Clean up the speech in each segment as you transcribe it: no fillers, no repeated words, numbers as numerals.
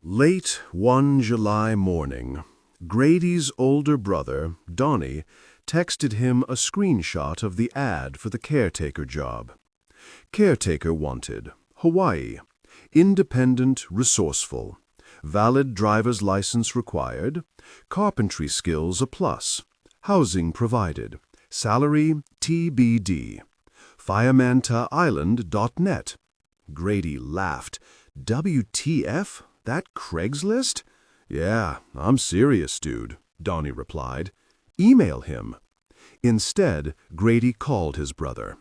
Late one July morning, Grady's older brother, Donnie, texted him a screenshot of the ad for the caretaker job. Caretaker wanted Hawaii, independent, resourceful, valid driver's license required, carpentry skills a plus, housing provided, salary TBD, firemantaisland.net. Grady laughed. WTF? That Craigslist? Yeah, I'm serious, dude, Donnie replied. Email him. Instead, Grady called his brother.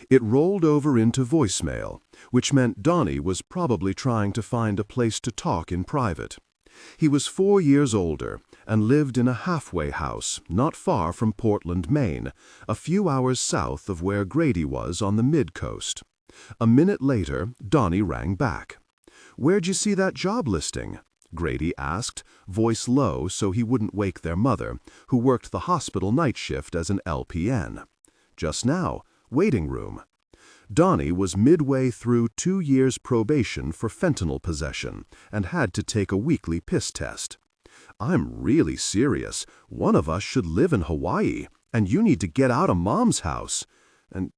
It rolled over into voicemail, which meant Donnie was probably trying to find a place to talk in private. He was 4 years older and lived in a halfway house not far from Portland, Maine, a few hours south of where Grady was on the mid-coast. A minute later, Donnie rang back. "Where'd you see that job listing?" Grady asked, voice low so he wouldn't wake their mother, who worked the hospital night shift as an LPN. "Just now, waiting room." Donnie was midway through 2 years probation for fentanyl possession and had to take a weekly piss test. "I'm really serious. One of us should live in Hawaii, and you need to get out of Mom's house. And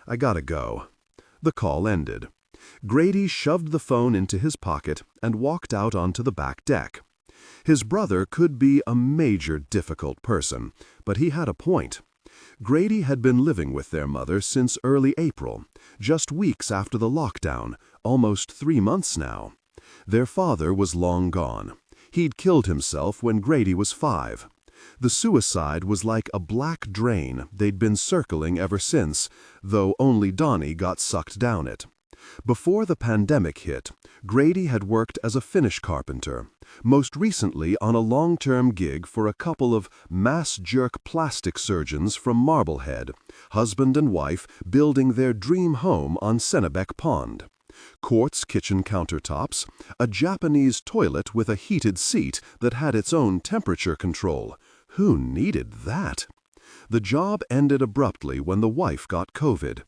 I gotta go." The call ended. Grady shoved the phone into his pocket and walked out onto the back deck. His brother could be a major difficult person, but he had a point. Grady had been living with their mother since early April, just weeks after the lockdown, almost 3 months now. Their father was long gone. He'd killed himself when Grady was 5. The suicide was like a black drain they'd been circling ever since, though only Donnie got sucked down it. Before the pandemic hit, Grady had worked as a finish carpenter, most recently on a long-term gig for a couple of mass-jerk plastic surgeons from Marblehead, husband and wife building their dream home on Kennebec Pond. Quartz kitchen countertops, a Japanese toilet with a heated seat that had its own temperature control. Who needed that? The job ended abruptly when the wife got COVID.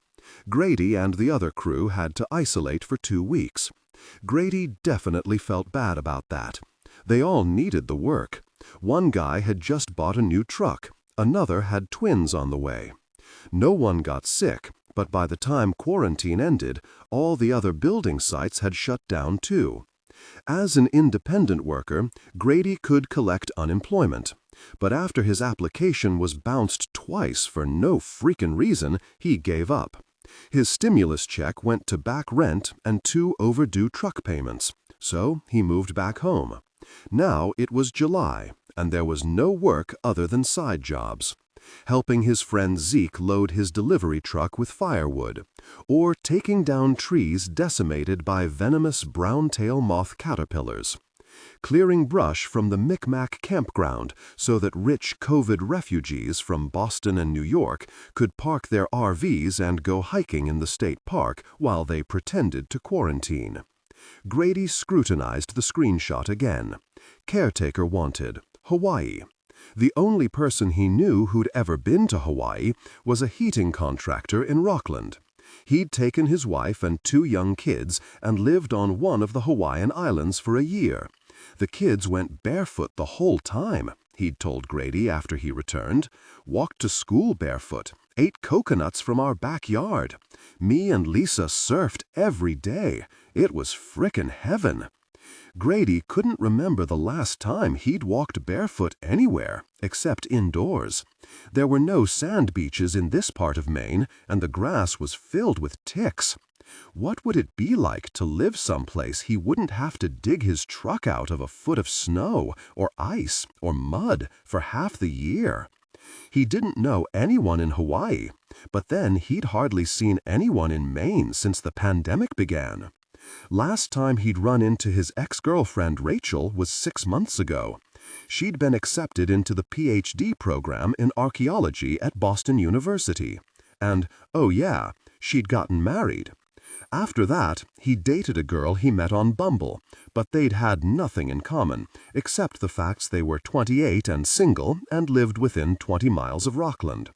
Grady and the other crew had to isolate for 2 weeks. Grady definitely felt bad about that. They all needed the work. One guy had just bought a new truck. Another had twins on the way. No one got sick, but by the time quarantine ended, all the other building sites had shut down too. As an independent worker, Grady could collect unemployment. But after his application was bounced twice for no freaking reason, he gave up. His stimulus check went to back rent and 2 overdue truck payments, so he moved back home. Now it was July, and there was no work other than side jobs. Helping his friend Zeke load his delivery truck with firewood, or taking down trees decimated by venomous brown-tail moth caterpillars. Clearing brush from the Micmac campground so that rich COVID refugees from Boston and New York could park their RVs and go hiking in the state park while they pretended to quarantine. Grady scrutinized the screenshot again. Caretaker wanted Hawaii. The only person he knew who'd ever been to Hawaii was a heating contractor in Rockland. He'd taken his wife and 2 young kids and lived on one of the Hawaiian Islands for a year. The kids went barefoot the whole time, he'd told Grady after he returned. Walked to school barefoot, ate coconuts from our backyard. Me and Lisa surfed every day. It was frickin' heaven. Grady couldn't remember the last time he'd walked barefoot anywhere, except indoors. There were no sand beaches in this part of Maine, and the grass was filled with ticks. What would it be like to live someplace he wouldn't have to dig his truck out of a foot of snow, or ice, or mud for half the year? He didn't know anyone in Hawaii, but then he'd hardly seen anyone in Maine since the pandemic began. Last time he'd run into his ex-girlfriend Rachel was 6 months ago. She'd been accepted into the PhD program in archaeology at Boston University. And, oh yeah, she'd gotten married. After that, he dated a girl he met on Bumble, but they'd had nothing in common, except the facts they were 28 and single and lived within 20 miles of Rockland.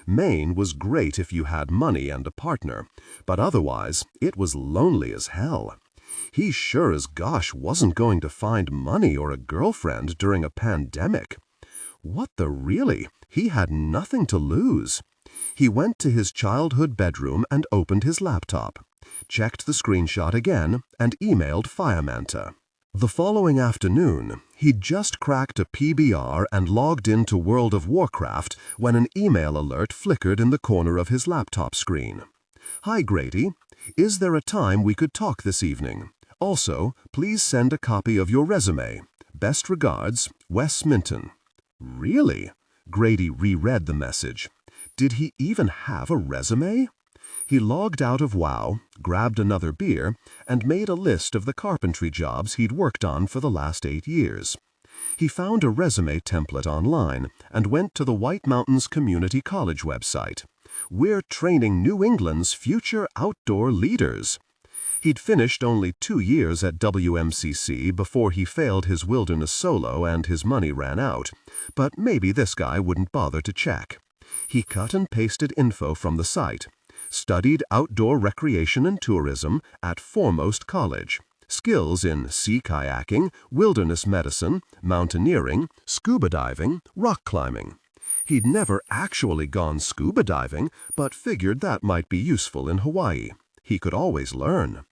Maine was great if you had money and a partner, but otherwise it was lonely as hell. He sure as gosh wasn't going to find money or a girlfriend during a pandemic. What the really? He had nothing to lose. He went to his childhood bedroom and opened his laptop, checked the screenshot again, and emailed Firemanta. The following afternoon, he'd just cracked a PBR and logged into World of Warcraft when an email alert flickered in the corner of his laptop screen. "Hi, Grady. Is there a time we could talk this evening? Also, please send a copy of your resume. Best regards, Wes Minton." Really? Grady reread the message. Did he even have a resume? He logged out of WoW, grabbed another beer, and made a list of the carpentry jobs he'd worked on for the last 8 years. He found a resume template online and went to the White Mountains Community College website. "We're training New England's future outdoor leaders." He'd finished only 2 years at WMCC before he failed his wilderness solo and his money ran out, but maybe this guy wouldn't bother to check. He cut and pasted info from the site. Studied outdoor recreation and tourism at Foremost College. Skills in sea kayaking, wilderness medicine, mountaineering, scuba diving, rock climbing. He'd never actually gone scuba diving, but figured that might be useful in Hawaii. He could always learn.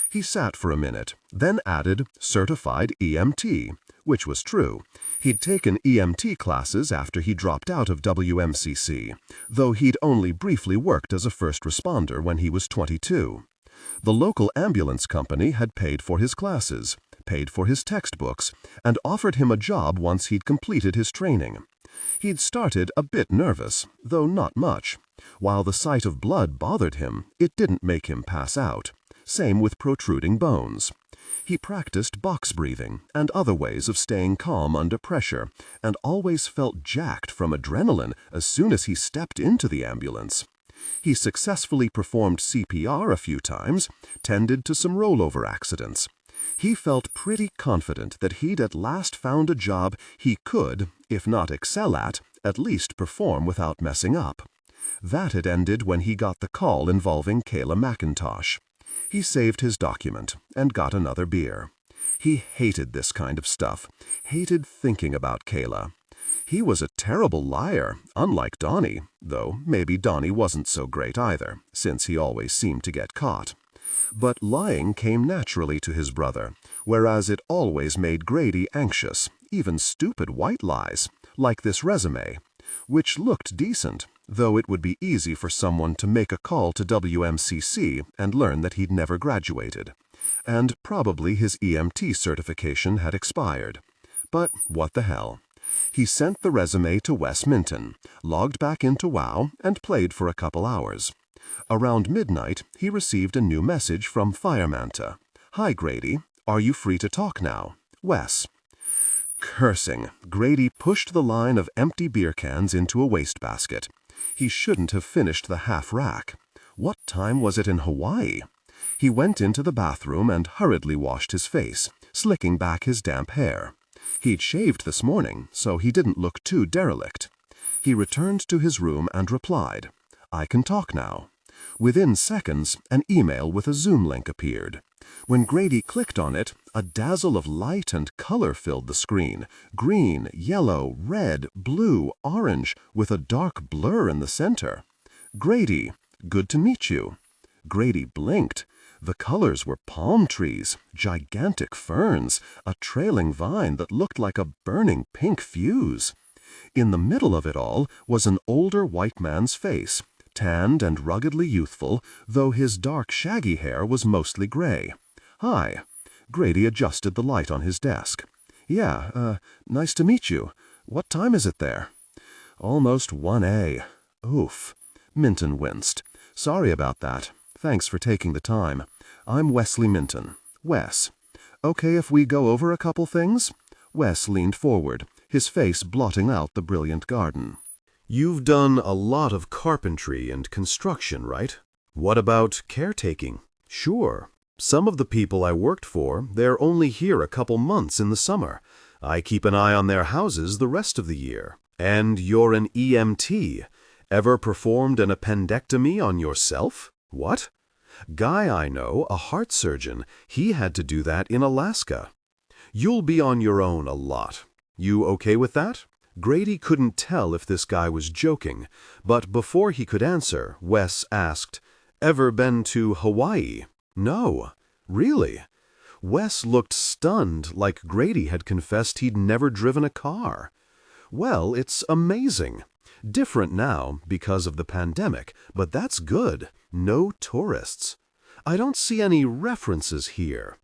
He sat for a minute, then added certified EMT, which was true. He'd taken EMT classes after he dropped out of WMCC, though he'd only briefly worked as a first responder when he was 22. The local ambulance company had paid for his classes, paid for his textbooks, and offered him a job once he'd completed his training. He'd started a bit nervous, though not much. While the sight of blood bothered him, it didn't make him pass out. Same with protruding bones. He practiced box breathing and other ways of staying calm under pressure, and always felt jacked from adrenaline as soon as he stepped into the ambulance. He successfully performed CPR a few times, tended to some rollover accidents. He felt pretty confident that he'd at last found a job he could, if not excel at least perform without messing up. That had ended when he got the call involving Kayla McIntosh. He saved his document and got another beer. He hated this kind of stuff, hated thinking about Kayla. He was a terrible liar, unlike Donnie, though maybe Donnie wasn't so great either, since he always seemed to get caught. But lying came naturally to his brother, whereas it always made Grady anxious, even stupid white lies, like this resume, which looked decent, though it would be easy for someone to make a call to WMCC and learn that he'd never graduated. And probably his EMT certification had expired. But what the hell? He sent the resume to Wes Minton, logged back into WoW, and played for a couple hours. Around midnight, he received a new message from Firemanta. "Hi, Grady. Are you free to talk now? Wes." Cursing, Grady pushed the line of empty beer cans into a wastebasket. He shouldn't have finished the half rack. What time was it in Hawaii? He went into the bathroom and hurriedly washed his face, slicking back his damp hair. He'd shaved this morning, so he didn't look too derelict. He returned to his room and replied, "I can talk now." Within seconds, an email with a Zoom link appeared. When Grady clicked on it, a dazzle of light and color filled the screen. Green, yellow, red, blue, orange, with a dark blur in the center. "Grady, good to meet you." Grady blinked. The colors were palm trees, gigantic ferns, a trailing vine that looked like a burning pink fuse. In the middle of it all was an older white man's face, tanned and ruggedly youthful, though his dark shaggy hair was mostly gray. "Hi." Grady adjusted the light on his desk. "Yeah, nice to meet you. What time is it there?" "Almost 1 A. Oof." Minton winced. "Sorry about that. Thanks for taking the time. I'm Wesley Minton. Wes. Okay if we go over a couple things?" Wes leaned forward, his face blotting out the brilliant garden. "You've done a lot of carpentry and construction, right? What about caretaking?" "Sure. Some of the people I worked for, they're only here a couple months in the summer. I keep an eye on their houses the rest of the year. And you're an EMT. Ever performed an appendectomy on yourself? What? Guy I know, a heart surgeon, he had to do that in Alaska. You'll be on your own a lot. You okay with that? Grady couldn't tell if this guy was joking, but before he could answer, Wes asked, "Ever been to Hawaii?" "No." "Really?" Wes looked stunned, like Grady had confessed he'd never driven a car. "Well, it's amazing. Different now because of the pandemic, but that's good. No tourists. I don't see any references here."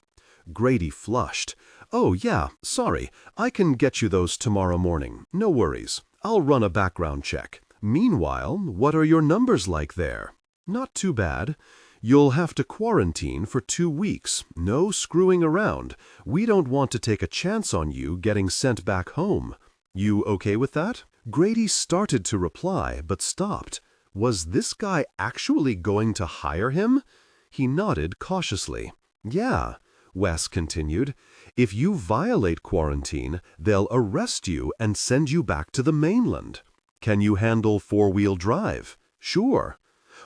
Grady flushed. "Oh, yeah, sorry. I can get you those tomorrow morning. No worries. I'll run a background check. Meanwhile, what are your numbers like there?" "Not too bad. You'll have to quarantine for 2 weeks. No screwing around. We don't want to take a chance on you getting sent back home. You okay with that?" Grady started to reply, but stopped. Was this guy actually going to hire him? He nodded cautiously. "Yeah," Wes continued. "If you violate quarantine, they'll arrest you and send you back to the mainland. Can you handle 4-wheel drive?" "Sure."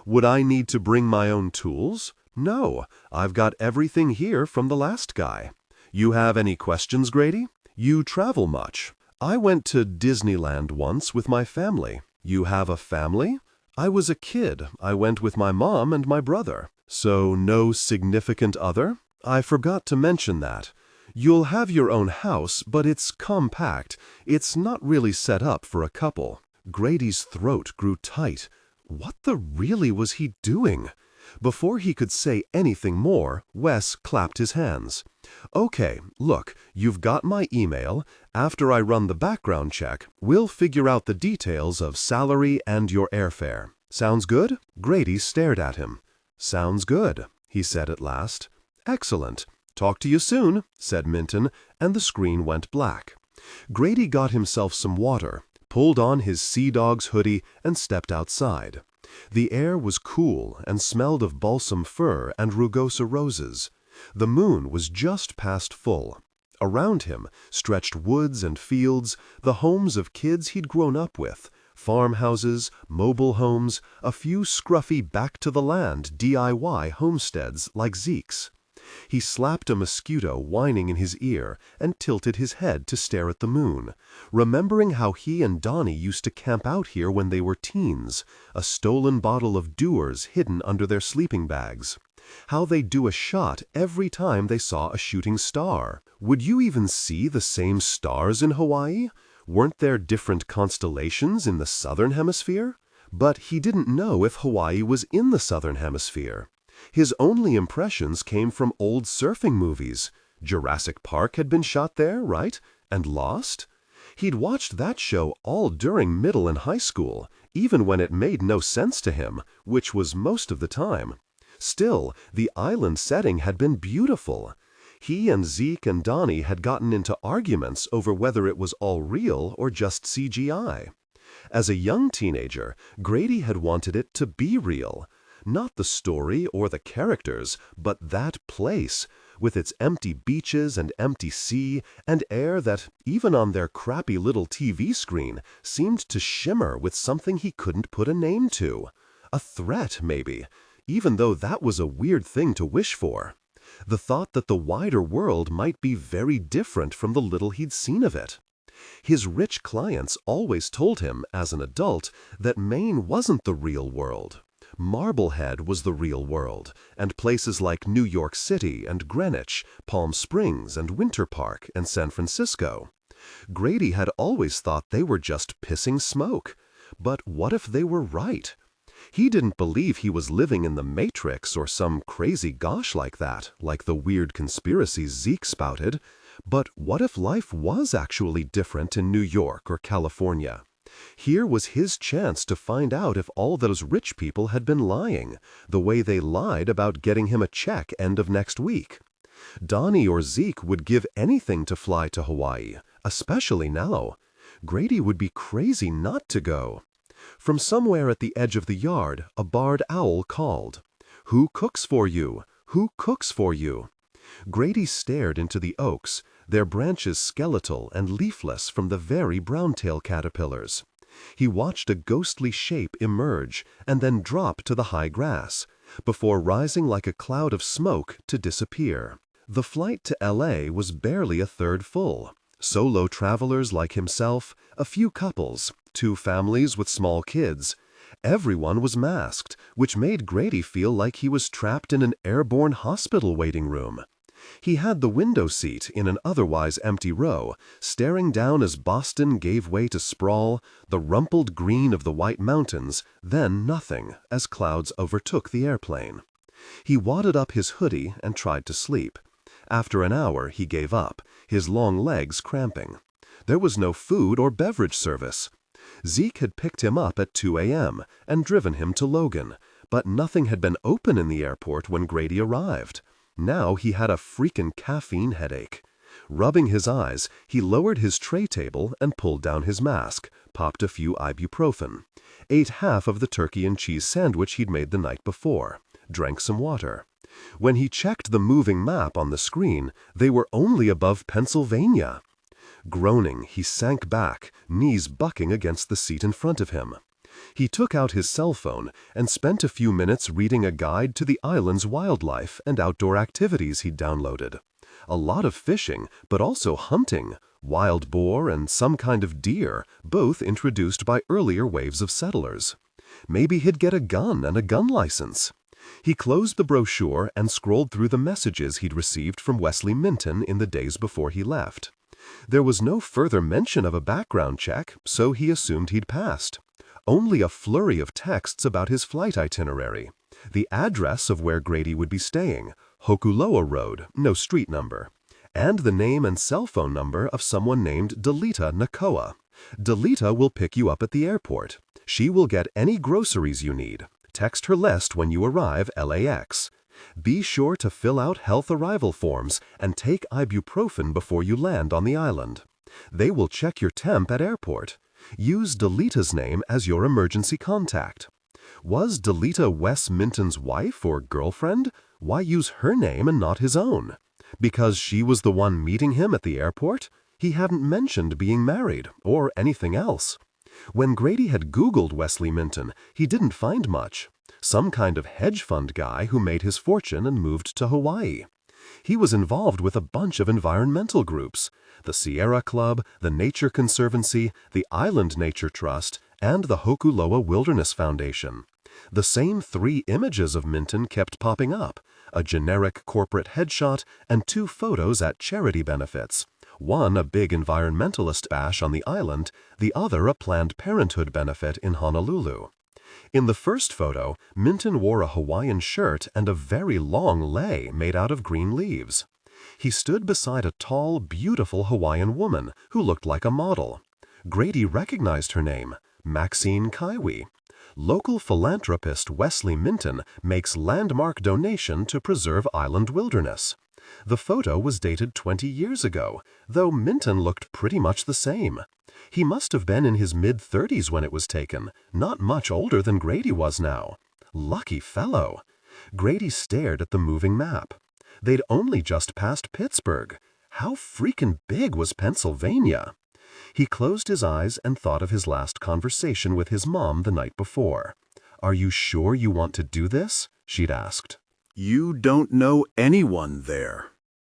"Would I need to bring my own tools?" "No, I've got everything here from the last guy." "You have any questions, Grady? You travel much?" "I went to Disneyland once with my family." "You have a family?" "I was a kid. I went with my mom and my brother." "So no significant other?" "I forgot to mention that. You'll have your own house, but it's compact. It's not really set up for a couple." Grady's throat grew tight. What the really was he doing? Before he could say anything more, Wes clapped his hands. "Okay, look, you've got my email. After I run the background check, we'll figure out the details of salary and your airfare. Sounds good?" Grady stared at him. "Sounds good," he said at last. "Excellent. Talk to you soon," said Minton, and the screen went black. Grady got himself some water, pulled on his Sea Dog's hoodie, and stepped outside. The air was cool and smelled of balsam fir and rugosa roses. The moon was just past full. Around him stretched woods and fields, the homes of kids he'd grown up with, farmhouses, mobile homes, a few scruffy back-to-the-land DIY homesteads like Zeke's. He slapped a mosquito whining in his ear and tilted his head to stare at the moon, remembering how he and Donnie used to camp out here when they were teens, a stolen bottle of Dewar's hidden under their sleeping bags. How they'd do a shot every time they saw a shooting star. Would you even see the same stars in Hawaii? Weren't there different constellations in the southern hemisphere? But he didn't know if Hawaii was in the southern hemisphere. His only impressions came from old surfing movies. Jurassic Park had been shot there, right? And Lost? He'd watched that show all during middle and high school, even when it made no sense to him, which was most of the time. Still, the island setting had been beautiful. He and Zeke and Donnie had gotten into arguments over whether it was all real or just CGI. As a young teenager, Grady had wanted it to be real. Not the story or the characters, but that place, with its empty beaches and empty sea and air that, even on their crappy little TV screen, seemed to shimmer with something he couldn't put a name to. A threat, maybe, even though that was a weird thing to wish for. The thought that the wider world might be very different from the little he'd seen of it. His rich clients always told him, as an adult, that Maine wasn't the real world. Marblehead was the real world, and places like New York City and Greenwich, Palm Springs and Winter Park and San Francisco. Grady had always thought they were just pissing smoke. But what if they were right? He didn't believe he was living in the Matrix or some crazy gosh like that, like the weird conspiracies Zeke spouted. But what if life was actually different in New York or California? Here was his chance to find out if all those rich people had been lying, the way they lied about getting him a check end of next week. Donnie or Zeke would give anything to fly to Hawaii, especially now. Grady would be crazy not to go. From somewhere at the edge of the yard, a barred owl called, "Who cooks for you? Who cooks for you?" Grady stared into the oaks, their branches skeletal and leafless from the very brown-tail caterpillars. He watched a ghostly shape emerge and then drop to the high grass, before rising like a cloud of smoke to disappear. The flight to LA was barely a third full. Solo travelers like himself, a few couples, 2 families with small kids. Everyone was masked, which made Grady feel like he was trapped in an airborne hospital waiting room. He had the window seat in an otherwise empty row, staring down as Boston gave way to sprawl, the rumpled green of the White Mountains, then nothing, as clouds overtook the airplane. He wadded up his hoodie and tried to sleep. After an hour, he gave up, his long legs cramping. There was no food or beverage service. Zeke had picked him up at 2 a.m. and driven him to Logan, but nothing had been open in the airport when Grady arrived. Now he had a freaking caffeine headache. Rubbing his eyes, he lowered his tray table and pulled down his mask, popped a few ibuprofen, ate half of the turkey and cheese sandwich he'd made the night before, drank some water. When he checked the moving map on the screen, they were only above Pennsylvania. Groaning, he sank back, knees bucking against the seat in front of him. He took out his cell phone and spent a few minutes reading a guide to the island's wildlife and outdoor activities he'd downloaded. A lot of fishing, but also hunting, wild boar and some kind of deer, both introduced by earlier waves of settlers. Maybe he'd get a gun and a gun license. He closed the brochure and scrolled through the messages he'd received from Wesley Minton in the days before he left. There was no further mention of a background check, so he assumed he'd passed. Only a flurry of texts about his flight itinerary, the address of where Grady would be staying, Hokuloa Road, no street number, and the name and cell phone number of someone named Delita Nakoa. Delita will pick you up at the airport. She will get any groceries you need. Text her list when you arrive LAX. Be sure to fill out health arrival forms and take ibuprofen before you land on the island. They will check your temp at airport. Use Delita's name as your emergency contact. Was Delita Wes Minton's wife or girlfriend? Why use her name and not his own? Because she was the one meeting him at the airport? He hadn't mentioned being married or anything else. When Grady had Googled Wesley Minton, he didn't find much. Some kind of hedge fund guy who made his fortune and moved to Hawaii. He was involved with a bunch of environmental groups, the Sierra Club, the Nature Conservancy, the Island Nature Trust, and the Hokuloa Wilderness Foundation. The same 3 images of Minton kept popping up, a generic corporate headshot and 2 photos at charity benefits, one a big environmentalist bash on the island, the other a Planned Parenthood benefit in Honolulu. In the first photo, Minton wore a Hawaiian shirt and a very long lei made out of green leaves. He stood beside a tall, beautiful Hawaiian woman who looked like a model. Grady recognized her name, Maxine Kaiwi. Local philanthropist Wesley Minton makes landmark donation to preserve island wilderness. The photo was dated 20 years ago, though Minton looked pretty much the same. He must have been in his mid-30s when it was taken, not much older than Grady was now. Lucky fellow. Grady stared at the moving map. They'd only just passed Pittsburgh. How freaking big was Pennsylvania? He closed his eyes and thought of his last conversation with his mom the night before. "Are you sure you want to do this?" she'd asked. You don't know anyone there.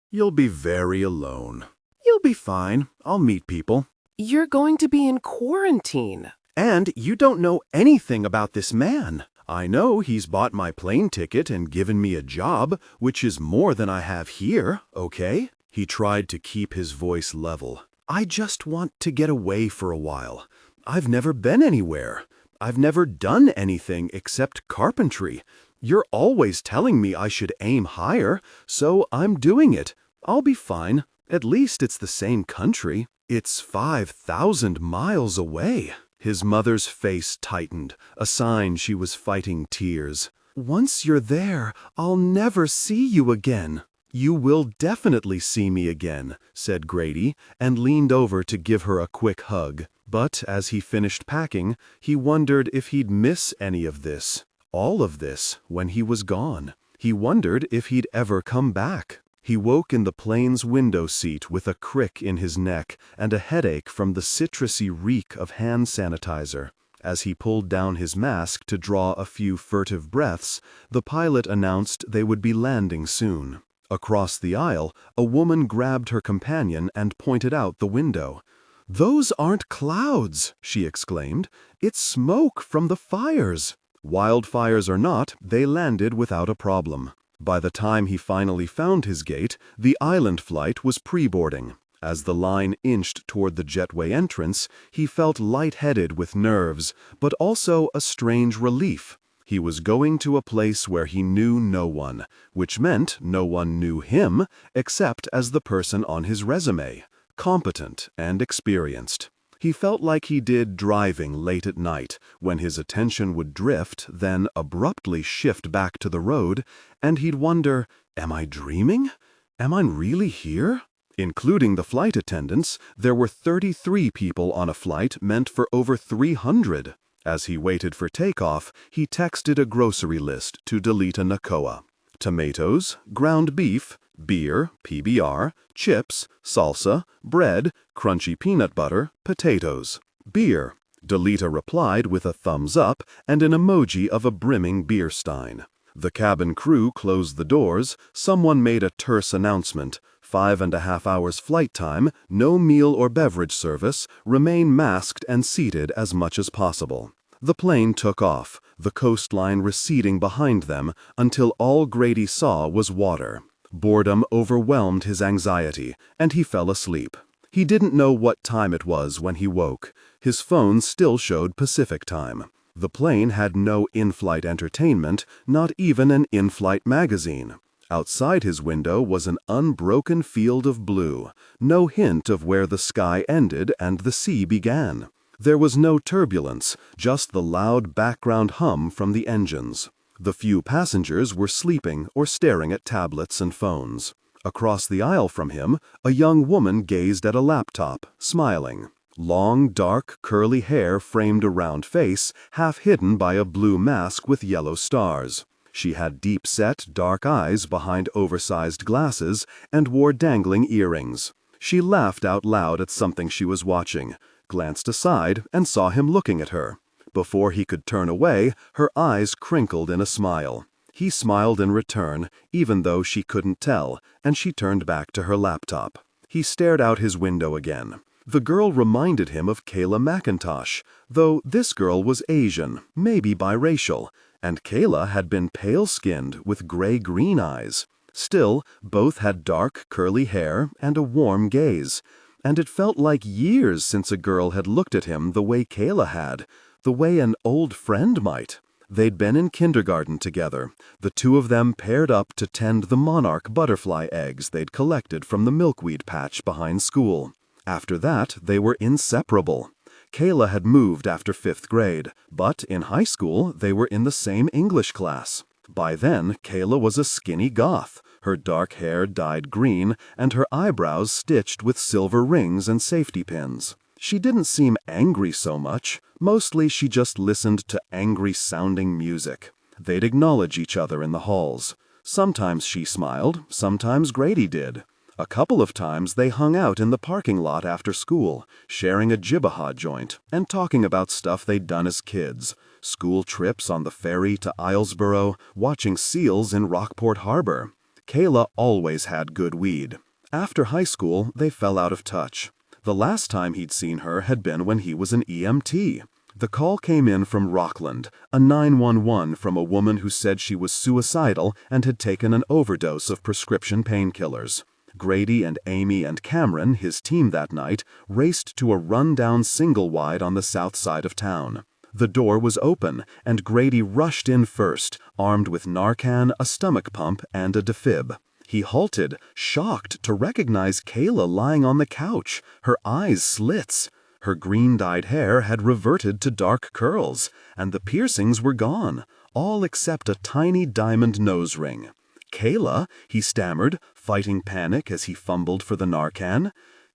You'll be very alone. You'll be fine. I'll meet people. You're going to be in quarantine. And you don't know anything about this man. I know he's bought my plane ticket and given me a job, which is more than I have here, okay? He tried to keep his voice level. I just want to get away for a while. I've never been anywhere. I've never done anything except carpentry. You're always telling me I should aim higher, so I'm doing it. I'll be fine. At least it's the same country. It's 5,000 miles away. His mother's face tightened, a sign she was fighting tears. Once you're there, I'll never see you again. You will definitely see me again, said Grady, and leaned over to give her a quick hug. But as he finished packing, he wondered if he'd miss any of this. All of this, when he was gone. He wondered if he'd ever come back. He woke in the plane's window seat with a crick in his neck and a headache from the citrusy reek of hand sanitizer. As he pulled down his mask to draw a few furtive breaths, the pilot announced they would be landing soon. Across the aisle, a woman grabbed her companion and pointed out the window. "Those aren't clouds," she exclaimed. "It's smoke from the fires." Wildfires or not, they landed without a problem. By the time he finally found his gate, the island flight was pre-boarding. As the line inched toward the jetway entrance, he felt lightheaded with nerves, but also a strange relief. He was going to a place where he knew no one, which meant no one knew him except as the person on his resume, competent and experienced. He felt like he did driving late at night, when his attention would drift, then abruptly shift back to the road, and he'd wonder, am I dreaming? Am I really here? Including the flight attendants, there were 33 people on a flight meant for over 300. As he waited for takeoff, he texted a grocery list to Delita Nakoa. Tomatoes, ground beef, beer, PBR, chips, salsa, bread, crunchy peanut butter, potatoes. Beer. Delita replied with a thumbs up and an emoji of a brimming beer stein. The cabin crew closed the doors. Someone made a terse announcement. 5.5 hours flight time, no meal or beverage service, remain masked and seated as much as possible. The plane took off, the coastline receding behind them until all Grady saw was water. Boredom overwhelmed his anxiety, and he fell asleep. He didn't know what time it was when he woke. His phone still showed Pacific time. The plane had no in-flight entertainment, not even an in-flight magazine. Outside his window was an unbroken field of blue, no hint of where the sky ended and the sea began. There was no turbulence, just the loud background hum from the engines. The few passengers were sleeping or staring at tablets and phones. Across the aisle from him, a young woman gazed at a laptop, smiling. Long, dark, curly hair framed a round face, half hidden by a blue mask with yellow stars. She had deep-set, dark eyes behind oversized glasses and wore dangling earrings. She laughed out loud at something she was watching, glanced aside, and saw him looking at her. Before he could turn away, her eyes crinkled in a smile. He smiled in return, even though she couldn't tell, and she turned back to her laptop. He stared out his window again. The girl reminded him of Kayla McIntosh, though this girl was Asian, maybe biracial, and Kayla had been pale-skinned with gray-green eyes. Still, both had dark, curly hair and a warm gaze, and it felt like years since a girl had looked at him the way Kayla had, the way an old friend might. They'd been in kindergarten together, the two of them paired up to tend the monarch butterfly eggs they'd collected from the milkweed patch behind school. After that, they were inseparable. Kayla had moved after 5th grade, but in high school they were in the same English class. By then, Kayla was a skinny goth, her dark hair dyed green and her eyebrows stitched with silver rings and safety pins. She didn't seem angry so much. Mostly she just listened to angry-sounding music. They'd acknowledge each other in the halls. Sometimes she smiled, sometimes Grady did. A couple of times they hung out in the parking lot after school, sharing a jibbaha joint and talking about stuff they'd done as kids. School trips on the ferry to Islesboro, watching seals in Rockport Harbor. Kayla always had good weed. After high school, they fell out of touch. The last time he'd seen her had been when he was an EMT. The call came in from Rockland, a 911 from a woman who said she was suicidal and had taken an overdose of prescription painkillers. Grady and Amy and Cameron, his team that night, raced to a run-down single-wide on the south side of town. The door was open, and Grady rushed in first, armed with Narcan, a stomach pump, and a defib. He halted, shocked to recognize Kayla lying on the couch, her eyes slits. Her green-dyed hair had reverted to dark curls, and the piercings were gone, all except a tiny diamond nose ring. "Kayla," he stammered, fighting panic as he fumbled for the Narcan.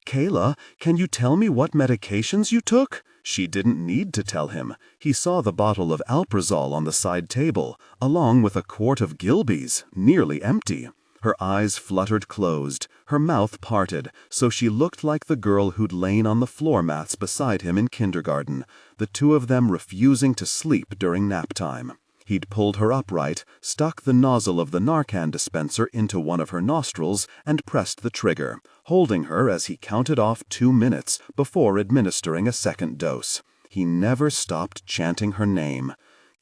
"Kayla, can you tell me what medications you took?" She didn't need to tell him. He saw the bottle of Alprazole on the side table, along with a quart of Gilbey's, nearly empty. Her eyes fluttered closed, her mouth parted, so she looked like the girl who'd lain on the floor mats beside him in kindergarten, the two of them refusing to sleep during nap time. He'd pulled her upright, stuck the nozzle of the Narcan dispenser into one of her nostrils, and pressed the trigger, holding her as he counted off 2 minutes before administering a second dose. He never stopped chanting her name.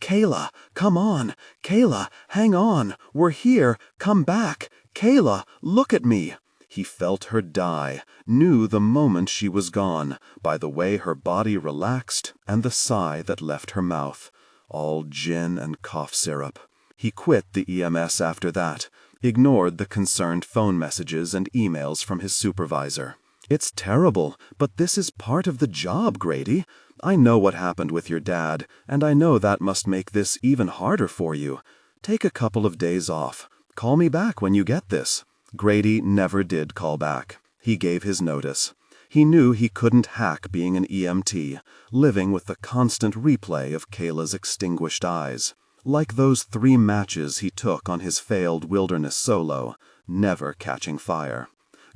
"Kayla, come on! Kayla, hang on! We're here! Come back! Kayla, look at me!" He felt her die, knew the moment she was gone, by the way her body relaxed and the sigh that left her mouth. All gin and cough syrup. He quit the EMS after that, ignored the concerned phone messages and emails from his supervisor. "It's terrible, but this is part of the job, Grady. I know what happened with your dad, and I know that must make this even harder for you. Take a couple of days off. Call me back when you get this." Grady never did call back. He gave his notice. He knew he couldn't hack being an EMT, living with the constant replay of Kayla's extinguished eyes. Like those 3 matches he took on his failed wilderness solo, never catching fire.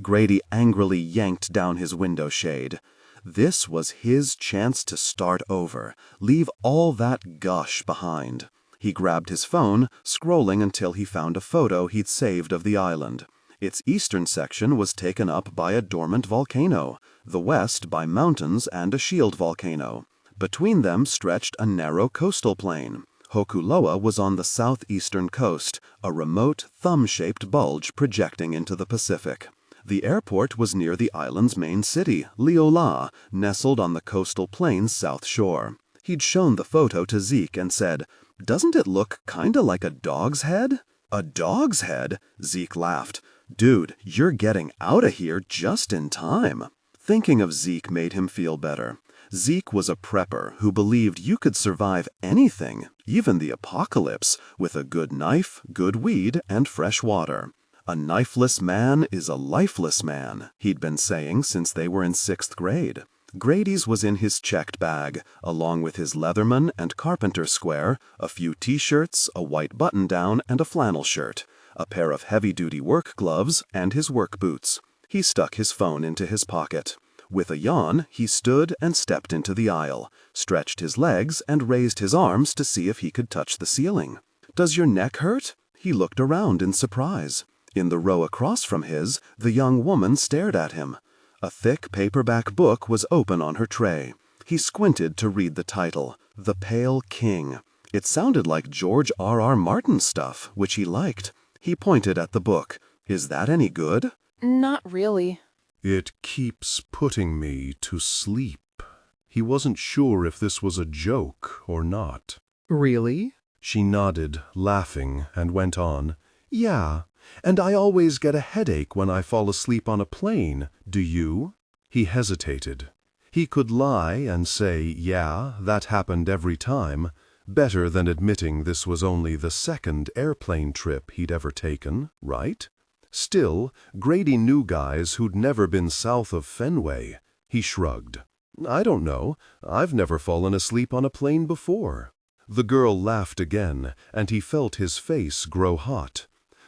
Grady angrily yanked down his window shade. This was his chance to start over, leave all that gush behind. He grabbed his phone, scrolling until he found a photo he'd saved of the island. Its eastern section was taken up by a dormant volcano, the west by mountains and a shield volcano. Between them stretched a narrow coastal plain. Hokuloa was on the southeastern coast, a remote thumb-shaped bulge projecting into the Pacific. The airport was near the island's main city, Li'ola, nestled on the coastal plain's south shore. He'd shown the photo to Zeke and said, "Doesn't it look kinda like a dog's head?" "A dog's head?" Zeke laughed. "Dude, you're getting out of here just in time." Thinking of Zeke made him feel better. Zeke was a prepper who believed you could survive anything, even the apocalypse, with a good knife, good weed, and fresh water. "A knifeless man is a lifeless man," he'd been saying since they were in 6th grade. Grady's was in his checked bag, along with his Leatherman and Carpenter square, a few t-shirts, a white button-down, and a flannel shirt, a pair of heavy-duty work gloves, and his work boots. He stuck his phone into his pocket. With a yawn, he stood and stepped into the aisle, stretched his legs, and raised his arms to see if he could touch the ceiling. "Does your neck hurt?" He looked around in surprise. In the row across from his, the young woman stared at him. A thick paperback book was open on her tray. He squinted to read the title, The Pale King. It sounded like George R.R. Martin stuff, which he liked. He pointed at the book. "Is that any good?" Not really. It keeps putting me to sleep. He wasn't sure if this was a joke or not. Really? She nodded, laughing, and went on. "Yeah, and I always get a headache when I fall asleep on a plane. Do you?" He hesitated. He could lie and say, yeah, that happened every time, better than admitting this was only the 2nd airplane trip he'd ever taken, right? Still, Grady knew guys who'd never been south of Fenway. He shrugged. "I don't know. I've never fallen asleep on a plane before." The girl laughed again, and he felt his face grow hot.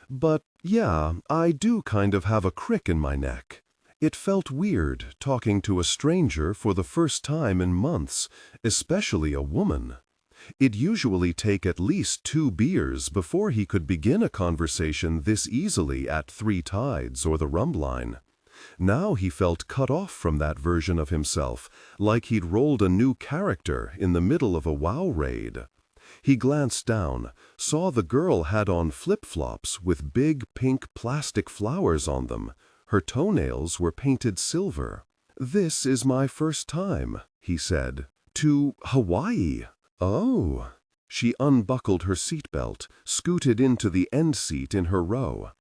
"But, yeah, I do kind of have a crick in my neck." It felt weird talking to a stranger for the first time in months, especially a woman. It'd usually take at least 2 beers before he could begin a conversation this easily at 3 Tides or the Rumline. Now he felt cut off from that version of himself, like he'd rolled a new character in the middle of a WoW raid. He glanced down, saw the girl had on flip-flops with big pink plastic flowers on them. Her toenails were painted silver. "This is my first time," he said. "To Hawaii." "Oh." She unbuckled her seatbelt, scooted into the end seat in her row.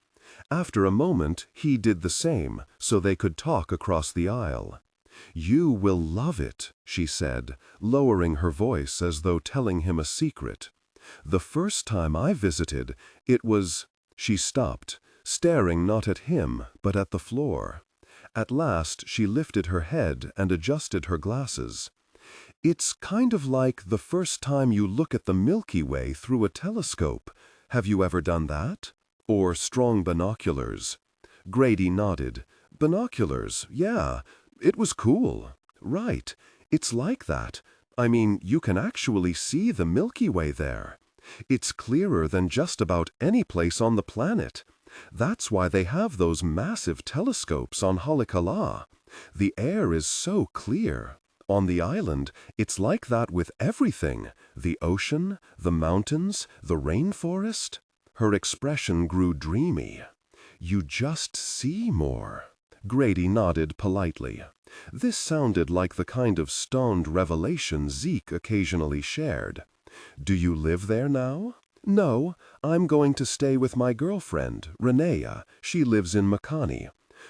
After a moment, he did the same, so they could talk across the aisle. "You will love it," she said, lowering her voice as though telling him a secret. "The first time I visited, it was—" She stopped, staring not at him, but at the floor. At last she lifted her head and adjusted her glasses. "It's kind of like the first time you look at the Milky Way through a telescope. Have you ever done that?" Or strong binoculars? Grady nodded. Binoculars, yeah. It was cool. Right. It's like that. I mean, you can actually see the Milky Way there. It's clearer than just about any place on the planet. That's why they have those massive telescopes on Hokuloa. The air is so clear. On the island, it's like that with everything. The ocean, the mountains, the rainforest. Her expression grew dreamy. You just see more. Grady nodded politely. This sounded like the kind of stoned revelation Zeke occasionally shared. Do you live there now? No, I'm going to stay with my girlfriend, Raina. She lives in Makani.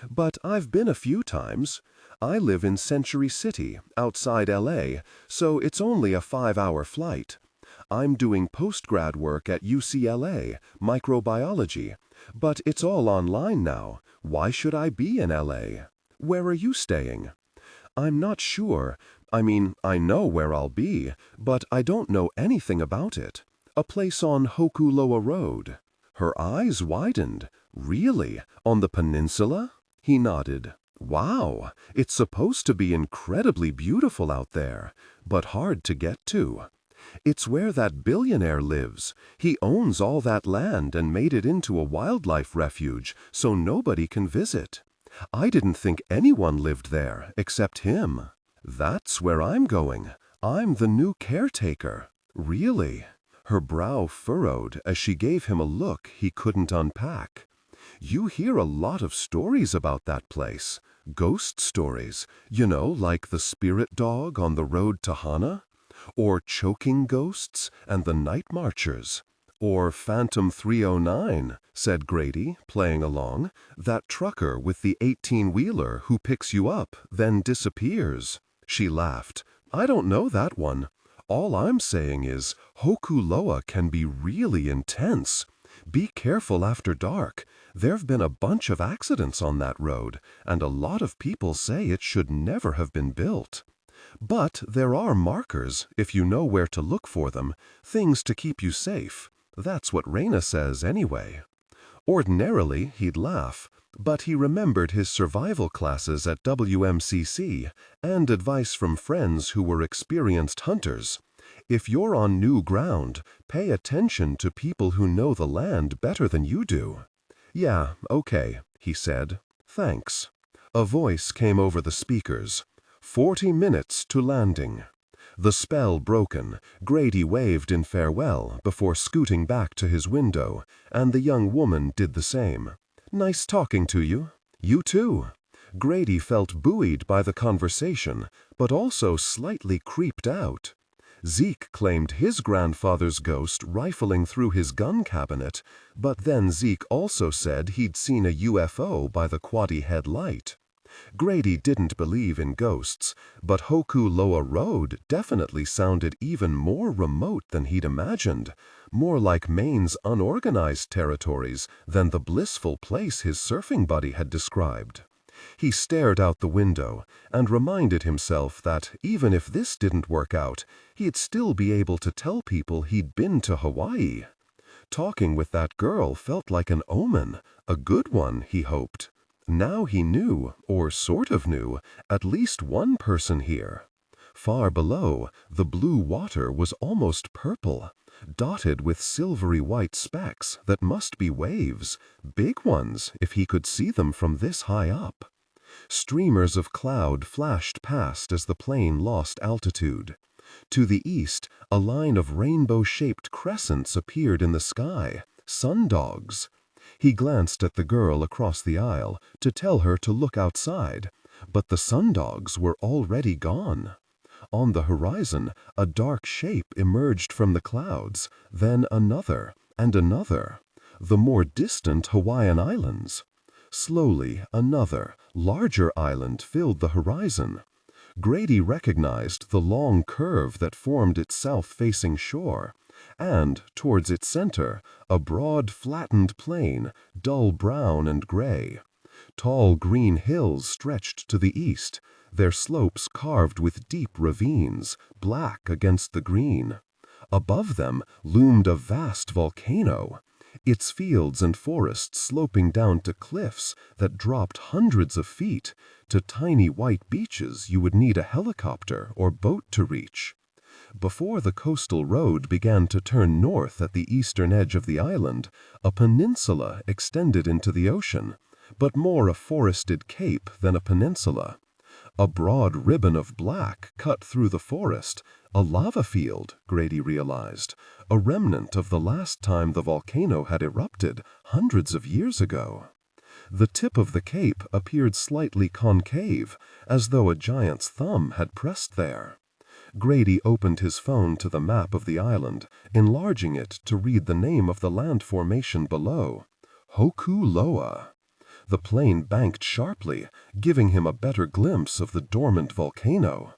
But I've been a few times. I live in Century City, outside LA, so it's only a 5-hour flight. I'm doing postgrad work at UCLA, microbiology, but it's all online now. Why should I be in LA? Where are you staying? I'm not sure. I mean, I know where I'll be, but I don't know anything about it. A place on Hokuloa Road. Her eyes widened. Really? On the peninsula? He nodded. Wow, it's supposed to be incredibly beautiful out there, but hard to get to. It's where that billionaire lives. He owns all that land and made it into a wildlife refuge so nobody can visit. I didn't think anyone lived there except him. That's where I'm going. I'm the new caretaker. Really? Her brow furrowed as she gave him a look he couldn't unpack. You hear a lot of stories about that place. Ghost stories, you know, like the spirit dog on the road to Hana? Or choking ghosts and the night marchers. Or Phantom 309, said Grady, playing along, that trucker with the 18-wheeler who picks you up, then disappears. She laughed. I don't know that one. All I'm saying is, Hokuloa can be really intense. Be careful after dark. There've been a bunch of accidents on that road, and a lot of people say it should never have been built. But there are markers, if you know where to look for them, things to keep you safe. That's what Raina says anyway. Ordinarily, he'd laugh, but he remembered his survival classes at WMCC and advice from friends who were experienced hunters. If you're on new ground, pay attention to people who know the land better than you do. Yeah, okay, he said. Thanks. A voice came over the speakers. 40 minutes to landing. The spell broken, Grady waved in farewell before scooting back to his window, and the young woman did the same. Nice talking to you. You too. Grady felt buoyed by the conversation, but also slightly creeped out. Zeke claimed his grandfather's ghost rifling through his gun cabinet, but then Zeke also said he'd seen a UFO by the Quaddy Head light. Grady didn't believe in ghosts, but Hokuloa Road definitely sounded even more remote than he'd imagined, more like Maine's unorganized territories than the blissful place his surfing buddy had described. He stared out the window and reminded himself that even if this didn't work out, he'd still be able to tell people he'd been to Hawaii. Talking with that girl felt like an omen, a good one, he hoped. Now he knew, or sort of knew, at least one person here. Far below, the blue water was almost purple, dotted with silvery white specks that must be waves, big ones if he could see them from this high up. Streamers of cloud flashed past as the plane lost altitude. To the east, a line of rainbow-shaped crescents appeared in the sky, sundogs. He glanced at the girl across the aisle to tell her to look outside, but the sundogs were already gone. On the horizon, a dark shape emerged from the clouds, then another and another, the more distant Hawaiian islands. Slowly, another, larger island filled the horizon. Grady recognized the long curve that formed its south-facing shore, and, towards its center, a broad, flattened plain, dull brown and gray. Tall green hills stretched to the east, their slopes carved with deep ravines, black against the green. Above them loomed a vast volcano. its fields and forests sloping down to cliffs that dropped hundreds of feet, to tiny white beaches you would need a helicopter or boat to reach. Before the coastal road began to turn north at the eastern edge of the island, a peninsula extended into the ocean, but more a forested cape than a peninsula. A broad ribbon of black cut through the forest, a lava field, Grady realized, a remnant of the last time the volcano had erupted hundreds of years ago. The tip of the cape appeared slightly concave, as though a giant's thumb had pressed there. Grady opened his phone to the map of the island, enlarging it to read the name of the land formation below. Hokuloa. The plane banked sharply, giving him a better glimpse of the dormant volcano.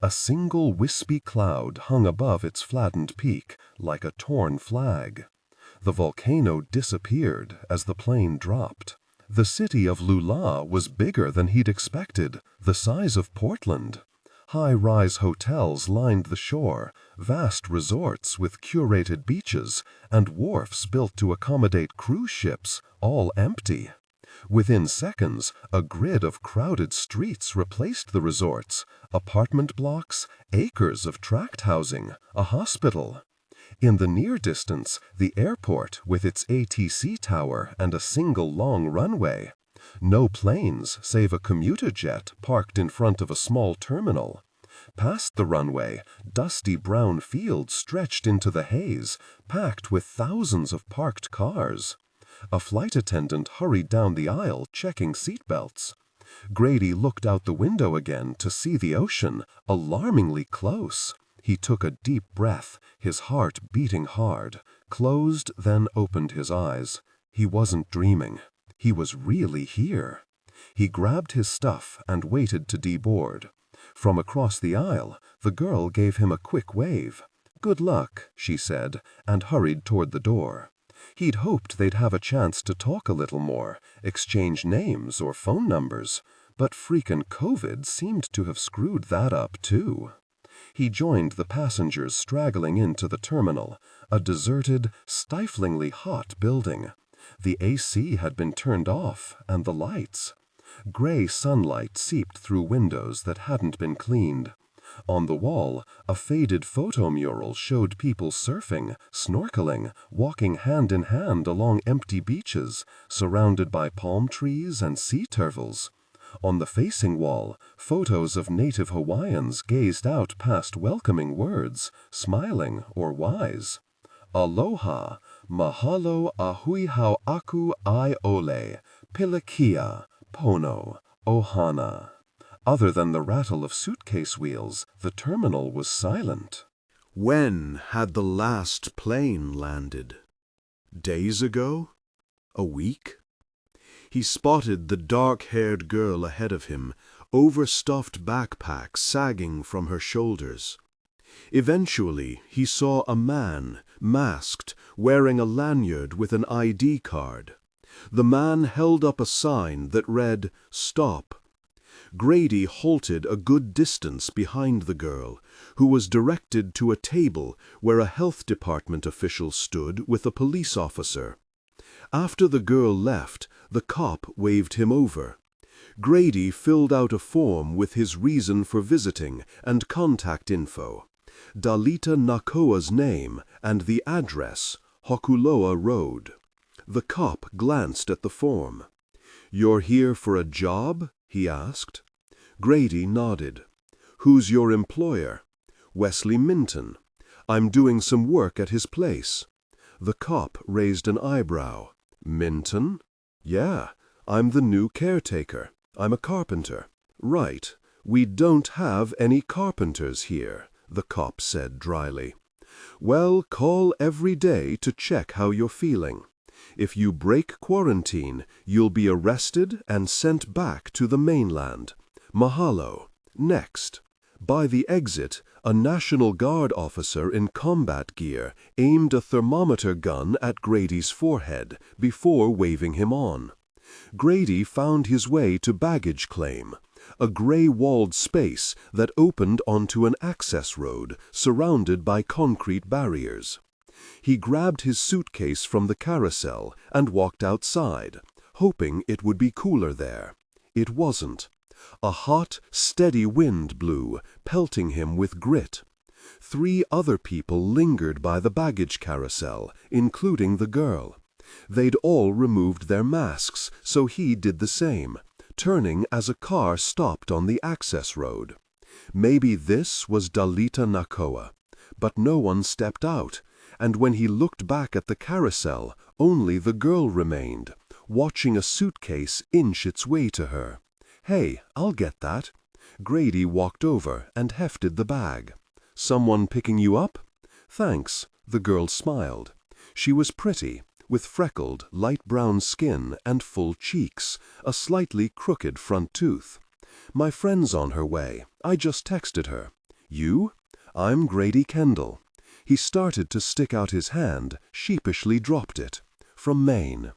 A single wispy cloud hung above its flattened peak, like a torn flag. The volcano disappeared as the plane dropped. The city of Lula was bigger than he'd expected, the size of Portland. High-rise hotels lined the shore, vast resorts with curated beaches, and wharfs built to accommodate cruise ships, all empty. Within seconds, a grid of crowded streets replaced the resorts, apartment blocks, acres of tract housing, a hospital. In the near distance, the airport with its ATC tower and a single long runway. No planes save a commuter jet parked in front of a small terminal. Past the runway, dusty brown fields stretched into the haze, packed with thousands of parked cars. A flight attendant hurried down the aisle, checking seatbelts. Grady looked out the window again to see the ocean, alarmingly close. He took a deep breath, his heart beating hard, closed, then opened his eyes. He wasn't dreaming. He was really here. He grabbed his stuff and waited to deboard. From across the aisle, the girl gave him a quick wave. "Good luck," she said, and hurried toward the door. He'd hoped they'd have a chance to talk a little more, exchange names or phone numbers, but freakin' COVID seemed to have screwed that up too. He joined the passengers straggling into the terminal, a deserted, stiflingly hot building. The AC had been turned off, and the lights. Gray sunlight seeped through windows that hadn't been cleaned. On the wall, a faded photo mural showed people surfing, snorkeling, walking hand in hand along empty beaches, surrounded by palm trees and sea turtles. On the facing wall, photos of native Hawaiians gazed out past welcoming words, smiling or wise. Aloha, mahalo ahui hau aku ai ole, pilikia, pono, ohana. Other than the rattle of suitcase wheels, the terminal was silent. When had the last plane landed? Days ago? A week? He spotted the dark-haired girl ahead of him, overstuffed backpack sagging from her shoulders. Eventually, he saw a man, masked, wearing a lanyard with an ID card. The man held up a sign that read, "Stop." Grady halted a good distance behind the girl, who was directed to a table where a health department official stood with a police officer. After the girl left, the cop waved him over. Grady filled out a form with his reason for visiting and contact info. Dalita Nakoa's name and the address, Hokuloa Road. The cop glanced at the form. "You're here for a job?" he asked. Grady nodded. "Who's your employer?" "Wesley Minton. I'm doing some work at his place." The cop raised an eyebrow. "Minton?" "Yeah, I'm the new caretaker. I'm a carpenter." "Right. We don't have any carpenters here," the cop said dryly. "Well, call every day to check how you're feeling. If you break quarantine, you'll be arrested and sent back to the mainland. Mahalo. Next." By the exit, a National Guard officer in combat gear aimed a thermometer gun at Grady's forehead before waving him on. Grady found his way to baggage claim, a gray-walled space that opened onto an access road surrounded by concrete barriers. He grabbed his suitcase from the carousel and walked outside, hoping it would be cooler there. It wasn't. A hot, steady wind blew, pelting him with grit. 3 other people lingered by the baggage carousel, including the girl. They'd all removed their masks, so he did the same, turning as a car stopped on the access road. Maybe this was Dalita Nakoa, but no one stepped out, and when he looked back at the carousel, only the girl remained, watching a suitcase inch its way to her. "Hey, I'll get that." Grady walked over and hefted the bag. "Someone picking you up?" "Thanks." The girl smiled. She was pretty, with freckled, light brown skin and full cheeks, a slightly crooked front tooth. "My friend's on her way. I just texted her." "You?" "I'm Grady Kendall." He started to stick out his hand, sheepishly dropped it. "From Maine."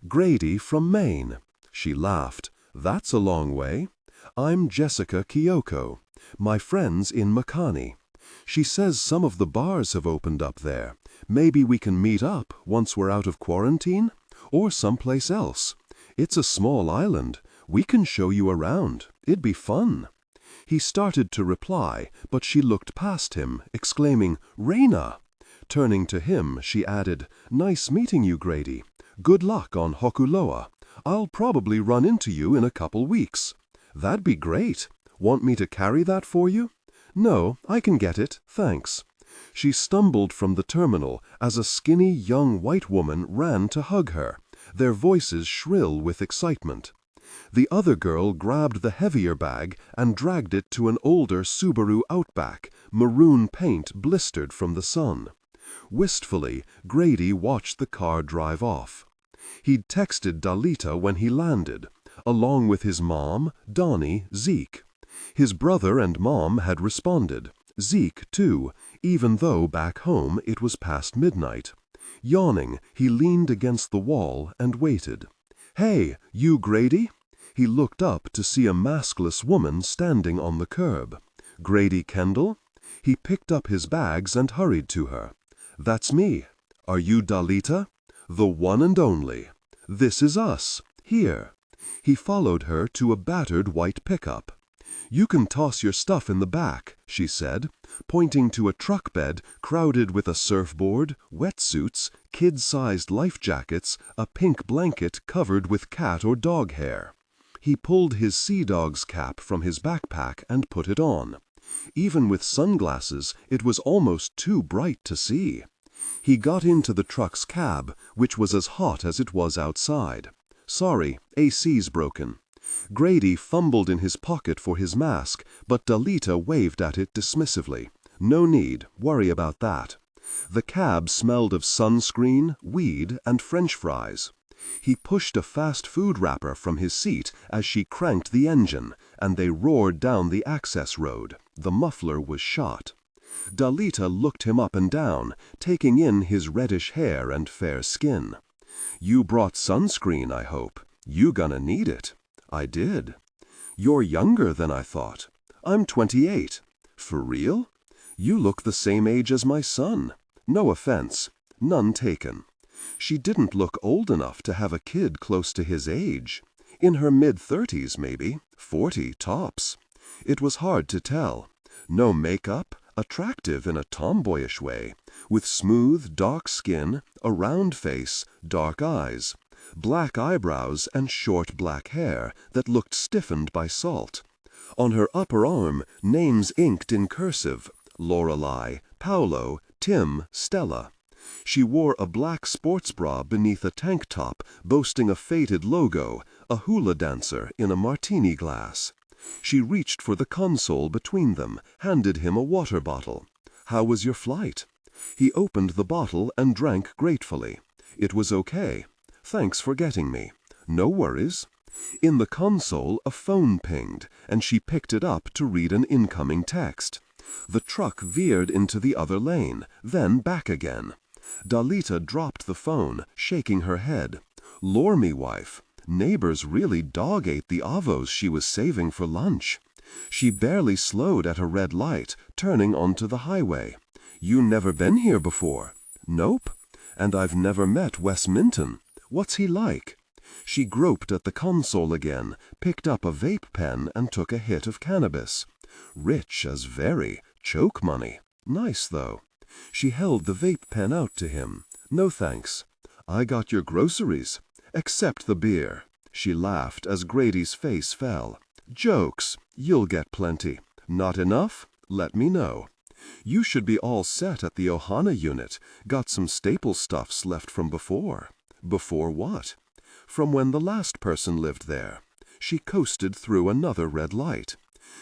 "Grady from Maine." She laughed. "That's a long way." "I'm Jessica Kyoko. My friend's in Makani. She says some of the bars have opened up there. Maybe we can meet up once we're out of quarantine? Or someplace else. It's a small island. We can show you around. It'd be fun." He started to reply, but she looked past him, exclaiming, "Raina!" Turning to him, she added, "Nice meeting you, Grady. Good luck on Hokuloa. I'll probably run into you in a couple weeks." "That'd be great. Want me to carry that for you?" "No, I can get it, thanks." She stumbled from the terminal as a skinny young white woman ran to hug her, their voices shrill with excitement. The other girl grabbed the heavier bag and dragged it to an older Subaru Outback, maroon paint blistered from the sun. Wistfully, Grady watched the car drive off. He'd texted Dalita when he landed, along with his mom, Donnie, Zeke. His brother and mom had responded. Zeke, too, even though back home it was past midnight. Yawning, he leaned against the wall and waited. "Hey, you Grady?" He looked up to see a maskless woman standing on the curb. "Grady Kendall?" He picked up his bags and hurried to her. "That's me. Are you Dalita?" "The one and only. This is us. Here." He followed her to a battered white pickup. "You can toss your stuff in the back," she said, pointing to a truck bed crowded with a surfboard, wetsuits, kid-sized life jackets, a pink blanket covered with cat or dog hair. He pulled his sea dog's cap from his backpack and put it on. Even with sunglasses, it was almost too bright to see. He got into the truck's cab, which was as hot as it was outside. "Sorry, AC's broken." Grady fumbled in his pocket for his mask, but Dalita waved at it dismissively. "No need, worry about that." The cab smelled of sunscreen, weed, and French fries. He pushed a fast food wrapper from his seat as she cranked the engine, and they roared down the access road. The muffler was shot. Dalita looked him up and down, taking in his reddish hair and fair skin. "You brought sunscreen, I hope. You gonna need it." "I did." "You're younger than I thought." "I'm 28. "For real?" "You look the same age as my son." "No offense. None taken." She didn't look old enough to have a kid close to his age. In her mid-30s, maybe. 40 tops. It was hard to tell. No makeup, attractive in a tomboyish way, with smooth, dark skin, a round face, dark eyes, black eyebrows and short black hair that looked stiffened by salt. On her upper arm, names inked in cursive: Lorelei, Paolo, Tim, Stella. She wore a black sports bra beneath a tank top boasting a faded logo, a hula dancer in a martini glass. She reached for the console between them, handed him a water bottle. "How was your flight?" He opened the bottle and drank gratefully. "It was okay. Thanks for getting me." "No worries." In the console, a phone pinged, and she picked it up to read an incoming text. The truck veered into the other lane, then back again. Dalita dropped the phone, shaking her head. "Lor me, wife. Neighbors really dog-ate the avos she was saving for lunch." She barely slowed at a red light, turning onto the highway. "You never been here before?" Nope. And I've never met Wes Minton. What's he like? She groped at the console again, picked up a vape pen and took a hit of cannabis. Rich as very. Choke money. Nice, though. She held the vape pen out to him. No thanks. I got your groceries. Except the beer. She laughed as Grady's face fell. Jokes. You'll get plenty. Not enough? Let me know. You should be all set at the Ohana unit. Got some staple stuffs left from before. Before what? From when the last person lived there. She coasted through another red light.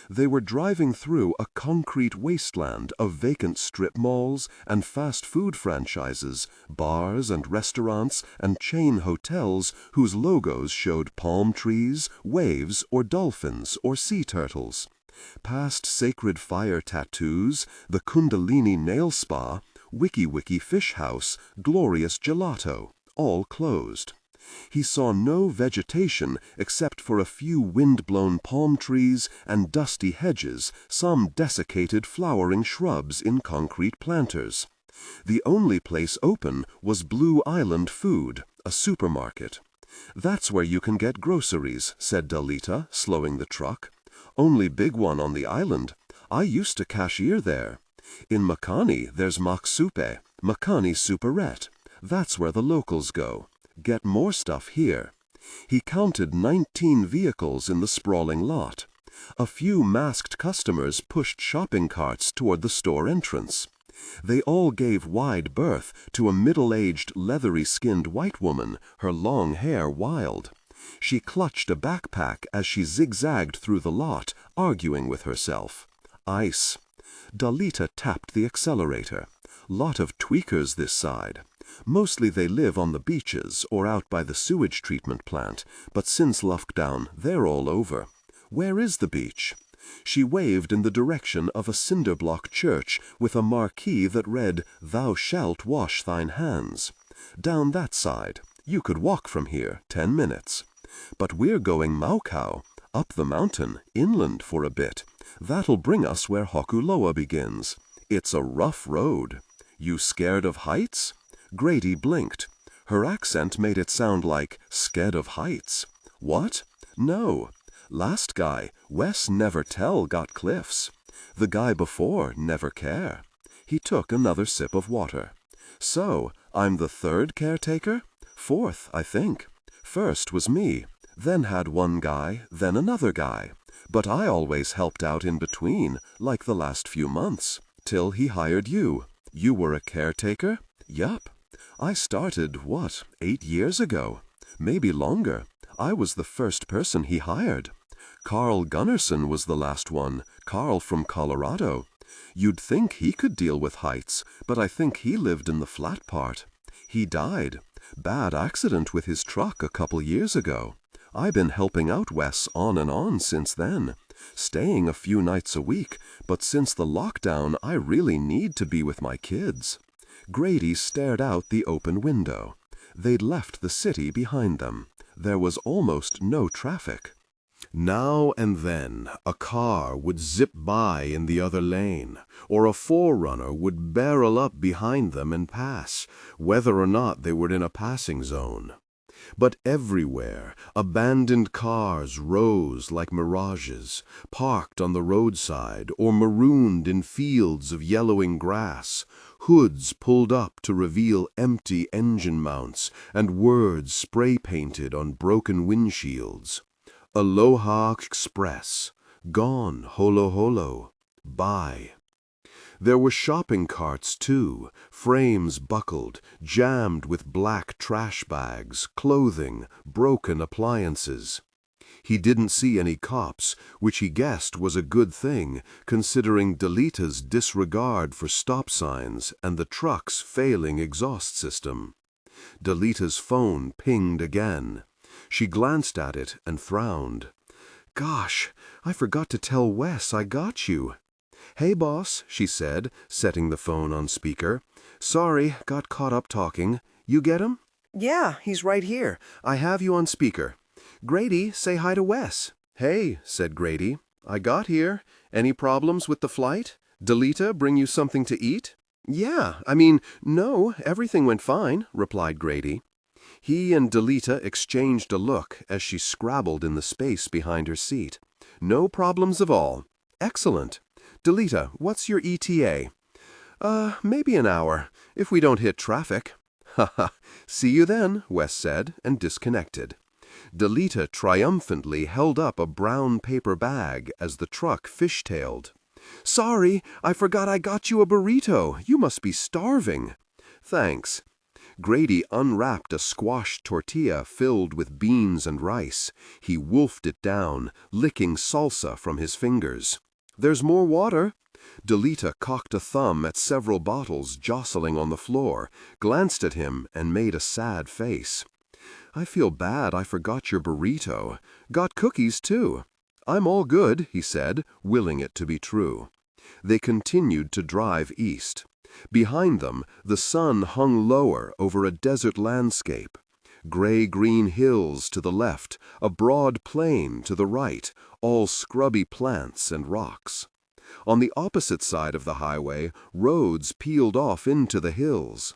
They were driving through a concrete wasteland of vacant strip malls and fast food franchises, bars and restaurants and chain hotels whose logos showed palm trees, waves, or dolphins or sea turtles. Past sacred fire tattoos, the Kundalini nail spa, Wiki Wiki fish house, glorious gelato, all closed. He saw no vegetation except for a few wind-blown palm trees and dusty hedges, some desiccated flowering shrubs in concrete planters. The only place open was Blue Island Food, a supermarket. That's where you can get groceries, said Dalita, slowing the truck. Only big one on the island. I used to cashier there. In Makani, there's Maksupe, Makani Superette. That's where the locals go. Get more stuff here. He counted 19 vehicles in the sprawling lot. A few masked customers pushed shopping carts toward the store entrance. They all gave wide berth to a middle-aged, leathery-skinned white woman, her long hair wild. She clutched a backpack as she zigzagged through the lot, arguing with herself. Ice. Dalita tapped the accelerator. Lot of tweakers this side. Mostly they live on the beaches or out by the sewage treatment plant, but since lockdown, they're all over. Where is the beach? She waved in the direction of a cinder-block church with a marquee that read, Thou shalt wash thine hands. Down that side. You could walk from here, 10 minutes. But we're going Maukau, up the mountain, inland for a bit. That'll bring us where Hokuloa begins. It's a rough road. You scared of heights? Grady blinked. Her accent made it sound like, scared of heights. What? No. Last guy, Wes never tell got cliffs. The guy before never care. He took another sip of water. So, I'm the third caretaker? Fourth, I think. First was me. Then had one guy, then another guy. But I always helped out in between, like the last few months. Till he hired you. You were a caretaker? Yup. I started, 8 years ago? Maybe longer. I was the first person he hired. Carl Gunnarsson was the last one, Carl from Colorado. You'd think he could deal with heights, but I think he lived in the flat part. He died. Bad accident with his truck a couple years ago. I've been helping out Wes on and on since then. Staying a few nights a week, but since the lockdown I really need to be with my kids. Grady stared out the open window. They'd left the city behind them. There was almost no traffic. Now and then a car would zip by in the other lane, or a forerunner would barrel up behind them and pass, whether or not they were in a passing zone. But everywhere, abandoned cars rose like mirages, parked on the roadside or marooned in fields of yellowing grass, hoods pulled up to reveal empty engine mounts and words spray-painted on broken windshields. Aloha Express, gone holo holo, bye. There were shopping carts, too, frames buckled, jammed with black trash bags, clothing, broken appliances. He didn't see any cops, which he guessed was a good thing, considering Dalita's disregard for stop signs and the truck's failing exhaust system. Dalita's phone pinged again. She glanced at it and frowned. Gosh, I forgot to tell Wes I got you. Hey, boss, she said, setting the phone on speaker. Sorry, got caught up talking. You get him? Yeah, he's right here. I have you on speaker. Grady, say hi to Wes. Hey, said Grady. I got here. Any problems with the flight? Dalita bring you something to eat? Yeah, no, everything went fine, replied Grady. He and Delita exchanged a look as she scrabbled in the space behind her seat. No problems at all. Excellent. Delita, what's your ETA? Maybe an hour, if we don't hit traffic. Ha. See you then, Wes said, and disconnected. Delita triumphantly held up a brown paper bag as the truck fishtailed. Sorry, I forgot I got you a burrito. You must be starving. Thanks. Grady unwrapped a squashed tortilla filled with beans and rice. He wolfed it down, licking salsa from his fingers. There's more water. Delita cocked a thumb at several bottles jostling on the floor, glanced at him, and made a sad face. I feel bad I forgot your burrito. Got cookies, too. I'm all good, he said, willing it to be true. They continued to drive east. Behind them, the sun hung lower over a desert landscape. Gray-green hills to the left, a broad plain to the right, all scrubby plants and rocks. On the opposite side of the highway, roads peeled off into the hills.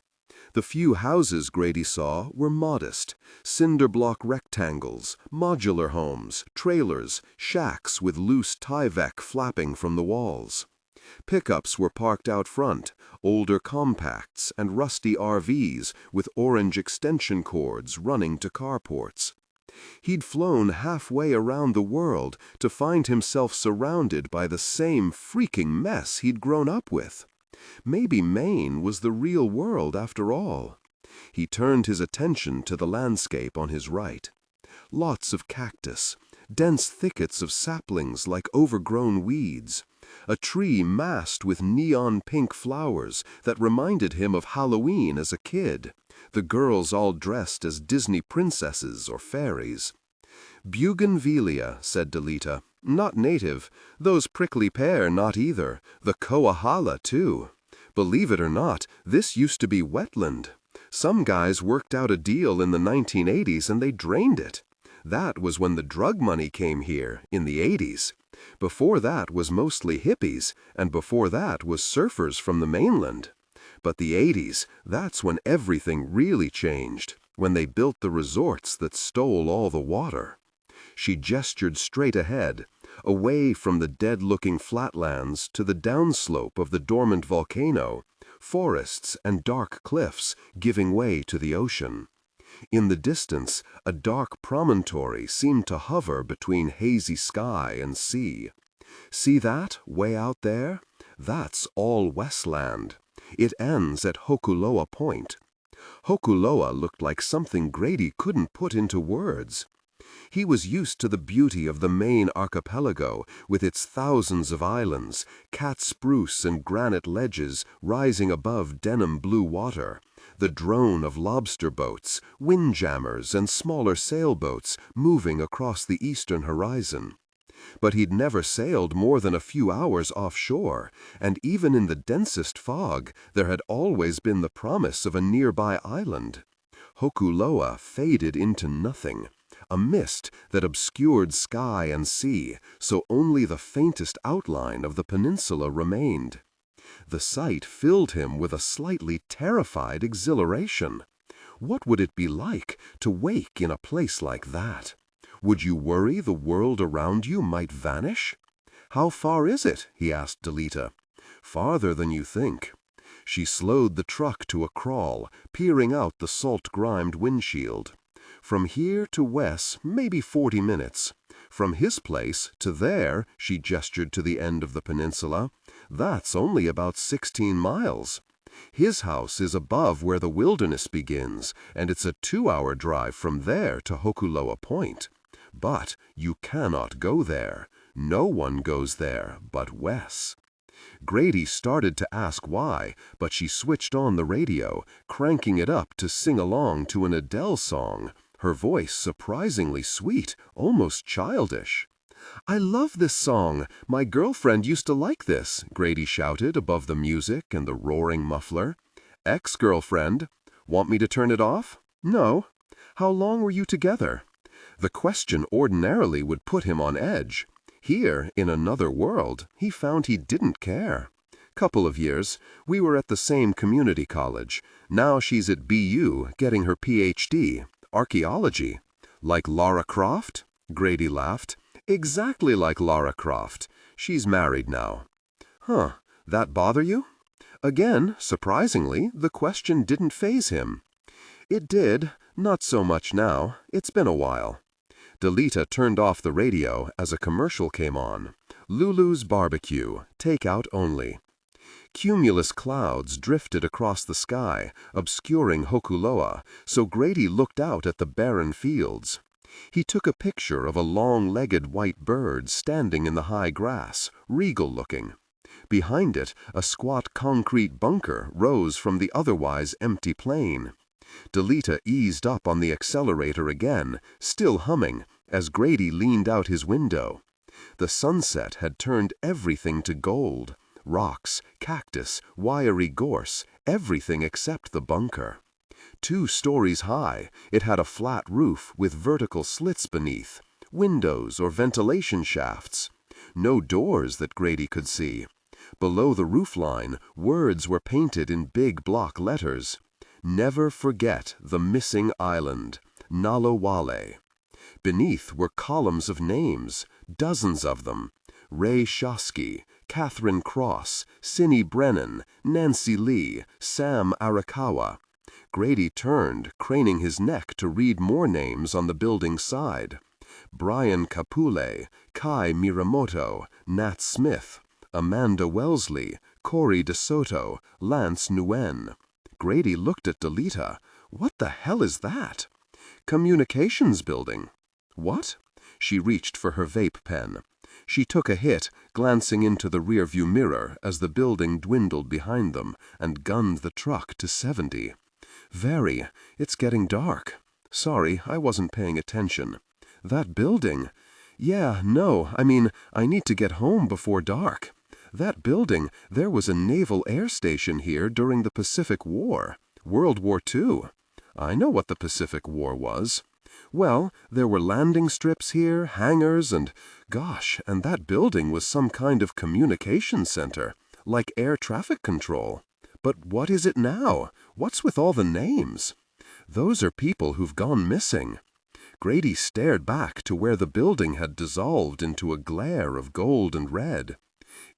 The few houses Grady saw were modest, cinder-block rectangles, modular homes, trailers, shacks with loose Tyvek flapping from the walls. Pickups were parked out front, older compacts and rusty RVs with orange extension cords running to carports. He'd flown halfway around the world to find himself surrounded by the same freaking mess he'd grown up with. Maybe Maine was the real world after all. He turned his attention to the landscape on his right. Lots of cactus, dense thickets of saplings like overgrown weeds, a tree massed with neon pink flowers that reminded him of Halloween as a kid, the girls all dressed as Disney princesses or fairies. Bougainvillea, said Delita. Not native. Those prickly pear not either. The koahala, too. Believe it or not, this used to be wetland. Some guys worked out a deal in the 1980s and they drained it. That was when the drug money came here, in the 80s. Before that was mostly hippies, and before that was surfers from the mainland. But the 80s, that's when everything really changed, when they built the resorts that stole all the water. She gestured straight ahead, away from the dead-looking flatlands to the downslope of the dormant volcano, forests and dark cliffs giving way to the ocean. In the distance, a dark promontory seemed to hover between hazy sky and sea. See that, way out there? That's all Westland. It ends at Hokuloa Point. Hokuloa looked like something Grady couldn't put into words. He was used to the beauty of the Maine archipelago with its thousands of islands, cat spruce and granite ledges rising above denim blue water, the drone of lobster boats, windjammers, and smaller sailboats moving across the eastern horizon. But he'd never sailed more than a few hours offshore, and even in the densest fog, there had always been the promise of a nearby island. Hokuloa faded into nothing, a mist that obscured sky and sea, so only the faintest outline of the peninsula remained. The sight filled him with a slightly terrified exhilaration. What would it be like to wake in a place like that? Would you worry the world around you might vanish? How far is it? He asked Delita. Farther than you think. She slowed the truck to a crawl, peering out the salt-grimed windshield. From here to Wes, maybe 40 minutes. From his place to there, she gestured to the end of the peninsula, that's only about 16 miles. His house is above where the wilderness begins, and it's a 2-hour drive from there to Hokuloa Point. But you cannot go there. No one goes there but Wes. Grady started to ask why, but she switched on the radio, cranking it up to sing along to an Adele song, her voice surprisingly sweet, almost childish. I love this song. My girlfriend used to like this, Grady shouted above the music and the roaring muffler. Ex-girlfriend. Want me to turn it off? No. How long were you together? The question ordinarily would put him on edge. Here, in another world, he found he didn't care. Couple of years. We were at the same community college. Now she's at BU getting her PhD. Archaeology. Like Lara Croft? Grady laughed. Exactly like Lara Croft. She's married now. Huh, that bother you? Again, surprisingly, the question didn't faze him. It did, not so much now. It's been a while. Delita turned off the radio as a commercial came on. Lulu's Barbecue, takeout only. Cumulus clouds drifted across the sky, obscuring Hokuloa, so Grady looked out at the barren fields. He took a picture of a long-legged white bird standing in the high grass, regal-looking. Behind it, a squat concrete bunker rose from the otherwise empty plain. Delita eased up on the accelerator again, still humming, as Grady leaned out his window. The sunset had turned everything to gold. Rocks, cactus, wiry gorse, everything except the bunker. 2 stories high, it had a flat roof with vertical slits beneath, windows or ventilation shafts. No doors that Grady could see. Below the roofline, words were painted in big block letters. Never forget the missing island, Nalawale. Beneath were columns of names, dozens of them. Ray Shosky, Catherine Cross, Cindy Brennan, Nancy Lee, Sam Arakawa. Grady turned, craning his neck to read more names on the building's side. Brian Kapule, Kai Miramoto, Nat Smith, Amanda Wellesley, Corey DeSoto, Lance Nguyen. Grady looked at Delita. What the hell is that? Communications building. What? She reached for her vape pen. She took a hit, glancing into the rearview mirror as the building dwindled behind them, and gunned the truck to 70. Very. It's getting dark. Sorry, I wasn't paying attention. That building. Yeah, no, I mean, I need to get home before dark. That building, there was a naval air station here during the Pacific War. World War II. I know what the Pacific War was. Well, there were landing strips here, hangars, and, gosh, and that building was some kind of communication center, like air traffic control. But what is it now? What's with all the names? Those are people who've gone missing. Grady stared back to where the building had dissolved into a glare of gold and red.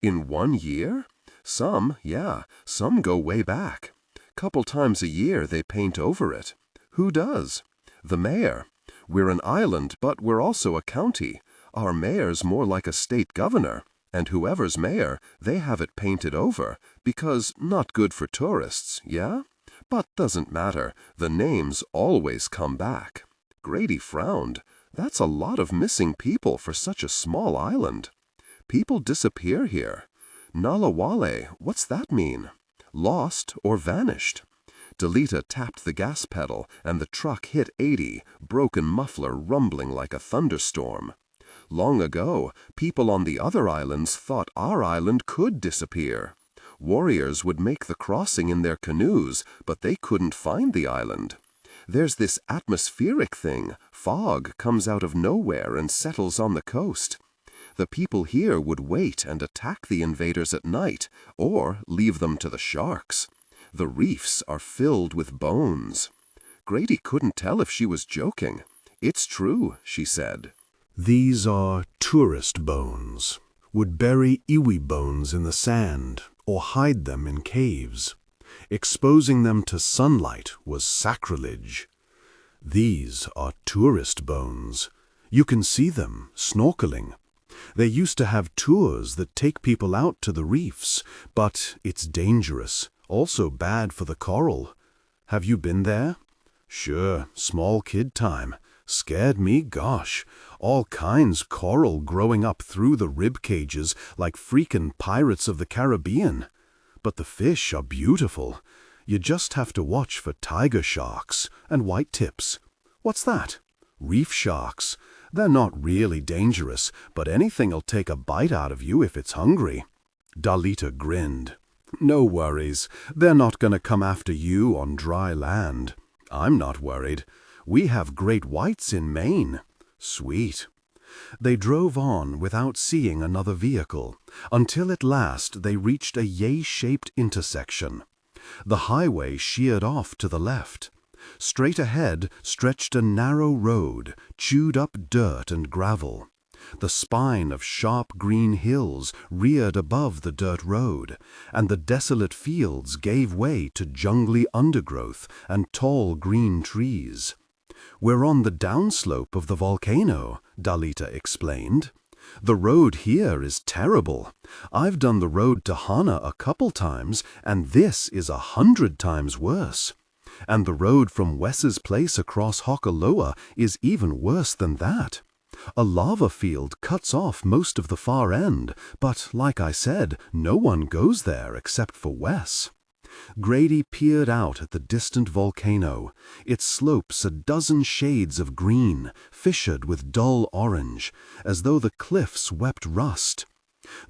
In 1 year? Some, yeah, some go way back. Couple times a year they paint over it. Who does? The mayor. We're an island, but we're also a county. Our mayor's more like a state governor. And whoever's mayor, they have it painted over, because not good for tourists, yeah? But doesn't matter, the names always come back. Grady frowned. That's a lot of missing people for such a small island. People disappear here. Nalawale, what's that mean? Lost or vanished? Delita tapped the gas pedal, and the truck hit 80, broken muffler rumbling like a thunderstorm. Long ago, people on the other islands thought our island could disappear. Warriors would make the crossing in their canoes, but they couldn't find the island. There's this atmospheric thing. Fog comes out of nowhere and settles on the coast. The people here would wait and attack the invaders at night, or leave them to the sharks. The reefs are filled with bones. Grady couldn't tell if she was joking. It's true, she said. These are tourist bones. Would bury iwi bones in the sand or hide them in caves. Exposing them to sunlight was sacrilege. These are tourist bones. You can see them snorkeling. They used to have tours that take people out to the reefs, but it's dangerous, also bad for the coral. Have you been there? Sure, small kid time. Scared me, gosh. All kinds coral growing up through the rib cages like freakin' Pirates of the Caribbean. But the fish are beautiful. You just have to watch for tiger sharks and white tips. What's that? Reef sharks. They're not really dangerous, but anything'll take a bite out of you if it's hungry. Dalita grinned. No worries. They're not gonna come after you on dry land. I'm not worried. We have great whites in Maine. Sweet. They drove on without seeing another vehicle, until at last they reached a Y-shaped intersection. The highway sheared off to the left. Straight ahead stretched a narrow road, chewed up dirt and gravel. The spine of sharp green hills reared above the dirt road, and the desolate fields gave way to jungly undergrowth and tall green trees. "We're on the downslope of the volcano," Dalita explained. "The road here is terrible. I've done the road to Hana a couple times, and this is 100 times worse. And the road from Wes's place across Hokuloa is even worse than that. A lava field cuts off most of the far end, but, like I said, no one goes there except for Wes." Grady peered out at the distant volcano, its slopes a dozen shades of green, fissured with dull orange, as though the cliffs wept rust.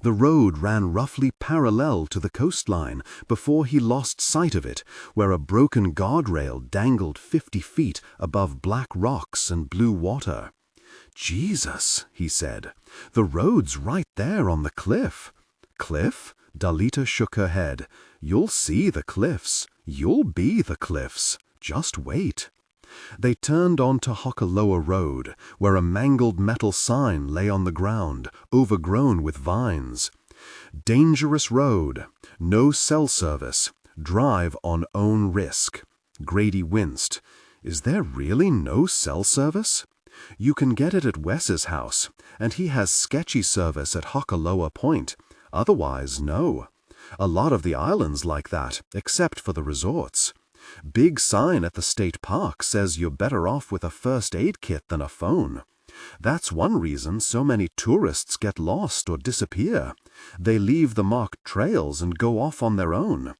The road ran roughly parallel to the coastline before he lost sight of it, where a broken guardrail dangled 50 feet above black rocks and blue water. "Jesus," he said, "the road's right there on the cliff." "Cliff?" Dalita shook her head. "You'll see the cliffs. You'll be the cliffs. Just wait." They turned onto Hokuloa Road, where a mangled metal sign lay on the ground, overgrown with vines. "Dangerous road. No cell service. Drive on own risk." Grady winced. "Is there really no cell service?" "You can get it at Wes's house, and he has sketchy service at Hokuloa Point. Otherwise, no. A lot of the islands like that, except for the resorts. Big sign at the state park says you're better off with a first aid kit than a phone. That's one reason so many tourists get lost or disappear. They leave the marked trails and go off on their own.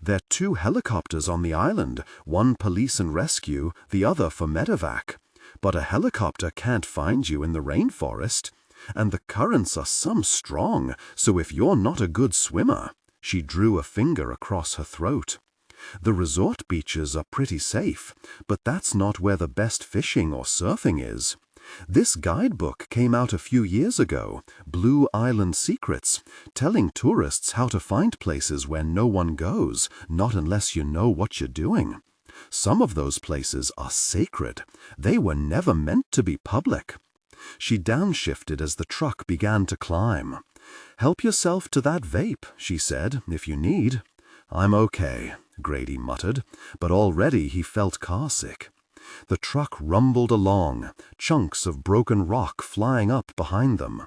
There are 2 helicopters on the island, one police and rescue, the other for medevac. But a helicopter can't find you in the rainforest. And the currents are some strong, so if you're not a good swimmer—" She drew a finger across her throat. "The resort beaches are pretty safe, but that's not where the best fishing or surfing is. This guidebook came out a few years ago, Blue Island Secrets, telling tourists how to find places where no one goes, not unless you know what you're doing. Some of those places are sacred. They were never meant to be public." She downshifted as the truck began to climb. "Help yourself to that vape," she said, "if you need." "I'm okay," Grady muttered, but already he felt carsick. The truck rumbled along, chunks of broken rock flying up behind them.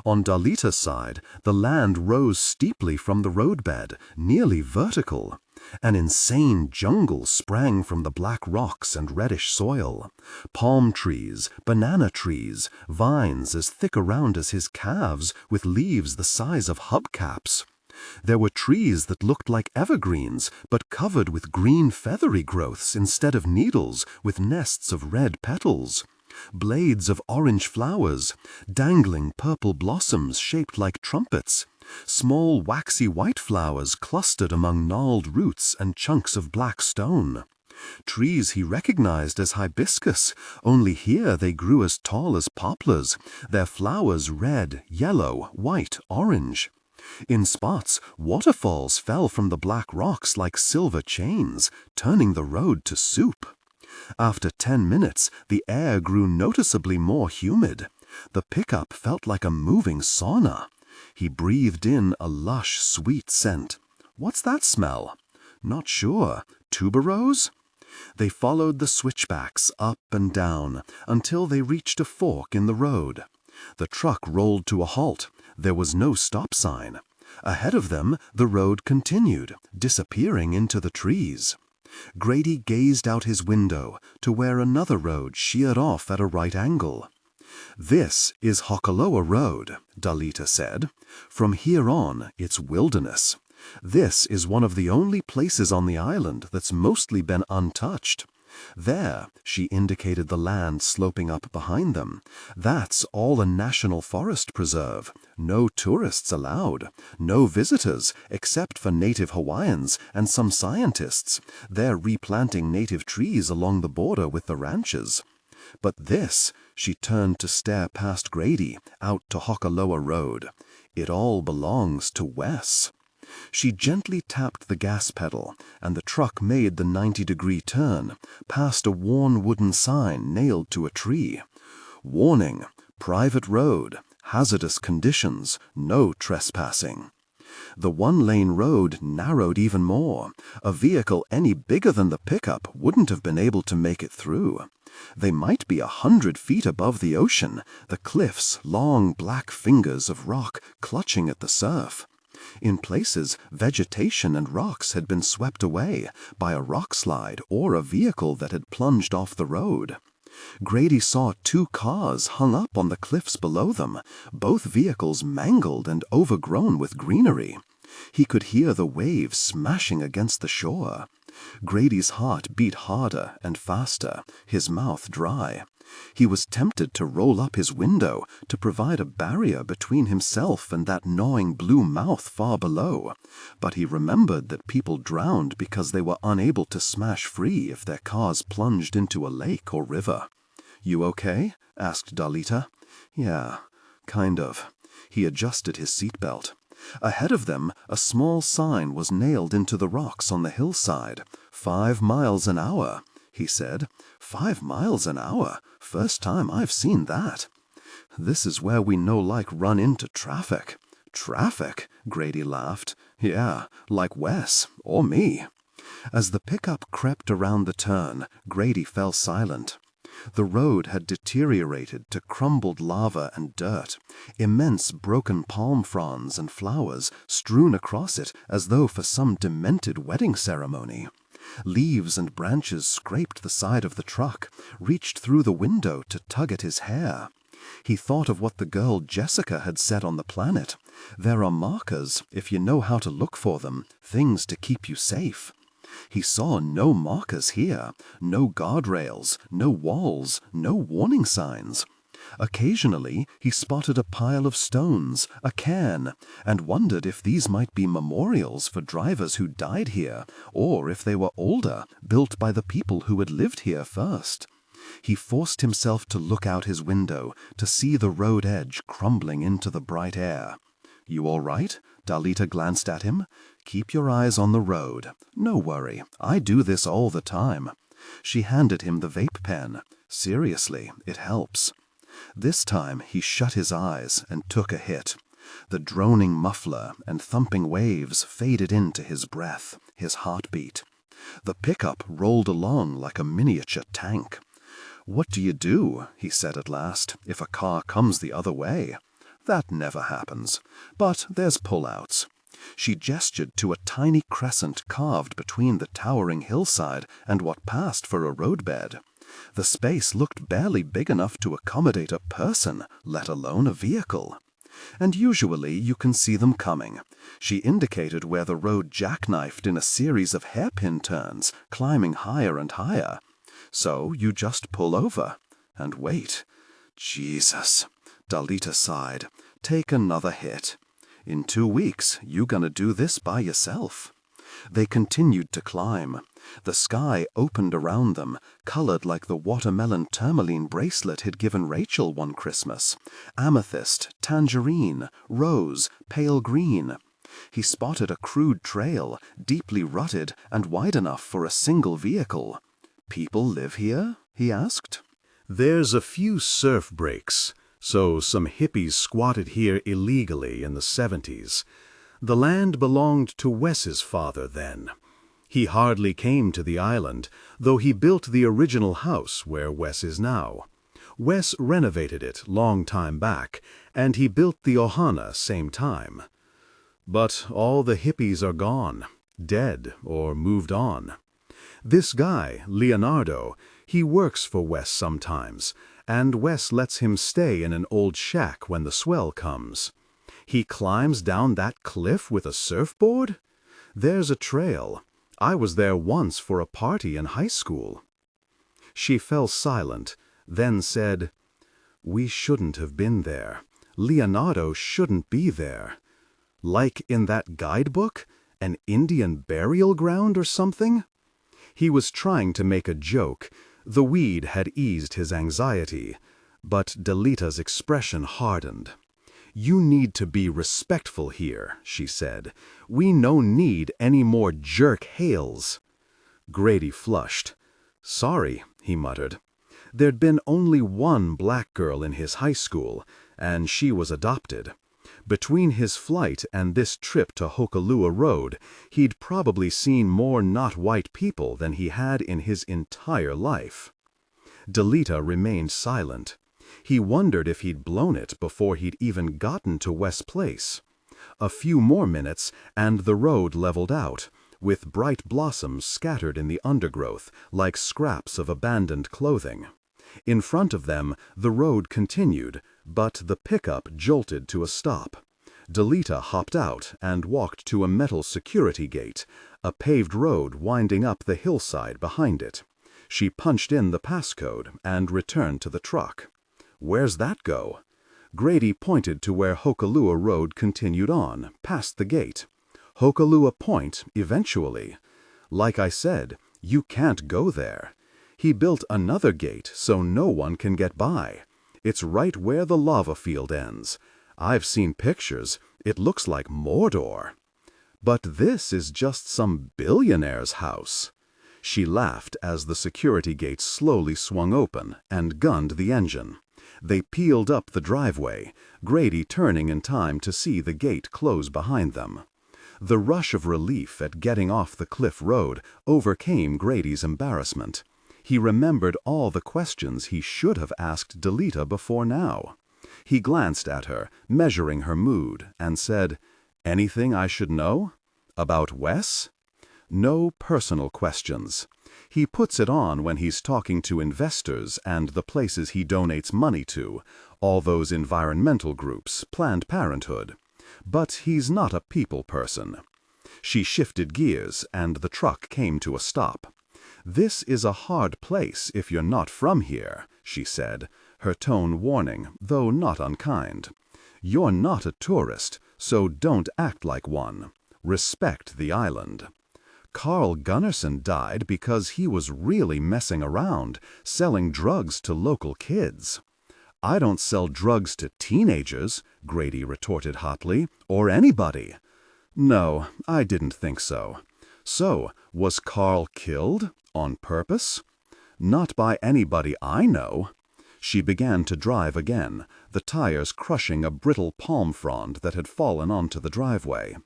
On Dalita's side, the land rose steeply from the roadbed, nearly vertical. An insane jungle sprang from the black rocks and reddish soil. Palm trees, banana trees, vines as thick around as his calves, with leaves the size of hubcaps. There were trees that looked like evergreens, but covered with green feathery growths instead of needles, with nests of red petals. Blades of orange flowers, dangling purple blossoms shaped like trumpets. Small waxy white flowers clustered among gnarled roots and chunks of black stone. Trees he recognized as hibiscus, only here they grew as tall as poplars, their flowers red, yellow, white, orange. In spots, waterfalls fell from the black rocks like silver chains, turning the road to soup. After 10 minutes, the air grew noticeably more humid. The pickup felt like a moving sauna. He breathed in a lush, sweet scent. "What's that smell?" "Not sure. Tuberose?" They followed the switchbacks up and down until they reached a fork in the road. The truck rolled to a halt. There was no stop sign. Ahead of them, the road continued, disappearing into the trees. Grady gazed out his window to where another road sheared off at a right angle. "This is Hokuloa Road," Dalita said. "From here on, it's wilderness. This is one of the only places on the island that's mostly been untouched. There," she indicated the land sloping up behind them, "that's all a national forest preserve. No tourists allowed. No visitors, except for native Hawaiians and some scientists. They're replanting native trees along the border with the ranches. But this, she turned to stare past Grady, out to Hokuloa Road. It all belongs to Wes. She gently tapped the gas pedal, and the truck made the 90-degree turn, past a worn wooden sign nailed to a tree. Warning, private road, hazardous conditions, no trespassing. The one-lane road narrowed even more. A vehicle any bigger than the pickup wouldn't have been able to make it through. They might be 100 feet above the ocean, the cliffs long black fingers of rock clutching at the surf. In places, vegetation and rocks had been swept away by a rock slide or a vehicle that had plunged off the road. Grady saw 2 cars hung up on the cliffs below them, both vehicles mangled and overgrown with greenery. He could hear the waves smashing against the shore. Grady's heart beat harder and faster, his mouth dry. He was tempted to roll up his window to provide a barrier between himself and that gnawing blue mouth far below, but he remembered that people drowned because they were unable to smash free if their cars plunged into a lake or river. "You okay?" asked Dalita. "Yeah, kind of." He adjusted his seatbelt. Ahead of them, a small sign was nailed into the rocks on the hillside. 5 miles an hour, he said. 5 miles an hour? First time I've seen that. This is where we no-like run into traffic. Traffic? Grady laughed. Yeah, like Wes, or me. As the pickup crept around the turn, Grady fell silent. The road had deteriorated to crumbled lava and dirt, immense broken palm fronds and flowers strewn across it as though for some demented wedding ceremony. Leaves and branches scraped the side of the truck, reached through the window to tug at his hair. He thought of what the girl Jessica had said on the planet. There are markers, if you know how to look for them, things to keep you safe. He saw no markers here, no guardrails, no walls, no warning signs. Occasionally he spotted a pile of stones, a cairn, and wondered if these might be memorials for drivers who died here, or if they were older, built by the people who had lived here first. He forced himself to look out his window, to see the road edge crumbling into the bright air. "You all right?" Dalita glanced at him. "Keep your eyes on the road. No worry, I do this all the time." She handed him the vape pen. "Seriously, it helps." This time he shut his eyes and took a hit. The droning muffler and thumping waves faded into his breath, his heartbeat. The pickup rolled along like a miniature tank. "What do you do," he said at last, "if a car comes the other way?" "That never happens. But there's pullouts." She gestured to a tiny crescent carved between the towering hillside and what passed for a roadbed. The space looked barely big enough to accommodate a person, let alone a vehicle. "And usually you can see them coming." She indicated where the road jackknifed in a series of hairpin turns, climbing higher and higher. "So you just pull over and wait." "Jesus," Dalita sighed. "Take another hit. In 2 weeks, you gonna do this by yourself." They continued to climb. The sky opened around them, colored like the watermelon tourmaline bracelet he'd given Rachel one Christmas. Amethyst, tangerine, rose, pale green. He spotted a crude trail, deeply rutted and wide enough for a single vehicle. "People live here?" he asked. There's a few surf breaks, so some hippies squatted here illegally in the 70s. The land belonged to Wes's father then. He hardly came to the island, though he built the original house where Wes is now. Wes renovated it long time back, and he built the ohana same time. But all the hippies are gone, dead or moved on. This guy, Leonardo, he works for Wes sometimes, and Wes lets him stay in an old shack when the swell comes. He climbs down that cliff with a surfboard? There's a trail. I was there once for a party in high school. She fell silent, then said, "We shouldn't have been there. Leonardo shouldn't be there. Like in that guidebook? An Indian burial ground or something?" He was trying to make a joke, The weed had eased his anxiety, but Delita's expression hardened. "You need to be respectful here," she said. "We no need any more jerk hails." Grady flushed. "Sorry," he muttered. There'd been only one black girl in his high school, and she was adopted. Between his flight and this trip to Hokuloa Road, he'd probably seen more not white people than he had in his entire life. Delita remained silent. He wondered if he'd blown it before he'd even gotten to West Place. A few more minutes, and the road leveled out, with bright blossoms scattered in the undergrowth like scraps of abandoned clothing. In front of them, the road continued, but the pickup jolted to a stop. Delita hopped out and walked to a metal security gate, a paved road winding up the hillside behind it. She punched in the passcode and returned to the truck. "Where's that go?" Grady pointed to where Hokuloa Road continued on, past the gate. "Hokuloa Point, eventually. Like I said, you can't go there. He built another gate so no one can get by. It's right where the lava field ends. I've seen pictures. It looks like Mordor. But this is just some billionaire's house." She laughed as the security gate slowly swung open and gunned the engine. They peeled up the driveway, Grady turning in time to see the gate close behind them. The rush of relief at getting off the cliff road overcame Grady's embarrassment. He remembered all the questions he should have asked Delita before now. He glanced at her, measuring her mood, and said, "Anything I should know? About Wes?" "No personal questions. He puts it on when he's talking to investors and the places he donates money to, all those environmental groups, Planned Parenthood. But he's not a people person." She shifted gears, and the truck came to a stop. "This is a hard place if you're not from here," she said, her tone warning, though not unkind. "You're not a tourist, so don't act like one. Respect the island. Carl Gunnarsson died because he was really messing around, selling drugs to local kids." "I don't sell drugs to teenagers," Grady retorted hotly, "or anybody." "No, I didn't think so. So, was Carl killed? On purpose?" "Not by anybody I know." She began to drive again, the tires crushing a brittle palm frond that had fallen onto the driveway.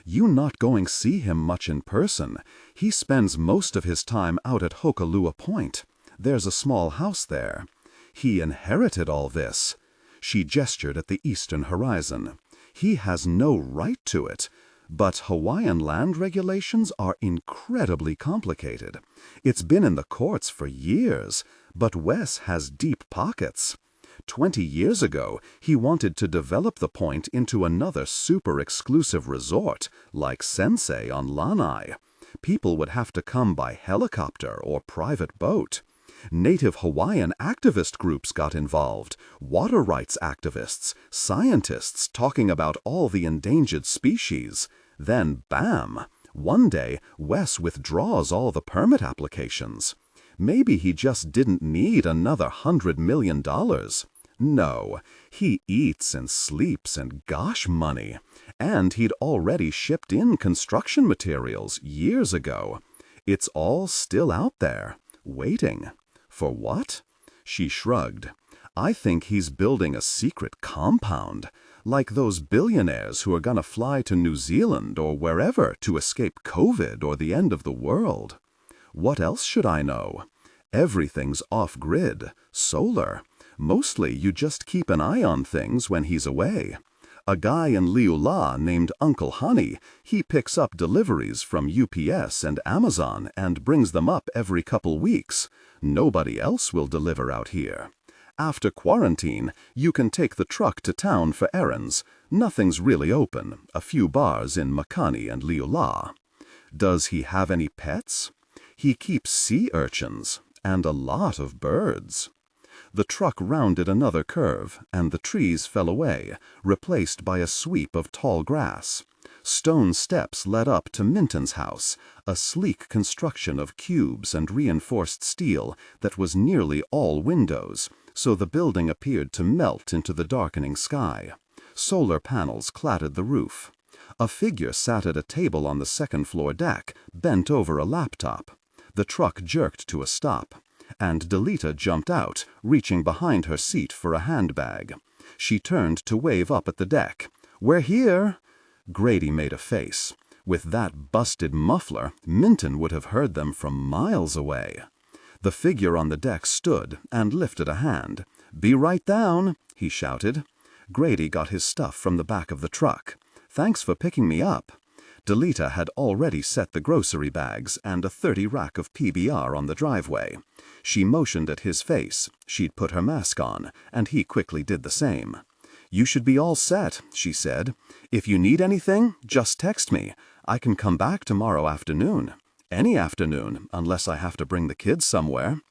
"You not going see him much in person. He spends most of his time out at Hokuloa Point. There's a small house there. He inherited all this." She gestured at the eastern horizon. "He has no right to it. But Hawaiian land regulations are incredibly complicated. It's been in the courts for years, but Wes has deep pockets. 20 years ago, he wanted to develop the point into another super-exclusive resort, like Sensei on Lanai. People would have to come by helicopter or private boat. Native Hawaiian activist groups got involved, water rights activists, scientists talking about all the endangered species. Then, bam! One day, Wes withdraws all the permit applications. Maybe he just didn't need another $100 million. No, he eats and sleeps and gosh money. And he'd already shipped in construction materials years ago. It's all still out there, waiting. For what?" She shrugged. "I think he's building a secret compound, like those billionaires who are gonna fly to New Zealand or wherever to escape COVID or the end of the world. What else should I know? Everything's off-grid, solar. Mostly you just keep an eye on things when he's away. A guy in Liula named Uncle Honey, he picks up deliveries from UPS and Amazon and brings them up every couple weeks. Nobody else will deliver out here. After quarantine, you can take the truck to town for errands. Nothing's really open, a few bars in Makani and Liula. Does he have any pets? He keeps sea urchins and a lot of birds." The truck rounded another curve, and the trees fell away, replaced by a sweep of tall grass. Stone steps led up to Minton's house, a sleek construction of cubes and reinforced steel that was nearly all windows, so the building appeared to melt into the darkening sky. Solar panels cladded the roof. A figure sat at a table on the second-floor deck, bent over a laptop. The truck jerked to a stop, and Delita jumped out, reaching behind her seat for a handbag. She turned to wave up at the deck. "We're here!" Grady made a face. With that busted muffler, Minton would have heard them from miles away. The figure on the deck stood and lifted a hand. "Be right down," he shouted. Grady got his stuff from the back of the truck. "Thanks for picking me up." Delita had already set the grocery bags and a 30 rack of PBR on the driveway. She motioned at his face. She'd put her mask on, and he quickly did the same. "You should be all set," she said. "If you need anything, just text me. I can come back tomorrow afternoon. Any afternoon, unless I have to bring the kids somewhere."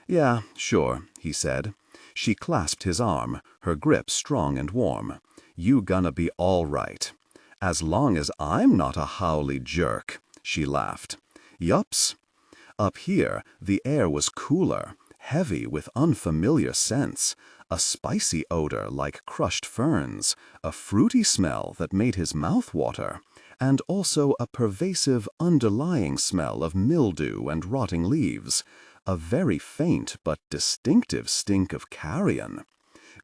"Yeah, sure," he said. She clasped his arm, her grip strong and warm. "You gonna be all right." "As long as I'm not a howly jerk," she laughed. "Yups." Up here, the air was cooler, heavy with unfamiliar scents, a spicy odor like crushed ferns, a fruity smell that made his mouth water, and also a pervasive underlying smell of mildew and rotting leaves, a very faint but distinctive stink of carrion.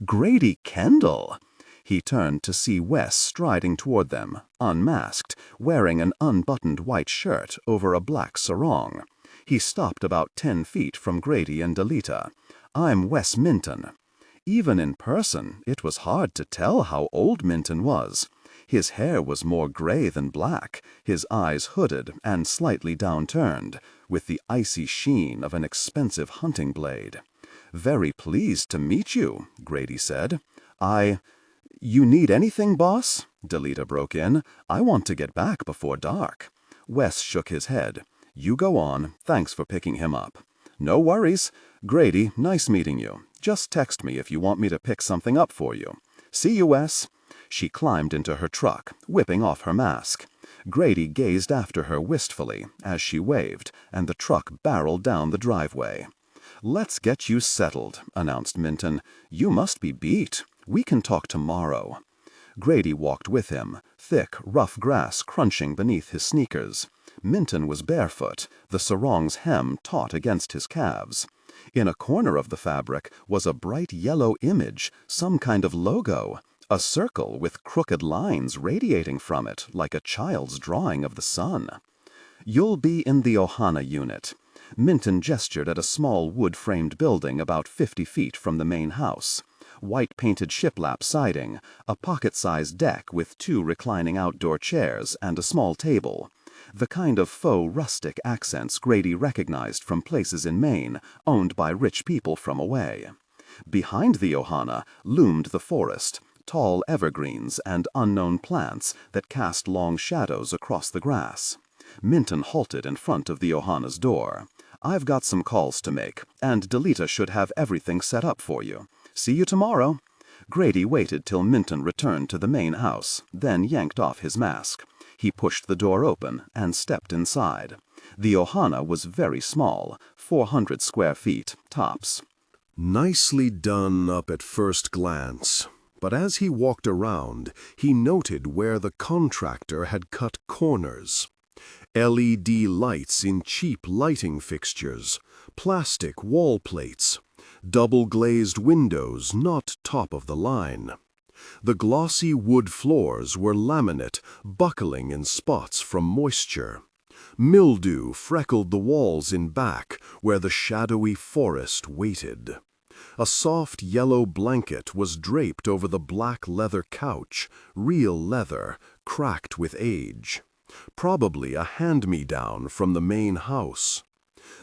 Grady Kendall! He turned to see Wes striding toward them, unmasked, wearing an unbuttoned white shirt over a black sarong. He stopped about 10 feet from Grady and Delita. "I'm Wes Minton." Even in person, it was hard to tell how old Minton was. His hair was more gray than black, his eyes hooded and slightly downturned, with the icy sheen of an expensive hunting blade. "Very pleased to meet you," Grady said. "You need anything, boss?" Delita broke in. "I want to get back before dark." Wes shook his head. "You go on. Thanks for picking him up." "No worries. Grady, nice meeting you. Just text me if you want me to pick something up for you." "See you, Wes." She climbed into her truck, whipping off her mask. Grady gazed after her wistfully as she waved, and the truck barreled down the driveway. "Let's get you settled," announced Minton. "You must be beat. We can talk tomorrow." Grady walked with him, thick, rough grass crunching beneath his sneakers. Minton was barefoot, the sarong's hem taut against his calves. In a corner of the fabric was a bright yellow image, some kind of logo, a circle with crooked lines radiating from it like a child's drawing of the sun. "You'll be in the Ohana unit." Minton gestured at a small wood-framed building about 50 feet from the main house. White-painted shiplap siding, a pocket-sized deck with 2 reclining outdoor chairs and a small table. The kind of faux rustic accents Grady recognized from places in Maine, owned by rich people from away. Behind the Ohana loomed the forest, tall evergreens and unknown plants that cast long shadows across the grass. Minton halted in front of the Ohana's door. "I've got some calls to make, and Delita should have everything set up for you. See you tomorrow." Grady waited till Minton returned to the main house, then yanked off his mask. He pushed the door open and stepped inside. The Ohana was very small, 400 square feet, tops. Nicely done up at first glance, but as he walked around, he noted where the contractor had cut corners. LED lights in cheap lighting fixtures, plastic wall plates, double-glazed windows not top of the line. The glossy wood floors were laminate, buckling in spots from moisture. Mildew freckled the walls in back where the shadowy forest waited. A soft yellow blanket was draped over the black leather couch, real leather, cracked with age. Probably a hand-me-down from the main house.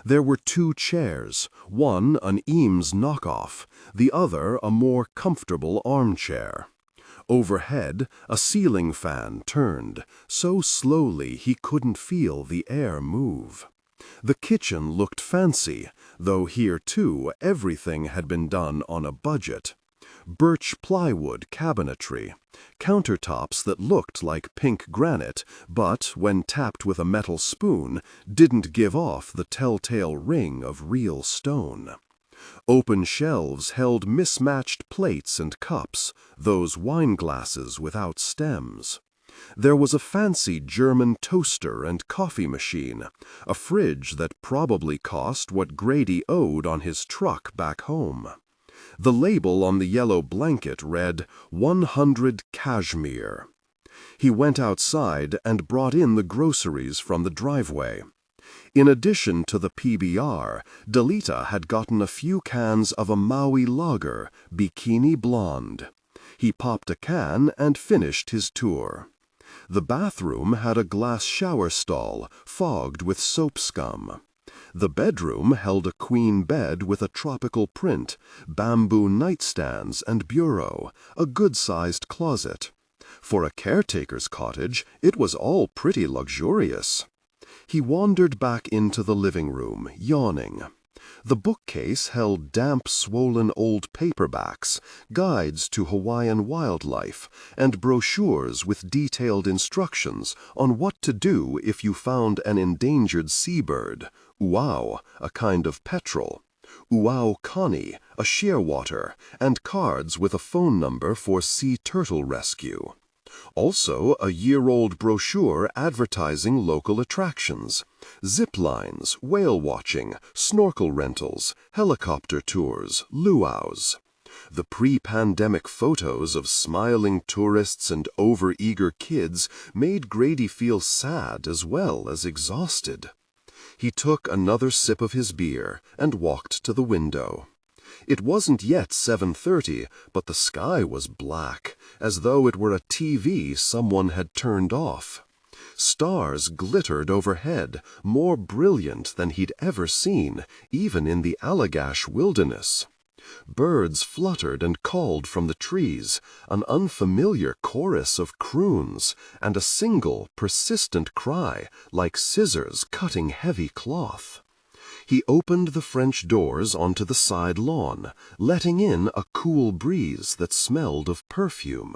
There were 2 chairs, one an Eames knockoff, the other a more comfortable armchair. Overhead, a ceiling fan turned, so slowly he couldn't feel the air move. The kitchen looked fancy, though here too everything had been done on a budget. birch plywood cabinetry, countertops that looked like pink granite, but, when tapped with a metal spoon, didn't give off the telltale ring of real stone. Open shelves held mismatched plates and cups, those wine glasses without stems. There was a fancy German toaster and coffee machine, a fridge that probably cost what Grady owed on his truck back home. The label on the yellow blanket read, 100 cashmere. He went outside and brought in the groceries from the driveway. In addition to the PBR, Delita had gotten a few cans of a Maui lager, Bikini Blonde. He popped a can and finished his tour. The bathroom had a glass shower stall, fogged with soap scum. The bedroom held a queen bed with a tropical print, bamboo nightstands and bureau, a good-sized closet. For a caretaker's cottage, it was all pretty luxurious. He wandered back into the living room, yawning. The bookcase held damp, swollen old paperbacks, guides to Hawaiian wildlife, and brochures with detailed instructions on what to do if you found an endangered seabird, uau, a kind of petrel, uau kani, a shearwater, and cards with a phone number for sea turtle rescue. Also, a year-old brochure advertising local attractions, zip lines, whale watching, snorkel rentals, helicopter tours, luau's. The pre-pandemic photos of smiling tourists and over-eager kids made Grady feel sad as well as exhausted. He took another sip of his beer and walked to the window. It wasn't yet 7:30, but the sky was black, as though it were a TV someone had turned off. Stars glittered overhead, more brilliant than he'd ever seen, even in the Allagash wilderness. Birds fluttered and called from the trees, an unfamiliar chorus of croons, and a single, persistent cry, like scissors cutting heavy cloth. He opened the French doors onto the side lawn, letting in a cool breeze that smelled of perfume.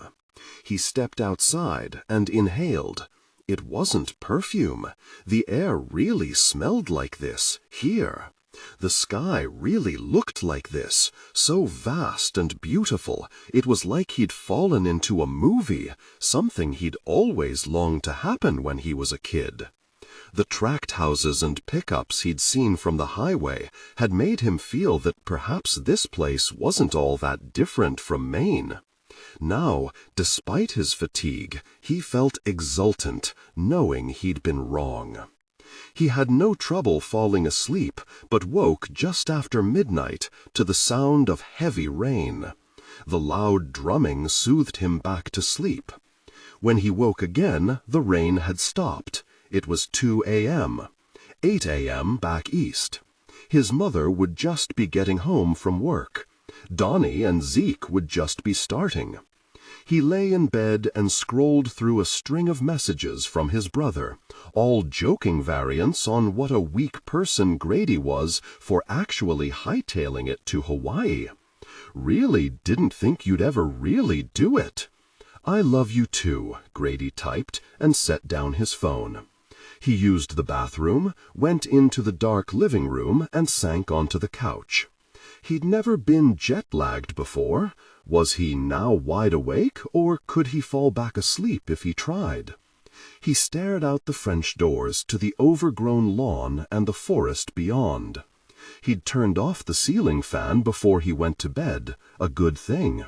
He stepped outside and inhaled. It wasn't perfume. The air really smelled like this, here. The sky really looked like this, so vast and beautiful, it was like he'd fallen into a movie, something he'd always longed to happen when he was a kid. The tract houses and pickups he'd seen from the highway had made him feel that perhaps this place wasn't all that different from Maine. Now, despite his fatigue, he felt exultant, knowing he'd been wrong. He had no trouble falling asleep, but woke just after midnight to the sound of heavy rain. The loud drumming soothed him back to sleep. When he woke again, the rain had stopped. It was 2 a.m., 8 a.m. back east. His mother would just be getting home from work. Donnie and Zeke would just be starting. He lay in bed and scrolled through a string of messages from his brother, all joking variants on what a weak person Grady was for actually hightailing it to Hawaii. Really didn't think you'd ever really do it. I love you too, Grady typed and set down his phone. He used the bathroom, went into the dark living room, and sank onto the couch. He'd never been jet-lagged before. Was he now wide awake, or could he fall back asleep if he tried? He stared out the French doors to the overgrown lawn and the forest beyond. He'd turned off the ceiling fan before he went to bed, a good thing.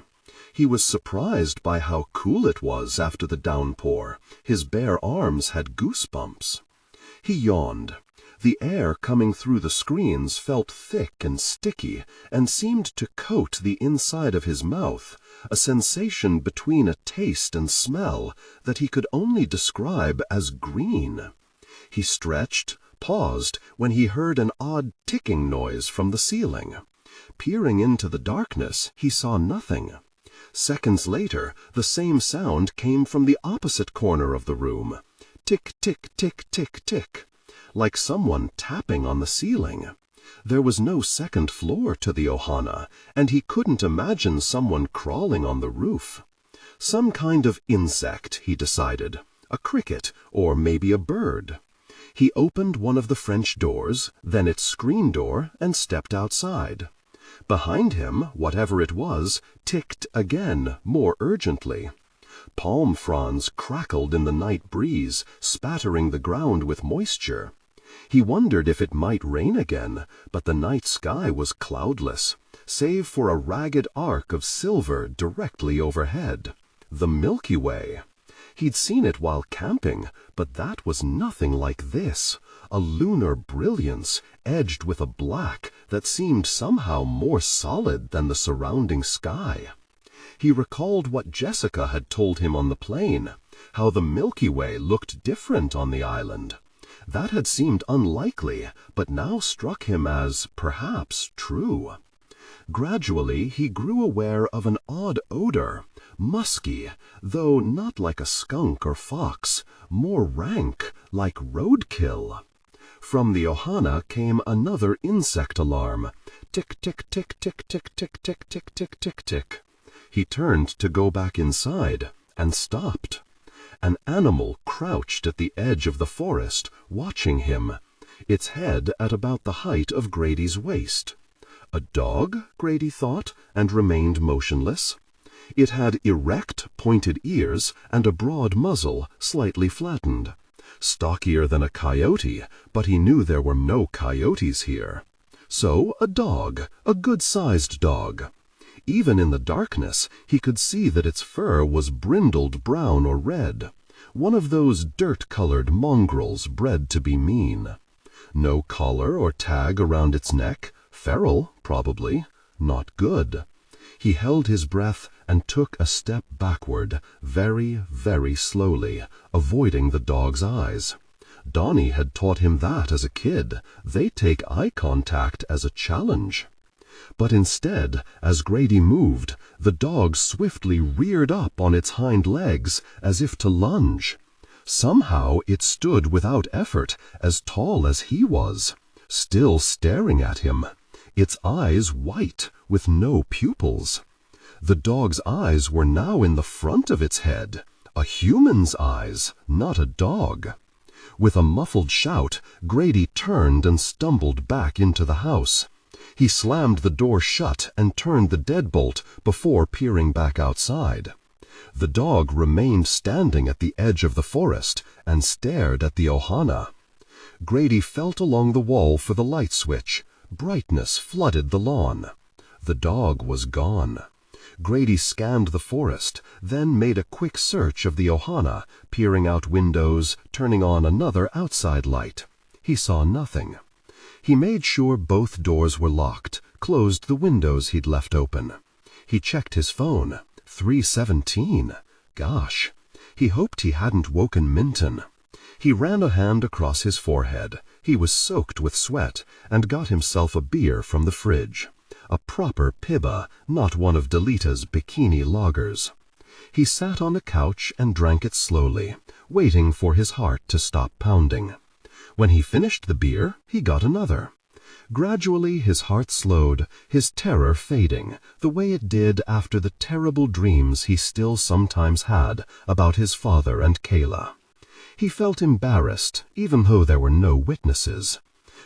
He was surprised by how cool it was after the downpour. His bare arms had goosebumps. He yawned. The air coming through the screens felt thick and sticky and seemed to coat the inside of his mouth, a sensation between a taste and smell that he could only describe as green. He stretched, paused when he heard an odd ticking noise from the ceiling. Peering into the darkness, he saw nothing. Seconds later, the same sound came from the opposite corner of the room. Tick, tick, tick, tick, tick. Like someone tapping on the ceiling. There was no second floor to the ohana, and he couldn't imagine someone crawling on the roof. Some kind of insect, he decided. A cricket, or maybe a bird. He opened one of the French doors, then its screen door, and stepped outside. Behind him, whatever it was, ticked again, more urgently. Palm fronds crackled in the night breeze, spattering the ground with moisture. He wondered if it might rain again, but the night sky was cloudless, save for a ragged arc of silver directly overhead. The Milky Way. He'd seen it while camping, but that was nothing like this. A lunar brilliance, edged with a black that seemed somehow more solid than the surrounding sky. He recalled what Jessica had told him on the plane, how the Milky Way looked different on the island. That had seemed unlikely, but now struck him as, perhaps, true. Gradually he grew aware of an odd odor, musky, though not like a skunk or fox, more rank, like roadkill. From the ohana came another insect alarm. Tick, tick, tick, tick, tick, tick, tick, tick, tick, tick, tick. He turned to go back inside, and stopped. An animal crouched at the edge of the forest, watching him, its head at about the height of Grady's waist. A dog, Grady thought, and remained motionless. It had erect, pointed ears and a broad muzzle, slightly flattened. Stockier than a coyote, but he knew there were no coyotes here. So a dog, a good-sized dog. Even in the darkness, he could see that its fur was brindled brown or red, one of those dirt-colored mongrels bred to be mean. No collar or tag around its neck, feral, probably, not good. He held his breath and took a step backward, very, very slowly, avoiding the dog's eyes. Donnie had taught him that as a kid. They take eye contact as a challenge. But instead, as Grady moved, the dog swiftly reared up on its hind legs as if to lunge. Somehow it stood without effort, as tall as he was, still staring at him, its eyes white, with no pupils. The dog's eyes were now in the front of its head, a human's eyes, not a dog. With a muffled shout, Grady turned and stumbled back into the house. He slammed the door shut and turned the deadbolt before peering back outside. The dog remained standing at the edge of the forest and stared at the ohana. Grady felt along the wall for the light switch. Brightness flooded the lawn. The dog was gone. Grady scanned the forest, then made a quick search of the ohana, peering out windows, turning on another outside light. He saw nothing. He made sure both doors were locked, closed the windows he'd left open. He checked his phone. 3:17. Gosh. He hoped he hadn't woken Minton. He ran a hand across his forehead. He was soaked with sweat, and got himself a beer from the fridge. A proper pibba, not one of Delita's bikini lagers. He sat on a couch and drank it slowly, waiting for his heart to stop pounding. When he finished the beer, he got another. Gradually his heart slowed, his terror fading, the way it did after the terrible dreams he still sometimes had about his father and Kayla. He felt embarrassed, even though there were no witnesses.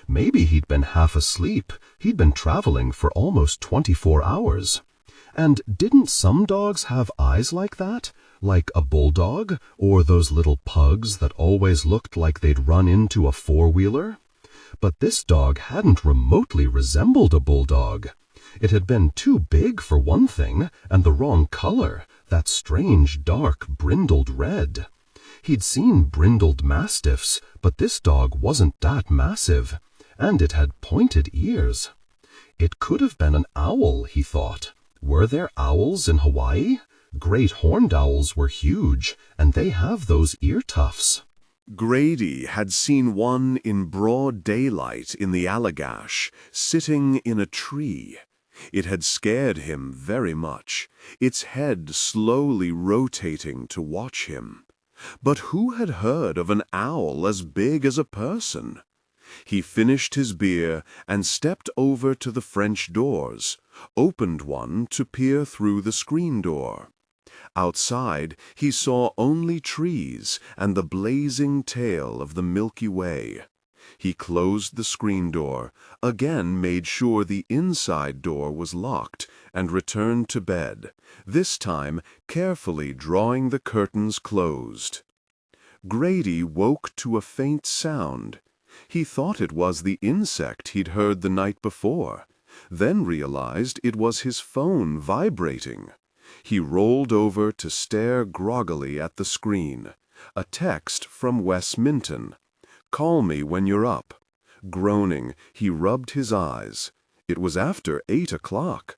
Maybe he'd been half asleep. He'd been traveling for almost 24 hours. And didn't some dogs have eyes like that? Like a bulldog, or those little pugs that always looked like they'd run into a four-wheeler? But this dog hadn't remotely resembled a bulldog. It had been too big for one thing, and the wrong color, that strange dark brindled red. He'd seen brindled mastiffs, but this dog wasn't that massive, and it had pointed ears. It could have been an owl, he thought. Were there owls in Hawaii? Great horned owls were huge, and they have those ear tufts. Grady had seen one in broad daylight in the Allagash, sitting in a tree. It had scared him very much, its head slowly rotating to watch him. But who had heard of an owl as big as a person? He finished his beer and stepped over to the French doors, opened one to peer through the screen door. Outside, he saw only trees and the blazing tail of the Milky Way. He closed the screen door, again made sure the inside door was locked, and returned to bed, this time carefully drawing the curtains closed. Grady woke to a faint sound. He thought it was the insect he'd heard the night before, then realized it was his phone vibrating. He rolled over to stare groggily at the screen. A text from Wes Minton. "Call me when you're up." Groaning, he rubbed his eyes. It was after 8 o'clock.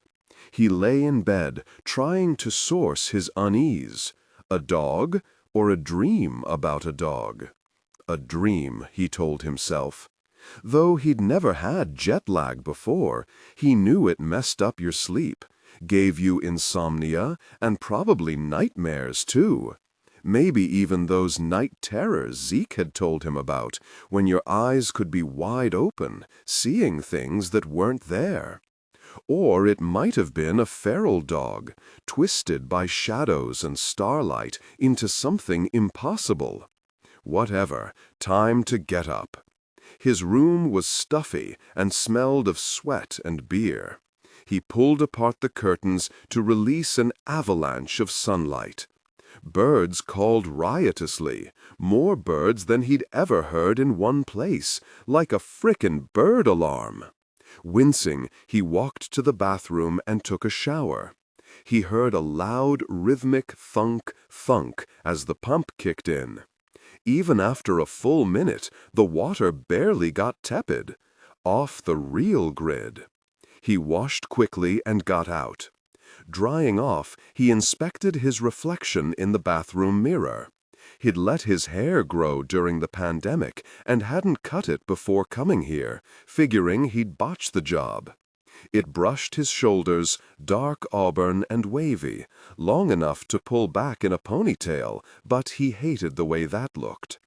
He lay in bed, trying to source his unease. A dog, or a dream about a dog? A dream, he told himself. Though he'd never had jet lag before, he knew it messed up your sleep, gave you insomnia, and probably nightmares too. Maybe even those night terrors Zeke had told him about, when your eyes could be wide open, seeing things that weren't there. Or it might have been a feral dog, twisted by shadows and starlight into something impossible. Whatever, time to get up. His room was stuffy and smelled of sweat and beer. He pulled apart the curtains to release an avalanche of sunlight. Birds called riotously, more birds than he'd ever heard in one place, like a frickin' bird alarm. Wincing, he walked to the bathroom and took a shower. He heard a loud, rhythmic thunk, thunk as the pump kicked in. Even after a full minute, the water barely got tepid. Off the real grid. He washed quickly and got out. Drying off, he inspected his reflection in the bathroom mirror. He'd let his hair grow during the pandemic and hadn't cut it before coming here, figuring he'd botch the job. It brushed his shoulders, dark auburn and wavy, long enough to pull back in a ponytail, but he hated the way that looked.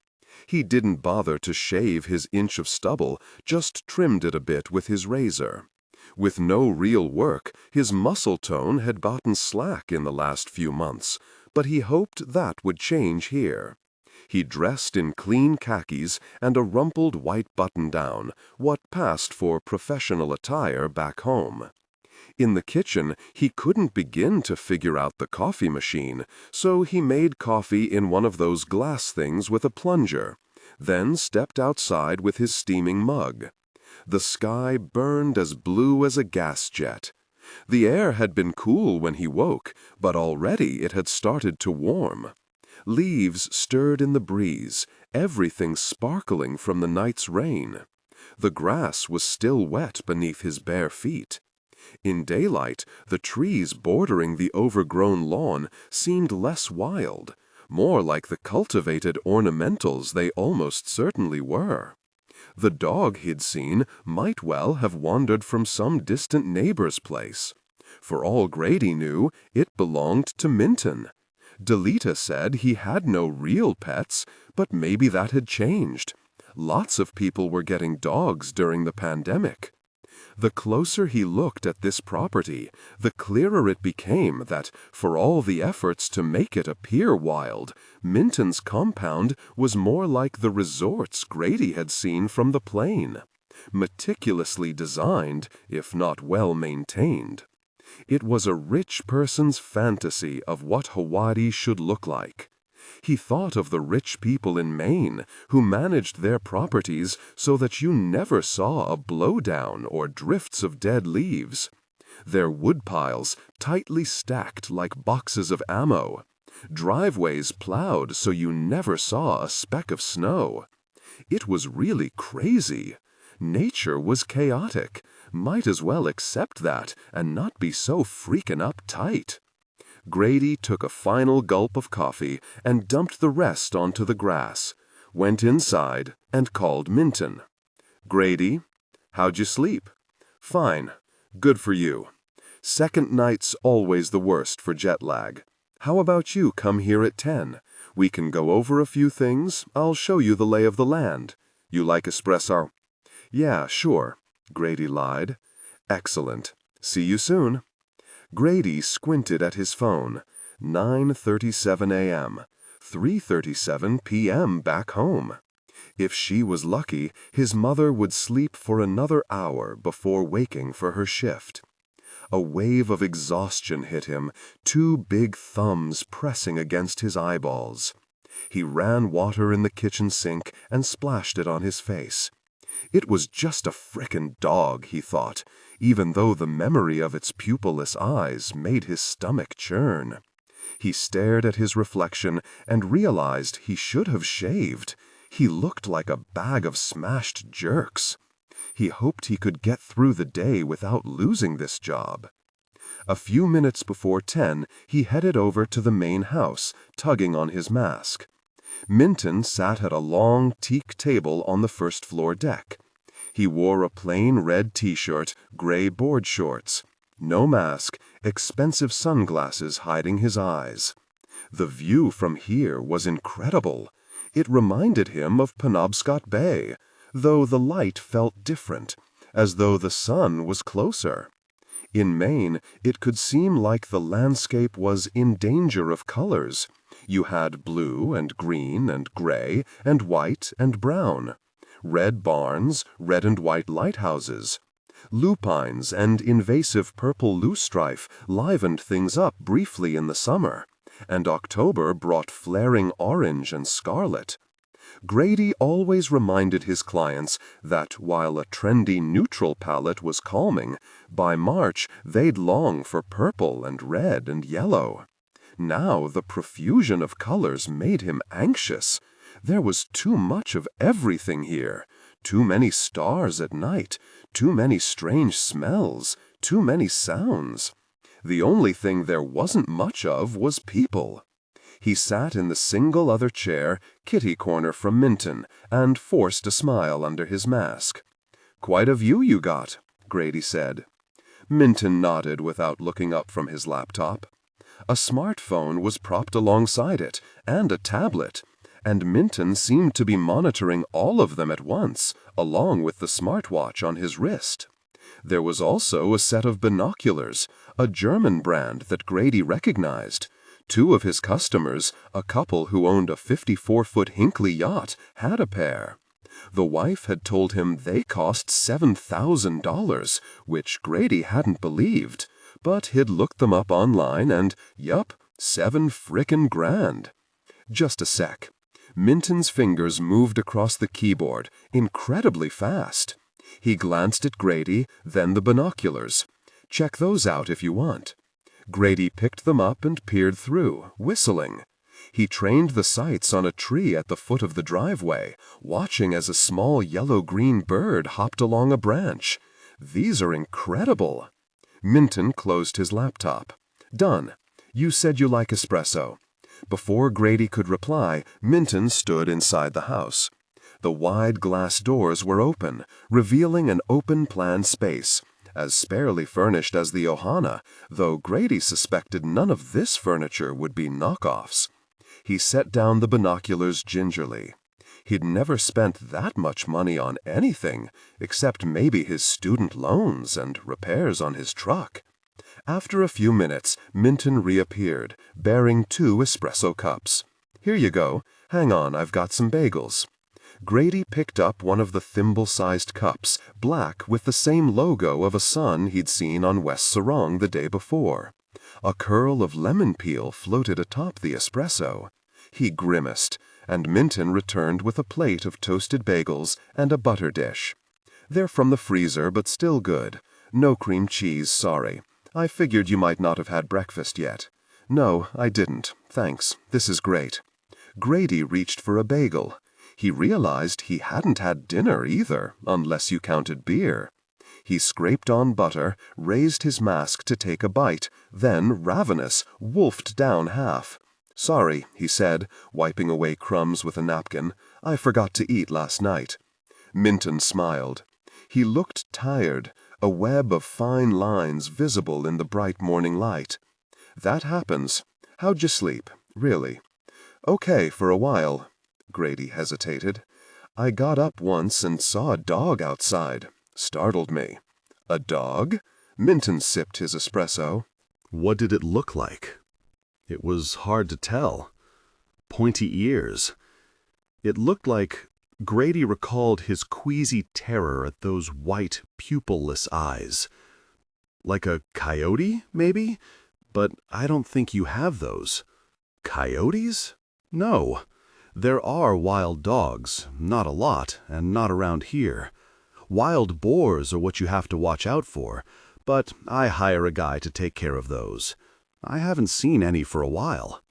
He didn't bother to shave his inch of stubble, just trimmed it a bit with his razor. With no real work, his muscle tone had gotten slack in the last few months, but he hoped that would change here. He dressed in clean khakis and a rumpled white button-down, what passed for professional attire back home. In the kitchen, he couldn't begin to figure out the coffee machine, so he made coffee in one of those glass things with a plunger, then stepped outside with his steaming mug. The sky burned as blue as a gas jet. The air had been cool when he woke, but already it had started to warm. Leaves stirred in the breeze, everything sparkling from the night's rain. The grass was still wet beneath his bare feet. In daylight, the trees bordering the overgrown lawn seemed less wild, more like the cultivated ornamentals they almost certainly were. The dog he'd seen might well have wandered from some distant neighbor's place. For all Grady knew, it belonged to Minton. Delita said he had no real pets, but maybe that had changed. Lots of people were getting dogs during the pandemic. The closer he looked at this property, the clearer it became that, for all the efforts to make it appear wild, Minton's compound was more like the resorts Grady had seen from the plane. Meticulously designed, if not well maintained. It was a rich person's fantasy of what Hawaii should look like. He thought of the rich people in Maine who managed their properties so that you never saw a blowdown or drifts of dead leaves. Their woodpiles tightly stacked like boxes of ammo. Driveways plowed so you never saw a speck of snow. It was really crazy. Nature was chaotic. Might as well accept that and not be so freaking uptight. Grady took a final gulp of coffee and dumped the rest onto the grass, went inside, and called Minton. "Grady, how'd you sleep?" "Fine. Good for you. Second night's always the worst for jet lag. How about you come here at 10? We can go over a few things. I'll show you the lay of the land. You like espresso?" "Yeah, sure," Grady lied. "Excellent. See you soon." Grady squinted at his phone. 9:37 a.m. 3:37 p.m. back home. If she was lucky, his mother would sleep for another hour before waking for her shift. A wave of exhaustion hit him, two big thumbs pressing against his eyeballs. He ran water in the kitchen sink and splashed it on his face. It was just a frickin' dog, he thought, even though the memory of its pupilless eyes made his stomach churn. He stared at his reflection and realized he should have shaved. He looked like a bag of smashed jerks. He hoped he could get through the day without losing this job. A few minutes before 10, he headed over to the main house, tugging on his mask. Minton sat at a long teak table on the first-floor deck. He wore a plain red t-shirt, gray board shorts. No mask, expensive sunglasses hiding his eyes. The view from here was incredible. It reminded him of Penobscot Bay, though the light felt different, as though the sun was closer. In Maine, it could seem like the landscape was in danger of colors. You had blue and green and gray and white and brown. Red barns, red and white lighthouses. Lupines and invasive purple loosestrife livened things up briefly in the summer, and October brought flaring orange and scarlet. Grady always reminded his clients that while a trendy neutral palette was calming, by March they'd long for purple and red and yellow. Now the profusion of colors made him anxious. There was too much of everything here. Too many stars at night, too many strange smells, too many sounds. The only thing there wasn't much of was people. He sat in the single other chair, kitty corner from Minton, and forced a smile under his mask. "Quite a view you got," Grady said. Minton nodded without looking up from his laptop. A smartphone was propped alongside it, and a tablet, and Minton seemed to be monitoring all of them at once, along with the smartwatch on his wrist. There was also a set of binoculars, a German brand that Grady recognized. Two of his customers, a couple who owned a 54-foot Hinckley yacht, had a pair. The wife had told him they cost $7,000, which Grady hadn't believed, but he'd looked them up online and, yup, 7 frickin' grand. Just a sec. Minton's fingers moved across the keyboard, incredibly fast. He glanced at Grady, then the binoculars. "Check those out if you want." Grady picked them up and peered through, whistling. He trained the sights on a tree at the foot of the driveway, watching as a small yellow-green bird hopped along a branch. "These are incredible." Minton closed his laptop. "Done. You said you like espresso." Before Grady could reply, Minton stood inside the house. The wide glass doors were open, revealing an open-plan space, as sparely furnished as the Ohana, though Grady suspected none of this furniture would be knockoffs. He set down the binoculars gingerly. He'd never spent that much money on anything, except maybe his student loans and repairs on his truck. After a few minutes, Minton reappeared, bearing 2 espresso cups. "Here you go. Hang on, I've got some bagels." Grady picked up one of the thimble-sized cups, black with the same logo of a sun he'd seen on West Sarong the day before. A curl of lemon peel floated atop the espresso. He grimaced, and Minton returned with a plate of toasted bagels and a butter dish. "They're from the freezer, but still good. No cream cheese, sorry. I figured you might not have had breakfast yet." "No, I didn't. Thanks. This is great." Grady reached for a bagel. He realized he hadn't had dinner either, unless you counted beer. He scraped on butter, raised his mask to take a bite, then, ravenous, wolfed down half. "Sorry," he said, wiping away crumbs with a napkin. "I forgot to eat last night." Minton smiled. He looked tired, a web of fine lines visible in the bright morning light. "That happens. How'd you sleep, really?" "Okay for a while." Grady hesitated. I got up once and saw a dog outside. Startled me. A dog? Minton sipped his espresso. What did it look like? It was hard to tell. Pointy ears. It looked like Grady recalled his queasy terror at those white, pupilless eyes. Like a coyote, maybe? But I don't think you have those. Coyotes? No. There are wild dogs, not a lot, and not around here. Wild boars are what you have to watch out for, but I hire a guy to take care of those. I haven't seen any for a while.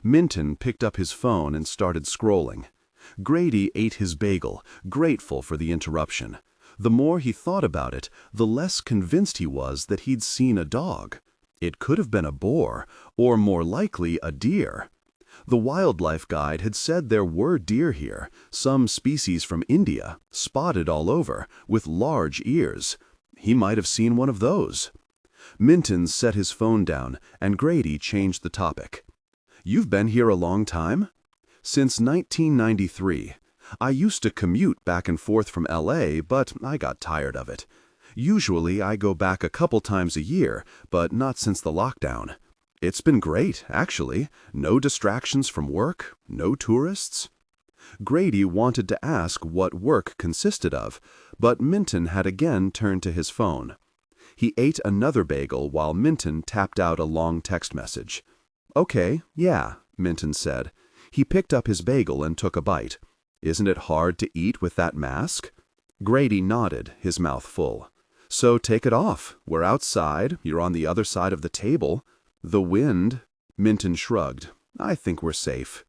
Minton picked up his phone and started scrolling. Grady ate his bagel, grateful for the interruption. The more he thought about it, the less convinced he was that he'd seen a dog. It could have been a boar, or more likely a deer. The wildlife guide had said there were deer here, some species from India, spotted all over, with large ears. He might have seen one of those. Minton set his phone down, and Grady changed the topic. "You've been here a long time?" "Since 1993. I used to commute back and forth from LA, but I got tired of it. Usually I go back a couple times a year, but not since the lockdown. It's been great, actually. No distractions from work, no tourists." Grady wanted to ask what work consisted of, but Minton had again turned to his phone. He ate another bagel while Minton tapped out a long text message. "Okay, yeah," Minton said. He picked up his bagel and took a bite. "Isn't it hard to eat with that mask?" Grady nodded, his mouth full. "So take it off. We're outside. You're on the other side of the table. The wind—" Minton shrugged. "I think we're safe."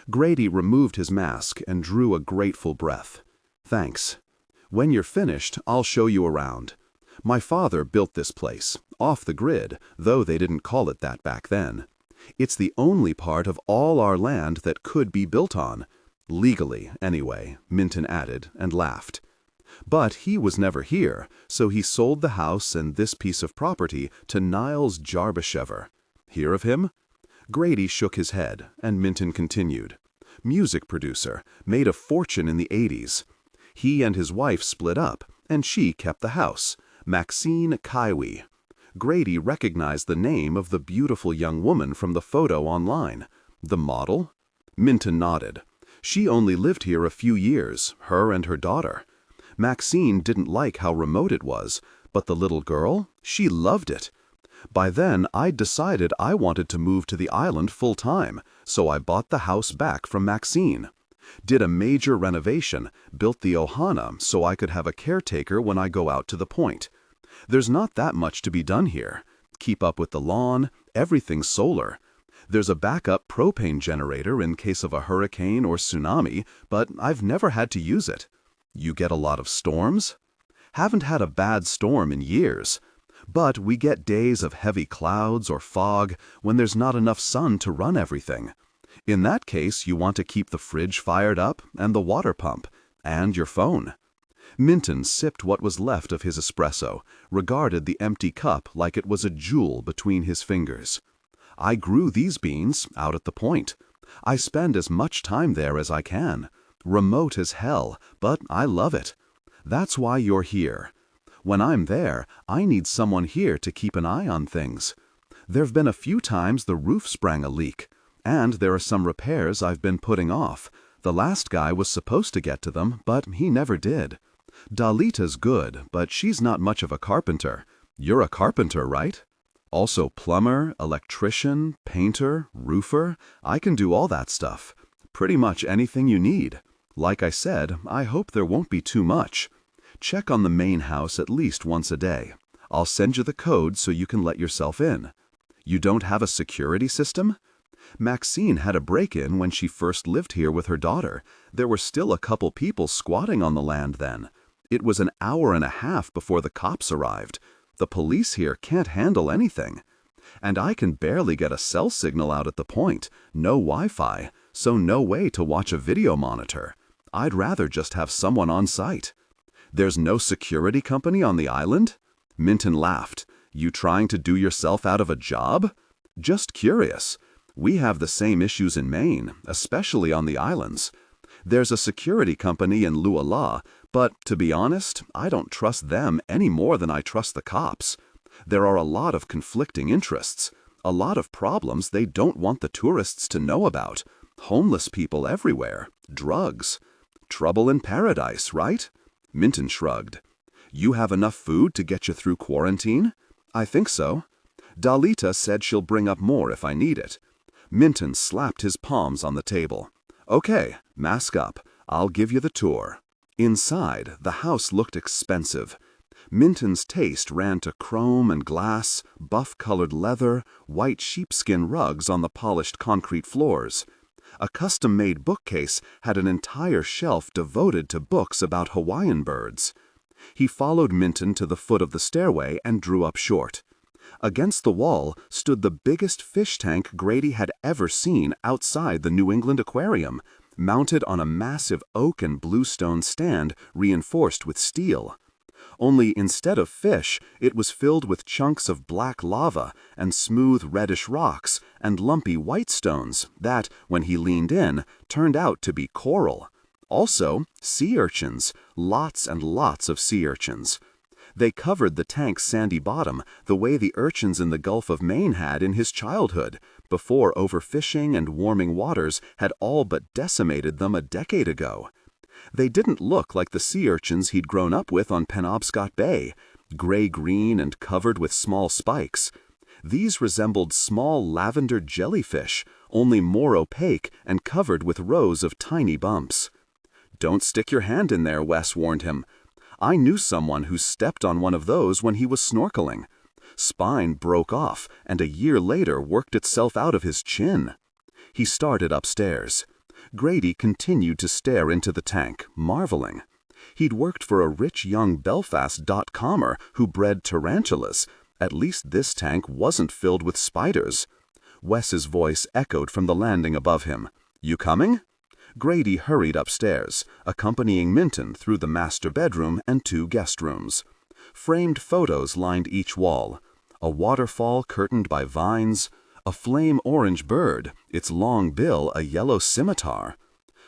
Grady removed his mask and drew a grateful breath. "Thanks. When you're finished, I'll show you around. My father built this place, off the grid, though they didn't call it that back then. It's the only part of all our land that could be built on. Legally, anyway," Minton added, and laughed. "But he was never here, so he sold the house and this piece of property to Niles Jarbashever. Hear of him?" Grady shook his head, and Minton continued. "Music producer, made a fortune in the 80s. He and his wife split up, and she kept the house. Maxine Kaiwi." Grady recognized the name of the beautiful young woman from the photo online. "The model?" Minton nodded. "She only lived here a few years, her and her daughter. Maxine didn't like how remote it was, but the little girl, she loved it. By then, I'd decided I wanted to move to the island full-time, so I bought the house back from Maxine. Did a major renovation, built the ohana so I could have a caretaker when I go out to the point. There's not that much to be done here. Keep up with the lawn, everything's solar. There's a backup propane generator in case of a hurricane or tsunami, but I've never had to use it. You get a lot of storms?" "Haven't had a bad storm in years. But we get days of heavy clouds or fog when there's not enough sun to run everything. In that case, you want to keep the fridge fired up and the water pump, and your phone." Minton sipped what was left of his espresso, regarded the empty cup like it was a jewel between his fingers. "I grew these beans out at the point. I spend as much time there as I can. Remote as hell, but I love it. That's why you're here. When I'm there, I need someone here to keep an eye on things. There've been a few times the roof sprang a leak, and there are some repairs I've been putting off. The last guy was supposed to get to them, but he never did. Dalita's good, but she's not much of a carpenter. You're a carpenter, right? Also plumber, electrician, painter, roofer. I can do all that stuff. Pretty much anything you need. Like I said, I hope there won't be too much. Check on the main house at least once a day. I'll send you the code so you can let yourself in. You don't have a security system? Maxine had a break-in when she first lived here with her daughter. There were still a couple people squatting on the land then. It was an hour and a half before the cops arrived. The police here can't handle anything. And I can barely get a cell signal out at the point. No Wi-Fi, so no way to watch a video monitor. I'd rather just have someone on site. There's no security company on the island? Minton laughed. You trying to do yourself out of a job? Just curious. We have the same issues in Maine, especially on the islands. There's a security company in Luala, but to be honest, I don't trust them any more than I trust the cops. There are a lot of conflicting interests, a lot of problems they don't want the tourists to know about. Homeless people everywhere, drugs. Trouble in paradise, right? Minton shrugged. You have enough food to get you through quarantine? I think so. Dalita said she'll bring up more if I need it. Minton slapped his palms on the table. Okay, mask up. I'll give you the tour. Inside, the house looked expensive. Minton's taste ran to chrome and glass, buff-colored leather, white sheepskin rugs on the polished concrete floors. A custom-made bookcase had an entire shelf devoted to books about Hawaiian birds. He followed Minton to the foot of the stairway and drew up short. Against the wall stood the biggest fish tank Grady had ever seen outside the New England Aquarium, mounted on a massive oak and bluestone stand reinforced with steel. Only instead of fish, it was filled with chunks of black lava and smooth reddish rocks and lumpy white stones that, when he leaned in, turned out to be coral. Also, sea urchins, lots and lots of sea urchins. They covered the tank's sandy bottom the way the urchins in the Gulf of Maine had in his childhood, before overfishing and warming waters had all but decimated them a decade ago. They didn't look like the sea urchins he'd grown up with on Penobscot Bay, gray-green and covered with small spikes. These resembled small lavender jellyfish, only more opaque and covered with rows of tiny bumps. Don't stick your hand in there, Wes warned him. I knew someone who stepped on one of those when he was snorkeling. Spine broke off, and a year later worked itself out of his chin. He started upstairs. Grady continued to stare into the tank, marveling. He'd worked for a rich young Belfast .comer who bred tarantulas. At least this tank wasn't filled with spiders. Wes's voice echoed from the landing above him. You coming? Grady hurried upstairs, accompanying Minton through the master bedroom and 2 guest rooms. Framed photos lined each wall. A waterfall curtained by vines, a flame-orange bird, its long bill a yellow scimitar.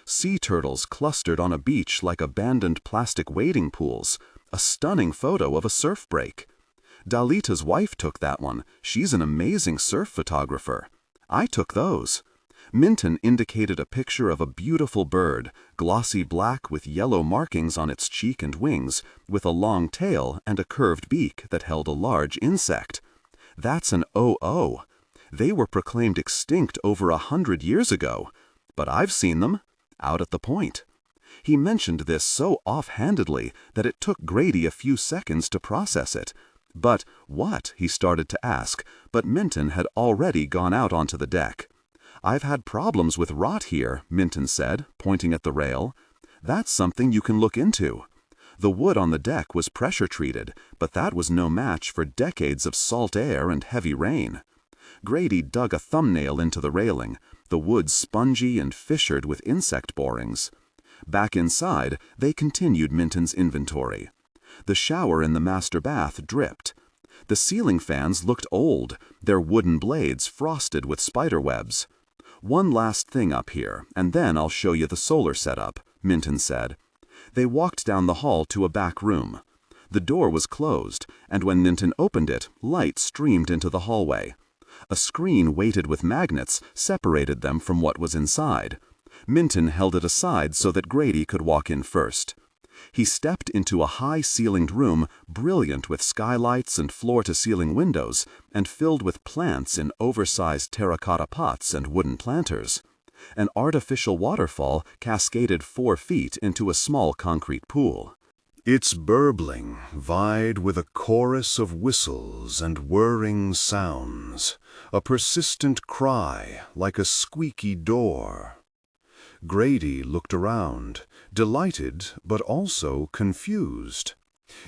Sea turtles clustered on a beach like abandoned plastic wading pools, a stunning photo of a surf break. Dalita's wife took that one. She's an amazing surf photographer. I took those. Minton indicated a picture of a beautiful bird, glossy black with yellow markings on its cheek and wings, with a long tail and a curved beak that held a large insect. That's an OO. They were proclaimed extinct over 100 years ago. But I've seen them, out at the point. He mentioned this so offhandedly that it took Grady a few seconds to process it. But what, he started to ask, but Minton had already gone out onto the deck. I've had problems with rot here, Minton said, pointing at the rail. That's something you can look into. The wood on the deck was pressure-treated, but that was no match for decades of salt air and heavy rain. Grady dug a thumbnail into the railing, the wood spongy and fissured with insect borings. Back inside, they continued Minton's inventory. The shower in the master bath dripped. The ceiling fans looked old, their wooden blades frosted with spider webs. One last thing up here, and then I'll show you the solar setup, Minton said. They walked down the hall to a back room. The door was closed, and when Minton opened it, light streamed into the hallway. A screen weighted with magnets separated them from what was inside. Minton held it aside so that Grady could walk in first. He stepped into a high-ceilinged room brilliant with skylights and floor-to-ceiling windows and filled with plants in oversized terracotta pots and wooden planters. An artificial waterfall cascaded 4 feet into a small concrete pool. Its burbling vied with a chorus of whistles and whirring sounds, a persistent cry like a squeaky door. Grady looked around, delighted but also confused.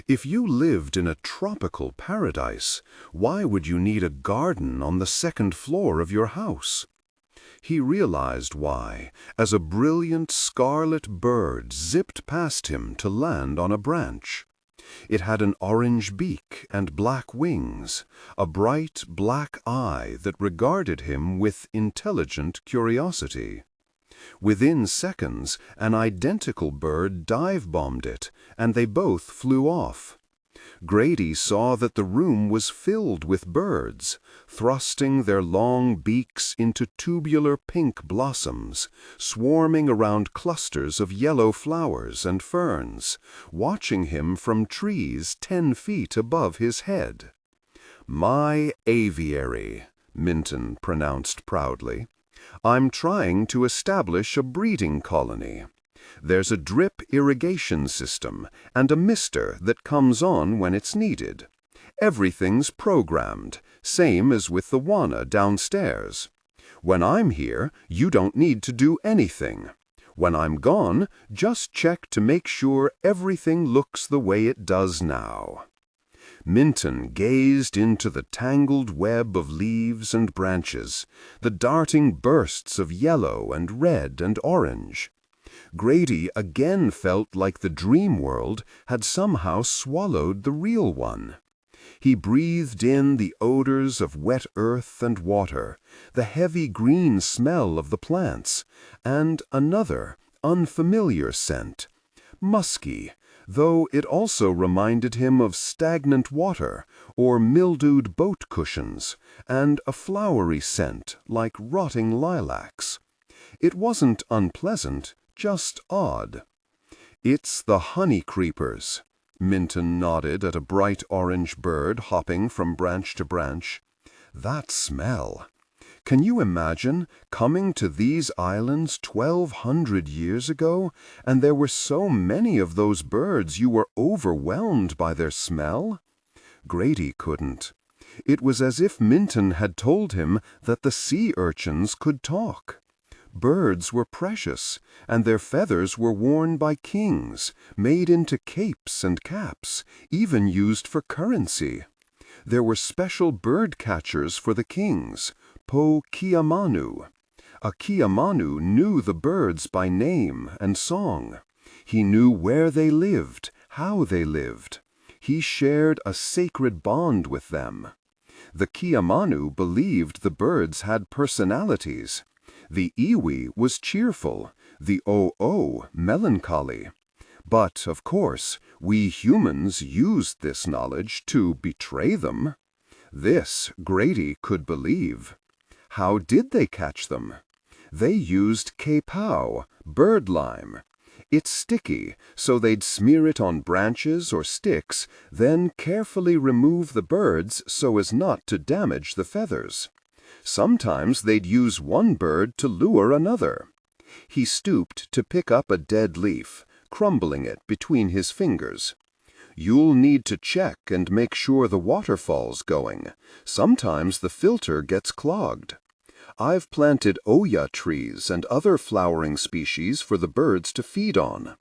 If you lived in a tropical paradise, why would you need a garden on the 2nd floor of your house? He realized why, as a brilliant scarlet bird zipped past him to land on a branch. It had an orange beak and black wings, a bright black eye that regarded him with intelligent curiosity. Within seconds, an identical bird dive-bombed it, and they both flew off. Grady saw that the room was filled with birds, thrusting their long beaks into tubular pink blossoms, swarming around clusters of yellow flowers and ferns, watching him from trees 10 feet above his head. "My aviary," Minton pronounced proudly. "I'm trying to establish a breeding colony. There's a drip irrigation system and a mister that comes on when it's needed. Everything's programmed, same as with the wana downstairs. When I'm here, you don't need to do anything. When I'm gone, just check to make sure everything looks the way it does now." Minton gazed into the tangled web of leaves and branches, the darting bursts of yellow and red and orange. Grady again felt like the dream world had somehow swallowed the real one. He breathed in the odors of wet earth and water, the heavy green smell of the plants, and another, unfamiliar scent, musky, though it also reminded him of stagnant water or mildewed boat cushions, and a flowery scent like rotting lilacs. It wasn't unpleasant, just odd. "It's the honey creepers," Minton nodded at a bright orange bird hopping from branch to branch. "That smell! Can you imagine coming to these islands 1,200 years ago, and there were so many of those birds you were overwhelmed by their smell?" Grady couldn't. It was as if Minton had told him that the sea urchins could talk. Birds were precious, and their feathers were worn by kings, made into capes and caps, even used for currency. There were special bird catchers for the kings, po kiamanu. A kiamanu knew the birds by name and song. He knew where they lived, how they lived. He shared a sacred bond with them. The kiamanu believed the birds had personalities. The iwi was cheerful, the o'o melancholy. But, of course, we humans used this knowledge to betray them. This Grady could believe. How did they catch them? They used kapau, bird lime. It's sticky, so they'd smear it on branches or sticks, then carefully remove the birds so as not to damage the feathers. Sometimes they'd use one bird to lure another. He stooped to pick up a dead leaf, crumbling it between his fingers. "You'll need to check and make sure the waterfall's going. Sometimes the filter gets clogged. I've planted oya trees and other flowering species for the birds to feed on.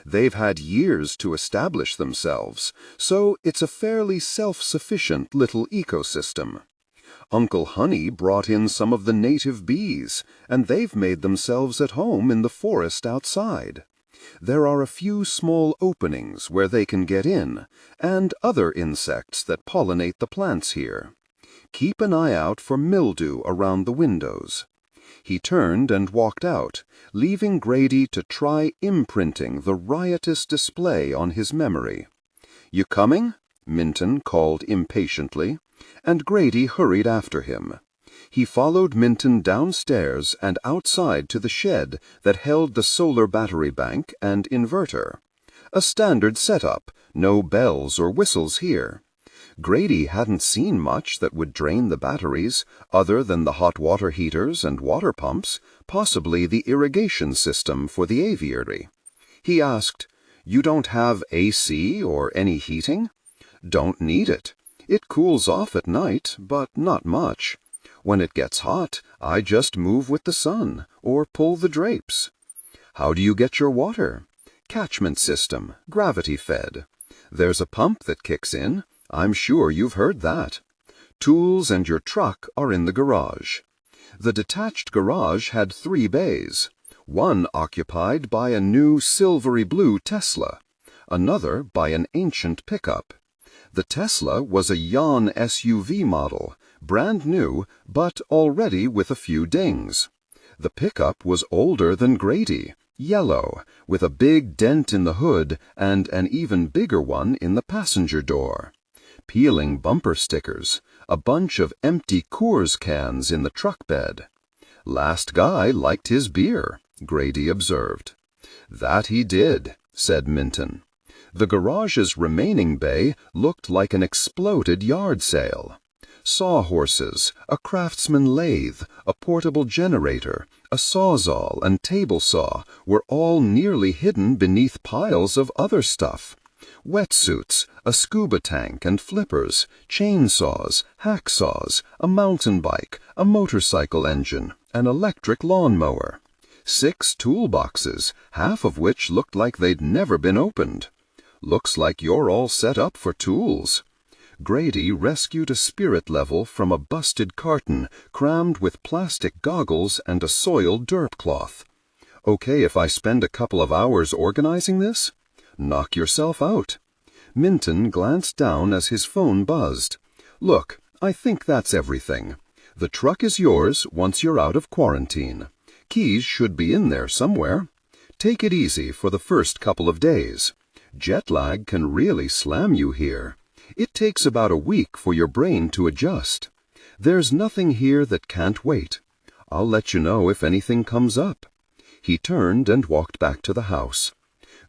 They've had years to establish themselves, so it's a fairly self-sufficient little ecosystem. Uncle Honey brought in some of the native bees, and they've made themselves at home in the forest outside. There are a few small openings where they can get in, and other insects that pollinate the plants here. Keep an eye out for mildew around the windows." He turned and walked out, leaving Grady to try imprinting the riotous display on his memory. "You coming?" Minton called impatiently, and Grady hurried after him. He followed Minton downstairs and outside to the shed that held the solar battery bank and inverter. A standard setup, no bells or whistles here. Grady hadn't seen much that would drain the batteries, other than the hot water heaters and water pumps, possibly the irrigation system for the aviary. He asked, "You don't have AC or any heating?" "Don't need it. It cools off at night, but not much. When it gets hot, I just move with the sun, or pull the drapes." "How do you get your water?" "Catchment system, gravity-fed. There's a pump that kicks in. I'm sure you've heard that. Tools and your truck are in the garage." The detached garage had 3 bays, one occupied by a new silvery blue Tesla, another by an ancient pickup. The Tesla was a yawn SUV model, brand new, but already with a few dings. The pickup was older than Grady, yellow, with a big dent in the hood and an even bigger one in the passenger door. Peeling bumper stickers, a bunch of empty Coors cans in the truck bed. Last guy liked his beer, Grady observed. That he did, said Minton. The garage's remaining bay looked like an exploded yard sale. Sawhorses, a craftsman lathe, a portable generator, a sawzall and table saw were all nearly hidden beneath piles of other stuff. Wetsuits, a scuba tank and flippers, chainsaws, hacksaws, a mountain bike, a motorcycle engine, an electric lawnmower. 6 toolboxes, half of which looked like they'd never been opened. Looks like you're all set up for tools. Grady rescued a spirit level from a busted carton crammed with plastic goggles and a soiled derp cloth. Okay if I spend a couple of hours organizing this? Knock yourself out. Minton glanced down as his phone buzzed. Look, I think that's everything. The truck is yours once you're out of quarantine. Keys should be in there somewhere. Take it easy for the first couple of days. Jet lag can really slam you here. It takes about a week for your brain to adjust. There's nothing here that can't wait. I'll let you know if anything comes up. He turned and walked back to the house.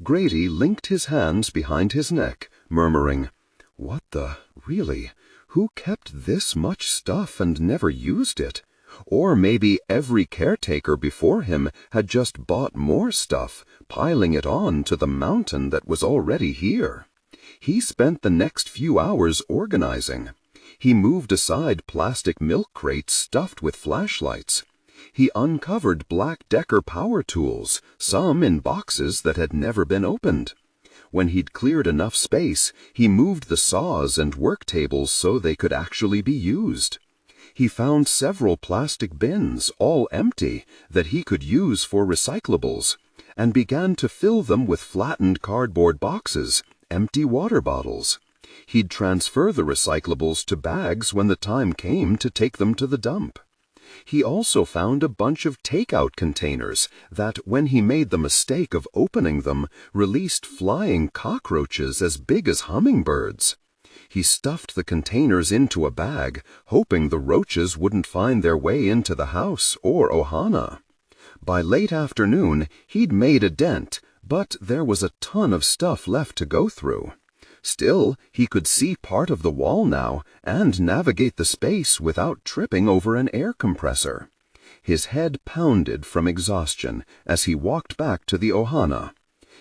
Grady linked his hands behind his neck, murmuring, "What the, really? Who kept this much stuff and never used it? Or maybe every caretaker before him had just bought more stuff, piling it on to the mountain that was already here." He spent the next few hours organizing. He moved aside plastic milk crates stuffed with flashlights. He uncovered black Decker power tools, some in boxes that had never been opened. When he'd cleared enough space, he moved the saws and work tables so they could actually be used. He found several plastic bins, all empty, that he could use for recyclables, and began to fill them with flattened cardboard boxes, empty water bottles. He'd transfer the recyclables to bags when the time came to take them to the dump. He also found a bunch of takeout containers that, when he made the mistake of opening them, released flying cockroaches as big as hummingbirds. He stuffed the containers into a bag, hoping the roaches wouldn't find their way into the house or Ohana. By late afternoon, he'd made a dent, but there was a ton of stuff left to go through. Still, he could see part of the wall now and navigate the space without tripping over an air compressor. His head pounded from exhaustion as he walked back to the Ohana.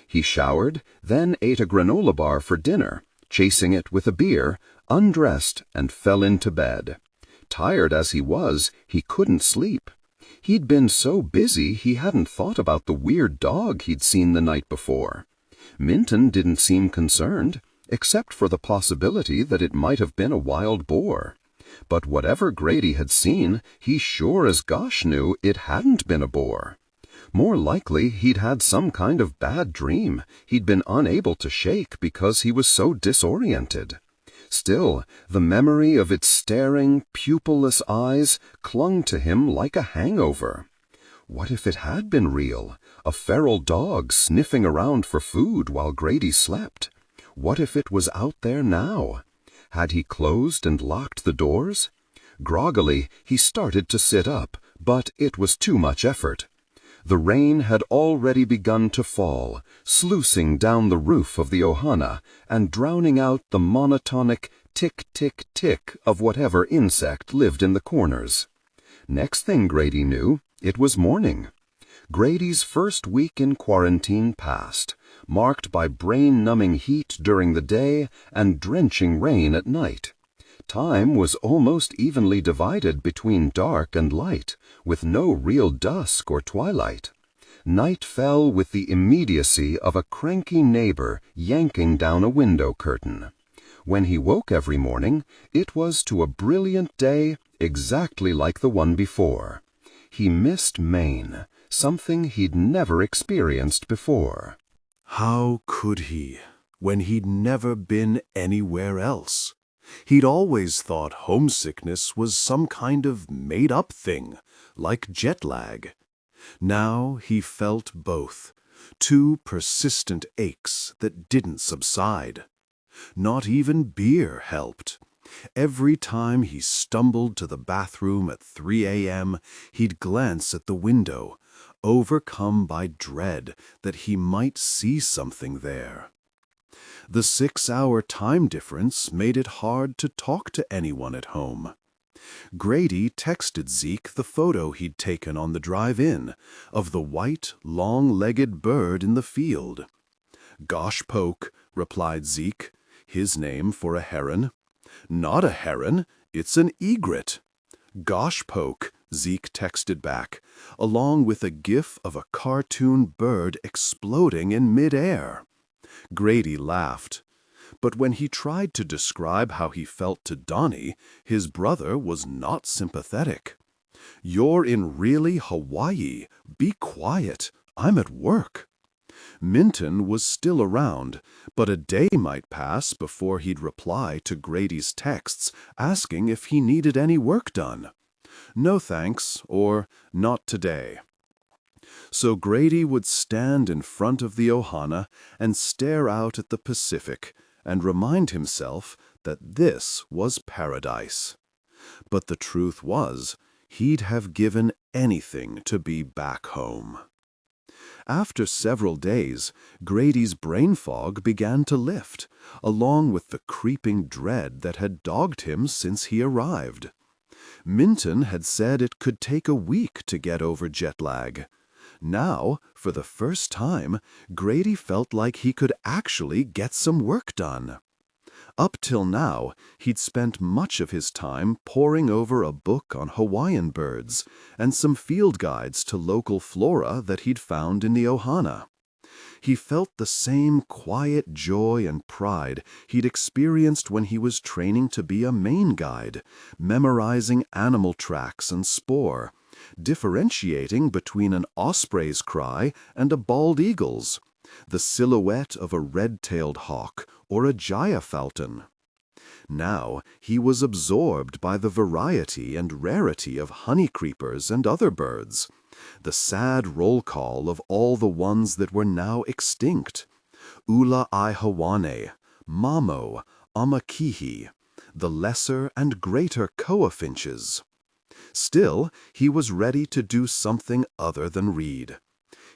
He showered, then ate a granola bar for dinner, chasing it with a beer, undressed, and fell into bed. Tired as he was, he couldn't sleep. He'd been so busy he hadn't thought about the weird dog he'd seen the night before. Minton didn't seem concerned, except for the possibility that it might have been a wild boar. But whatever Grady had seen, he sure as gosh knew it hadn't been a boar. More likely he'd had some kind of bad dream he'd been unable to shake because he was so disoriented. Still, the memory of its staring, pupilless eyes clung to him like a hangover. What if it had been real, a feral dog sniffing around for food while Grady slept? What if it was out there now? Had he closed and locked the doors? Groggily, he started to sit up, but it was too much effort. The rain had already begun to fall, sluicing down the roof of the Ohana and drowning out the monotonic tick-tick-tick of whatever insect lived in the corners. Next thing Grady knew, it was morning. Grady's first week in quarantine passed, marked by brain-numbing heat during the day and drenching rain at night. Time was almost evenly divided between dark and light, with no real dusk or twilight. Night fell with the immediacy of a cranky neighbor yanking down a window curtain. When he woke every morning, it was to a brilliant day exactly like the one before. He missed Maine, something he'd never experienced before. How could he, when he'd never been anywhere else? He'd always thought homesickness was some kind of made-up thing, like jet lag. Now he felt both, two persistent aches that didn't subside. Not even beer helped. Every time he stumbled to the bathroom at 3 a.m., he'd glance at the window, overcome by dread that he might see something there. The 6-hour time difference made it hard to talk to anyone at home. Grady texted Zeke the photo he'd taken on the drive-in of the white, long-legged bird in the field. "Gosh poke," replied Zeke, his name for a heron. "Not a heron, it's an egret." "Gosh poke," Zeke texted back, along with a gif of a cartoon bird exploding in midair. Grady laughed. But when he tried to describe how he felt to Donnie, his brother was not sympathetic. "You're in really Hawaii. Be quiet. I'm at work." Minton was still around, but a day might pass before he'd reply to Grady's texts asking if he needed any work done. "No thanks," or "not today." So Grady would stand in front of the Ohana and stare out at the Pacific and remind himself that this was paradise. But the truth was, he'd have given anything to be back home. After several days, Grady's brain fog began to lift, along with the creeping dread that had dogged him since he arrived. Minton had said it could take a week to get over jet lag. Now, for the first time, Grady felt like he could actually get some work done. Up till now, he'd spent much of his time poring over a book on Hawaiian birds and some field guides to local flora that he'd found in the Ohana. He felt the same quiet joy and pride he'd experienced when he was training to be a Maine guide, memorizing animal tracks and spoor, differentiating between an osprey's cry and a bald eagle's, the silhouette of a red-tailed hawk or a gyre-falcon. Now he was absorbed by the variety and rarity of honeycreepers and other birds, the sad roll call of all the ones that were now extinct: Ula Ihawane, Mamo, Amakihi, the lesser and greater koa-finches. Still, he was ready to do something other than read.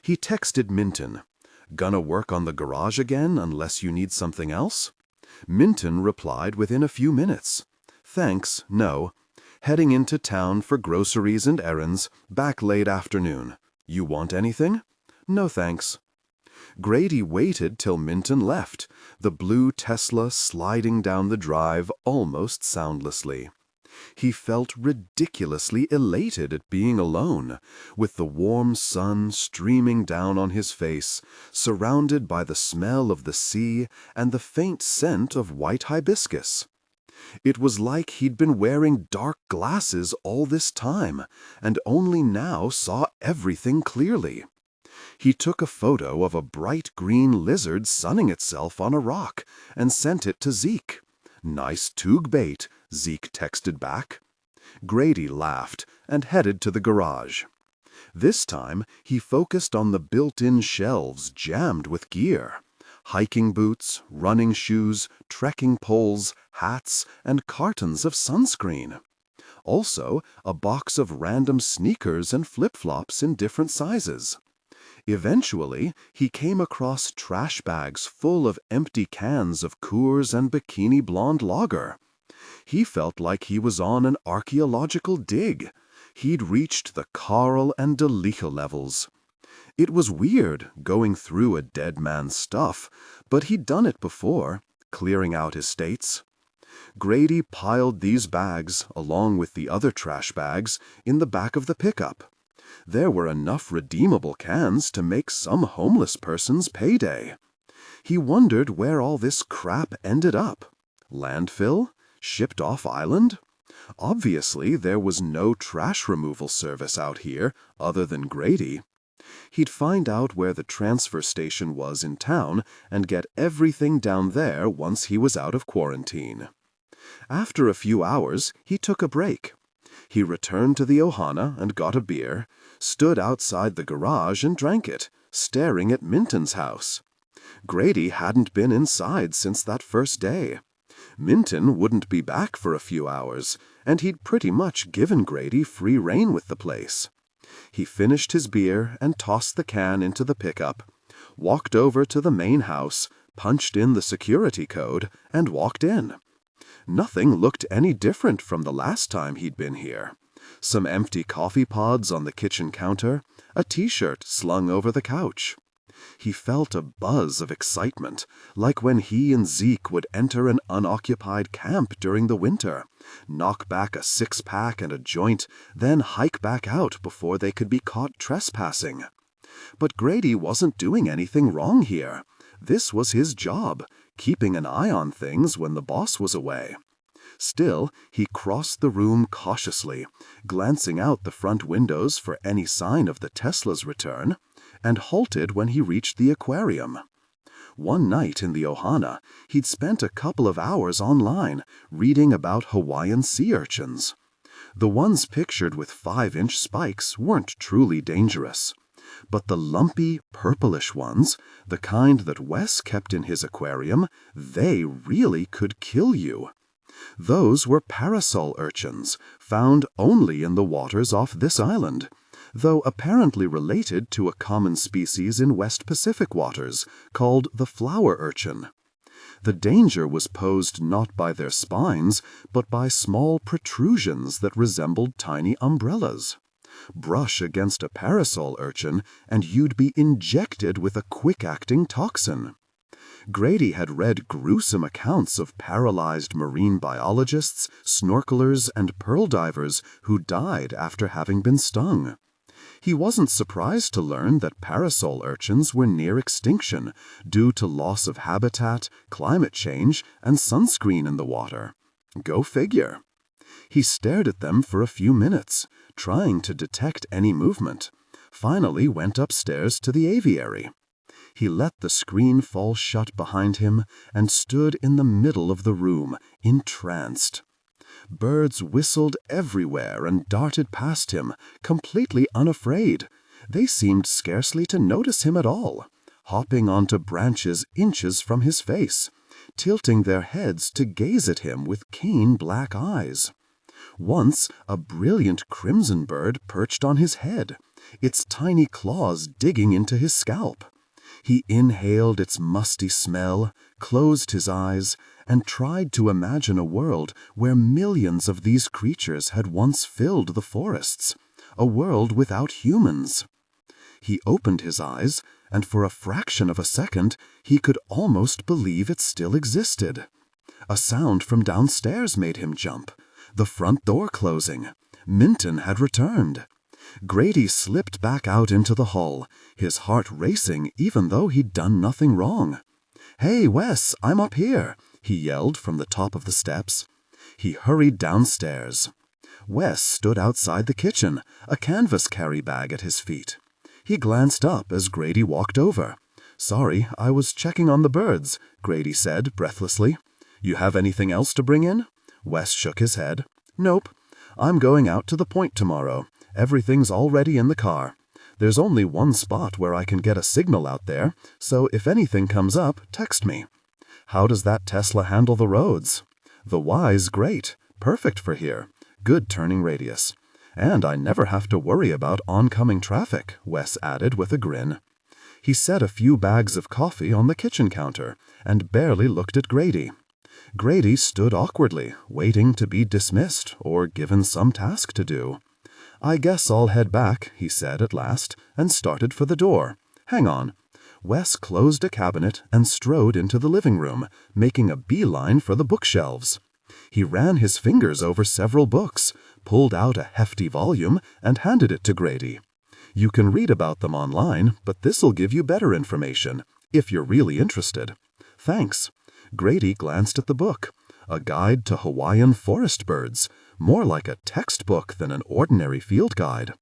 He texted Minton, "Gonna work on the garage again unless you need something else?" Minton replied within a few minutes, "Thanks, no. Heading into town for groceries and errands, back late afternoon. You want anything?" "No thanks." Grady waited till Minton left, the blue Tesla sliding down the drive almost soundlessly. He felt ridiculously elated at being alone, with the warm sun streaming down on his face, surrounded by the smell of the sea and the faint scent of white hibiscus. It was like he'd been wearing dark glasses all this time, and only now saw everything clearly. He took a photo of a bright green lizard sunning itself on a rock and sent it to Zeke. "Nice toog bait," Zeke texted back. Grady laughed and headed to the garage. This time, he focused on the built-in shelves jammed with gear: hiking boots, running shoes, trekking poles, hats, and cartons of sunscreen. Also, a box of random sneakers and flip-flops in different sizes. Eventually, he came across trash bags full of empty cans of Coors and Bikini Blonde lager. He felt like he was on an archaeological dig. He'd reached the Carl and Delica levels. It was weird, going through a dead man's stuff, but he'd done it before, clearing out estates. Grady piled these bags, along with the other trash bags, in the back of the pickup. There were enough redeemable cans to make some homeless person's payday. He wondered where all this crap ended up. Landfill? Shipped off island? Obviously, there was no trash removal service out here other than Grady. He'd find out where the transfer station was in town and get everything down there once he was out of quarantine. After a few hours, he took a break. He returned to the ohana and got a beer, stood outside the garage and drank it, staring at Minton's house. Grady hadn't been inside since that first day. Minton wouldn't be back for a few hours, and he'd pretty much given Grady free rein with the place. He finished his beer and tossed the can into the pickup, walked over to the main house, punched in the security code, and walked in. Nothing looked any different from the last time he'd been here. Some empty coffee pods on the kitchen counter, a t-shirt slung over the couch. He felt a buzz of excitement, like when he and Zeke would enter an unoccupied camp during the winter, knock back a six-pack and a joint, then hike back out before they could be caught trespassing. But Grady wasn't doing anything wrong here. This was his job, keeping an eye on things when the boss was away. Still, he crossed the room cautiously, glancing out the front windows for any sign of the Tesla's return, and halted when he reached the aquarium. One night in the ohana, he'd spent a couple of hours online reading about Hawaiian sea urchins. The ones pictured with 5-inch spikes weren't truly dangerous, but the lumpy, purplish ones, the kind that Wes kept in his aquarium, they really could kill you. Those were parasol urchins, found only in the waters off this island, though apparently related to a common species in West Pacific waters called the flower urchin. The danger was posed not by their spines, but by small protrusions that resembled tiny umbrellas. Brush against a parasol urchin, and you'd be injected with a quick-acting toxin. Grady had read gruesome accounts of paralyzed marine biologists, snorkelers, and pearl divers who died after having been stung. He wasn't surprised to learn that parasol urchins were near extinction due to loss of habitat, climate change, and sunscreen in the water. Go figure. He stared at them for a few minutes, trying to detect any movement, finally went upstairs to the aviary. He let the screen fall shut behind him and stood in the middle of the room, entranced. Birds whistled everywhere and darted past him, completely unafraid. They seemed scarcely to notice him at all, hopping onto branches inches from his face, tilting their heads to gaze at him with keen black eyes. Once, a brilliant crimson bird perched on his head, its tiny claws digging into his scalp. He inhaled its musty smell, closed his eyes, and tried to imagine a world where millions of these creatures had once filled the forests, a world without humans. He opened his eyes, and for a fraction of a second, he could almost believe it still existed. A sound from downstairs made him jump. The front door closing. Minton had returned. Grady slipped back out into the hall, his heart racing even though he'd done nothing wrong. "Hey, Wes, I'm up here," he yelled from the top of the steps. He hurried downstairs. Wes stood outside the kitchen, a canvas carry bag at his feet. He glanced up as Grady walked over. "Sorry, I was checking on the birds," Grady said breathlessly. "You have anything else to bring in?" Wes shook his head. "Nope. I'm going out to the point tomorrow. Everything's already in the car. There's only one spot where I can get a signal out there, so if anything comes up, text me." "How does that Tesla handle the roads?" "The Y's great. Perfect for here. Good turning radius. And I never have to worry about oncoming traffic," Wes added with a grin. He set a few bags of coffee on the kitchen counter and barely looked at Grady. Grady stood awkwardly, waiting to be dismissed or given some task to do. "I guess I'll head back," he said at last, and started for the door. "Hang on." Wes closed a cabinet and strode into the living room, making a beeline for the bookshelves. He ran his fingers over several books, pulled out a hefty volume, and handed it to Grady. "You can read about them online, but this'll give you better information, if you're really interested." "Thanks." Grady glanced at the book. A guide to Hawaiian forest birds, more like a textbook than an ordinary field guide.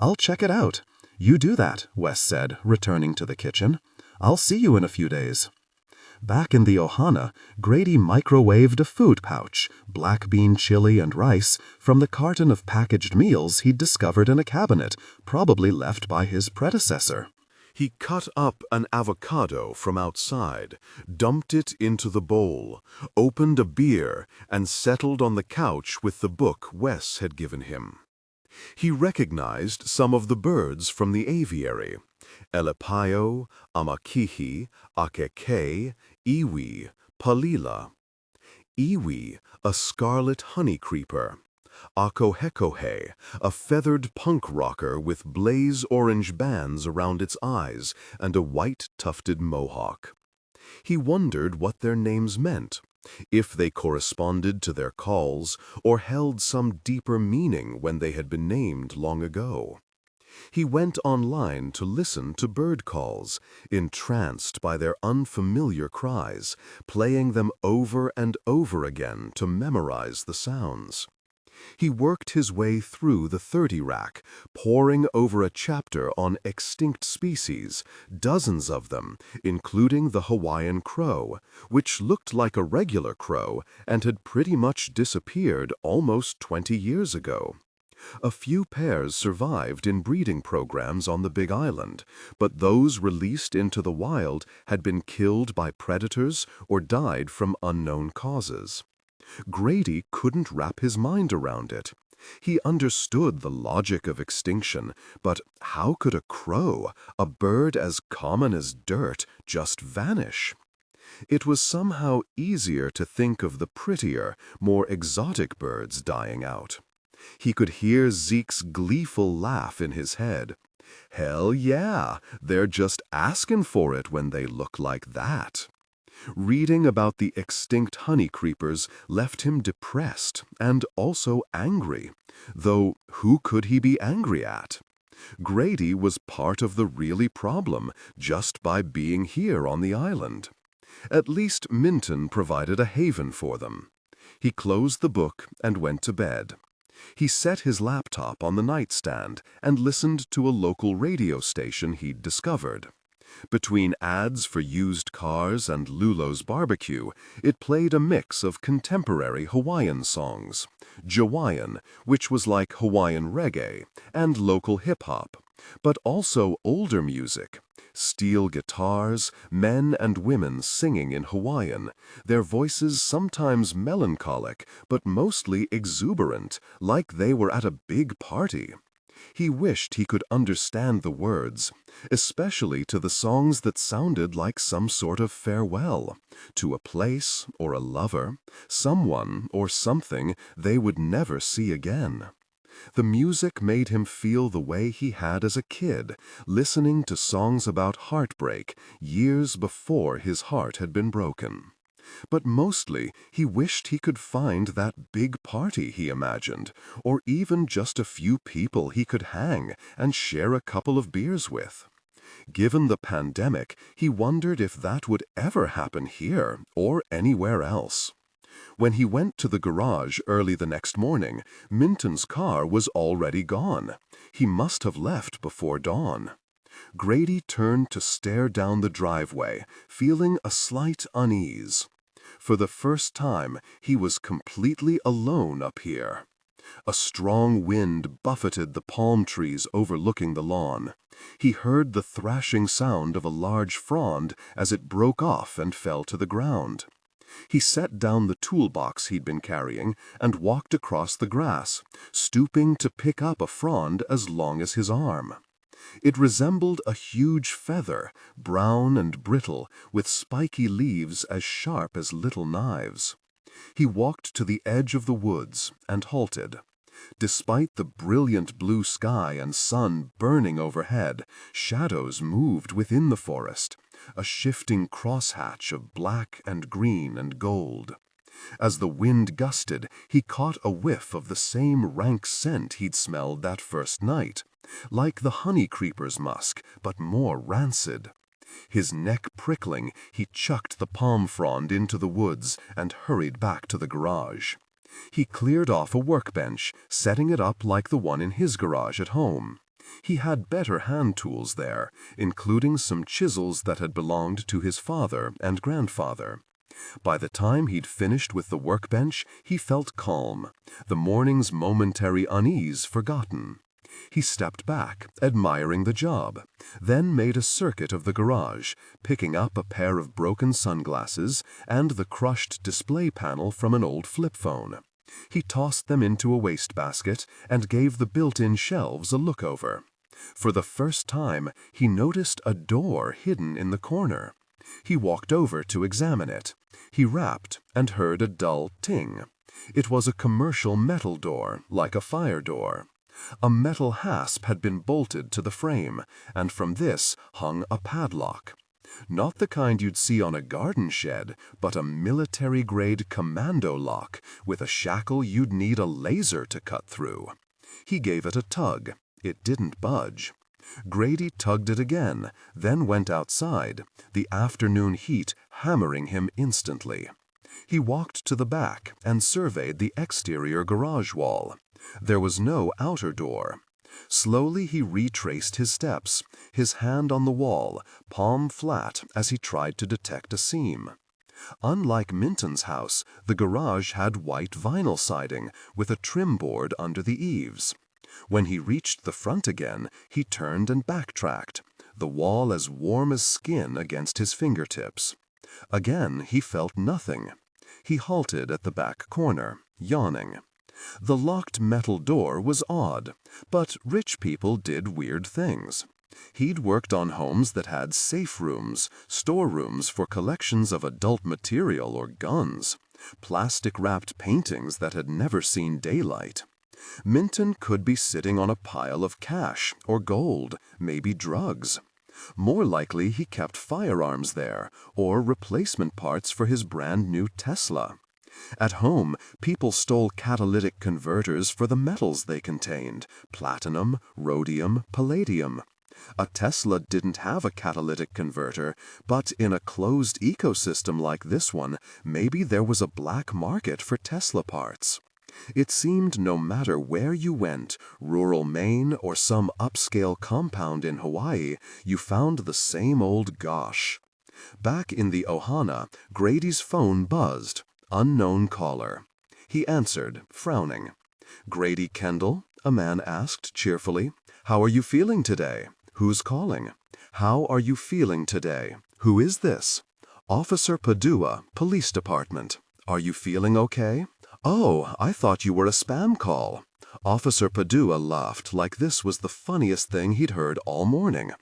"I'll check it out." "You do that," Wes said, returning to the kitchen. "I'll see you in a few days." Back in the ohana, Grady microwaved a food pouch, black bean chili and rice, from the carton of packaged meals he'd discovered in a cabinet, probably left by his predecessor. He cut up an avocado from outside, dumped it into the bowl, opened a beer, and settled on the couch with the book Wes had given him. He recognized some of the birds from the aviary: Elepaio, Amakihi, Akeke, Iwi, Palila. Iwi, a scarlet honey creeper. Akohekohe, a feathered punk rocker with blaze-orange bands around its eyes and a white tufted mohawk. He wondered what their names meant, if they corresponded to their calls or held some deeper meaning when they had been named long ago. He went online to listen to bird calls, entranced by their unfamiliar cries, playing them over and over again to memorize the sounds. He worked his way through the 30 rack, poring over a chapter on extinct species, dozens of them, including the Hawaiian crow, which looked like a regular crow and had pretty much disappeared almost 20 years ago. A few pairs survived in breeding programs on the Big Island, but those released into the wild had been killed by predators or died from unknown causes. Grady couldn't wrap his mind around it. He understood the logic of extinction, but how could a crow, a bird as common as dirt, just vanish? It was somehow easier to think of the prettier, more exotic birds dying out. He could hear Zeke's gleeful laugh in his head. Hell yeah, they're just asking for it when they look like that. Reading about the extinct honey creepers left him depressed and also angry, though who could he be angry at? Grady was part of the really problem just by being here on the island. At least Minton provided a haven for them. He closed the book and went to bed. He set his laptop on the nightstand and listened to a local radio station he'd discovered. Between ads for used cars and Lulo's barbecue, it played a mix of contemporary Hawaiian songs, Jawaiian, which was like Hawaiian reggae, and local hip-hop, but also older music, steel guitars, men and women singing in Hawaiian, their voices sometimes melancholic but mostly exuberant, like they were at a big party. He wished he could understand the words, especially to the songs that sounded like some sort of farewell, to a place or a lover, someone or something they would never see again. The music made him feel the way he had as a kid, listening to songs about heartbreak years before his heart had been broken. But mostly he wished he could find that big party he imagined, or even just a few people he could hang and share a couple of beers with. Given the pandemic, he wondered if that would ever happen here or anywhere else. When he went to the garage early the next morning, Minton's car was already gone. He must have left before dawn. Grady turned to stare down the driveway, feeling a slight unease. For the first time, he was completely alone up here. A strong wind buffeted the palm trees overlooking the lawn. He heard the thrashing sound of a large frond as it broke off and fell to the ground. He set down the toolbox he'd been carrying and walked across the grass, stooping to pick up a frond as long as his arm. It resembled a huge feather, brown and brittle, with spiky leaves as sharp as little knives. He walked to the edge of the woods and halted. Despite the brilliant blue sky and sun burning overhead, shadows moved within the forest, a shifting crosshatch of black and green and gold. As the wind gusted, he caught a whiff of the same rank scent he'd smelled that first night, like the honey creeper's musk, but more rancid. His neck prickling, he chucked the palm frond into the woods and hurried back to the garage. He cleared off a workbench, setting it up like the one in his garage at home. He had better hand tools there, including some chisels that had belonged to his father and grandfather. By the time he'd finished with the workbench, he felt calm, the morning's momentary unease forgotten. He stepped back, admiring the job, then made a circuit of the garage, picking up a pair of broken sunglasses and the crushed display panel from an old flip phone. He tossed them into a wastebasket and gave the built-in shelves a look over. For the first time, he noticed a door hidden in the corner. He walked over to examine it. He rapped and heard a dull ting. It was a commercial metal door, like a fire door. A metal hasp had been bolted to the frame, and from this hung a padlock. Not the kind you'd see on a garden shed, but a military-grade commando lock with a shackle you'd need a laser to cut through. He gave it a tug. It didn't budge. Grady tugged it again, then went outside, the afternoon heat hammering him instantly. He walked to the back and surveyed the exterior garage wall. There was no outer door. Slowly he retraced his steps, his hand on the wall, palm flat as he tried to detect a seam. Unlike Minton's house, the garage had white vinyl siding with a trim board under the eaves. When he reached the front again, he turned and backtracked, the wall as warm as skin against his fingertips. Again he felt nothing. He halted at the back corner, yawning. The locked metal door was odd, but rich people did weird things. He'd worked on homes that had safe rooms, storerooms for collections of adult material or guns, plastic-wrapped paintings that had never seen daylight. Minton could be sitting on a pile of cash or gold, maybe drugs. More likely he kept firearms there, or replacement parts for his brand-new Tesla. At home, people stole catalytic converters for the metals they contained: platinum, rhodium, palladium. A Tesla didn't have a catalytic converter, but in a closed ecosystem like this one, maybe there was a black market for Tesla parts. It seemed no matter where you went, rural Maine or some upscale compound in Hawaii, you found the same old gosh. Back in the Ohana, Grady's phone buzzed. Unknown caller. He answered, frowning. "Grady Kendall?" a man asked cheerfully. "How are you feeling today?" "Who's calling?" "How are you feeling today?" "Who is this?" "Officer Padua, Police Department." "Are you feeling okay?" "Oh, I thought you were a spam call." Officer Padua laughed like this was the funniest thing he'd heard all morning.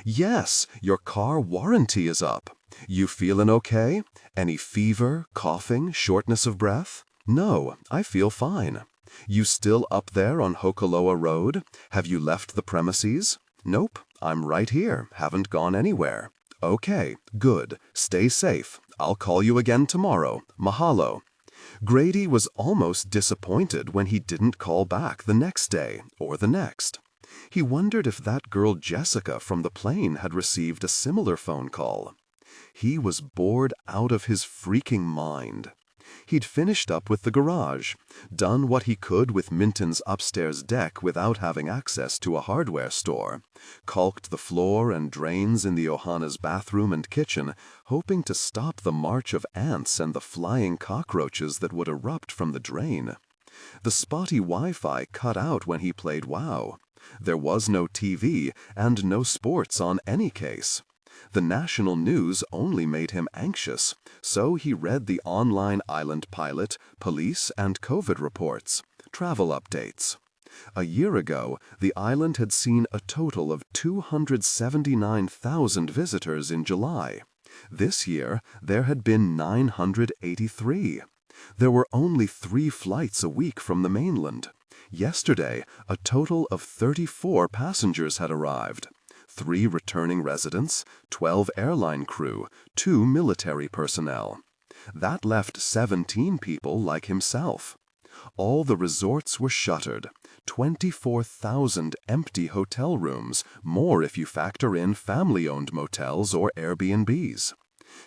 "Yes, your car warranty is up. You feelin' okay? Any fever, coughing, shortness of breath?" "No, I feel fine." "You still up there on Hokuloa Road? Have you left the premises?" "Nope, I'm right here, haven't gone anywhere." "Okay, good. Stay safe. I'll call you again tomorrow. Mahalo." Grady was almost disappointed when he didn't call back the next day or the next. He wondered if that girl Jessica from the plane had received a similar phone call. He was bored out of his freaking mind. He'd finished up with the garage, done what he could with Minton's upstairs deck without having access to a hardware store, caulked the floor and drains in the Ohana's bathroom and kitchen, hoping to stop the march of ants and the flying cockroaches that would erupt from the drain. The spotty Wi-Fi cut out when he played WoW. There was no TV and no sports on any case. The national news only made him anxious, so he read the online island pilot, police, and COVID reports, travel updates. A year ago, the island had seen a total of 279,000 visitors in July. This year, there had been 983. There were only 3 flights a week from the mainland. Yesterday, a total of 34 passengers had arrived. 3 returning residents, 12 airline crew, 2 military personnel. That left 17 people like himself. All the resorts were shuttered. 24,000 empty hotel rooms, more if you factor in family-owned motels or Airbnbs.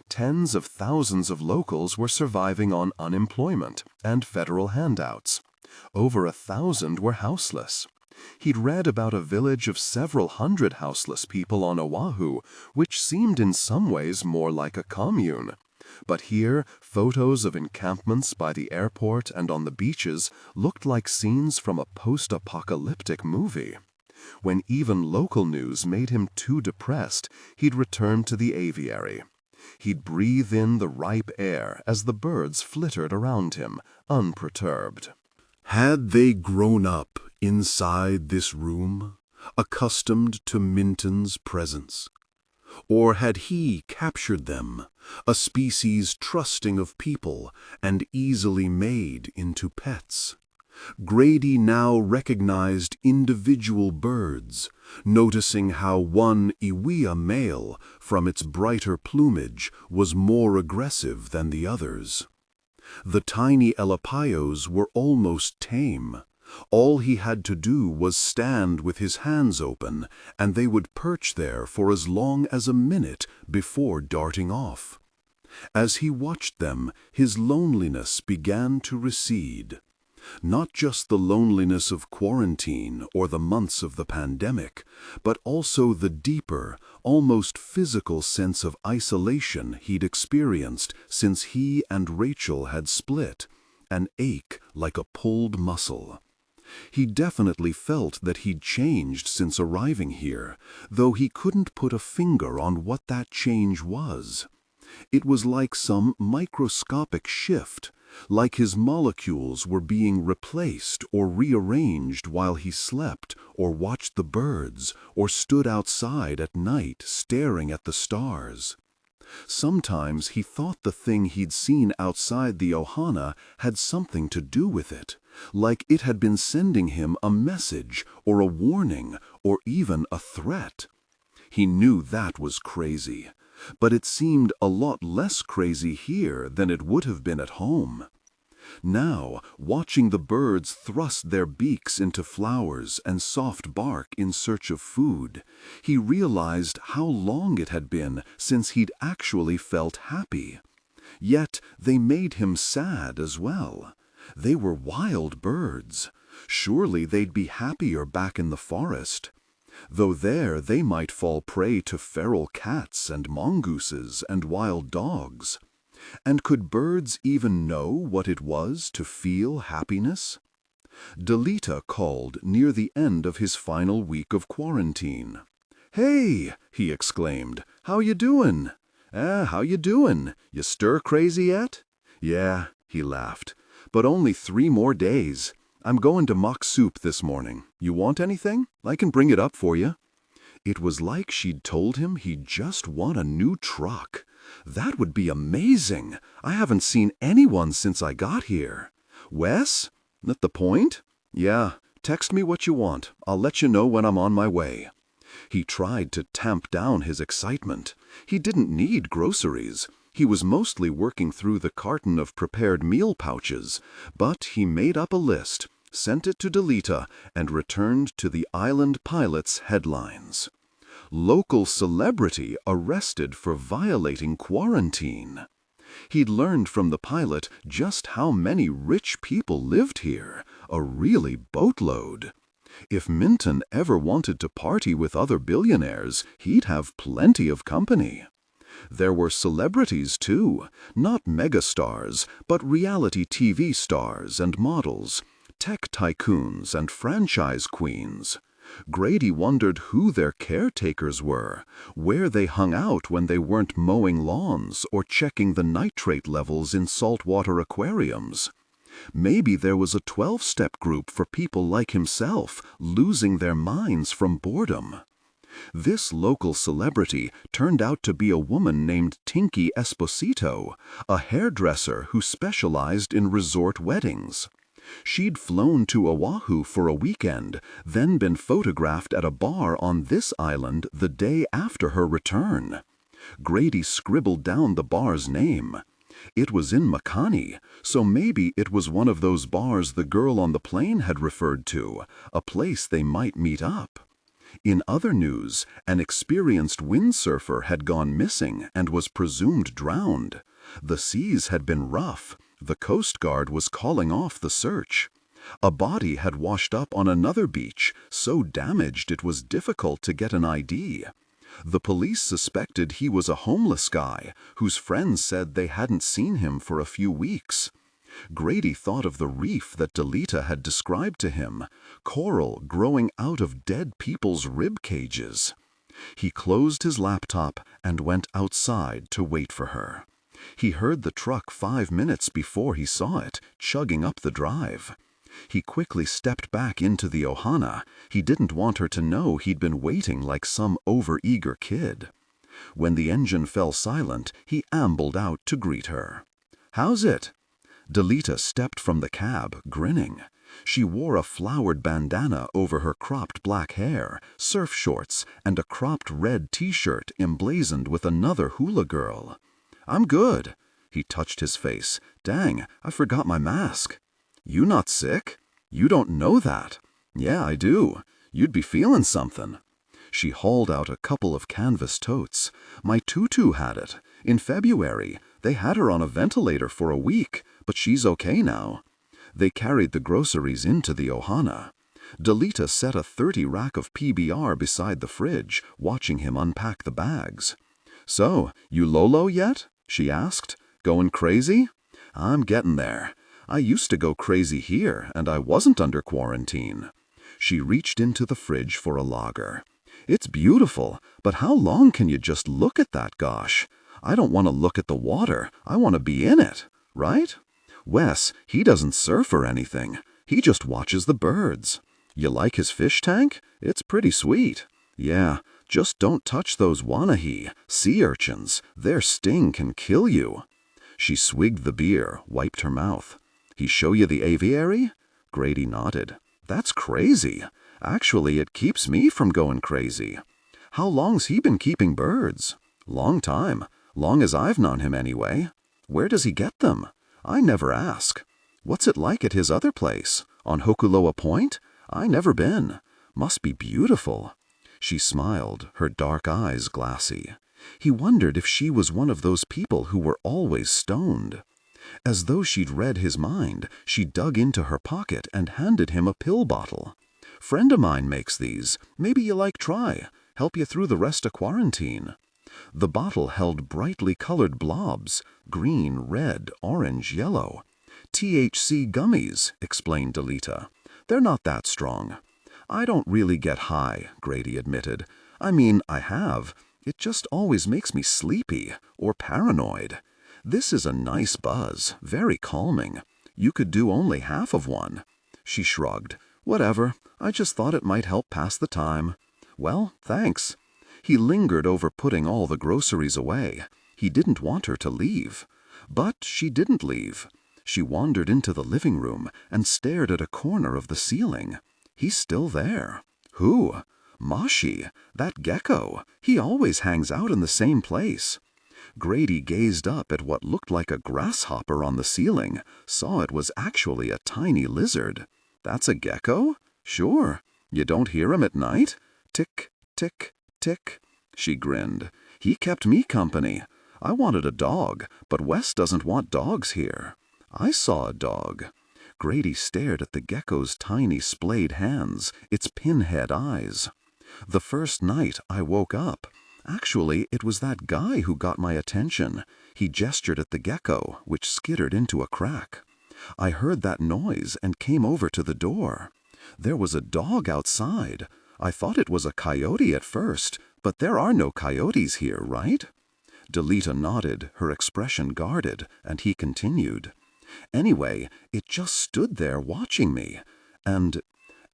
Tens of thousands of locals were surviving on unemployment and federal handouts. Over 1,000 were houseless. He'd read about a village of several hundred houseless people on Oahu, which seemed in some ways more like a commune. But here, photos of encampments by the airport and on the beaches looked like scenes from a post-apocalyptic movie. When even local news made him too depressed, he'd return to the aviary. He'd breathe in the ripe air as the birds flittered around him, unperturbed. Had they grown up inside this room, accustomed to Minton's presence? Or had he captured them, a species trusting of people and easily made into pets? Grady now recognized individual birds, noticing how one iwia male, from its brighter plumage, was more aggressive than the others. The tiny elapayos were almost tame. All he had to do was stand with his hands open, and they would perch there for as long as a minute before darting off. As he watched them, his loneliness began to recede. Not just the loneliness of quarantine or the months of the pandemic, but also the deeper, almost physical sense of isolation he'd experienced since he and Rachel had split, an ache like a pulled muscle. He definitely felt that he'd changed since arriving here, though he couldn't put a finger on what that change was. It was like some microscopic shift, like his molecules were being replaced or rearranged while he slept or watched the birds or stood outside at night staring at the stars. Sometimes he thought the thing he'd seen outside the ohana had something to do with it, like it had been sending him a message or a warning or even a threat. He knew that was crazy, but it seemed a lot less crazy here than it would have been at home. Now, watching the birds thrust their beaks into flowers and soft bark in search of food, he realized how long it had been since he'd actually felt happy. Yet they made him sad as well. They were wild birds. Surely they'd be happier back in the forest. Though there they might fall prey to feral cats and mongooses and wild dogs. And could birds even know what it was to feel happiness? Delita called near the end of his final week of quarantine. "Hey," he exclaimed, "how you doin'? How you doin'? You stir crazy yet?" "Yeah," he laughed, "but only 3 more days. I'm going to mock soup this morning. You want anything? I can bring it up for you." It was like she'd told him he'd just won a new truck. That would be amazing. I haven't seen anyone since I got here. "Wes? At the point?" "Yeah, text me what you want. I'll let you know when I'm on my way." He tried to tamp down his excitement. He didn't need groceries. He was mostly working through the carton of prepared meal pouches, but he made up a list, sent it to Delita, and returned to the Island Pilot's headlines. Local celebrity arrested for violating quarantine. He'd learned from the pilot just how many rich people lived here, a really boatload. If Minton ever wanted to party with other billionaires, he'd have plenty of company. There were celebrities, too, not megastars, but reality TV stars and models, tech tycoons and franchise queens. Grady wondered who their caretakers were, where they hung out when they weren't mowing lawns or checking the nitrate levels in saltwater aquariums. Maybe there was a 12-step group for people like himself, losing their minds from boredom. This local celebrity turned out to be a woman named Tinky Esposito, a hairdresser who specialized in resort weddings. She'd flown to Oahu for a weekend, then been photographed at a bar on this island the day after her return. Grady scribbled down the bar's name. It was in Makani, so maybe it was one of those bars the girl on the plane had referred to, a place they might meet up. In other news, an experienced windsurfer had gone missing and was presumed drowned. The seas had been rough. The Coast Guard was calling off the search. A body had washed up on another beach, so damaged it was difficult to get an ID. The police suspected he was a homeless guy, whose friends said they hadn't seen him for a few weeks. Grady thought of the reef that Delita had described to him, coral growing out of dead people's rib cages. He closed his laptop and went outside to wait for her. He heard the truck 5 minutes before he saw it, chugging up the drive. He quickly stepped back into the ohana. He didn't want her to know he'd been waiting like some overeager kid. When the engine fell silent, he ambled out to greet her. "How's it?" Delita stepped from the cab, grinning. She wore a flowered bandana over her cropped black hair, surf shorts, and a cropped red t-shirt emblazoned with another hula girl. "I'm good." He touched his face. "Dang, I forgot my mask." "You not sick?" "You don't know that." "Yeah, I do. You'd be feeling something." She hauled out a couple of canvas totes. "My tutu had it. In February. They had her on a ventilator for a week, but she's okay now." They carried the groceries into the ohana. Delita set a 30 rack of PBR beside the fridge, watching him unpack the bags. "So, you Lolo yet?" she asked. "Going crazy?" "I'm getting there. I used to go crazy here, and I wasn't under quarantine." She reached into the fridge for a lager. "It's beautiful, but how long can you just look at that, gosh? I don't want to look at the water. I want to be in it, right? Wes, he doesn't surf or anything. He just watches the birds. You like his fish tank? It's pretty sweet. Yeah, just don't touch those wanahi, sea urchins. Their sting can kill you." She swigged the beer, wiped her mouth. "He show you the aviary?" Grady nodded. "That's crazy. Actually, it keeps me from going crazy." "How long's he been keeping birds?" "Long time. Long as I've known him anyway." "Where does he get them?" "I never ask." "What's it like at his other place? On Hokuloa Point? I never been. Must be beautiful." She smiled, her dark eyes glassy. He wondered if she was one of those people who were always stoned. As though she'd read his mind, she dug into her pocket and handed him a pill bottle. "Friend of mine makes these. Maybe you like try. Help you through the rest of quarantine." The bottle held brightly colored blobs, green, red, orange, yellow. "THC gummies," explained Delita. "They're not that strong." "I don't really get high," Grady admitted. "I mean, I have. It just always makes me sleepy or paranoid. This is a nice buzz, very calming. You could do only half of one." She shrugged. "Whatever. I just thought it might help pass the time." "Well, thanks." He lingered over putting all the groceries away. He didn't want her to leave. But she didn't leave. She wandered into the living room and stared at a corner of the ceiling. He's still there. Who? Mashi, that gecko. He always hangs out in the same place. Grady gazed up at what looked like a grasshopper on the ceiling, saw it was actually a tiny lizard. "That's a gecko? Sure. You don't hear him at night? Tick, tick, tick." She grinned. "He kept me company. I wanted a dog, but Wes doesn't want dogs here." "I saw a dog." Grady stared at the gecko's tiny splayed hands, its pinhead eyes. "The first night I woke up. Actually, it was that guy who got my attention." He gestured at the gecko, which skittered into a crack. "I heard that noise and came over to the door. There was a dog outside. I thought it was a coyote at first, but there are no coyotes here, right?" Delita nodded, her expression guarded, and he continued. "Anyway, it just stood there watching me. And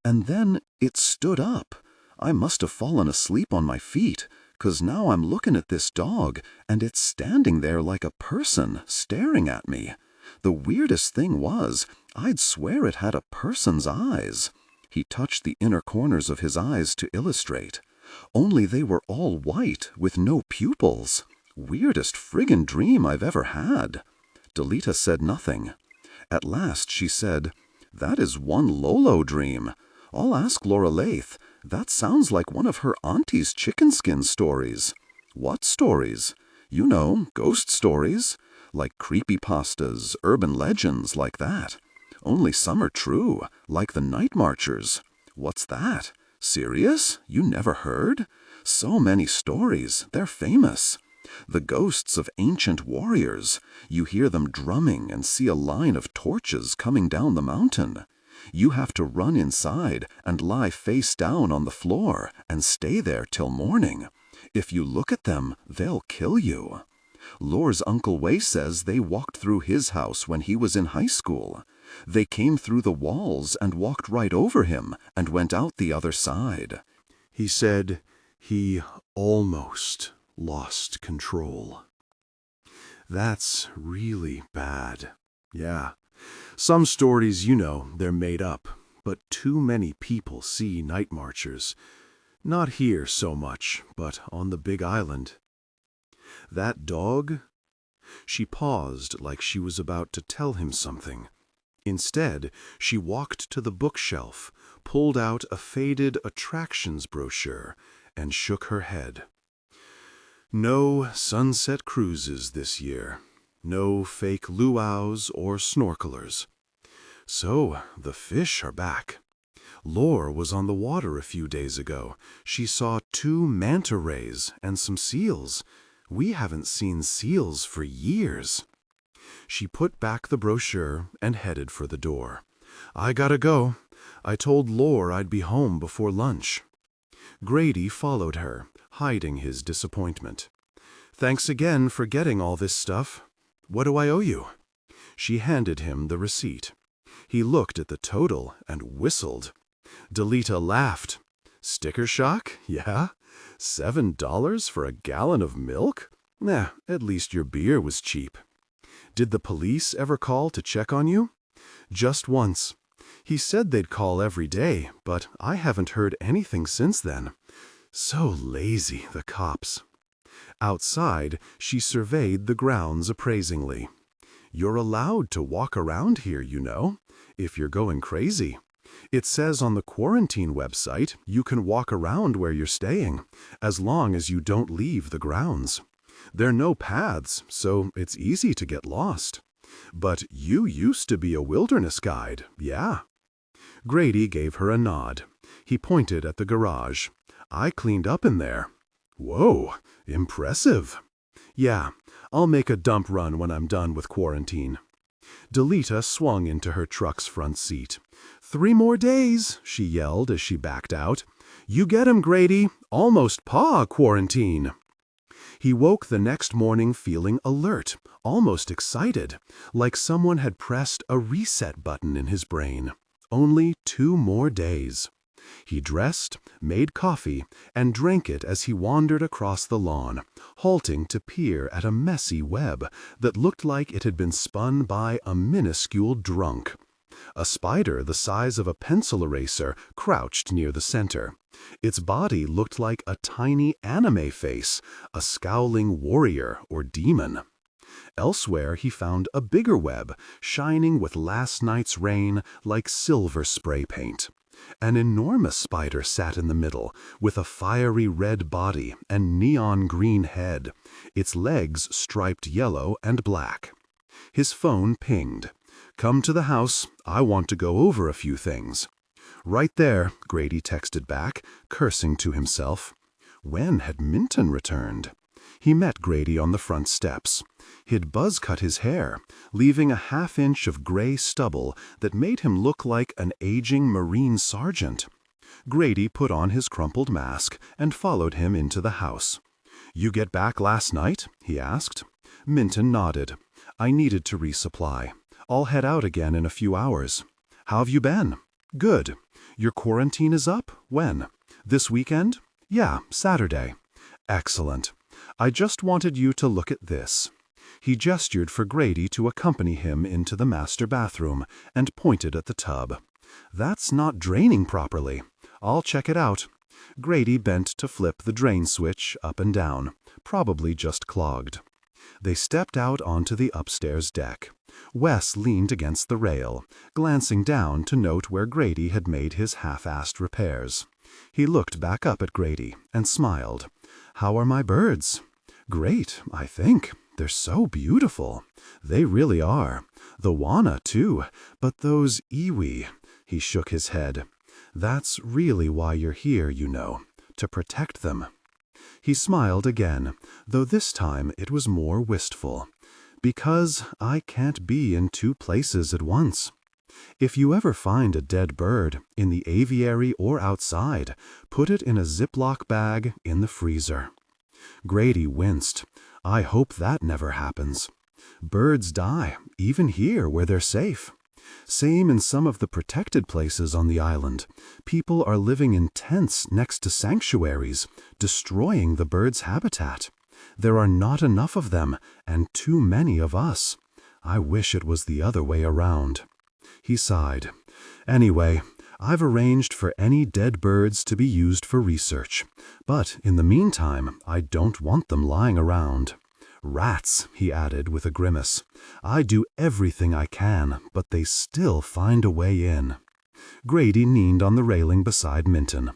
then it stood up. I must have fallen asleep on my feet, 'cause now I'm looking at this dog, and it's standing there like a person, staring at me. The weirdest thing was, I'd swear it had a person's eyes." He touched the inner corners of his eyes to illustrate. "Only they were all white, with no pupils. Weirdest friggin' dream I've ever had." Delita said nothing. At last she said, "That is one Lolo dream. I'll ask Laura Lath. That sounds like one of her auntie's chicken skin stories." "What stories?" "You know, ghost stories. Like creepypastas, urban legends like that." Only some are true, like the night marchers. What's that? Serious? You never heard? So many stories, they're famous. The ghosts of ancient warriors. You hear them drumming and see a line of torches coming down the mountain. You have to run inside and lie face down on the floor and stay there till morning. If you look at them, they'll kill you. Lore's Uncle Way says they walked through his house when he was in high school. They came through the walls and walked right over him and went out the other side. He said he almost lost control. That's really bad. Yeah. Some stories, they're made up, but too many people see night marchers. Not here so much, but on the Big Island. That dog? She paused like she was about to tell him something. Instead, she walked to the bookshelf, pulled out a faded attractions brochure, and shook her head. No sunset cruises this year. No fake luau's or snorkelers. So, the fish are back. Lore was on the water a few days ago. She saw 2 manta rays and some seals. We haven't seen seals for years. She put back the brochure and headed for the door. I gotta go. I told Lore I'd be home before lunch. Grady followed her, hiding his disappointment. Thanks again for getting all this stuff. What do I owe you? She handed him the receipt. He looked at the total and whistled. Delita laughed. Sticker shock? Yeah? $7 for a gallon of milk? Nah, at least your beer was cheap. Did the police ever call to check on you? Just once. He said they'd call every day, but I haven't heard anything since then. So lazy, the cops. Outside, she surveyed the grounds appraisingly. You're allowed to walk around here, if you're going crazy. It says on the quarantine website you can walk around where you're staying, as long as you don't leave the grounds. There are no paths, so it's easy to get lost. But you used to be a wilderness guide, yeah? Grady gave her a nod. He pointed at the garage. I cleaned up in there. Whoa, impressive. Yeah, I'll make a dump run when I'm done with quarantine. Delita swung into her truck's front seat. 3 more days, she yelled as she backed out. You get 'em, Grady. Almost quarantine. He woke the next morning feeling alert, almost excited, like someone had pressed a reset button in his brain. Only 2 more days. He dressed, made coffee, and drank it as he wandered across the lawn, halting to peer at a messy web that looked like it had been spun by a minuscule drunk. A spider the size of a pencil eraser crouched near the center. Its body looked like a tiny anime face, a scowling warrior or demon. Elsewhere he found a bigger web, shining with last night's rain like silver spray paint. An enormous spider sat in the middle, with a fiery red body and neon green head, its legs striped yellow and black. His phone pinged. Come to the house, I want to go over a few things. Right there, Grady texted back, cursing to himself. When had Minton returned? He met Grady on the front steps. He'd buzz-cut his hair, leaving a half-inch of gray stubble that made him look like an aging Marine sergeant. Grady put on his crumpled mask and followed him into the house. You get back last night? He asked. Minton nodded. I needed to resupply. I'll head out again in a few hours. How have you been? Good. Your quarantine is up? When? This weekend? Yeah, Saturday. Excellent. I just wanted you to look at this. He gestured for Grady to accompany him into the master bathroom and pointed at the tub. That's not draining properly. I'll check it out. Grady bent to flip the drain switch up and down, probably just clogged. They stepped out onto the upstairs deck. Wes leaned against the rail, glancing down to note where Grady had made his half-assed repairs. He looked back up at Grady and smiled. How are my birds? Great, I think. They're so beautiful. They really are. The wana, too. But those iwi, he shook his head. That's really why you're here, you know, to protect them. He smiled again, though this time it was more wistful. Because I can't be in two places at once. If you ever find a dead bird, in the aviary or outside, put it in a Ziploc bag in the freezer. Grady winced. I hope that never happens. Birds die, even here where they're safe. Same in some of the protected places on the island. People are living in tents next to sanctuaries, destroying the birds' habitat. There are not enough of them, and too many of us. I wish it was the other way around. He sighed. Anyway, I've arranged for any dead birds to be used for research. But in the meantime, I don't want them lying around. Rats, he added with a grimace. I do everything I can, but they still find a way in. Grady leaned on the railing beside Minton.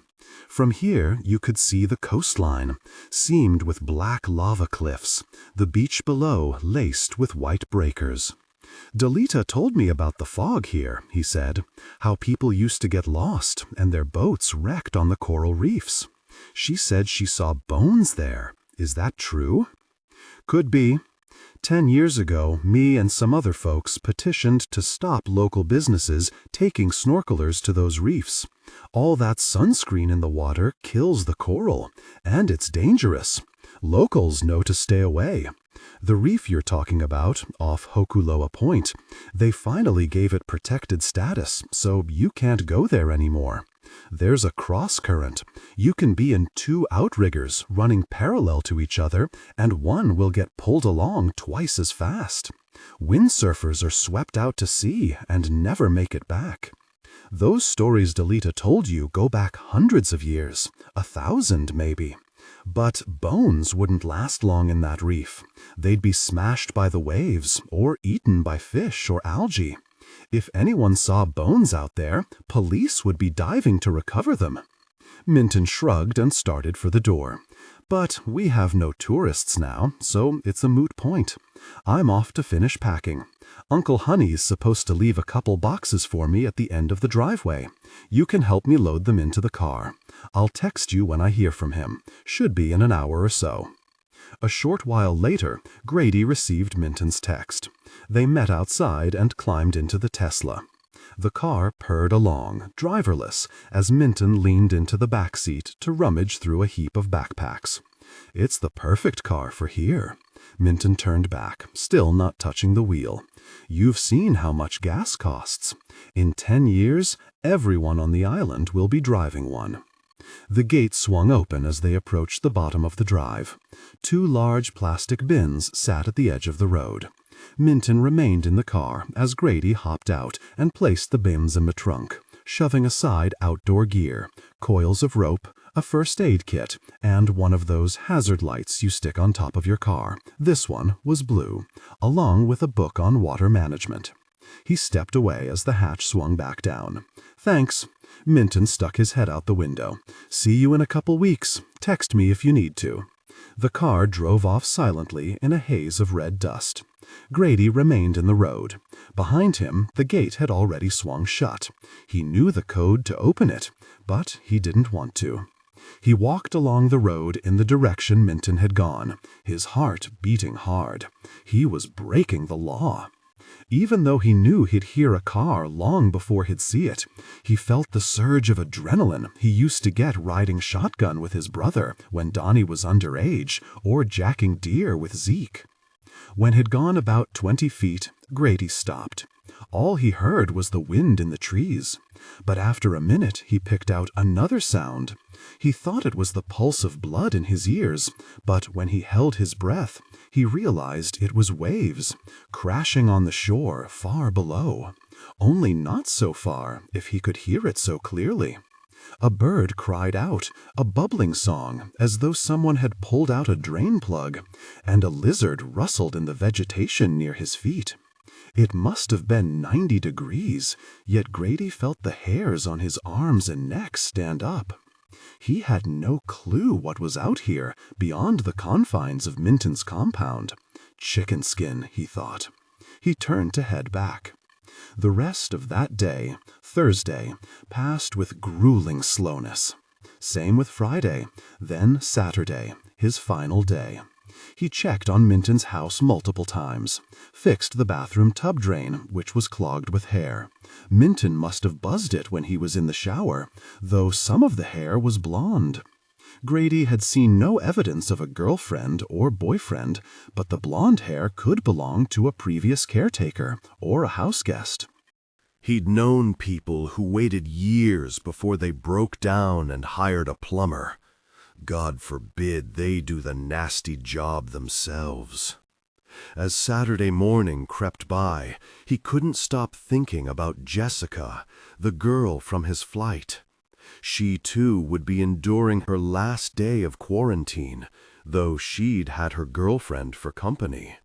From here you could see the coastline, seamed with black lava cliffs, the beach below laced with white breakers. Delita told me about the fog here, he said, how people used to get lost and their boats wrecked on the coral reefs. She said she saw bones there. Is that true? Could be. 10 years ago, me and some other folks petitioned to stop local businesses taking snorkelers to those reefs. All that sunscreen in the water kills the coral, and it's dangerous. Locals know to stay away. The reef you're talking about, off Hokuloa Point, they finally gave it protected status, so you can't go there anymore. There's a cross current. You can be in 2 outriggers running parallel to each other, and one will get pulled along twice as fast. Windsurfers are swept out to sea and never make it back. Those stories Delita told you go back hundreds of years, 1,000 maybe. But bones wouldn't last long in that reef. They'd be smashed by the waves or eaten by fish or algae. If anyone saw bones out there, police would be diving to recover them. Minton shrugged and started for the door. But we have no tourists now, so it's a moot point. I'm off to finish packing. Uncle Honey's supposed to leave a couple boxes for me at the end of the driveway. You can help me load them into the car. I'll text you when I hear from him. Should be in an hour or so. A short while later, Grady received Minton's text. They met outside and climbed into the Tesla. The car purred along, driverless, as Minton leaned into the back seat to rummage through a heap of backpacks. It's the perfect car for here. Minton turned back, still not touching the wheel. You've seen how much gas costs. In 10 years, everyone on the island will be driving one. The gate swung open as they approached the bottom of the drive. 2 large plastic bins sat at the edge of the road. Minton remained in the car as Grady hopped out and placed the bins in the trunk, shoving aside outdoor gear, coils of rope, a first aid kit, and one of those hazard lights you stick on top of your car. This one was blue, along with a book on water management. He stepped away as the hatch swung back down. Thanks. Minton stuck his head out the window. See you in a couple weeks. Text me if you need to. The car drove off silently in a haze of red dust. Grady remained in the road. Behind him, the gate had already swung shut. He knew the code to open it, but he didn't want to. He walked along the road in the direction Minton had gone, his heart beating hard. He was breaking the law. Even though he knew he'd hear a car long before he'd see it, he felt the surge of adrenaline he used to get riding shotgun with his brother when Donnie was underage, or jacking deer with Zeke. When he'd gone about 20 feet, Grady stopped. All he heard was the wind in the trees. But after a minute, he picked out another sound. He thought it was the pulse of blood in his ears, but when he held his breath, he realized it was waves, crashing on the shore far below. Only not so far, if he could hear it so clearly. A bird cried out, a bubbling song, as though someone had pulled out a drain plug, and a lizard rustled in the vegetation near his feet. It must have been 90 degrees, yet Grady felt the hairs on his arms and neck stand up. He had no clue what was out here beyond the confines of Minton's compound. chicken skin, he thought. He turned to head back. The rest of that day, Thursday, passed with grueling slowness. Same with Friday, then Saturday, his final day. He checked on Minton's house multiple times, fixed the bathroom tub drain, which was clogged with hair. Minton must have buzzed it when he was in the shower, though some of the hair was blonde. Grady had seen no evidence of a girlfriend or boyfriend, but the blonde hair could belong to a previous caretaker or a house guest. He'd known people who waited years before they broke down and hired a plumber. God forbid they do the nasty job themselves. As Saturday morning crept by, he couldn't stop thinking about Jessica, the girl from his flight. She, too, would be enduring her last day of quarantine, though she'd had her girlfriend for company.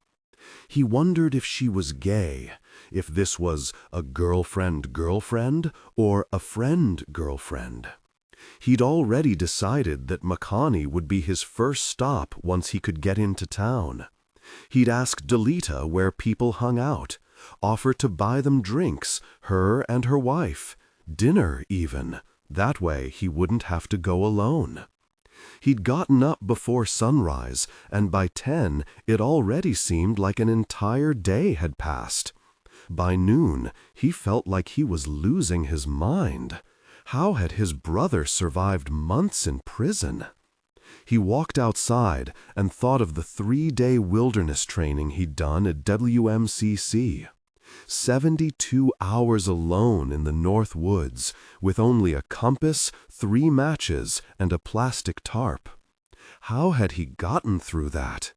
He wondered if she was gay, if this was a girlfriend or a friend-girlfriend. He'd already decided that Makani would be his first stop once he could get into town. He'd ask Delita where people hung out, offer to buy them drinks, her and her wife, dinner even. That way he wouldn't have to go alone. He'd gotten up before sunrise, and by 10 it already seemed like an entire day had passed. By noon, he felt like he was losing his mind. How had his brother survived months in prison? He walked outside and thought of the 3-day wilderness training he'd done at WMCC. 72 hours alone in the North Woods, with only a compass, 3 matches, and a plastic tarp. How had he gotten through that?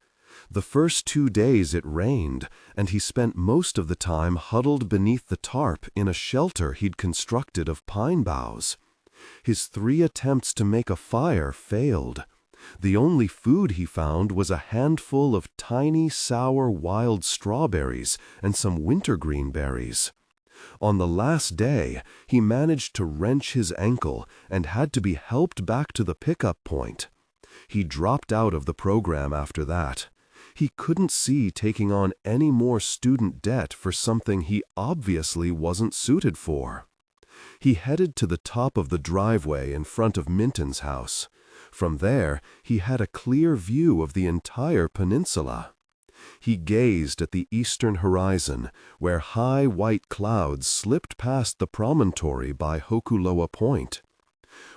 The first 2 days it rained, and he spent most of the time huddled beneath the tarp in a shelter he'd constructed of pine boughs. His 3 attempts to make a fire failed. The only food he found was a handful of tiny, sour wild strawberries and some wintergreen berries. On the last day, he managed to wrench his ankle and had to be helped back to the pickup point. He dropped out of the program after that. He couldn't see taking on any more student debt for something he obviously wasn't suited for. He headed to the top of the driveway in front of Minton's house. From there, he had a clear view of the entire peninsula. He gazed at the eastern horizon, where high white clouds slipped past the promontory by Hokuloa Point.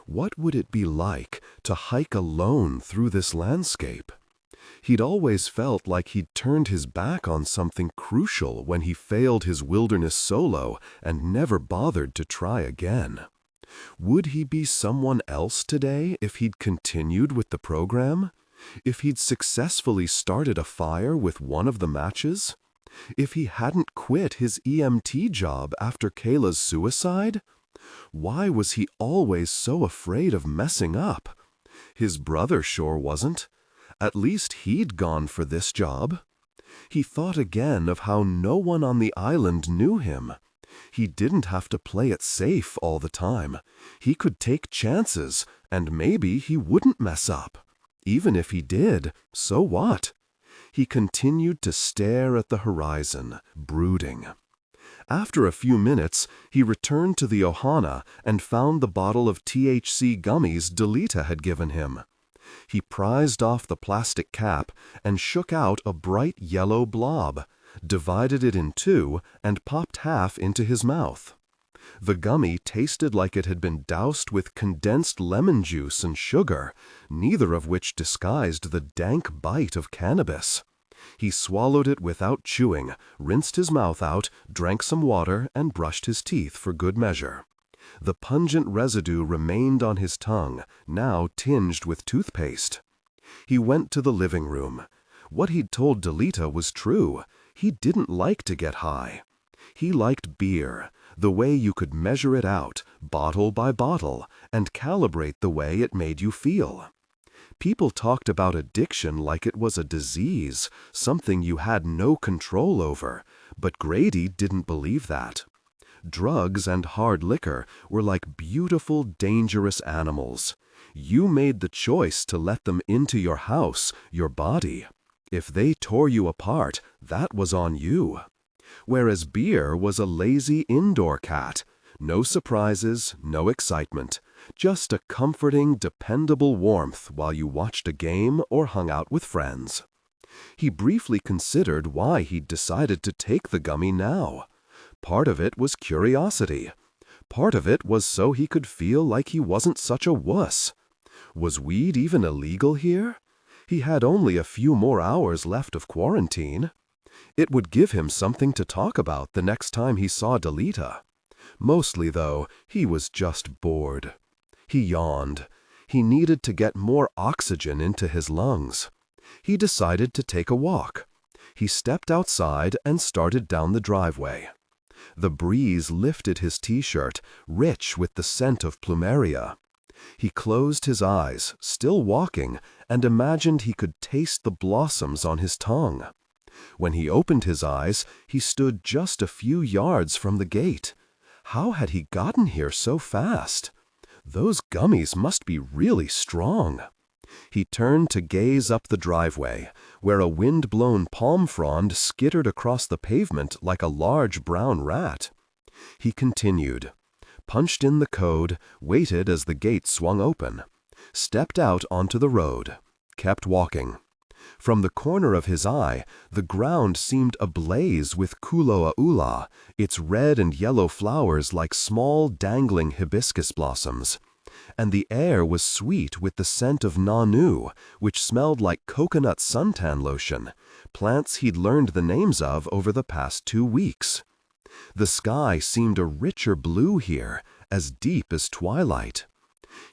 What would it be like to hike alone through this landscape? He'd always felt like he'd turned his back on something crucial when he failed his wilderness solo and never bothered to try again. Would he be someone else today if he'd continued with the program? If he'd successfully started a fire with one of the matches? If he hadn't quit his EMT job after Kayla's suicide? Why was he always so afraid of messing up? His brother sure wasn't. At least he'd gone for this job. He thought again of how no one on the island knew him. He didn't have to play it safe all the time. He could take chances, and maybe he wouldn't mess up. Even if he did, so what? He continued to stare at the horizon, brooding. After a few minutes, he returned to the ohana and found the bottle of THC gummies Delita had given him. He prized off the plastic cap and shook out a bright yellow blob, divided it in 2, and popped half into his mouth. The gummy tasted like it had been doused with condensed lemon juice and sugar, neither of which disguised the dank bite of cannabis. He swallowed it without chewing, rinsed his mouth out, drank some water, and brushed his teeth for good measure. The pungent residue remained on his tongue, now tinged with toothpaste. He went to the living room. What he'd told Delita was true. He didn't like to get high. He liked beer, the way you could measure it out, bottle by bottle, and calibrate the way it made you feel. People talked about addiction like it was a disease, something you had no control over, but Grady didn't believe that. Drugs and hard liquor were like beautiful, dangerous animals. You made the choice to let them into your house, your body. If they tore you apart, that was on you. Whereas beer was a lazy indoor cat. No surprises, no excitement. Just a comforting, dependable warmth while you watched a game or hung out with friends. He briefly considered why he'd decided to take the gummy now. Part of it was curiosity. Part of it was so he could feel like he wasn't such a wuss. Was weed even illegal here? He had only a few more hours left of quarantine. It would give him something to talk about the next time he saw Delita. Mostly, though, he was just bored. He yawned. He needed to get more oxygen into his lungs. He decided to take a walk. He stepped outside and started down the driveway. The breeze lifted his t-shirt, rich with the scent of plumeria. He closed his eyes, still walking, and imagined he could taste the blossoms on his tongue. When he opened his eyes, he stood just a few yards from the gate. How had he gotten here so fast? Those gummies must be really strong. He turned to gaze up the driveway, where a wind-blown palm frond skittered across the pavement like a large brown rat. He continued, punched in the code, waited as the gate swung open, stepped out onto the road, kept walking. From the corner of his eye, the ground seemed ablaze with kuloa, its red and yellow flowers like small dangling hibiscus blossoms. And the air was sweet with the scent of nanu, which smelled like coconut suntan lotion, plants he'd learned the names of over the past 2 weeks. The sky seemed a richer blue here, as deep as twilight.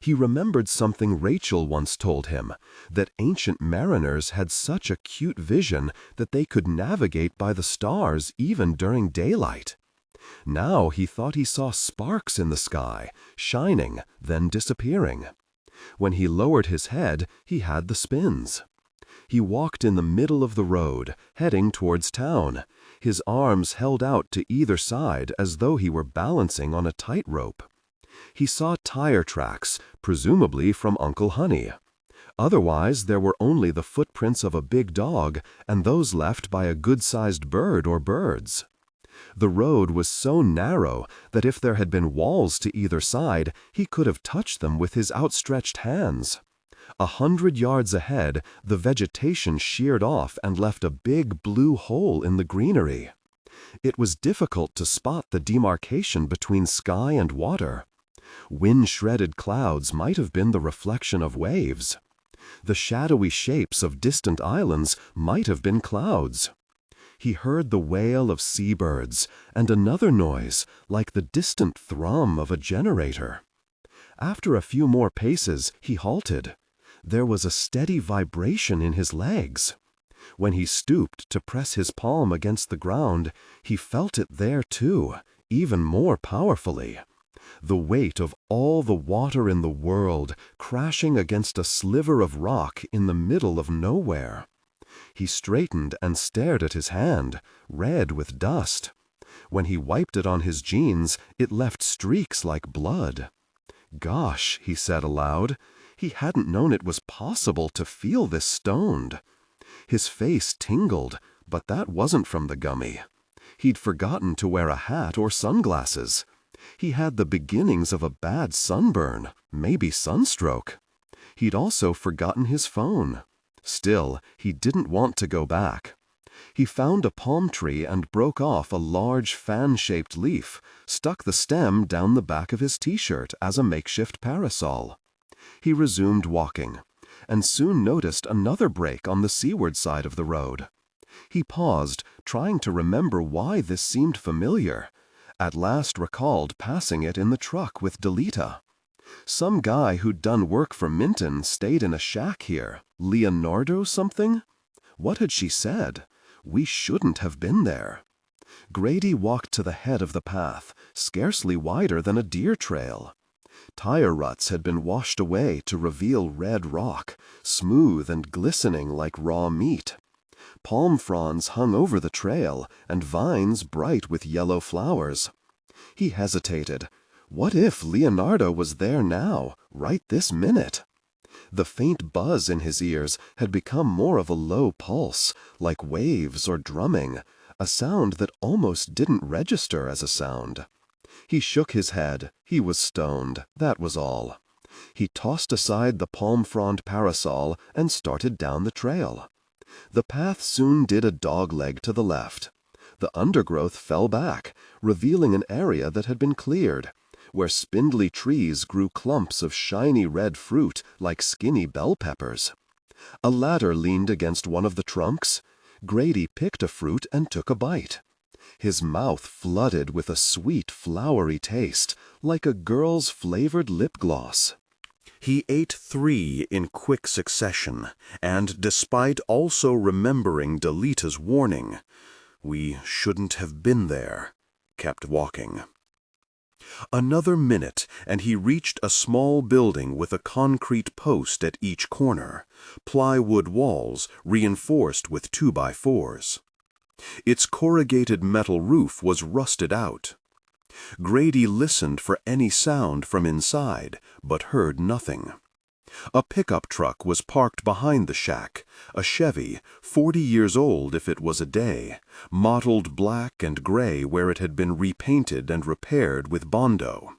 He remembered something Rachel once told him, that ancient mariners had such acute vision that they could navigate by the stars even during daylight. Now he thought he saw sparks in the sky, shining, then disappearing. When he lowered his head, he had the spins. He walked in the middle of the road, heading towards town, his arms held out to either side as though he were balancing on a tightrope. He saw tire tracks, presumably from Uncle Honey. Otherwise, there were only the footprints of a big dog and those left by a good-sized bird or birds. The road was so narrow that if there had been walls to either side, he could have touched them with his outstretched hands. 100 yards ahead, the vegetation sheared off and left a big blue hole in the greenery. It was difficult to spot the demarcation between sky and water. Wind-shredded clouds might have been the reflection of waves. The shadowy shapes of distant islands might have been clouds. He heard the wail of seabirds and another noise like the distant thrum of a generator. After a few more paces, he halted. There was a steady vibration in his legs. When he stooped to press his palm against the ground, he felt it there too, even more powerfully. The weight of all the water in the world crashing against a sliver of rock in the middle of nowhere. He straightened and stared at his hand, red with dust. When he wiped it on his jeans, it left streaks like blood. Gosh, he said aloud, he hadn't known it was possible to feel this stoned. His face tingled, but that wasn't from the gummy. He'd forgotten to wear a hat or sunglasses. He had the beginnings of a bad sunburn, maybe sunstroke. He'd also forgotten his phone. Still, he didn't want to go back. He found a palm tree and broke off a large fan-shaped leaf, stuck the stem down the back of his t-shirt as a makeshift parasol. He resumed walking, and soon noticed another break on the seaward side of the road. He paused, trying to remember why this seemed familiar. At last recalled passing it in the truck with Delita. Some guy who'd done work for Minton stayed in a shack here. Leonardo something? What had she said? We shouldn't have been there. Grady walked to the head of the path, scarcely wider than a deer trail. Tire ruts had been washed away to reveal red rock, smooth and glistening like raw meat. Palm fronds hung over the trail, and vines bright with yellow flowers. He hesitated. What if Leonardo was there now, right this minute? The faint buzz in his ears had become more of a low pulse, like waves or drumming, a sound that almost didn't register as a sound. He shook his head. He was stoned, that was all. He tossed aside the palm-frond parasol and started down the trail. The path soon did a dogleg to the left. The undergrowth fell back, revealing an area that had been cleared, where spindly trees grew clumps of shiny red fruit like skinny bell peppers. A ladder leaned against one of the trunks. Grady picked a fruit and took a bite. His mouth flooded with a sweet, flowery taste, like a girl's flavored lip gloss. He ate 3 in quick succession, and despite also remembering Delita's warning, "We shouldn't have been there," kept walking. Another minute, and he reached a small building with a concrete post at each corner, plywood walls reinforced with 2x4s. Its corrugated metal roof was rusted out. Grady listened for any sound from inside, but heard nothing. A pickup truck was parked behind the shack, a Chevy, 40 years old if it was a day, mottled black and gray where it had been repainted and repaired with Bondo.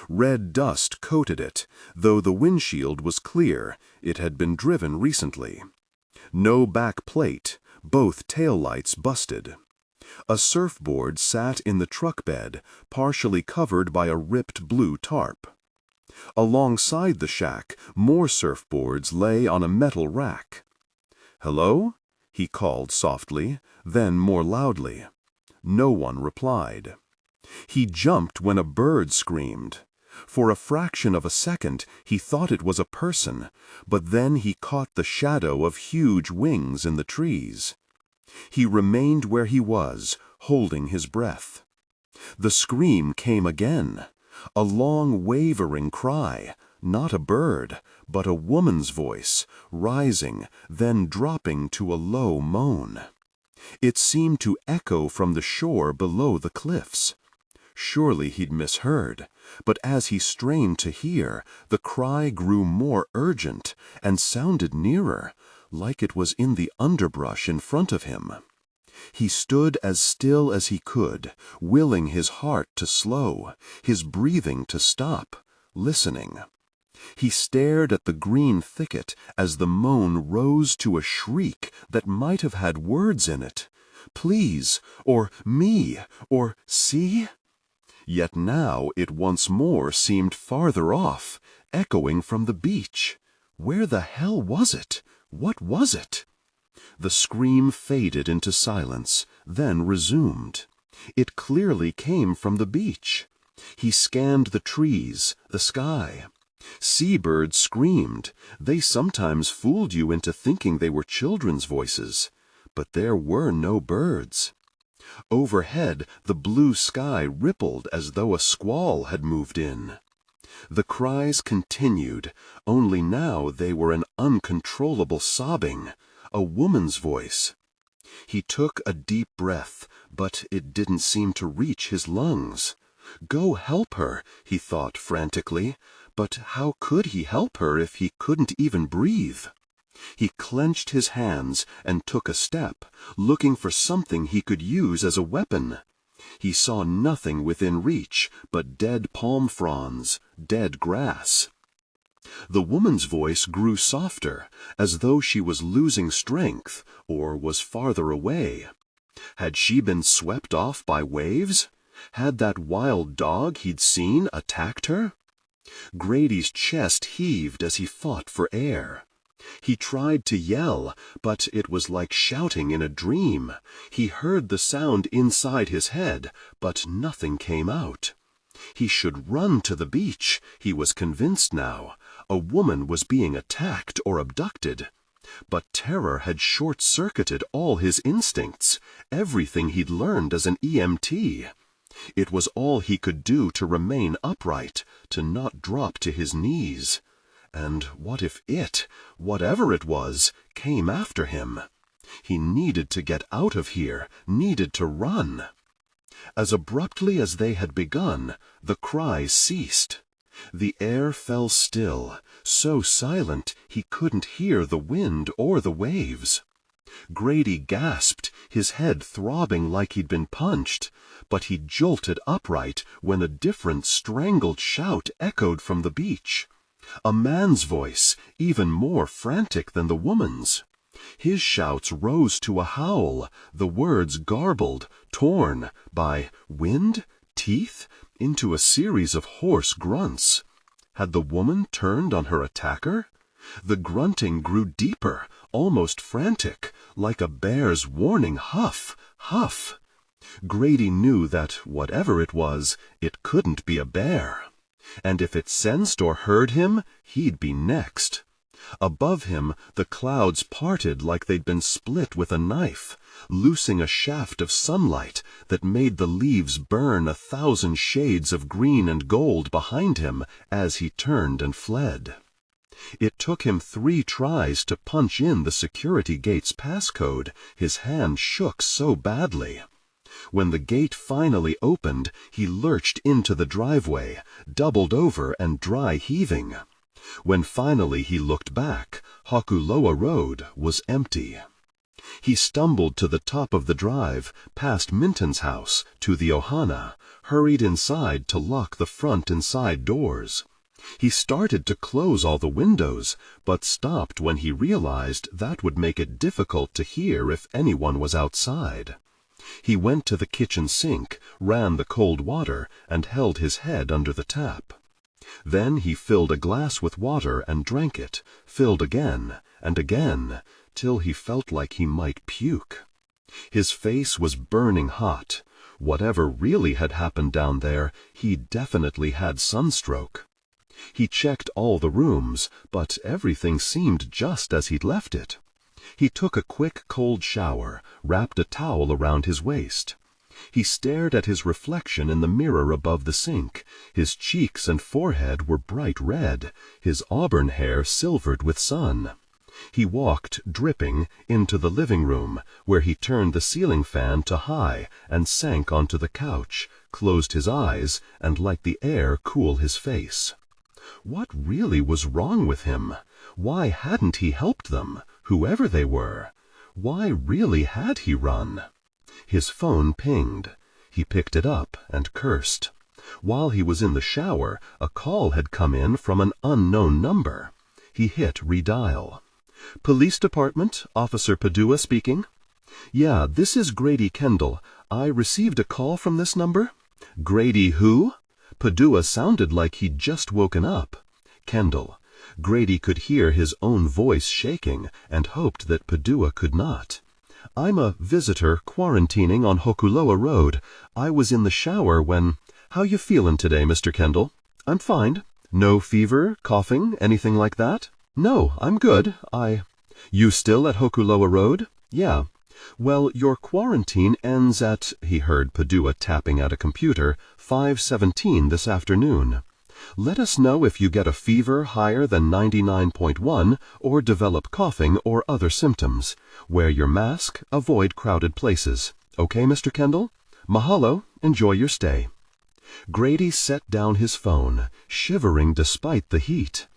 Red dust coated it, though the windshield was clear, it had been driven recently. No back plate, both taillights busted. A surfboard sat in the truck bed, partially covered by a ripped blue tarp. Alongside the shack, more surfboards lay on a metal rack. "Hello?" he called softly, then more loudly. No one replied. He jumped when a bird screamed. For a fraction of a second he thought it was a person, but then he caught the shadow of huge wings in the trees. He remained where he was, holding his breath. The scream came again. A long, wavering cry, not a bird, but a woman's voice, rising, then dropping to a low moan. It seemed to echo from the shore below the cliffs. Surely he'd misheard, but as he strained to hear, the cry grew more urgent and sounded nearer, like it was in the underbrush in front of him. He stood as still as he could, willing his heart to slow, his breathing to stop, listening. He stared at the green thicket as the moan rose to a shriek that might have had words in it. "Please," or "me," or "see?" Yet now it once more seemed farther off, echoing from the beach. Where the hell was it? What was it? The scream faded into silence, then resumed. It clearly came from the beach. He scanned the trees, the sky. Seabirds screamed. They sometimes fooled you into thinking they were children's voices. But there were no birds. Overhead, the blue sky rippled as though a squall had moved in. The cries continued, only now they were an uncontrollable sobbing, a woman's voice. He took a deep breath, but it didn't seem to reach his lungs. Go help her, he thought frantically, but how could he help her if he couldn't even breathe? He clenched his hands and took a step, looking for something he could use as a weapon. He saw nothing within reach but dead palm fronds, dead grass. The woman's voice grew softer, as though she was losing strength, or was farther away. Had she been swept off by waves? Had that wild dog he'd seen attacked her? Grady's chest heaved as he fought for air. He tried to yell, but it was like shouting in a dream. He heard the sound inside his head, but nothing came out. He should run to the beach, he was convinced now. A woman was being attacked or abducted. But terror had short-circuited all his instincts, everything he'd learned as an EMT. It was all he could do to remain upright, to not drop to his knees. And what if it, whatever it was, came after him? He needed to get out of here, needed to run. As abruptly as they had begun, the cries ceased. The air fell still, so silent he couldn't hear the wind or the waves. Grady gasped, his head throbbing like he'd been punched, but he jolted upright when a different strangled shout echoed from the beach. A man's voice, even more frantic than the woman's. His shouts rose to a howl, the words garbled, torn by wind, teeth, into a series of hoarse grunts. Had the woman turned on her attacker? The grunting grew deeper, almost frantic, like a bear's warning huff, huff. Grady knew that, whatever it was, it couldn't be a bear. And if it sensed or heard him, he'd be next. Above him, the clouds parted like they'd been split with a knife, loosing a shaft of sunlight that made the leaves burn 1,000 shades of green and gold behind him as he turned and fled. It took him 3 tries to punch in the security gate's passcode. His hand shook so badly. When the gate finally opened, he lurched into the driveway, doubled over and dry heaving. When finally he looked back, Hokuloa Road was empty. He stumbled to the top of the drive, past Minton's house, to the ohana, hurried inside to lock the front and side doors. He started to close all the windows, but stopped when he realized that would make it difficult to hear if anyone was outside. He went to the kitchen sink, ran the cold water, and held his head under the tap. Then he filled a glass with water and drank it, filled again, and again, till he felt like he might puke. His face was burning hot. Whatever really had happened down there, he definitely had sunstroke. He checked all the rooms, but everything seemed just as he'd left it. He took a quick cold shower, wrapped a towel around his waist. He stared at his reflection in the mirror above the sink. His cheeks and forehead were bright red, his auburn hair silvered with sun. He walked, dripping, into the living room, where he turned the ceiling fan to high and sank onto the couch, closed his eyes, and let the air cool his face. What really was wrong with him? Why hadn't he helped them, whoever they were? Why really had he run? His phone pinged. He picked it up and cursed. While he was in the shower, a call had come in from an unknown number. He hit redial. "Police Department, Officer Padua speaking." "Yeah, this is Grady Kendall. I received a call from this number." "Grady who?" Padua sounded like he'd just woken up. Kendall. Grady could hear his own voice shaking and hoped that Padua could not. "I'm a visitor quarantining on Hokuloa Road. I was in the shower when—" "How you feeling today, Mr. Kendall?" "I'm fine." "No fever, coughing, anything like that?" "No, I'm good. You still at Hokuloa Road?" "Yeah." "Well, your quarantine ends at," he heard Padua tapping at a computer, "5:17 this afternoon. Let us know if you get a fever higher than 99.1 or develop coughing or other symptoms. Wear your mask, avoid crowded places. Okay, Mr. Kendall? Mahalo, enjoy your stay." Grady set down his phone, shivering despite the heat.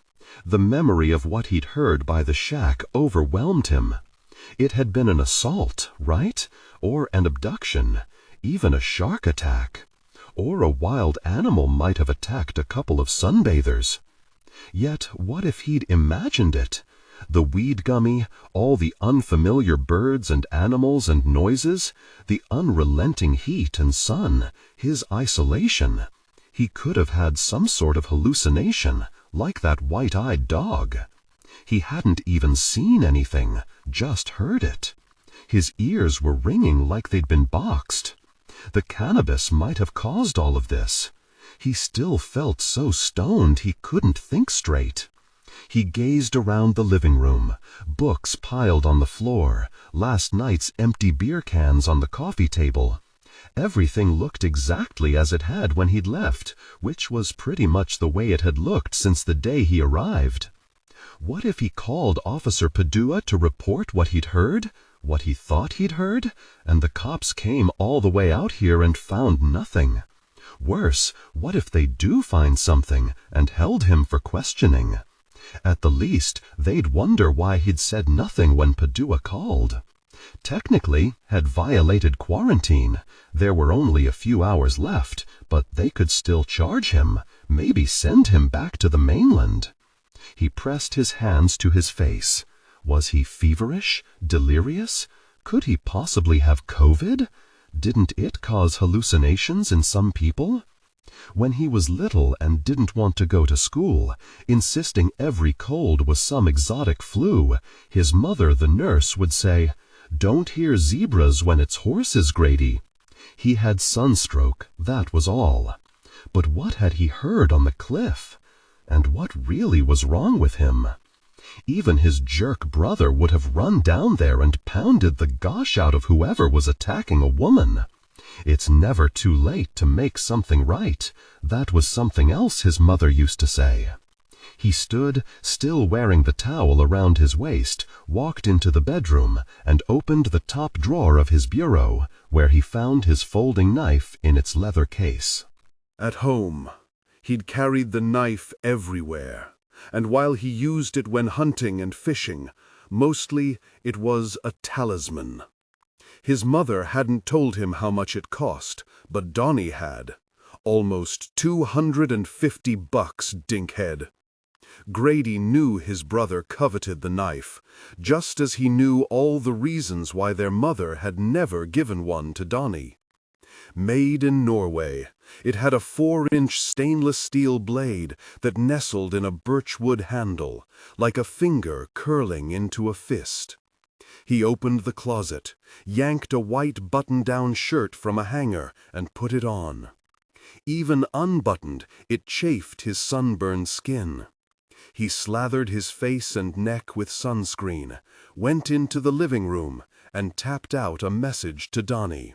The memory of what he'd heard by the shack overwhelmed him. It had been an assault, right? Or an abduction, even a shark attack. Or a wild animal might have attacked a couple of sunbathers. Yet what if he'd imagined it? The weed gummy, all the unfamiliar birds and animals and noises, the unrelenting heat and sun, his isolation. He could have had some sort of hallucination, like that white-eyed dog. He hadn't even seen anything, just heard it. His ears were ringing like they'd been boxed. The cannabis might have caused all of this. He still felt so stoned he couldn't think straight. He gazed around the living room, books piled on the floor, last night's empty beer cans on the coffee table. Everything looked exactly as it had when he'd left, which was pretty much the way it had looked since the day he arrived. What if he called Officer Padua to report what he'd heard, what he thought he'd heard, and the cops came all the way out here and found nothing? Worse, what if they do find something and held him for questioning? At the least, they'd wonder why he'd said nothing when Padua called. Technically, had violated quarantine. There were only a few hours left, but they could still charge him, maybe send him back to the mainland. He pressed his hands to his face. Was he feverish? Delirious? Could he possibly have COVID? Didn't it cause hallucinations in some people? When he was little and didn't want to go to school, insisting every cold was some exotic flu, his mother, the nurse, would say, "Don't hear zebras when it's horses, Grady." He had sunstroke, that was all. But what had he heard on the cliff? And what really was wrong with him? Even his jerk brother would have run down there and pounded the gosh out of whoever was attacking a woman. It's never too late to make something right. That was something else his mother used to say. He stood, still wearing the towel around his waist, walked into the bedroom, and opened the top drawer of his bureau, where he found his folding knife in its leather case. At home, he'd carried the knife everywhere, and while he used it when hunting and fishing, mostly it was a talisman. His mother hadn't told him how much it cost, but Donnie had. Almost $250, dinkhead. Grady knew his brother coveted the knife, just as he knew all the reasons why their mother had never given one to Donnie. Made in Norway, it had a 4-inch stainless steel blade that nestled in a birchwood handle, like a finger curling into a fist. He opened the closet, yanked a white button-down shirt from a hanger, and put it on. Even unbuttoned, it chafed his sunburned skin. He slathered his face and neck with sunscreen, went into the living room, and tapped out a message to Donnie.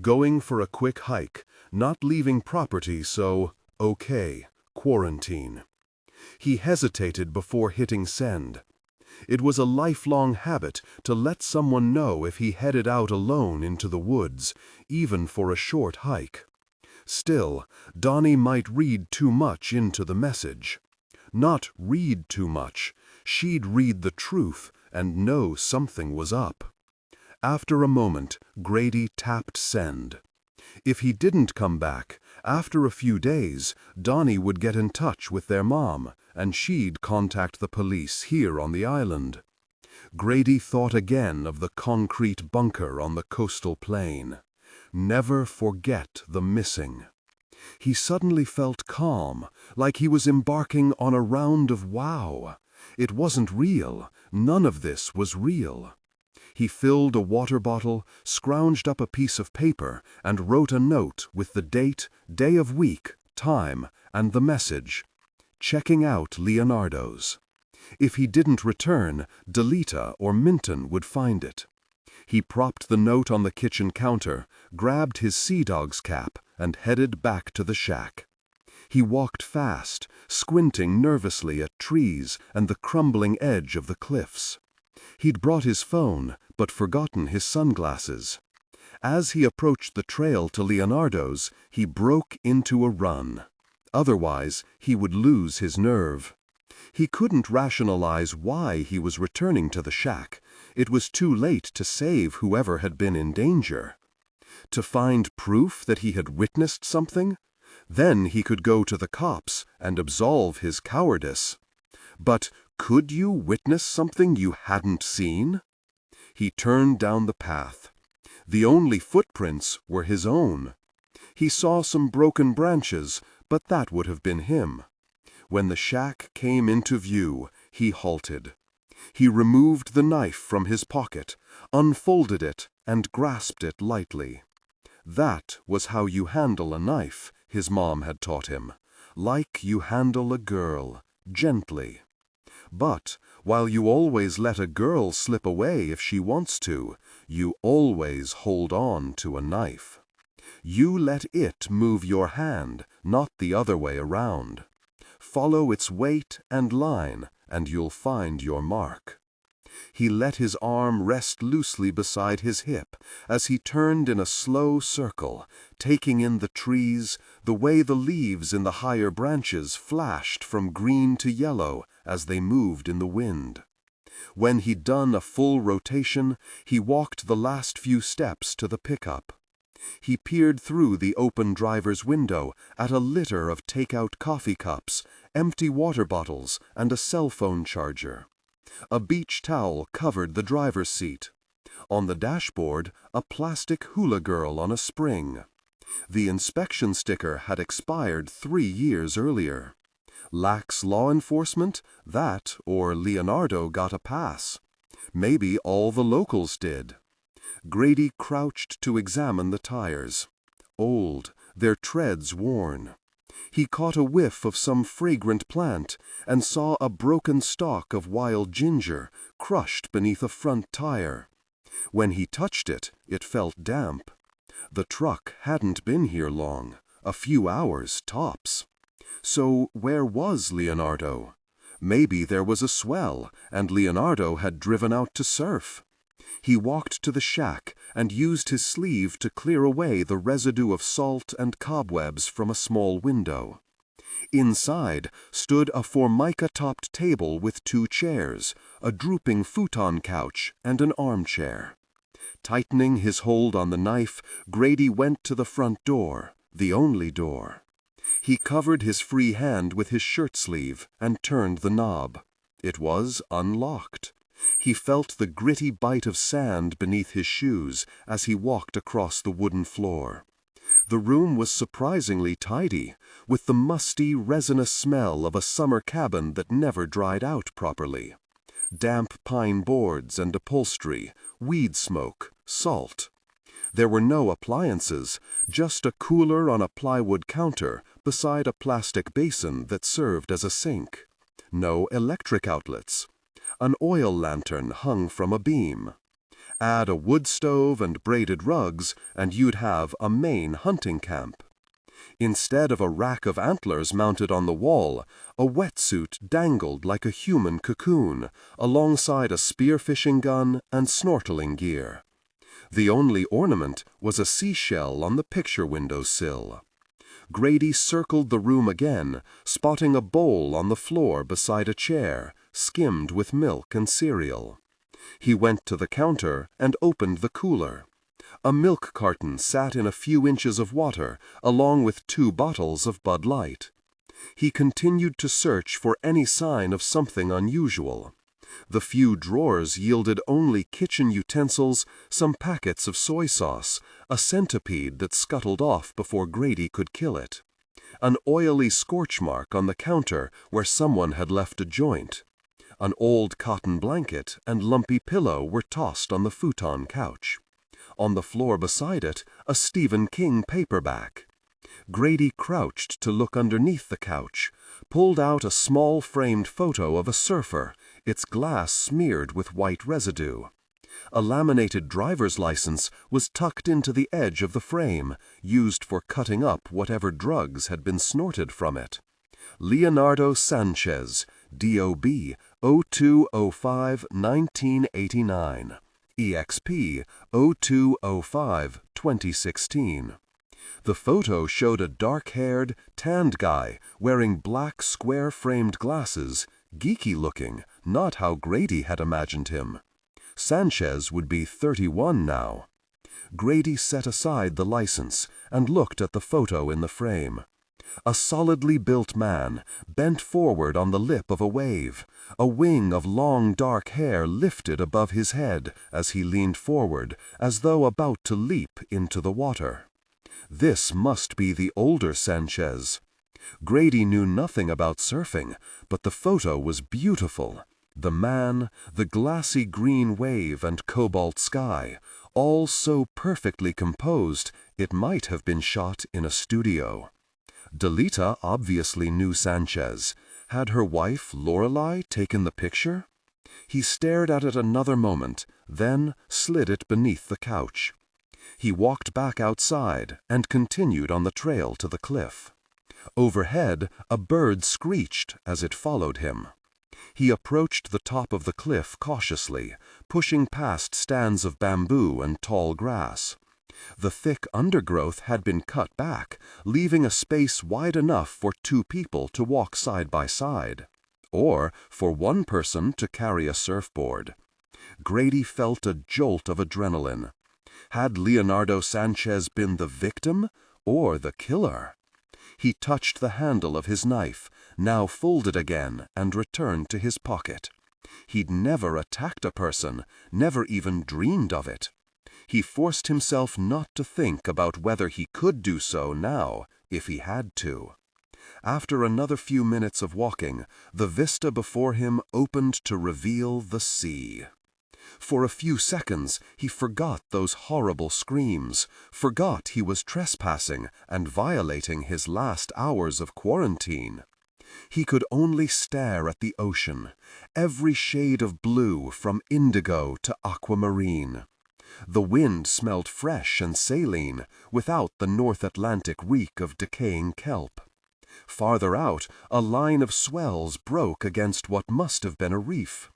Going for a quick hike, not leaving property, so, okay, quarantine. He hesitated before hitting send. It was a lifelong habit to let someone know if he headed out alone into the woods, even for a short hike. Still, Donnie might read too much into the message. Not read too much. She'd read the truth and know something was up. After a moment, Grady tapped send. If he didn't come back, after a few days, Donnie would get in touch with their mom, and she'd contact the police here on the island. Grady thought again of the concrete bunker on the coastal plain. Never forget the missing. He suddenly felt calm, like he was embarking on a round of wow. It wasn't real. None of this was real. He filled a water bottle, scrounged up a piece of paper, and wrote a note with the date, day of week, time, and the message. Checking out Leonardo's. If he didn't return, Delita or Minton would find it. He propped the note on the kitchen counter, grabbed his sea dog's cap, and headed back to the shack. He walked fast, squinting nervously at trees and the crumbling edge of the cliffs. He'd brought his phone, but forgotten his sunglasses. As he approached the trail to Leonardo's, he broke into a run. Otherwise, he would lose his nerve. He couldn't rationalize why he was returning to the shack. It was too late to save whoever had been in danger. To find proof that he had witnessed something? Then he could go to the cops and absolve his cowardice. But could you witness something you hadn't seen? He turned down the path. The only footprints were his own. He saw some broken branches, but that would have been him. When the shack came into view, he halted. He removed the knife from his pocket, unfolded it, and grasped it lightly. That was how you handle a knife, his mom had taught him. Like you handle a girl, gently. But while you always let a girl slip away if she wants to, you always hold on to a knife. You let it move your hand, not the other way around. Follow its weight and line, and you'll find your mark. He let his arm rest loosely beside his hip as he turned in a slow circle, taking in the trees, the way the leaves in the higher branches flashed from green to yellow as they moved in the wind. When he'd done a full rotation, he walked the last few steps to the pickup. He peered through the open driver's window at a litter of take-out coffee cups, empty water bottles, and a cell phone charger. A beach towel covered the driver's seat. On the dashboard, a plastic hula girl on a spring. The inspection sticker had expired 3 years earlier. Lax law enforcement? That, or Leonardo got a pass. Maybe all the locals did. Grady crouched to examine the tires. Old, their treads worn. He caught a whiff of some fragrant plant and saw a broken stalk of wild ginger crushed beneath a front tire. When he touched it, it felt damp. The truck hadn't been here long, a few hours tops. So where was Leonardo? Maybe there was a swell, and Leonardo had driven out to surf. He walked to the shack and used his sleeve to clear away the residue of salt and cobwebs from a small window. Inside stood a formica-topped table with 2 chairs, a drooping futon couch, and an armchair. Tightening his hold on the knife, Grady went to the front door, the only door. He covered his free hand with his shirt sleeve and turned the knob. It was unlocked. He felt the gritty bite of sand beneath his shoes as he walked across the wooden floor. The room was surprisingly tidy, with the musty, resinous smell of a summer cabin that never dried out properly. Damp pine boards and upholstery, weed smoke, salt. There were no appliances, just a cooler on a plywood counter beside a plastic basin that served as a sink. No electric outlets. An oil lantern hung from a beam. Add a wood stove and braided rugs, and you'd have a Maine hunting camp. Instead of a rack of antlers mounted on the wall, a wetsuit dangled like a human cocoon, alongside a spearfishing gun and snorkeling gear. The only ornament was a seashell on the picture window sill. Grady circled the room again, spotting a bowl on the floor beside a chair, skimmed with milk and cereal. He went to the counter and opened the cooler. A milk carton sat in a few inches of water, along with 2 bottles of Bud Light. He continued to search for any sign of something unusual. The few drawers yielded only kitchen utensils, some packets of soy sauce, a centipede that scuttled off before Grady could kill it. An oily scorch mark on the counter where someone had left a joint. An old cotton blanket and lumpy pillow were tossed on the futon couch. On the floor beside it, a Stephen King paperback. Grady crouched to look underneath the couch, pulled out a small framed photo of a surfer, its glass smeared with white residue. A laminated driver's license was tucked into the edge of the frame, used for cutting up whatever drugs had been snorted from it. Leonardo Sanchez, DOB 0205-1989, EXP 0205-2016. The photo showed a dark-haired, tanned guy wearing black square-framed glasses, geeky-looking, not how Grady had imagined him. Sanchez would be 31 now. Grady set aside the license and looked at the photo in the frame. A solidly built man, bent forward on the lip of a wave, a wing of long dark hair lifted above his head as he leaned forward, as though about to leap into the water. This must be the older Sanchez. Grady knew nothing about surfing, but the photo was beautiful. The man, the glassy green wave and cobalt sky, all so perfectly composed it might have been shot in a studio. Delita obviously knew Sanchez. Had her wife, Lorelei, taken the picture? He stared at it another moment, then slid it beneath the couch. He walked back outside and continued on the trail to the cliff. Overhead, a bird screeched as it followed him. He approached the top of the cliff cautiously, pushing past stands of bamboo and tall grass. The thick undergrowth had been cut back, leaving a space wide enough for 2 people to walk side by side, or for 1 person to carry a surfboard. Grady felt a jolt of adrenaline. Had Leonardo Sanchez been the victim or the killer? He touched the handle of his knife, now folded again, and returned to his pocket. He'd never attacked a person, never even dreamed of it. He forced himself not to think about whether he could do so now, if he had to. After another few minutes of walking, the vista before him opened to reveal the sea. For a few seconds, he forgot those horrible screams, forgot he was trespassing and violating his last hours of quarantine. He could only stare at the ocean, every shade of blue from indigo to aquamarine. The wind smelled fresh and saline, without the North Atlantic reek of decaying kelp. Farther out, a line of swells broke against what must have been a reef.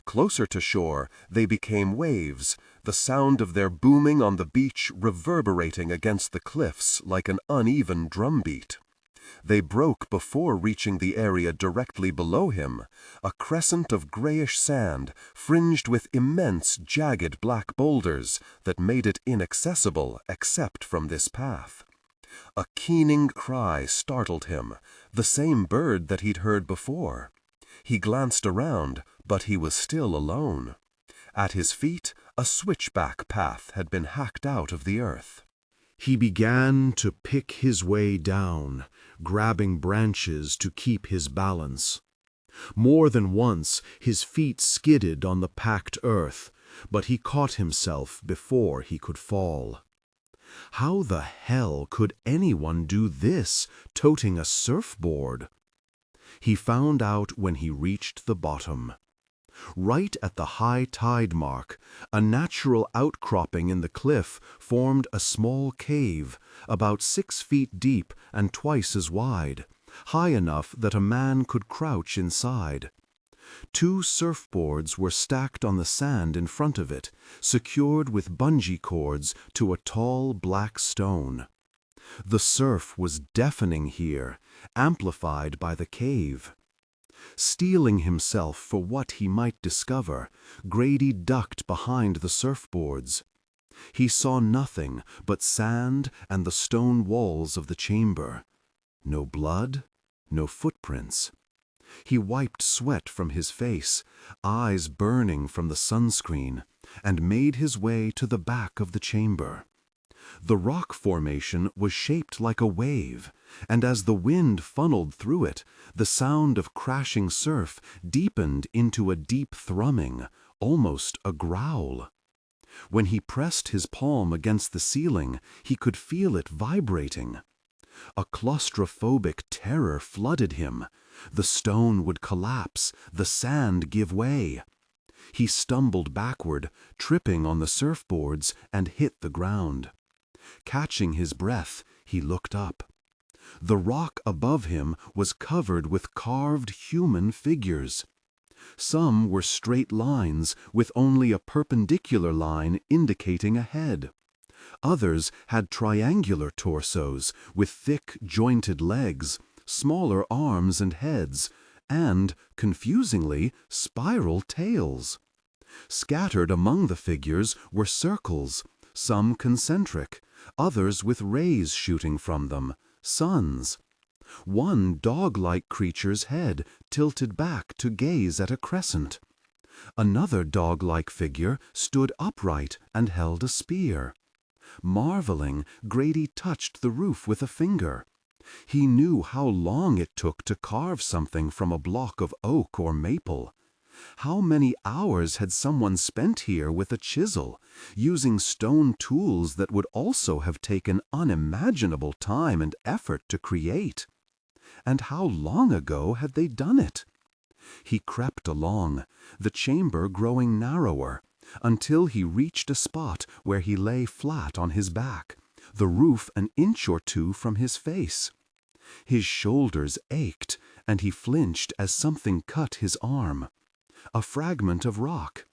Closer to shore, they became waves, the sound of their booming on the beach reverberating against the cliffs like an uneven drumbeat. They broke before reaching the area directly below him, a crescent of grayish sand fringed with immense jagged black boulders that made it inaccessible except from this path. A keening cry startled him, the same bird that he'd heard before. He glanced around, but he was still alone. At his feet, a switchback path had been hacked out of the earth. He began to pick his way down, grabbing branches to keep his balance. More than once, his feet skidded on the packed earth, but he caught himself before he could fall. How the hell could anyone do this, toting a surfboard? He found out when he reached the bottom. Right at the high tide mark, a natural outcropping in the cliff formed a small cave, about 6 feet deep and twice as wide, high enough that a man could crouch inside. 2 surfboards were stacked on the sand in front of it, secured with bungee cords to a tall black stone. The surf was deafening here, amplified by the cave. Steeling himself for what he might discover, Grady ducked behind the surfboards. He saw nothing but sand and the stone walls of the chamber. No blood, no footprints. He wiped sweat from his face, eyes burning from the sunscreen, and made his way to the back of the chamber. The rock formation was shaped like a wave, and as the wind funneled through it, the sound of crashing surf deepened into a deep thrumming, almost a growl. When he pressed his palm against the ceiling, he could feel it vibrating. A claustrophobic terror flooded him. The stone would collapse, the sand give way. He stumbled backward, tripping on the surfboards, and hit the ground. Catching his breath, he looked up. The rock above him was covered with carved human figures. Some were straight lines with only a perpendicular line indicating a head. Others had triangular torsos with thick jointed legs, smaller arms and heads, and, confusingly, spiral tails. Scattered among the figures were circles, some concentric, others with rays shooting from them, suns. One dog-like creature's head tilted back to gaze at a crescent. Another dog-like figure stood upright and held a spear. Marveling, Grady touched the roof with a finger. He knew how long it took to carve something from a block of oak or maple. How many hours had someone spent here with a chisel, using stone tools that would also have taken unimaginable time and effort to create? And how long ago had they done it? He crept along, the chamber growing narrower, until he reached a spot where he lay flat on his back, the roof an inch or two from his face. His shoulders ached, and he flinched as something cut his arm. A fragment of rock.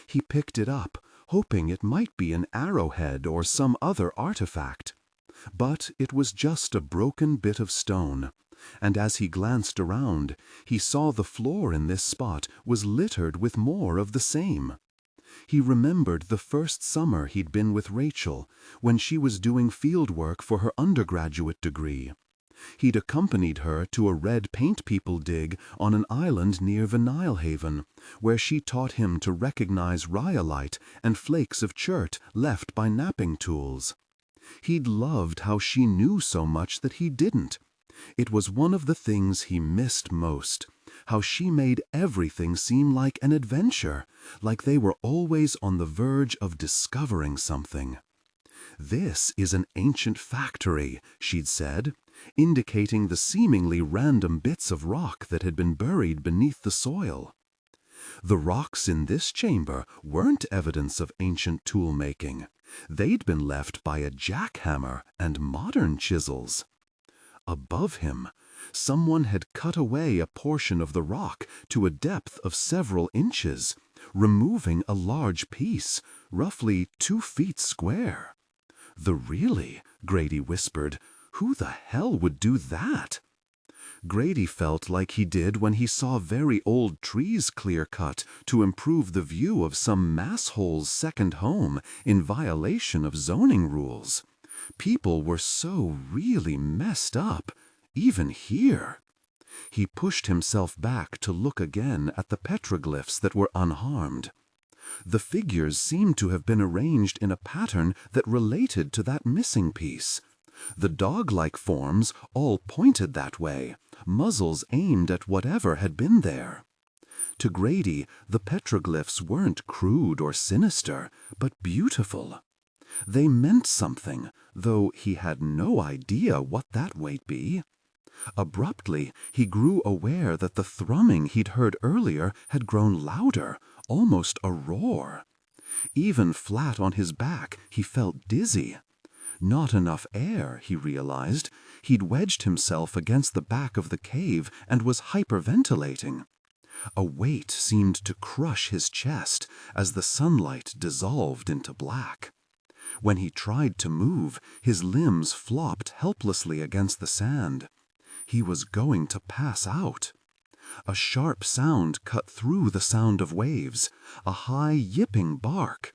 He picked it up, hoping it might be an arrowhead or some other artifact. But it was just a broken bit of stone, and as he glanced around, he saw the floor in this spot was littered with more of the same. He remembered the first summer he'd been with Rachel, when she was doing field work for her undergraduate degree. He'd accompanied her to a red paint people dig on an island near Vanilhaven, where she taught him to recognize rhyolite and flakes of chert left by knapping tools. He'd loved how she knew so much that he didn't. It was one of the things he missed most, how she made everything seem like an adventure, like they were always on the verge of discovering something. "This is an ancient factory," she'd said, indicating the seemingly random bits of rock that had been buried beneath the soil. The rocks in this chamber weren't evidence of ancient tool-making. They'd been left by a jackhammer and modern chisels. Above him, someone had cut away a portion of the rock to a depth of several inches, removing a large piece, roughly 2 feet square. Really, Grady whispered, who the hell would do that? Grady felt like he did when he saw very old trees clear-cut to improve the view of some masshole's second home in violation of zoning rules. People were so really messed up, even here. He pushed himself back to look again at the petroglyphs that were unharmed. The figures seemed to have been arranged in a pattern that related to that missing piece. The dog-like forms all pointed that way, muzzles aimed at whatever had been there. To Grady, the petroglyphs weren't crude or sinister, but beautiful. They meant something, though he had no idea what that might be. Abruptly, he grew aware that the thrumming he'd heard earlier had grown louder, almost a roar. Even flat on his back, he felt dizzy. Not enough air, he realized. He'd wedged himself against the back of the cave and was hyperventilating. A weight seemed to crush his chest as the sunlight dissolved into black. When he tried to move, his limbs flopped helplessly against the sand. He was going to pass out. A sharp sound cut through the sound of waves, a high, yipping bark.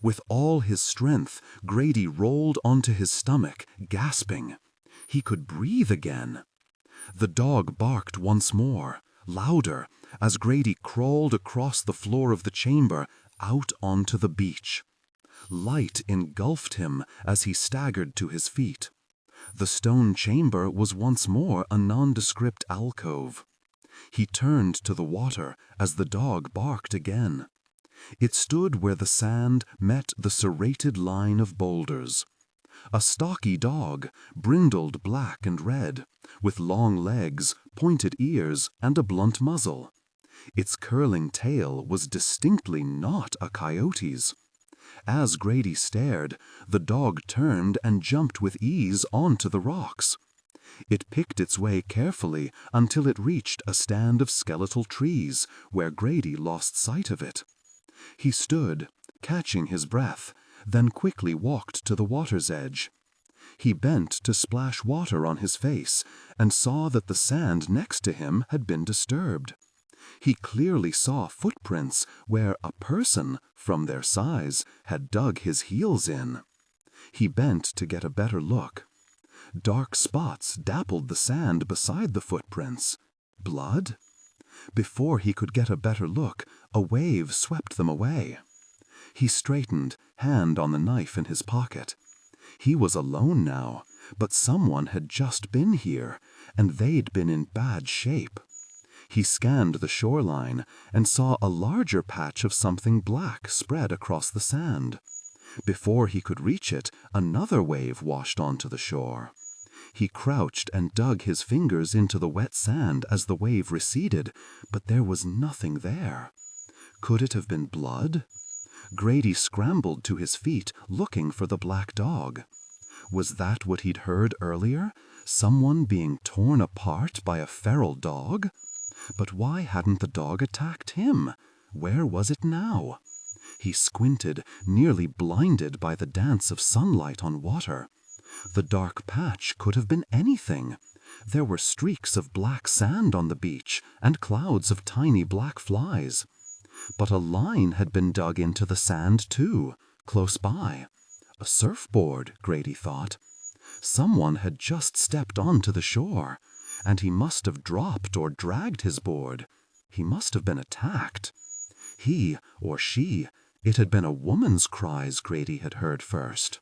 With all his strength, Grady rolled onto his stomach, gasping. He could breathe again. The dog barked once more, louder, as Grady crawled across the floor of the chamber, out onto the beach. Light engulfed him as he staggered to his feet. The stone chamber was once more a nondescript alcove. He turned to the water as the dog barked again. It stood where the sand met the serrated line of boulders. A stocky dog, brindled black and red, with long legs, pointed ears, and a blunt muzzle. Its curling tail was distinctly not a coyote's. As Grady stared, the dog turned and jumped with ease onto the rocks. It picked its way carefully until it reached a stand of skeletal trees, where Grady lost sight of it. He stood, catching his breath, then quickly walked to the water's edge. He bent to splash water on his face and saw that the sand next to him had been disturbed. He clearly saw footprints where a person, from their size, had dug his heels in. He bent to get a better look. Dark spots dappled the sand beside the footprints. Blood? Before he could get a better look, a wave swept them away. He straightened, hand on the knife in his pocket. He was alone now, but someone had just been here, and they'd been in bad shape. He scanned the shoreline and saw a larger patch of something black spread across the sand. Before he could reach it, another wave washed onto the shore. He crouched and dug his fingers into the wet sand as the wave receded, but there was nothing there. Could it have been blood? Grady scrambled to his feet, looking for the black dog. Was that what he'd heard earlier? Someone being torn apart by a feral dog? But why hadn't the dog attacked him? Where was it now? He squinted, nearly blinded by the dance of sunlight on water. The dark patch could have been anything. There were streaks of black sand on the beach and clouds of tiny black flies. But a line had been dug into the sand too, close by. A surfboard, Grady thought. Someone had just stepped onto the shore, and he must have dropped or dragged his board. He must have been attacked. He or she, it had been a woman's cries Grady had heard first.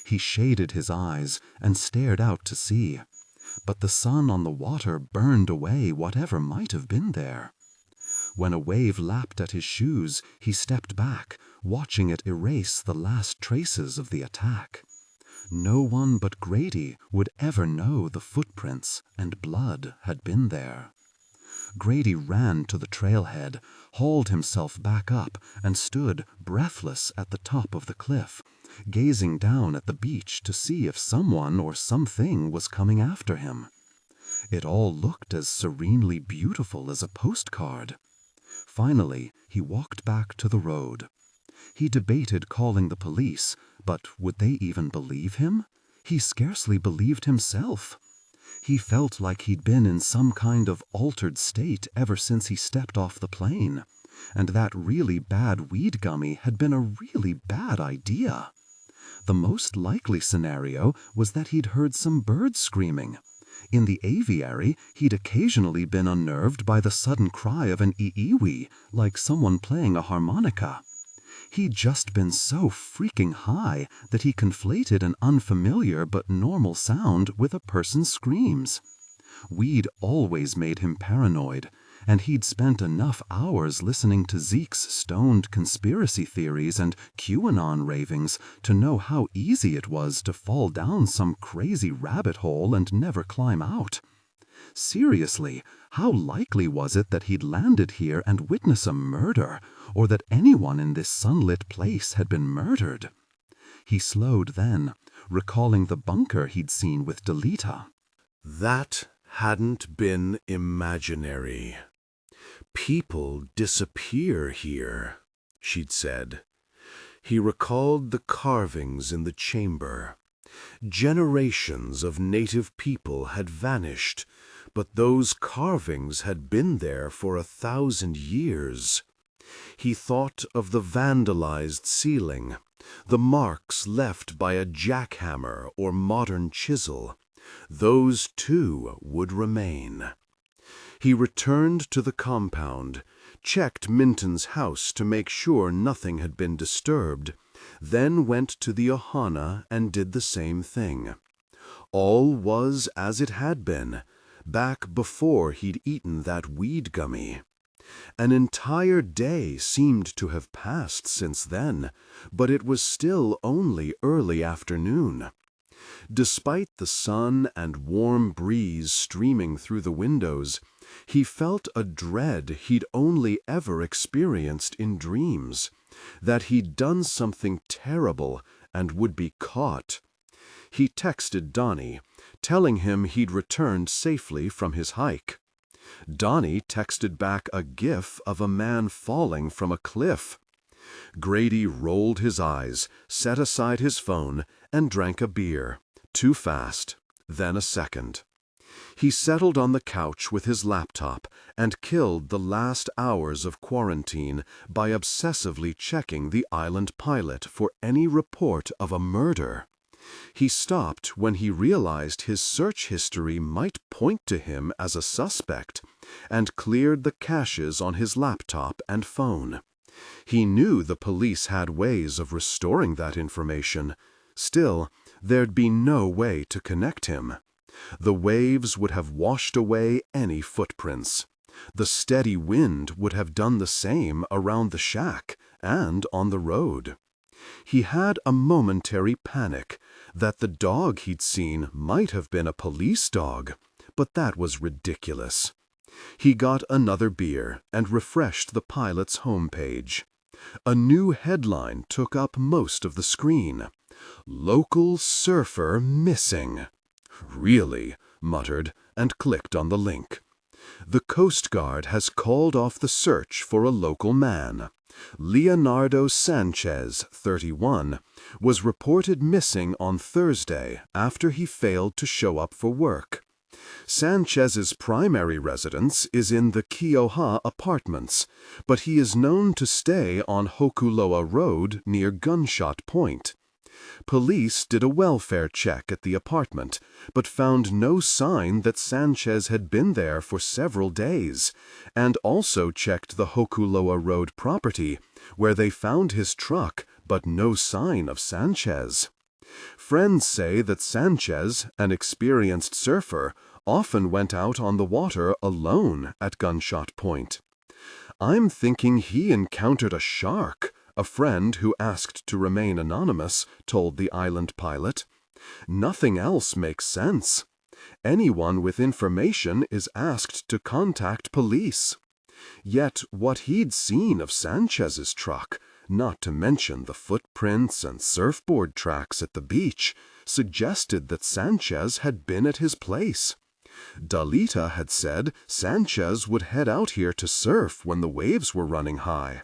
He shaded his eyes and stared out to sea, but the sun on the water burned away whatever might have been there. When a wave lapped at his shoes, he stepped back, watching it erase the last traces of the attack. No one but Grady would ever know the footprints and blood had been there. Grady ran to the trailhead, hauled himself back up, and stood breathless at the top of the cliff, gazing down at the beach to see if someone or something was coming after him. It all looked as serenely beautiful as a postcard. Finally, he walked back to the road. He debated calling the police, but would they even believe him? He scarcely believed himself. He felt like he'd been in some kind of altered state ever since he stepped off the plane, and that really bad weed gummy had been a really bad idea. The most likely scenario was that he'd heard some birds screaming. In the aviary, he'd occasionally been unnerved by the sudden cry of an iiwi, like someone playing a harmonica. He'd just been so freaking high that he conflated an unfamiliar but normal sound with a person's screams. Weed always made him paranoid, and he'd spent enough hours listening to Zeke's stoned conspiracy theories and QAnon ravings to know how easy it was to fall down some crazy rabbit hole and never climb out. Seriously, how likely was it that he'd landed here and witness a murder, or that anyone in this sunlit place had been murdered? He slowed then, recalling the bunker he'd seen with Delita. That hadn't been imaginary. People disappear here, she'd said. He recalled the carvings in the chamber. Generations of native people had vanished, but those carvings had been there for 1,000 years. He thought of the vandalized ceiling, the marks left by a jackhammer or modern chisel. Those, too, would remain. He returned to the compound, checked Minton's house to make sure nothing had been disturbed, then went to the ohana and did the same thing. All was as it had been, back before he'd eaten that weed gummy. An entire day seemed to have passed since then, but it was still only early afternoon. Despite the sun and warm breeze streaming through the windows, he felt a dread he'd only ever experienced in dreams, that he'd done something terrible and would be caught. He texted Donnie, telling him he'd returned safely from his hike. Donnie texted back a gif of a man falling from a cliff. Grady rolled his eyes, set aside his phone, and drank a beer. Too fast, then a second. He settled on the couch with his laptop and killed the last hours of quarantine by obsessively checking the Island Pilot for any report of a murder. He stopped when he realized his search history might point to him as a suspect, and cleared the caches on his laptop and phone. He knew the police had ways of restoring that information. Still, there'd be no way to connect him. The waves would have washed away any footprints. The steady wind would have done the same around the shack and on the road. He had a momentary panic that the dog he'd seen might have been a police dog, but that was ridiculous. He got another beer and refreshed the pilot's homepage. A new headline took up most of the screen. "Local surfer missing." "Really?" muttered, and clicked on the link. The Coast Guard has called off the search for a local man. Leonardo Sanchez, 31, was reported missing on Thursday after he failed to show up for work. Sanchez's primary residence is in the Keoha Apartments, but he is known to stay on Hokuloa Road near Gunshot Point. Police did a welfare check at the apartment, but found no sign that Sanchez had been there for several days, and also checked the Hokuloa Road property, where they found his truck, but no sign of Sanchez. Friends say that Sanchez, an experienced surfer, often went out on the water alone at Gunshot Point. "I'm thinking he encountered a shark," a friend who asked to remain anonymous told the island pilot. "Nothing else makes sense. Anyone with information is asked to contact police." Yet what he'd seen of Sanchez's truck, not to mention the footprints and surfboard tracks at the beach, suggested that Sanchez had been at his place. Dalita had said Sanchez would head out here to surf when the waves were running high.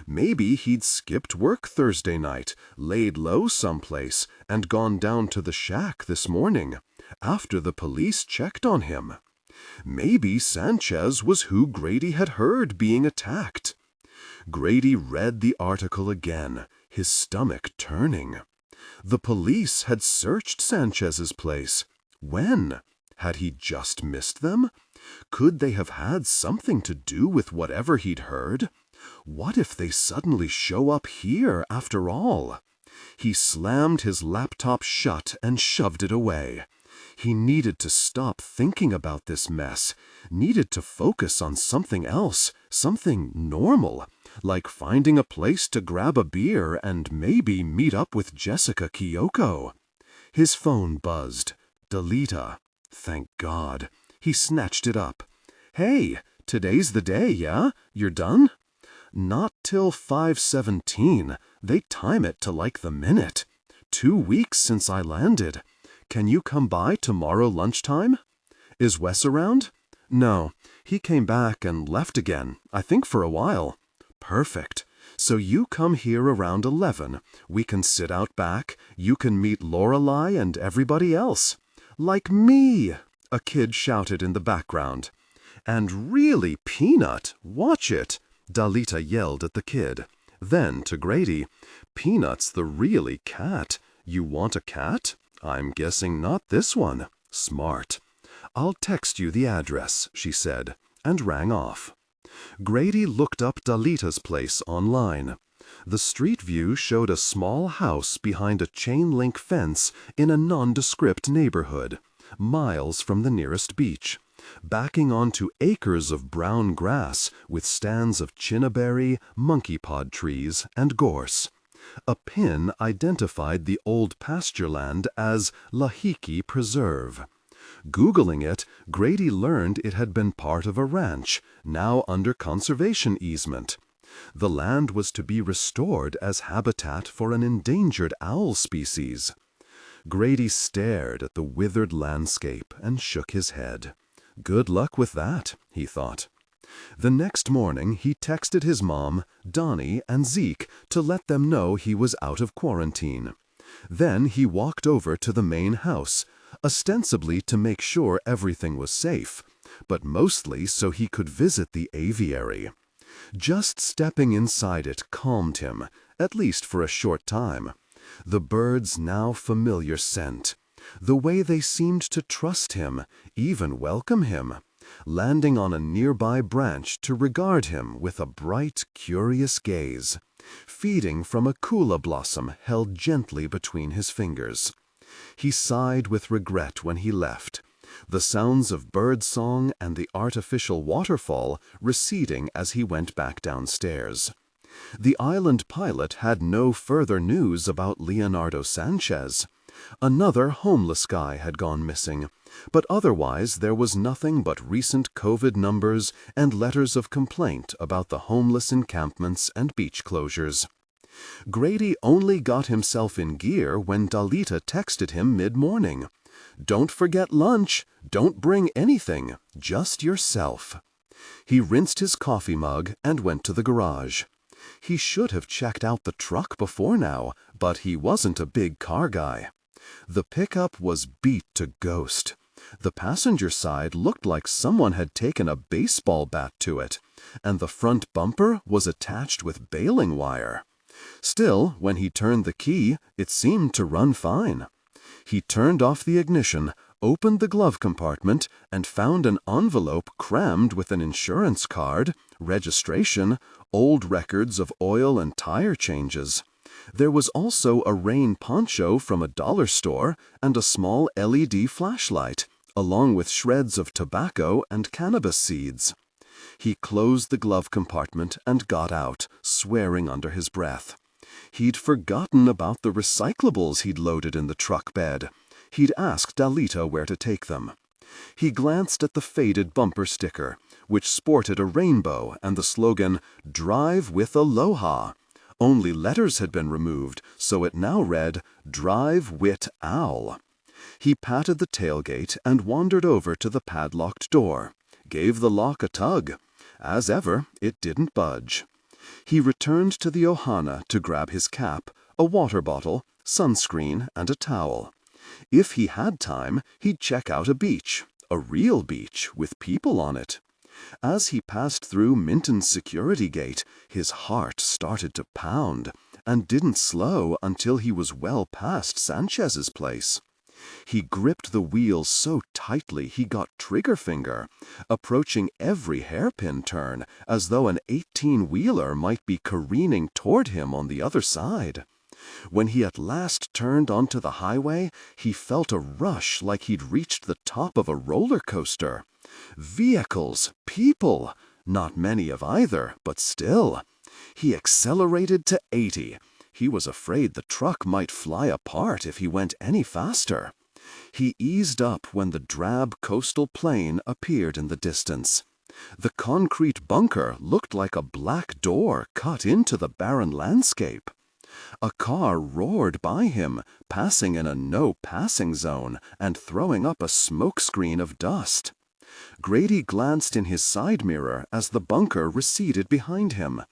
Maybe he'd skipped work Thursday night, laid low someplace, and gone down to the shack this morning, after the police checked on him. Maybe Sanchez was who Grady had heard being attacked. Grady read the article again, his stomach turning. The police had searched Sanchez's place. When? Had he just missed them? Could they have had something to do with whatever he'd heard? What if they suddenly show up here after all? He slammed his laptop shut and shoved it away. He needed to stop thinking about this mess, needed to focus on something else, something normal, like finding a place to grab a beer and maybe meet up with Jessica Kyoko. His phone buzzed. Dalita. Thank God. He snatched it up. "Hey, today's the day, yeah? You're done?" "Not till 5:17. They time it to like the minute. 2 weeks since I landed. Can you come by tomorrow lunchtime?" "Is Wes around?" "No. He came back and left again, I think for a while." "Perfect. So you come here around 11. We can sit out back. You can meet Lorelei and everybody else." "Like me!" a kid shouted in the background. "And really, Peanut, watch it!" Dalita yelled at the kid. Then to Grady, "Peanut's the really cat. You want a cat? I'm guessing not this one. Smart. I'll text you the address," she said, and rang off. Grady looked up Dalita's place online. The street view showed a small house behind a chain-link fence in a nondescript neighborhood, miles from the nearest beach, backing onto acres of brown grass with stands of chinnaberry, monkey-pod trees, and gorse. A pin identified the old pasture land as Lahiki Preserve. Googling it, Grady learned it had been part of a ranch, now under conservation easement. The land was to be restored as habitat for an endangered owl species. Grady stared at the withered landscape and shook his head. Good luck with that, he thought. The next morning he texted his mom, Donnie, and Zeke to let them know he was out of quarantine. Then he walked over to the main house, ostensibly to make sure everything was safe, but mostly so he could visit the aviary. Just stepping inside it calmed him, at least for a short time. The birds' now familiar scent, the way they seemed to trust him, even welcome him, landing on a nearby branch to regard him with a bright, curious gaze, feeding from a kula blossom held gently between his fingers. He sighed with regret when he left, the sounds of bird song and the artificial waterfall receding as he went back downstairs. The island pilot had no further news about Leonardo Sanchez. Another homeless guy had gone missing, but otherwise there was nothing but recent COVID numbers and letters of complaint about the homeless encampments and beach closures. Grady only got himself in gear when Dalita texted him mid-morning. Don't forget lunch. Don't bring anything, just yourself. He rinsed his coffee mug and went to the garage. He should have checked out the truck before now, but he wasn't a big car guy. The pickup was beat to ghost. The passenger side looked like someone had taken a baseball bat to it, and the front bumper was attached with baling wire. Still, when he turned the key, it seemed to run fine. He turned off the ignition, opened the glove compartment, and found an envelope crammed with an insurance card, registration, old records of oil and tire changes. There was also a rain poncho from a dollar store and a small LED flashlight, along with shreds of tobacco and cannabis seeds. He closed the glove compartment and got out, swearing under his breath. He'd forgotten about the recyclables he'd loaded in the truck bed. He'd asked Dalita where to take them. He glanced at the faded bumper sticker, which sported a rainbow and the slogan, "Drive with Aloha." Only letters had been removed, so it now read, "Drive wit Owl." He patted the tailgate and wandered over to the padlocked door, gave the lock a tug. As ever, it didn't budge. He returned to the Ohana to grab his cap, a water bottle, sunscreen, and a towel. If he had time, he'd check out a beach, a real beach with people on it. As he passed through Minton's security gate, his heart started to pound, and didn't slow until he was well past Sanchez's place. He gripped the wheel so tightly he got trigger finger, approaching every hairpin turn as though an 18-wheeler might be careening toward him on the other side. When he at last turned onto the highway, he felt a rush like he'd reached the top of a roller coaster. Vehicles, people, not many of either, but still. He accelerated to 80. He was afraid the truck might fly apart if he went any faster. He eased up when the drab coastal plain appeared in the distance. The concrete bunker looked like a black door cut into the barren landscape. A car roared by him, passing in a no-passing zone and throwing up a smoke screen of dust. Grady glanced in his side mirror as the bunker receded behind him.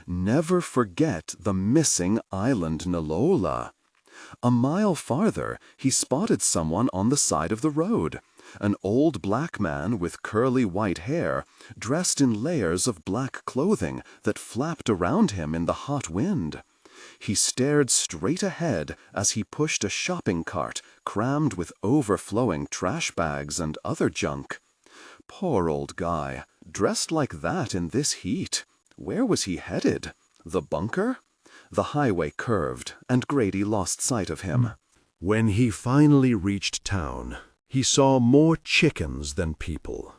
Never forget the missing island Nalola. A mile farther, he spotted someone on the side of the road. An old black man with curly white hair, dressed in layers of black clothing that flapped around him in the hot wind. He stared straight ahead as he pushed a shopping cart crammed with overflowing trash bags and other junk. Poor old guy, dressed like that in this heat. Where was he headed? The bunker? The highway curved, and Grady lost sight of him. When he finally reached town, he saw more chickens than people.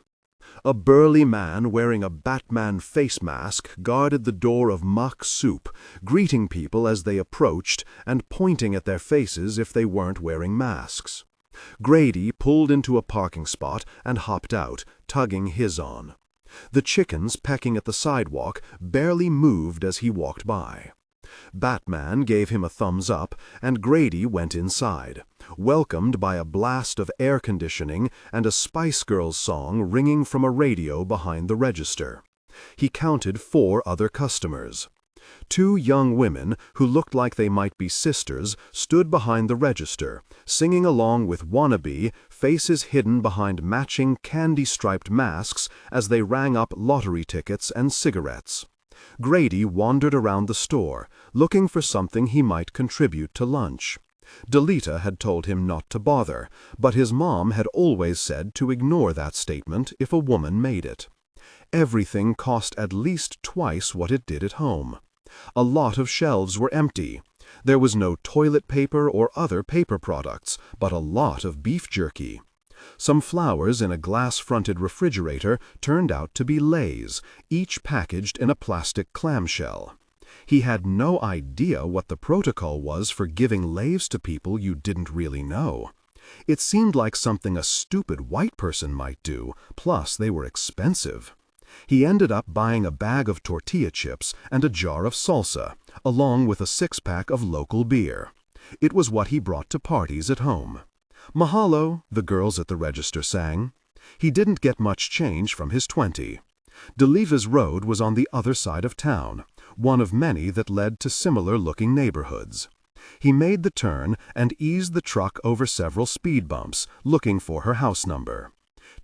A burly man wearing a Batman face mask guarded the door of Mock Soup, greeting people as they approached and pointing at their faces if they weren't wearing masks. Grady pulled into a parking spot and hopped out, tugging his on. The chickens pecking at the sidewalk barely moved as he walked by. Batman gave him a thumbs up, and Grady went inside, welcomed by a blast of air conditioning and a Spice Girls song ringing from a radio behind the register. He counted 4 other customers. 2 young women, who looked like they might be sisters, stood behind the register, singing along with Wannabe, faces hidden behind matching candy-striped masks as they rang up lottery tickets and cigarettes. Grady wandered around the store, looking for something he might contribute to lunch. Dalita had told him not to bother, but his mom had always said to ignore that statement if a woman made it. Everything cost at least twice what it did at home. A lot of shelves were empty. There was no toilet paper or other paper products, but a lot of beef jerky. Some flowers in a glass-fronted refrigerator turned out to be Lays, each packaged in a plastic clamshell. He had no idea what the protocol was for giving Lays to people you didn't really know. It seemed like something a stupid white person might do, plus they were expensive. He ended up buying a bag of tortilla chips and a jar of salsa, along with a 6-pack of local beer. It was what he brought to parties at home. Mahalo, the girls at the register sang. He didn't get much change from his 20. DeLeva's road was on the other side of town, one of many that led to similar-looking neighborhoods. He made the turn and eased the truck over several speed bumps, looking for her house number.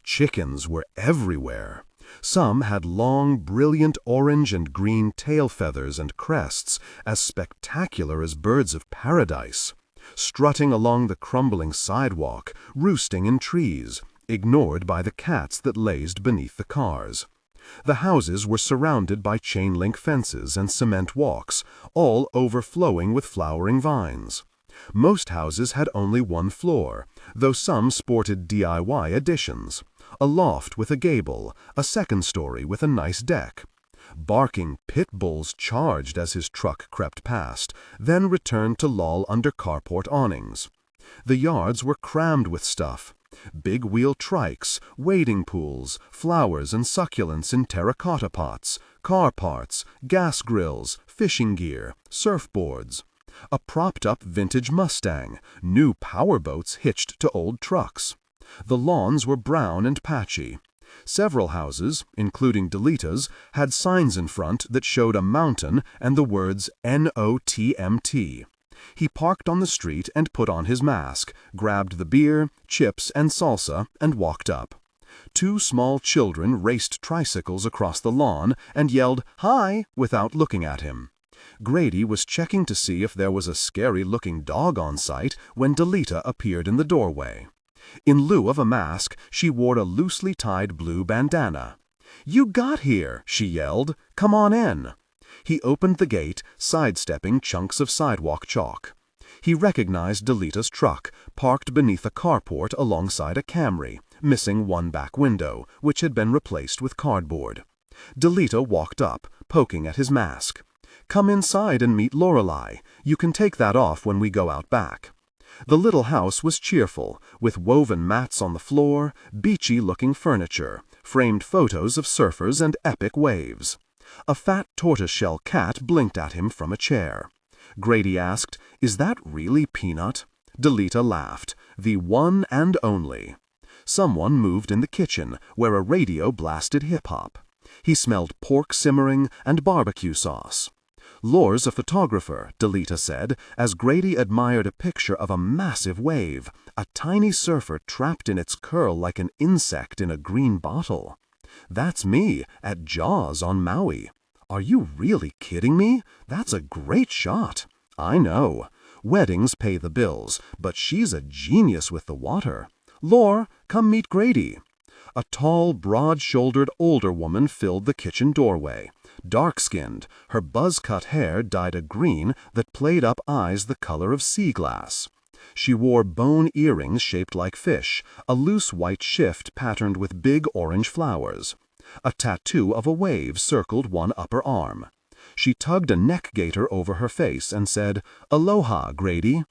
Chickens were everywhere. Some had long, brilliant orange and green tail feathers and crests, as spectacular as birds of paradise, strutting along the crumbling sidewalk, roosting in trees, ignored by the cats that lazed beneath the cars. The houses were surrounded by chain-link fences and cement walks, all overflowing with flowering vines. Most houses had only one floor, though some sported DIY additions. A loft with a gable, a second story with a nice deck. Barking pit bulls charged as his truck crept past, then returned to loll under carport awnings. The yards were crammed with stuff. Big-wheel trikes, wading pools, flowers and succulents in terracotta pots, car parts, gas grills, fishing gear, surfboards. A propped-up vintage Mustang, new powerboats hitched to old trucks. The lawns were brown and patchy. Several houses, including Delita's, had signs in front that showed a mountain and the words NOTMT. He parked on the street and put on his mask, grabbed the beer, chips, and salsa, and walked up. Two small children raced tricycles across the lawn and yelled, "Hi!" without looking at him. Grady was checking to see if there was a scary-looking dog on sight when Delita appeared in the doorway. In lieu of a mask, she wore a loosely tied blue bandana. "You got here!" she yelled. "Come on in." He opened the gate, sidestepping chunks of sidewalk chalk. He recognized Delita's truck, parked beneath a carport alongside a Camry, missing one back window, which had been replaced with cardboard. Delita walked up, poking at his mask. "Come inside and meet Lorelei. You can take that off when we go out back." The little house was cheerful, with woven mats on the floor, beachy-looking furniture, framed photos of surfers and epic waves. A fat tortoiseshell cat blinked at him from a chair. Grady asked, "Is that really Peanut?" Delita laughed. "The one and only." Someone moved in the kitchen, where a radio blasted hip-hop. He smelled pork simmering and barbecue sauce. "Lore's a photographer," Delita said, as Grady admired a picture of a massive wave, a tiny surfer trapped in its curl like an insect in a green bottle. "That's me, at Jaws on Maui." "Are you really kidding me? That's a great shot." "I know. Weddings pay the bills, but she's a genius with the water. Lore, come meet Grady." A tall, broad-shouldered older woman filled the kitchen doorway. Dark-skinned, her buzz-cut hair dyed a green that played up eyes the color of sea glass. She wore bone earrings shaped like fish, a loose white shift patterned with big orange flowers. A tattoo of a wave circled one upper arm. She tugged a neck gaiter over her face and said, "Aloha, Grady."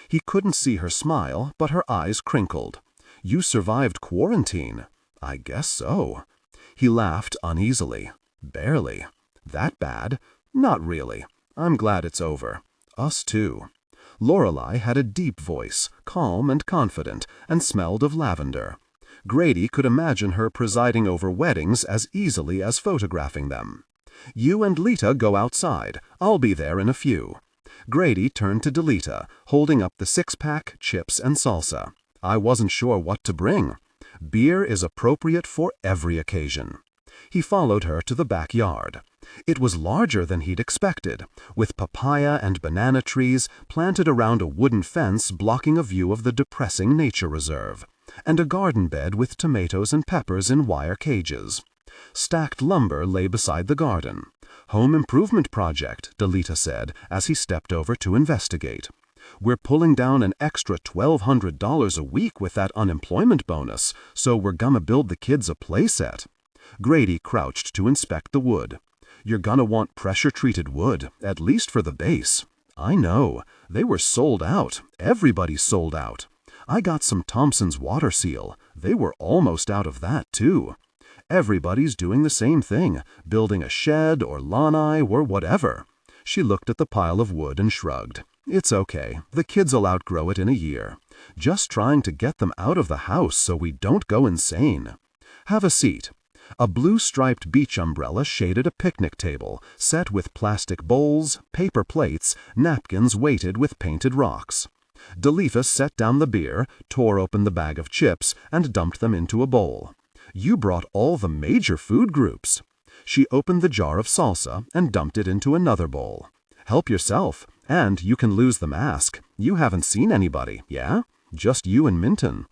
He couldn't see her smile, but her eyes crinkled. "You survived quarantine." "I guess so." He laughed uneasily. "Barely." "That bad?" "Not really. I'm glad it's over. Us too." Lorelei had a deep voice, calm and confident, and smelled of lavender. Grady could imagine her presiding over weddings as easily as photographing them. "You and Lita go outside. I'll be there in a few." Grady turned to Delita, holding up the six-pack, chips, and salsa. "I wasn't sure what to bring." Beer is appropriate for every occasion. He followed her to the backyard. It was larger than he'd expected, with papaya and banana trees planted around a wooden fence blocking a view of the depressing nature reserve, and a garden bed with tomatoes and peppers in wire cages. Stacked lumber lay beside the garden. "Home improvement project," Delita said as he stepped over to investigate. "We're pulling down an extra $1,200 a week with that unemployment bonus, so we're gonna build the kids a playset." Grady crouched to inspect the wood. "You're gonna want pressure-treated wood, at least for the base." "I know. They were sold out. Everybody's sold out. I got some Thompson's water seal. They were almost out of that, too. Everybody's doing the same thing, building a shed or lanai or whatever." She looked at the pile of wood and shrugged. "It's okay. The kids'll outgrow it in a year. Just trying to get them out of the house so we don't go insane. Have a seat. A blue-striped beach umbrella shaded a picnic table, set with plastic bowls, paper plates, napkins weighted with painted rocks. Delita set down the beer, tore open the bag of chips, and dumped them into a bowl. You brought all the major food groups. She opened the jar of salsa and dumped it into another bowl. Help yourself, and you can lose the mask. You haven't seen anybody, yeah? Just you and Minton.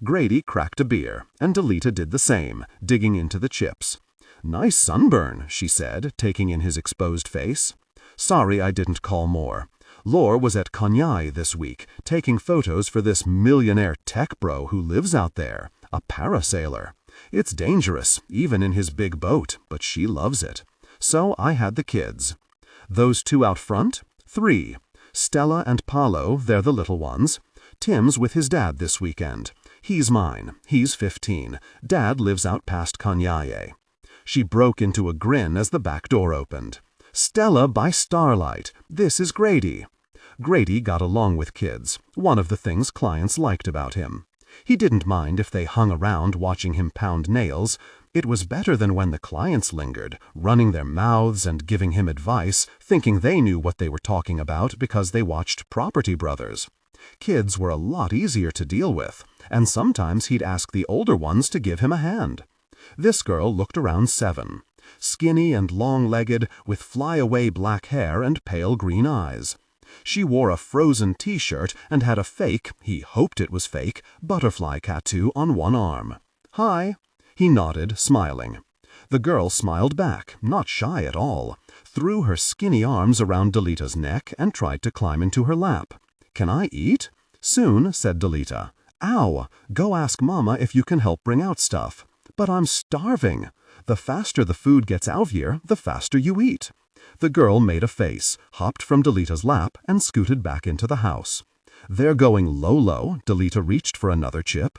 Grady cracked a beer, and Delita did the same, digging into the chips. Nice sunburn, she said, taking in his exposed face. Sorry I didn't call more. Lore was at Kanyai this week, taking photos for this millionaire tech bro who lives out there, a parasailer. It's dangerous, even in his big boat, but she loves it. So I had the kids. Those two out front? 3. Stella and Paolo, they're the little ones. Tim's with his dad this weekend. He's mine. He's 15. Dad lives out past Kanyaye. She broke into a grin as the back door opened. Stella by starlight. This is Grady. Grady got along with kids, one of the things clients liked about him. He didn't mind if they hung around watching him pound nails. It was better than when the clients lingered, running their mouths and giving him advice, thinking they knew what they were talking about because they watched Property Brothers. Kids were a lot easier to deal with, and sometimes he'd ask the older ones to give him a hand. This girl looked around 7, skinny and long-legged, with fly-away black hair and pale green eyes. She wore a Frozen t-shirt and had a fake, he hoped it was fake, butterfly tattoo on one arm. Hi. He nodded, smiling. The girl smiled back, not shy at all, threw her skinny arms around Delita's neck and tried to climb into her lap. Can I eat? Soon, said Delita. Ow, go ask Mama if you can help bring out stuff. But I'm starving. The faster the food gets out here, the faster you eat. The girl made a face, hopped from Delita's lap, and scooted back into the house. They're going low. Delita reached for another chip.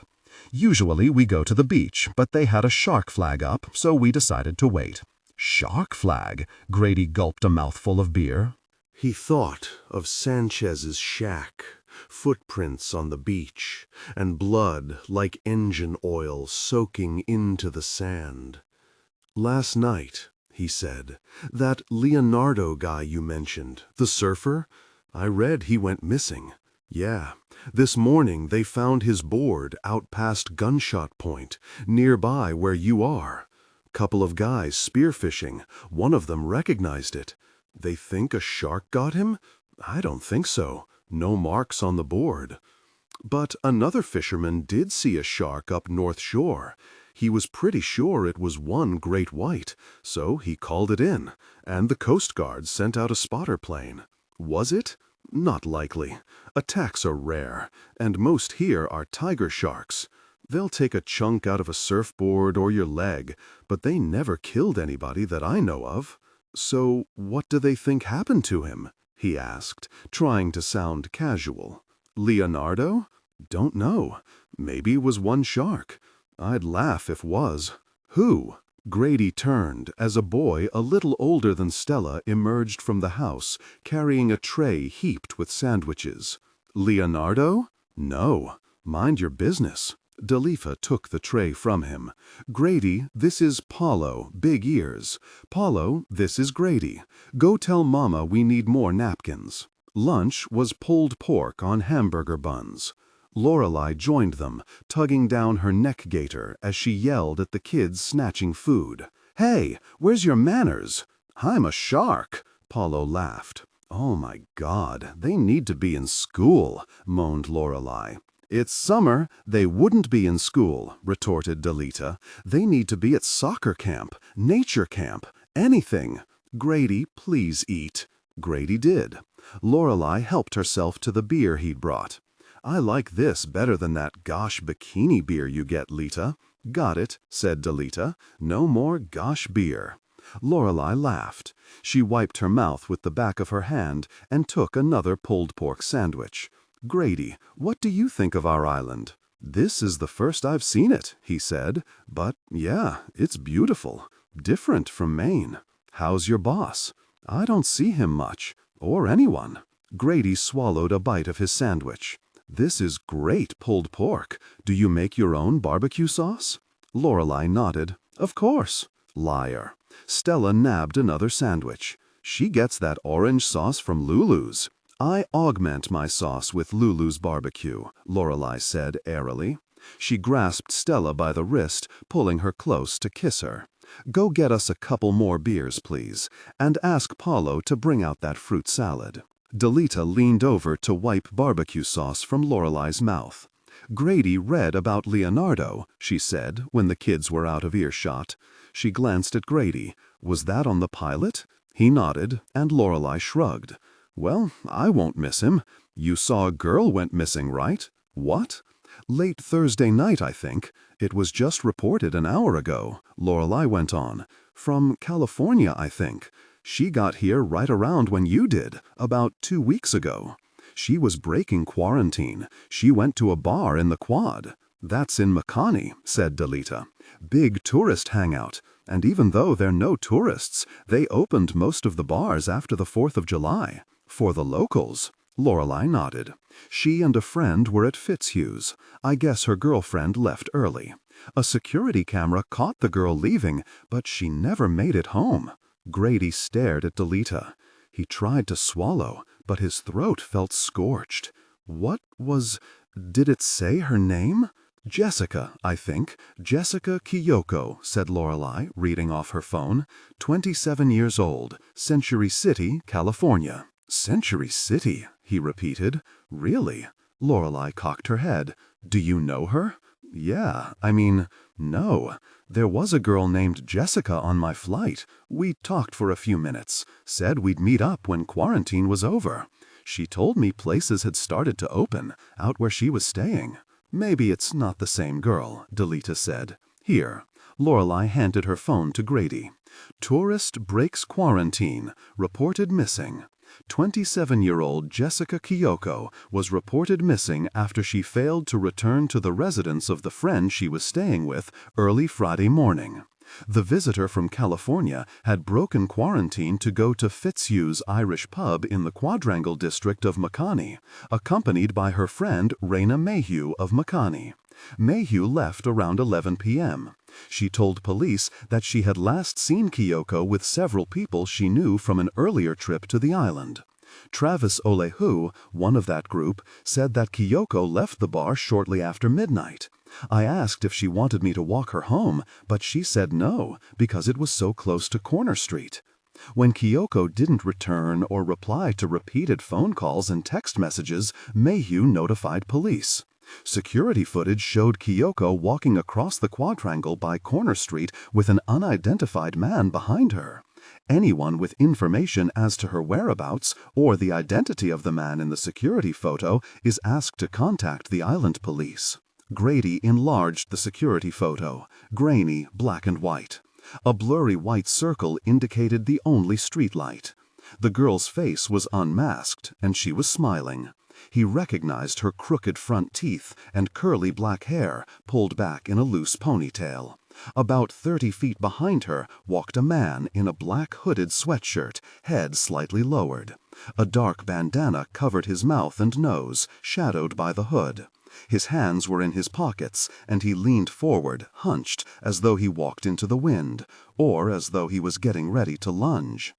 Usually we go to the beach, but they had a shark flag up, so we decided to wait. Shark flag? Grady gulped a mouthful of beer. He thought of Sanchez's shack, footprints on the beach, and blood like engine oil soaking into the sand. Last night, he said, that Leonardo guy you mentioned, the surfer, I read he went missing. Yeah, this morning they found his board out past Gunshot Point, nearby where you are. Couple of guys spearfishing, one of them recognized it. They think a shark got him? I don't think so. No marks on the board. But another fisherman did see a shark up North Shore. He was pretty sure it was one great white, so he called it in, and the Coast Guard sent out a spotter plane. Was it? Not likely. Attacks are rare, and most here are tiger sharks. They'll take a chunk out of a surfboard or your leg, but they never killed anybody that I know of. So what do they think happened to him? He asked, trying to sound casual. Leonardo? Don't know. Maybe it was one shark. I'd laugh if was. Who? Grady turned as a boy a little older than Stella emerged from the house, carrying a tray heaped with sandwiches. Leonardo? No. Mind your business. Delita took the tray from him. Grady, this is Paulo, big ears. Paulo, this is Grady. Go tell Mama we need more napkins. Lunch was pulled pork on hamburger buns. Lorelei joined them, tugging down her neck gaiter as she yelled at the kids snatching food. Hey, where's your manners? I'm a shark, Paulo laughed. Oh my God, they need to be in school, moaned Lorelei. It's summer, they wouldn't be in school, retorted Delita. They need to be at soccer camp, nature camp, anything. Grady, please eat. Grady did. Lorelei helped herself to the beer he'd brought. I like this better than that gosh bikini beer you get, Lita. Got it, said Delita. No more gosh beer. Lorelei laughed. She wiped her mouth with the back of her hand and took another pulled pork sandwich. Grady, what do you think of our island? This is the first I've seen it, he said. But yeah, it's beautiful. Different from Maine. How's your boss? I don't see him much. Or anyone. Grady swallowed a bite of his sandwich. "This is great pulled pork. Do you make your own barbecue sauce?" Lorelei nodded. "Of course." Liar. Stella nabbed another sandwich. "She gets that orange sauce from Lulu's." "I augment my sauce with Lulu's barbecue," Lorelei said airily. She grasped Stella by the wrist, pulling her close to kiss her. "Go get us a couple more beers, please, and ask Paulo to bring out that fruit salad." Delita leaned over to wipe barbecue sauce from Lorelei's mouth. "Grady read about Leonardo," she said when the kids were out of earshot. She glanced at Grady. "Was that on the pilot?" He nodded, and Lorelei shrugged. "Well, I won't miss him. You saw a girl went missing, right?" "What?" "Late Thursday night, I think. It was just reported an hour ago," Lorelei went on. "From California, I think. She got here right around when you did, about 2 weeks ago. She was breaking quarantine. She went to a bar in the Quad." "That's in Makani," said Delita. "Big tourist hangout. And even though they're no tourists, they opened most of the bars after the 4th of July. For the locals." Lorelei nodded. "She and a friend were at Fitzhugh's. I guess her girlfriend left early. A security camera caught the girl leaving, but she never made it home." Grady stared at Delita. He tried to swallow, but his throat felt scorched. Did it say her name?" "Jessica, I think. Jessica Kiyoko," said Lorelei, reading off her phone. 27 years old. Century City, California." "Century City," he repeated. "Really?" Lorelei cocked her head. "Do you know her?" "Yeah, no. There was a girl named Jessica on my flight. We talked for a few minutes. Said we'd meet up when quarantine was over. She told me places had started to open, out where she was staying." "Maybe it's not the same girl," Delita said. "Here." Lorelei handed her phone to Grady. "Tourist breaks quarantine. Reported missing. 27-year-old Jessica Kiyoko was reported missing after she failed to return to the residence of the friend she was staying with early Friday morning. The visitor from California had broken quarantine to go to Fitzhugh's Irish pub in the Quadrangle district of Makani, accompanied by her friend Raina Mayhew of Makani. Mayhew left around 11 p.m. She told police that she had last seen Kiyoko with several people she knew from an earlier trip to the island. Travis Olehu, one of that group, said that Kiyoko left the bar shortly after midnight. I asked if she wanted me to walk her home, but she said no, because it was so close to Corner Street. When Kiyoko didn't return or reply to repeated phone calls and text messages, Mayhew notified police. Security footage showed Kiyoko walking across the quadrangle by Corner Street with an unidentified man behind her. Anyone with information as to her whereabouts or the identity of the man in the security photo is asked to contact the island police. Grady enlarged the security photo, grainy, black and white. A blurry white circle indicated the only streetlight. The girl's face was unmasked, and she was smiling. He recognized her crooked front teeth and curly black hair pulled back in a loose ponytail. About 30 feet behind her walked a man in a black hooded sweatshirt, head slightly lowered. A dark bandana covered his mouth and nose, shadowed by the hood. His hands were in his pockets, and he leaned forward, hunched, as though he walked into the wind, or as though he was getting ready to lunge.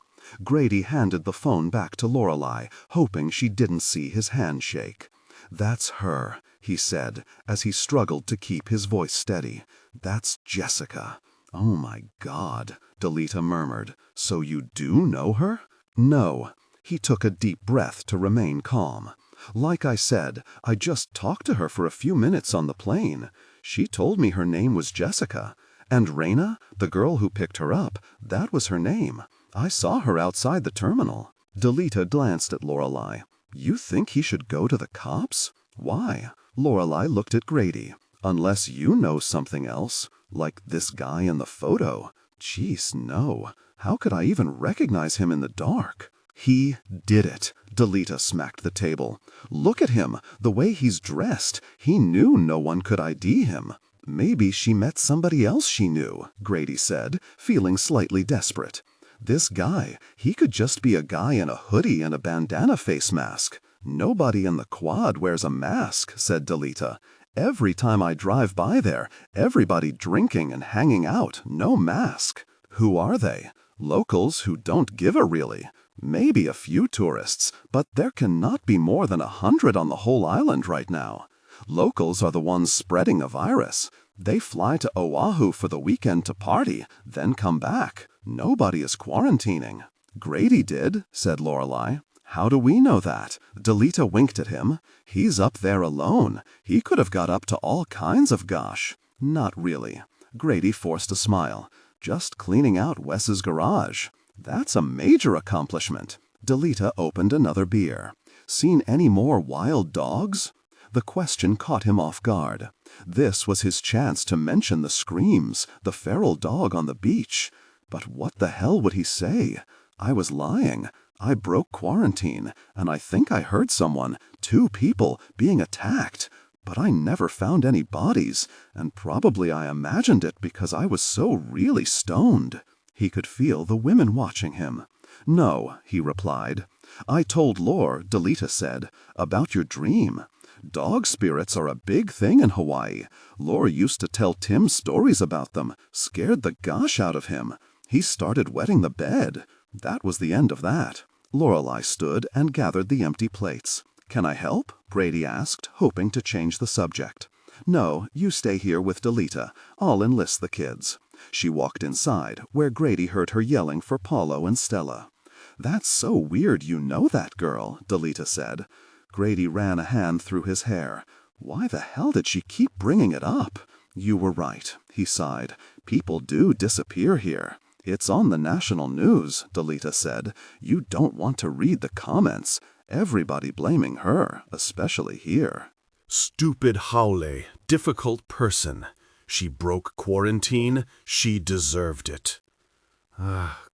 Grady handed the phone back to Lorelei, hoping she didn't see his hand shake. "That's her," he said, as he struggled to keep his voice steady. "That's Jessica." "Oh my God," Delita murmured. "So you do know her?" "No." He took a deep breath to remain calm. "Like I said, I just talked to her for a few minutes on the plane. She told me her name was Jessica. And Raina, the girl who picked her up, that was her name. I saw her outside the terminal." Delita glanced at Lorelei. "You think he should go to the cops? Why?" Lorelei looked at Grady. "Unless you know something else, like this guy in the photo." "Jeez, no. How could I even recognize him in the dark?" "He did it." Delita smacked the table. "Look at him, the way he's dressed. He knew no one could ID him." "Maybe she met somebody else she knew," Grady said, feeling slightly desperate. "This guy, he could just be a guy in a hoodie and a bandana face mask. Nobody in the quad wears a mask, said Delita. Every time I drive by there, everybody drinking and hanging out, no mask. Who are they? Locals who don't give a really. Maybe a few tourists, but there cannot be more than 100 on the whole island right now. Locals are the ones spreading a virus. They fly to Oahu for the weekend to party, then come back. Nobody is quarantining. Grady did, said Lorelei. How do we know that? Delita winked at him. He's up there alone. He could have got up to all kinds of gosh. Not really. Grady forced a smile. Just cleaning out Wes's garage. That's a major accomplishment. Delita opened another beer. Seen any more wild dogs? The question caught him off guard. This was his chance to mention the screams, the feral dog on the beach. But what the hell would he say? I was lying. I broke quarantine, and I think I heard someone, 2 people, being attacked. But I never found any bodies, and probably I imagined it because I was so really stoned. He could feel the women watching him. No, he replied. I told Lore, Delita said, about your dream. Dog spirits are a big thing in Hawaii. Lore used to tell Tim stories about them, scared the gosh out of him. He started wetting the bed. That was the end of that. Lorelei stood and gathered the empty plates. Can I help? Grady asked, hoping to change the subject. No, you stay here with Delita. I'll enlist the kids. She walked inside, where Grady heard her yelling for Paulo and Stella. That's so weird you know that girl, Delita said. Grady ran a hand through his hair. Why the hell did she keep bringing it up? You were right, he sighed. People do disappear here. It's on the national news, Delita said. You don't want to read the comments. Everybody blaming her, especially here. Stupid Haole, difficult person. She broke quarantine. She deserved it.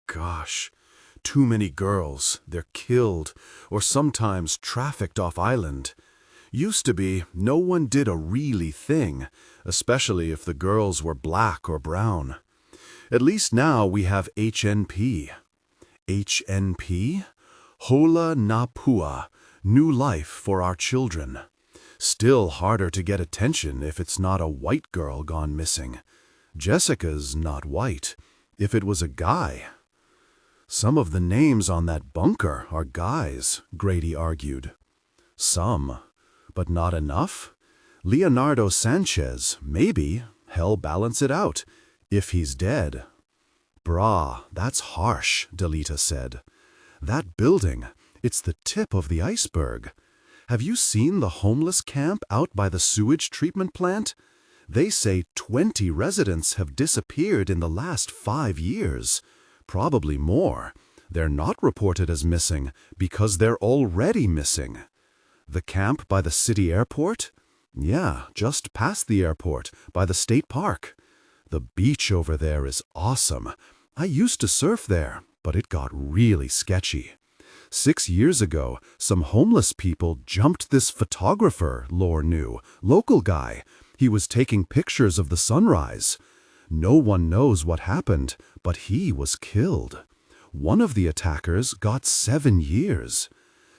Gosh. Too many girls. They're killed, or sometimes trafficked off island. Used to be, no one did a really thing, especially if the girls were black or brown. At least now we have HNP. HNP? Hola na Pua, new life for our children. Still harder to get attention if it's not a white girl gone missing. Jessica's not white. If it was a guy. Some of the names on that bunker are guys, Grady argued. Some, but not enough? Leonardo Sanchez, maybe. Hell, balance it out. If he's dead. Brah, that's harsh, Delita said. That building, it's the tip of the iceberg. Have you seen the homeless camp out by the sewage treatment plant? They say 20 residents have disappeared in the last 5 years. Probably more. They're not reported as missing because they're already missing. The camp by the city airport? Yeah, just past the airport, by the state park. The beach over there is awesome. I used to surf there, but it got really sketchy. 6 years ago, some homeless people jumped this photographer, Lore knew, local guy. He was taking pictures of the sunrise. No one knows what happened, but he was killed. One of the attackers got 7 years.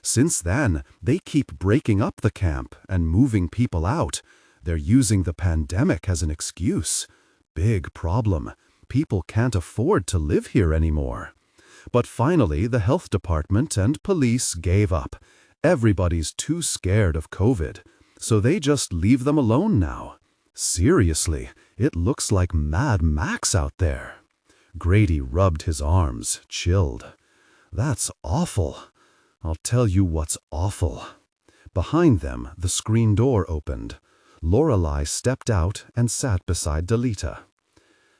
Since then, they keep breaking up the camp and moving people out. They're using the pandemic as an excuse. Big problem. People can't afford to live here anymore. But finally, the health department and police gave up. Everybody's too scared of COVID, so they just leave them alone now. Seriously, it looks like Mad Max out there. Grady rubbed his arms, chilled. That's awful. I'll tell you what's awful. Behind them, the screen door opened. Lorelei stepped out and sat beside Delita.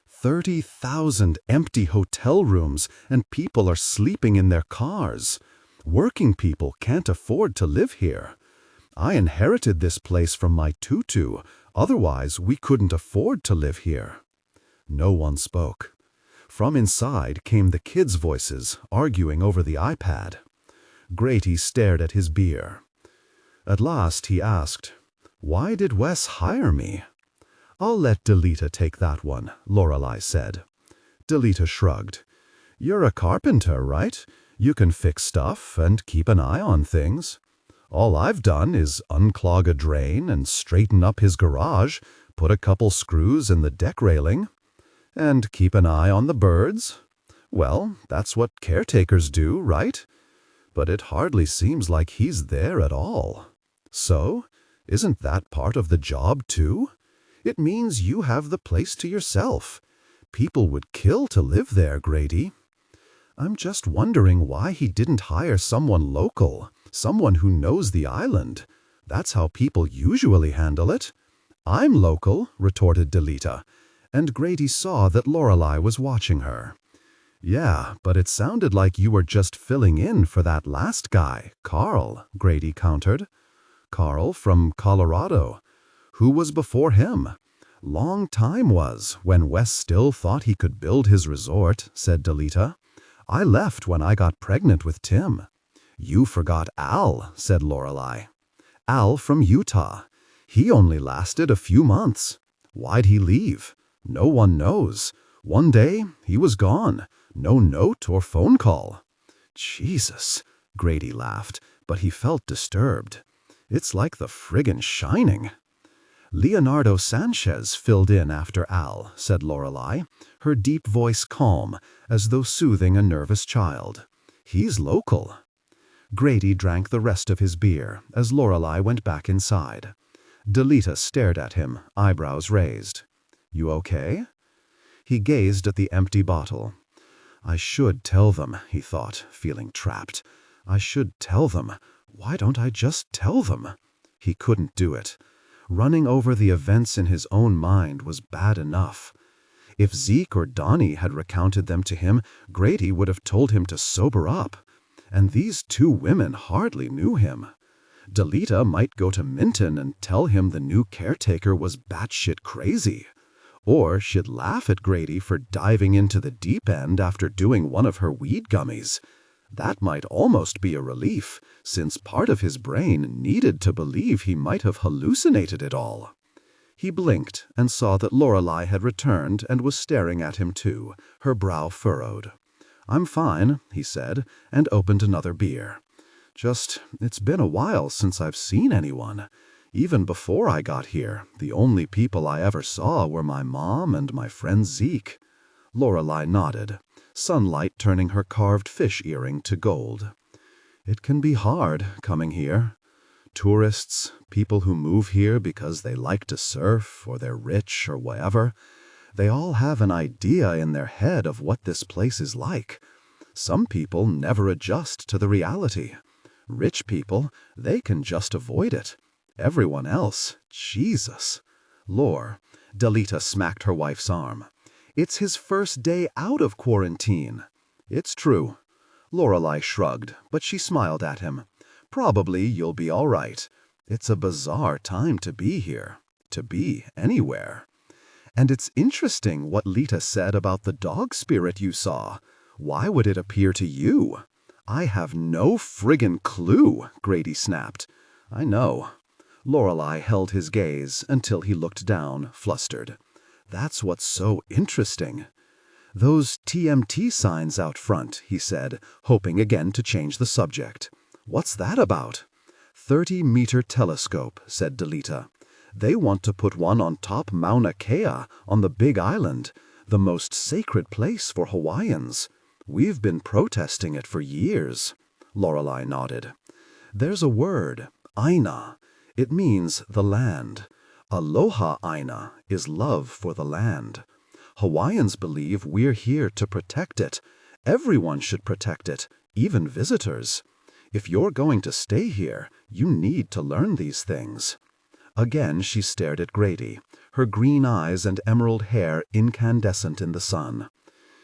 30,000 empty hotel rooms, and people are sleeping in their cars. Working people can't afford to live here. I inherited this place from my tutu, otherwise we couldn't afford to live here. No one spoke. From inside came the kids' voices, arguing over the iPad. Grady stared at his beer. At last he asked, "Why did Wes hire me?" "I'll let Delita take that one," Lorelei said. Delita shrugged. "You're a carpenter, right? You can fix stuff and keep an eye on things." All I've done is unclog a drain and straighten up his garage, put a couple screws in the deck railing, and keep an eye on the birds. Well, that's what caretakers do, right? But it hardly seems like he's there at all. So, isn't that part of the job too? It means you have the place to yourself. People would kill to live there, Grady. I'm just wondering why he didn't hire someone local, someone who knows the island. That's how people usually handle it. I'm local, retorted Delita, and Grady saw that Lorelei was watching her. Yeah, but it sounded like you were just filling in for that last guy, Carl, Grady countered. Carl from Colorado. Who was before him? Long time was, when Wes still thought he could build his resort, said Delita. I left when I got pregnant with Tim. You forgot Al, said Lorelei. Al from Utah. He only lasted a few months. Why'd he leave? No one knows. One day, he was gone. No note or phone call. Jesus, Grady laughed, but he felt disturbed. It's like the friggin' Shining. Leonardo Sanchez filled in after Al, said Lorelei, her deep voice calm, as though soothing a nervous child. He's local. Grady drank the rest of his beer as Lorelei went back inside. Delita stared at him, eyebrows raised. You okay? He gazed at the empty bottle. I should tell them, he thought, feeling trapped. I should tell them. Why don't I just tell them? He couldn't do it. Running over the events in his own mind was bad enough. If Zeke or Donnie had recounted them to him, Grady would have told him to sober up. And these two women hardly knew him. Delita might go to Minton and tell him the new caretaker was batshit crazy. Or she'd laugh at Grady for diving into the deep end after doing one of her weed gummies. That might almost be a relief, since part of his brain needed to believe he might have hallucinated it all. He blinked and saw that Lorelei had returned and was staring at him too, her brow furrowed. I'm fine, he said, and opened another beer. Just, it's been a while since I've seen anyone. Even before I got here, the only people I ever saw were my mom and my friend Zeke. Lorelei nodded, sunlight turning her carved fish earring to gold. It can be hard, coming here. Tourists, people who move here because they like to surf, or they're rich, or whatever, they all have an idea in their head of what this place is like. Some people never adjust to the reality. Rich people, they can just avoid it. Everyone else, Jesus. Lore, Delita smacked her wife's arm. It's his first day out of quarantine. It's true. Lorelei shrugged, but she smiled at him. Probably you'll be all right. It's a bizarre time to be here, to be anywhere. And it's interesting what Lita said about the dog spirit you saw. Why would it appear to you? I have no friggin' clue, Grady snapped. I know. Lorelei held his gaze until he looked down, flustered. That's what's so interesting. Those TMT signs out front, he said, hoping again to change the subject. What's that about? 30-meter telescope, said Delita. They want to put one on top Mauna Kea on the Big Island, the most sacred place for Hawaiians. We've been protesting it for years. Lorelei nodded. There's a word, Aina. It means the land. Aloha Aina is love for the land. Hawaiians believe we're here to protect it. Everyone should protect it, even visitors. If you're going to stay here, you need to learn these things. Again she stared at Grady, her green eyes and emerald hair incandescent in the sun.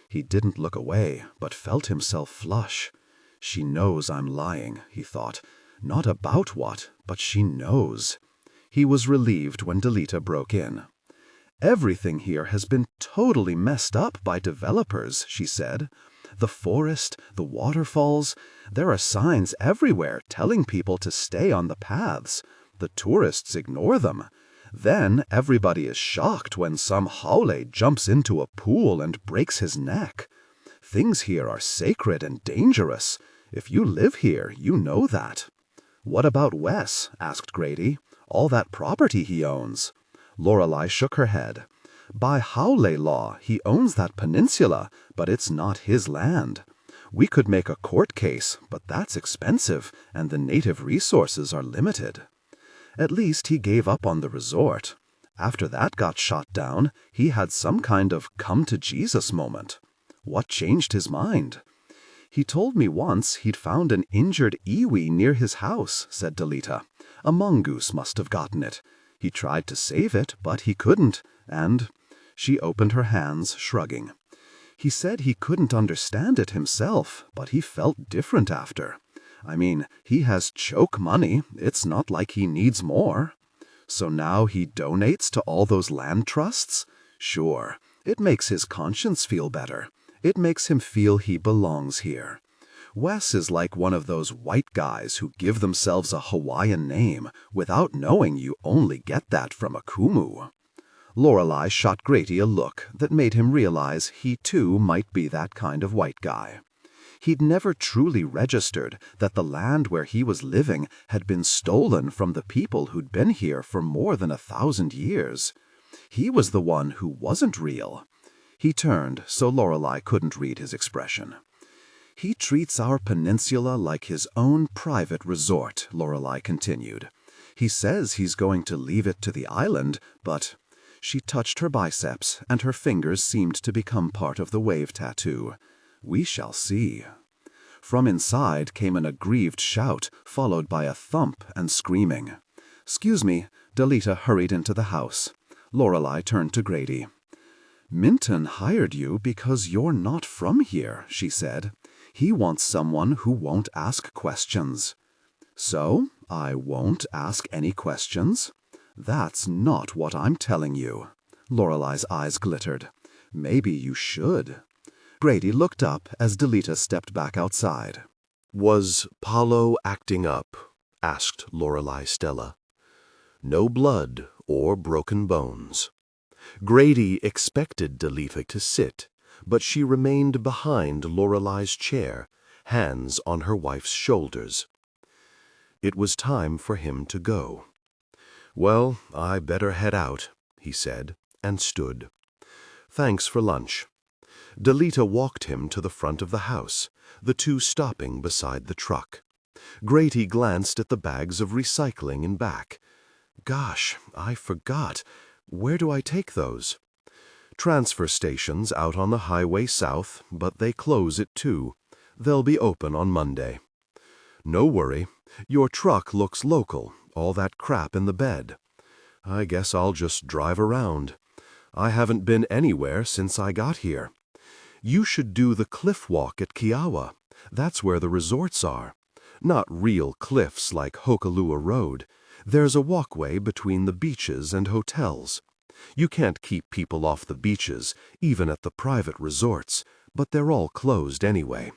He didn't look away, but felt himself flush. She knows I'm lying, he thought. Not about what, but she knows. He was relieved when Delita broke in. Everything here has been totally messed up by developers, she said. The forest, the waterfalls, there are signs everywhere telling people to stay on the paths. The tourists ignore them. Then everybody is shocked when some haole jumps into a pool and breaks his neck. Things here are sacred and dangerous. If you live here, you know that. "What about Wes?" asked Grady. "All that property he owns." Lorelei shook her head. "By Haole law, he owns that peninsula, but it's not his land. We could make a court case, but that's expensive, and the native resources are limited. At least he gave up on the resort. After that got shot down, he had some kind of come-to-Jesus moment. What changed his mind?" "He told me once he'd found an injured iwi near his house," said Delita. "A mongoose must have gotten it. He tried to save it, but he couldn't, and—" She opened her hands, shrugging. "He said he couldn't understand it himself, but he felt different after. I mean, he has choke money. It's not like he needs more. So now he donates to all those land trusts? Sure, it makes his conscience feel better. It makes him feel he belongs here. Wes is like one of those white guys who give themselves a Hawaiian name without knowing you only get that from a kumu." Lorelei shot Grady a look that made him realize he too might be that kind of white guy. He'd never truly registered that the land where he was living had been stolen from the people who'd been here for more than 1,000 years. He was the one who wasn't real. He turned so Lorelei couldn't read his expression. "He treats our peninsula like his own private resort," Lorelei continued. "He says he's going to leave it to the island, but—" She touched her biceps, and her fingers seemed to become part of the wave tattoo. "We shall see." From inside came an aggrieved shout, followed by a thump and screaming. "'Scuse me," Delita hurried into the house. Lorelei turned to Grady. "Minton hired you because you're not from here," she said. "He wants someone who won't ask questions." "So, I won't ask any questions?" "That's not what I'm telling you." Lorelei's eyes glittered. "Maybe you should." Grady looked up as Delita stepped back outside. "Was Paulo acting up?" asked Lorelei Stella. No blood or broken bones. Grady expected Delita to sit, but she remained behind Lorelei's chair, hands on her wife's shoulders. It was time for him to go. "Well, I better head out," he said, and stood. "Thanks for lunch." Delita walked him to the front of the house, the two stopping beside the truck. Grady glanced at the bags of recycling in back. "Gosh, I forgot. Where do I take those?" "Transfer stations out on the highway south, but they close at 2. They'll be open on Monday." "No worry. Your truck looks local, all that crap in the bed. I guess I'll just drive around. I haven't been anywhere since I got here. You should do the cliff walk at Kiawa. That's where the resorts are. Not real cliffs like Hokuloa Road. There's a walkway between the beaches and hotels. You can't keep people off the beaches, even at the private resorts, but they're all closed anyway.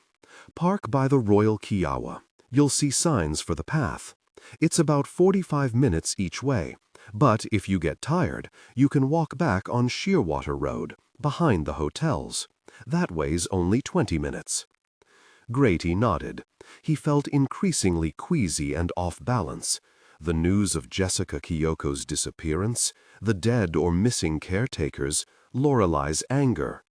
Park by the Royal Kiawa. You'll see signs for the path. It's about 45 minutes each way, but if you get tired, you can walk back on Shearwater Road, behind the hotels. That way's only 20 minutes. Grady nodded. He felt increasingly queasy and off balance. The news of Jessica Kiyoko's disappearance, the dead or missing caretakers, Lorelei's anger.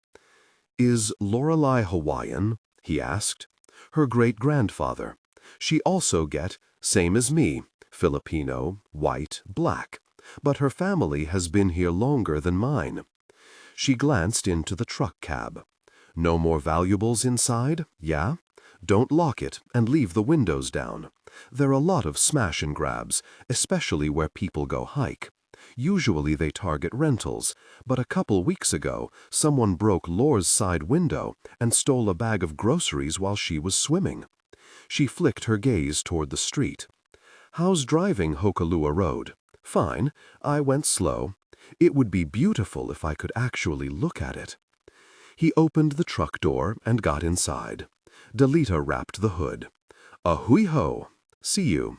"Is Lorelei Hawaiian?" he asked. "Her great-grandfather. She also get, same as me, Filipino, white, black. But her family has been here longer than mine." She glanced into the truck cab. "No more valuables inside, yeah? Don't lock it and leave the windows down. There are a lot of smash and grabs, especially where people go hike. Usually they target rentals, but a couple weeks ago, someone broke Lore's side window and stole a bag of groceries while she was swimming." She flicked her gaze toward the street. "How's driving Hokuloa Road?" "Fine. I went slow. It would be beautiful if I could actually look at it." He opened the truck door and got inside. Delita rapped the hood. "Ahui ho. See you."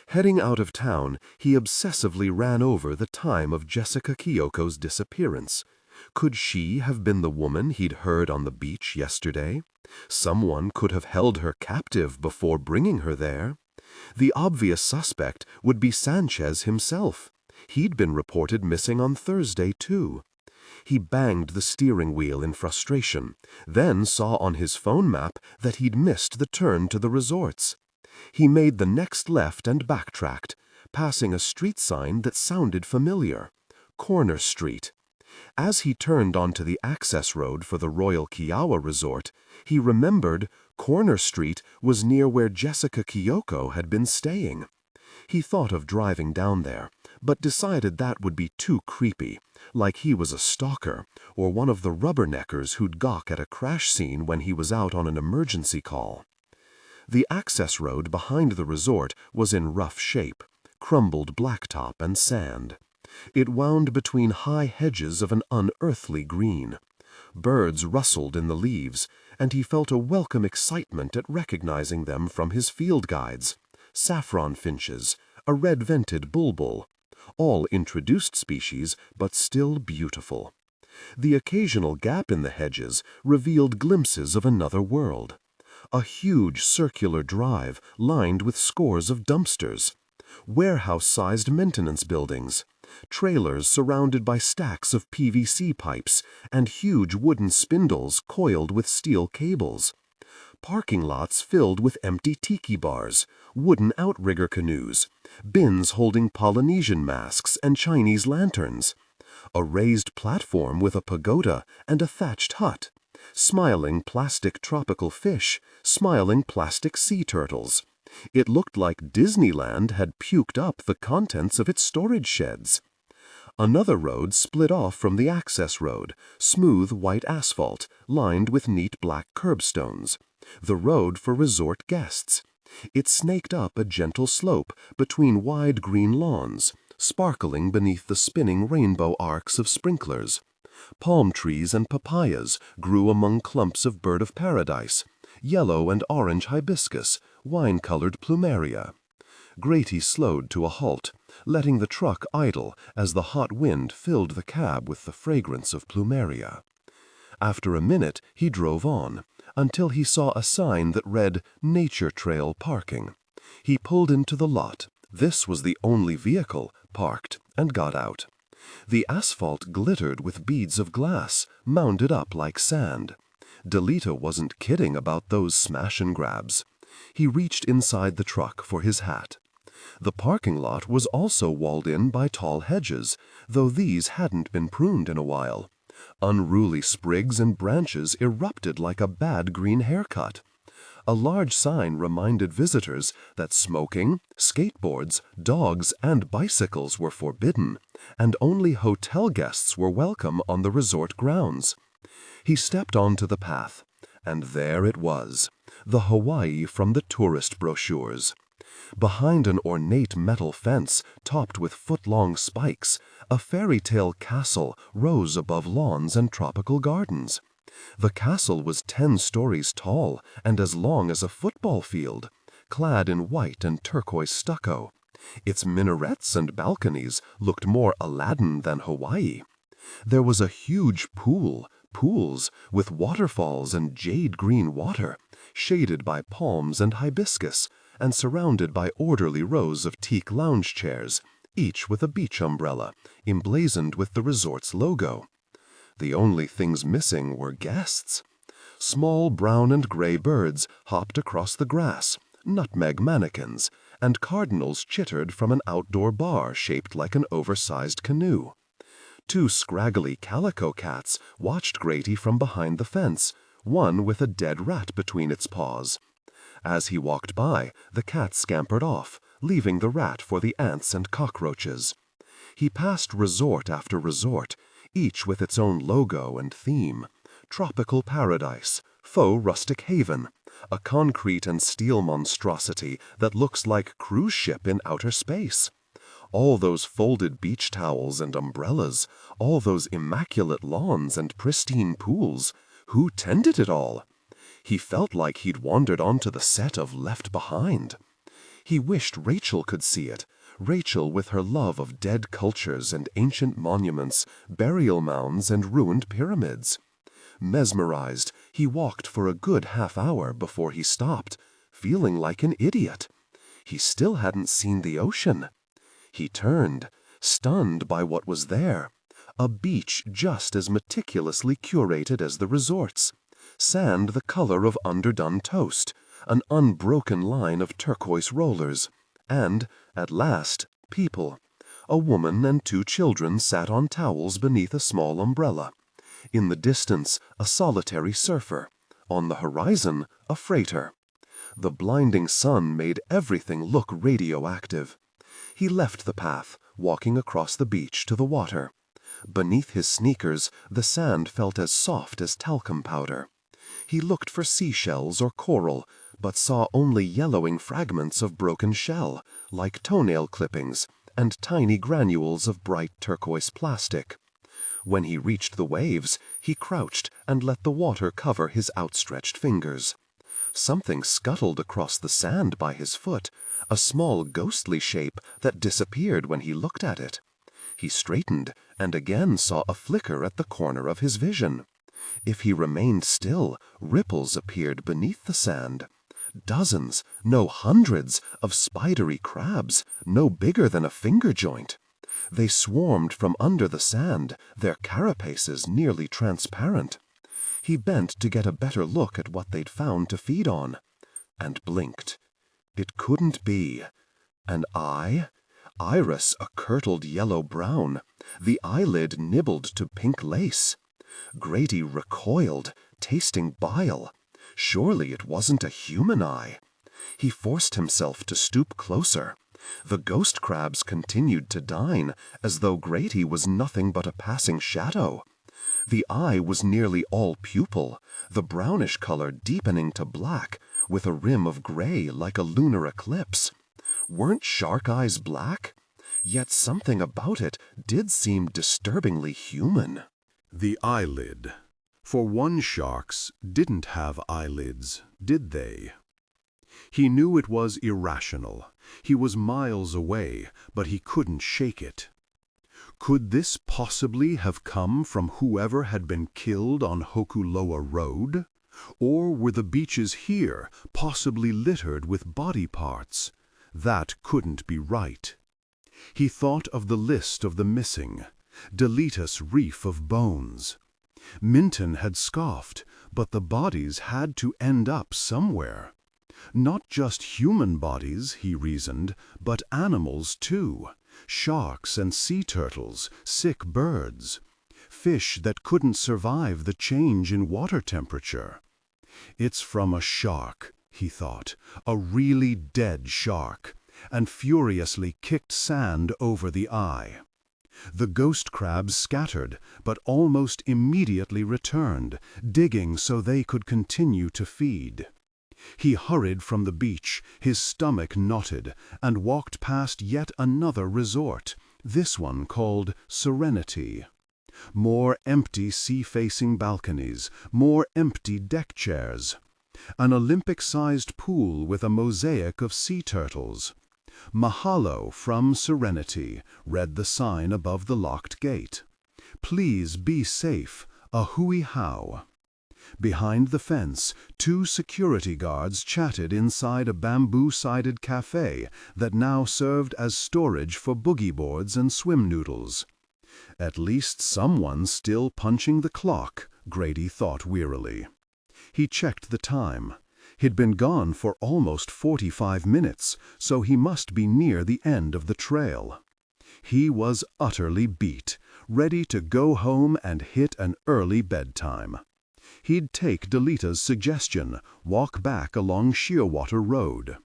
Heading out of town, he obsessively ran over the time of Jessica Kiyoko's disappearance. Could she have been the woman he'd heard on the beach yesterday? Someone could have held her captive before bringing her there. The obvious suspect would be Sanchez himself. He'd been reported missing on Thursday, too. He banged the steering wheel in frustration, then saw on his phone map that he'd missed the turn to the resorts. He made the next left and backtracked, passing a street sign that sounded familiar. Corner Street. As he turned onto the access road for the Royal Kiowa Resort, he remembered Corner Street was near where Jessica Kiyoko had been staying. He thought of driving down there, but decided that would be too creepy, like he was a stalker or one of the rubberneckers who'd gawk at a crash scene when he was out on an emergency call. The access road behind the resort was in rough shape, crumbled blacktop and sand. It wound between high hedges of an unearthly green. Birds rustled in the leaves, and he felt a welcome excitement at recognizing them from his field guides. Saffron finches, a red-vented bulbul, all introduced species but still beautiful. The occasional gap in the hedges revealed glimpses of another world. A huge circular drive lined with scores of dumpsters, warehouse-sized maintenance buildings, trailers surrounded by stacks of PVC pipes and huge wooden spindles coiled with steel cables, parking lots filled with empty tiki bars, wooden outrigger canoes, bins holding Polynesian masks and Chinese lanterns, a raised platform with a pagoda and a thatched hut, smiling plastic tropical fish, smiling plastic sea turtles. It looked like Disneyland had puked up the contents of its storage sheds. Another road split off from the access road, smooth white asphalt, lined with neat black curbstones. The road for resort guests. It snaked up a gentle slope between wide green lawns, sparkling beneath the spinning rainbow arcs of sprinklers. Palm trees and papayas grew among clumps of bird of paradise, yellow and orange hibiscus, wine-colored plumeria. Grady slowed to a halt, letting the truck idle as the hot wind filled the cab with the fragrance of plumeria. After a minute, he drove on, until he saw a sign that read Nature Trail Parking. He pulled into the lot. This was the only vehicle, parked, and got out. The asphalt glittered with beads of glass, mounded up like sand. Delita wasn't kidding about those smash and grabs. He reached inside the truck for his hat. The parking lot was also walled in by tall hedges, though these hadn't been pruned in a while. Unruly sprigs and branches erupted like a bad green haircut. A large sign reminded visitors that smoking, skateboards, dogs, and bicycles were forbidden, and only hotel guests were welcome on the resort grounds. He stepped onto the path, and there it was, the Hawaii from the tourist brochures. Behind an ornate metal fence topped with foot-long spikes, a fairy tale castle rose above lawns and tropical gardens. The castle was 10 stories tall and as long as a football field, clad in white and turquoise stucco. Its minarets and balconies looked more Aladdin than Hawaii. There was a huge pools with waterfalls and jade-green water, shaded by palms and hibiscus, and surrounded by orderly rows of teak lounge chairs, each with a beach umbrella, emblazoned with the resort's logo. The only things missing were guests. Small brown and gray birds hopped across the grass, nutmeg mannequins, and cardinals chittered from an outdoor bar shaped like an oversized canoe. 2 scraggly calico cats watched Grady from behind the fence, one with a dead rat between its paws. As he walked by, the cat scampered off, leaving the rat for the ants and cockroaches. He passed resort after resort, each with its own logo and theme. Tropical paradise, faux rustic haven, a concrete and steel monstrosity that looks like cruise ship in outer space. All those folded beach towels and umbrellas, all those immaculate lawns and pristine pools, who tended it all? He felt like he'd wandered onto the set of Left Behind. He wished Rachel could see it, Rachel with her love of dead cultures and ancient monuments, burial mounds and ruined pyramids. Mesmerized, he walked for a good half hour before he stopped, feeling like an idiot. He still hadn't seen the ocean. He turned, stunned by what was there. A beach just as meticulously curated as the resort's. Sand the color of underdone toast, an unbroken line of turquoise rollers. And, at last, people. A woman and 2 children sat on towels beneath a small umbrella. In the distance, a solitary surfer. On the horizon, a freighter. The blinding sun made everything look radioactive. He left the path, walking across the beach to the water. Beneath his sneakers, the sand felt as soft as talcum powder. He looked for seashells or coral, but saw only yellowing fragments of broken shell, like toenail clippings, and tiny granules of bright turquoise plastic. When he reached the waves, he crouched and let the water cover his outstretched fingers. Something scuttled across the sand by his foot, a small ghostly shape that disappeared when he looked at it. He straightened and again saw a flicker at the corner of his vision. If he remained still, ripples appeared beneath the sand. Dozens, no hundreds, of spidery crabs, no bigger than a finger joint. They swarmed from under the sand, their carapaces nearly transparent. He bent to get a better look at what they'd found to feed on, and blinked. It couldn't be. An eye? Iris a curdled yellow-brown, the eyelid nibbled to pink lace. Grady recoiled, tasting bile. Surely it wasn't a human eye. He forced himself to stoop closer. The ghost crabs continued to dine, as though Grady was nothing but a passing shadow. The eye was nearly all pupil, the brownish color deepening to black, with a rim of gray like a lunar eclipse. Weren't shark eyes black? Yet something about it did seem disturbingly human. The eyelid. For one, sharks didn't have eyelids, did they? He knew it was irrational. He was miles away, but he couldn't shake it. Could this possibly have come from whoever had been killed on Hokuloa Road? Or were the beaches here possibly littered with body parts? That couldn't be right. He thought of the list of the missing, Deletus reef of bones. Minton had scoffed, but the bodies had to end up somewhere. Not just human bodies, he reasoned, but animals too. Sharks and sea turtles, sick birds. Fish that couldn't survive the change in water temperature. It's from a shark, he thought, a really dead shark, and furiously kicked sand over the eye. The ghost crabs scattered, but almost immediately returned, digging so they could continue to feed. He hurried from the beach, his stomach knotted, and walked past yet another resort, this one called Serenity. More empty sea-facing balconies, more empty deck chairs. An Olympic-sized pool with a mosaic of sea turtles. Mahalo from Serenity, read the sign above the locked gate. Please be safe, a hui hao. Behind the fence, 2 security guards chatted inside a bamboo-sided cafe that now served as storage for boogie boards and swim noodles. At least someone still punching the clock, Grady thought wearily. He checked the time. He'd been gone for almost 45 minutes, so he must be near the end of the trail. He was utterly beat, ready to go home and hit an early bedtime. He'd take Delita's suggestion, walk back along Shearwater Road.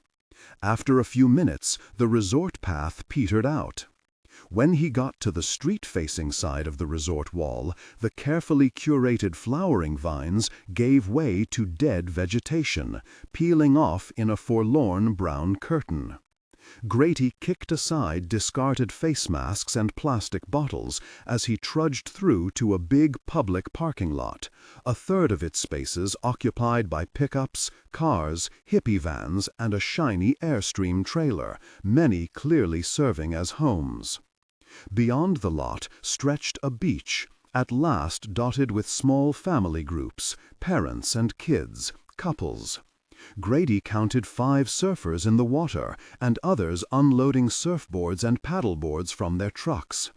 After a few minutes, the resort path petered out. When he got to the street-facing side of the resort wall, the carefully curated flowering vines gave way to dead vegetation, peeling off in a forlorn brown curtain. Grady kicked aside discarded face masks and plastic bottles as he trudged through to a big public parking lot, a third of its spaces occupied by pickups, cars, hippie vans, and a shiny Airstream trailer, many clearly serving as homes. Beyond the lot stretched a beach, at last dotted with small family groups, parents and kids, couples. Grady counted 5 surfers in the water and others unloading surfboards and paddleboards from their trucks.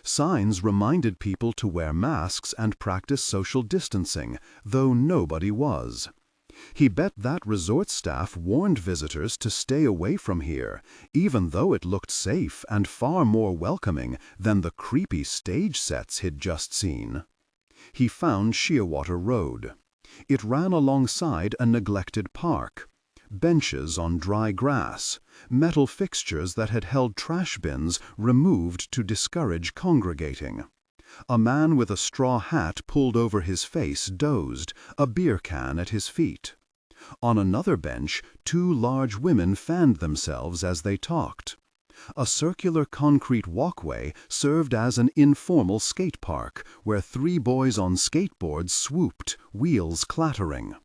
Signs reminded people to wear masks and practice social distancing, though nobody was. He bet that resort staff warned visitors to stay away from here, even though it looked safe and far more welcoming than the creepy stage sets he'd just seen. He found Shearwater Road. It ran alongside a neglected park. Benches on dry grass, metal fixtures that had held trash bins removed to discourage congregating. A man with a straw hat pulled over his face dozed, a beer can at his feet. On another bench, 2 large women fanned themselves as they talked. A circular concrete walkway served as an informal skate park where 3 boys on skateboards swooped, wheels clattering.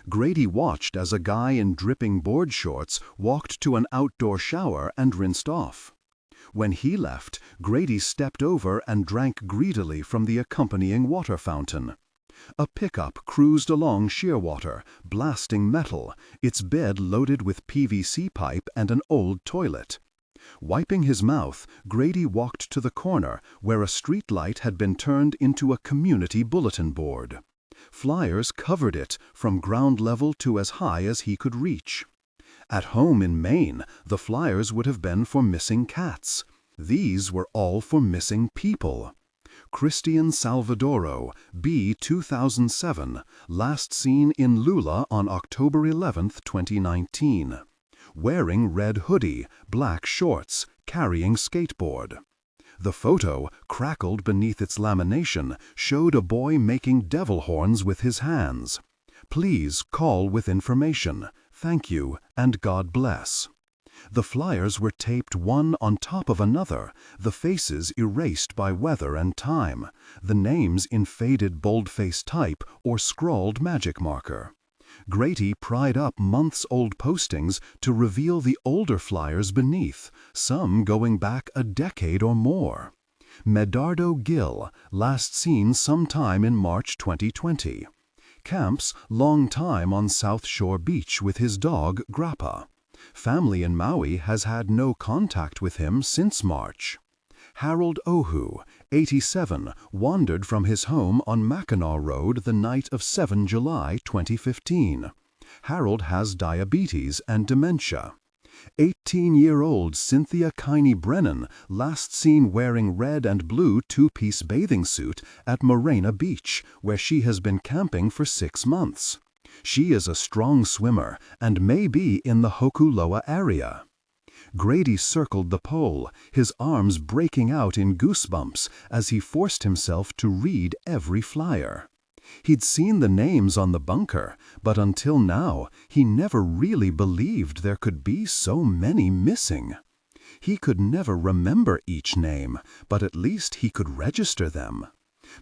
Grady watched as a guy in dripping board shorts walked to an outdoor shower and rinsed off. When he left, Grady stepped over and drank greedily from the accompanying water fountain. A pickup cruised along Shearwater, blasting metal, its bed loaded with PVC pipe and an old toilet. Wiping his mouth, Grady walked to the corner where a street light had been turned into a community bulletin board. Flyers covered it from ground level to as high as he could reach. At home in Maine, the flyers would have been for missing cats. These were all for missing people. Christian Salvadoro, B. 2007, last seen in Lula on October 11, 2019. Wearing red hoodie, black shorts, carrying skateboard. The photo, crackled beneath its lamination, showed a boy making devil horns with his hands. Please call with information. Thank you, and God bless. The flyers were taped one on top of another, the faces erased by weather and time, the names in faded boldface type or scrawled magic marker. Grady pried up months-old postings to reveal the older flyers beneath, some going back a decade or more. Medardo Gill, last seen sometime in March 2020. Camps, long time on South Shore Beach with his dog Grappa. Family in Maui has had no contact with him since March. Harold Ohu, 87, wandered from his home on Mackinac Road the night of 7 July 2015. Harold has diabetes and dementia. 18-year-old Cynthia Kiney Brennan, last seen wearing red and blue 2-piece bathing suit at Raina Beach, where she has been camping for 6 months. She is a strong swimmer and may be in the Hokuloa area. Grady circled the pole, his arms breaking out in goosebumps as he forced himself to read every flyer. He'd seen the names on the bunker, but until now he never really believed there could be so many missing. He could never remember each name, but at least he could register them.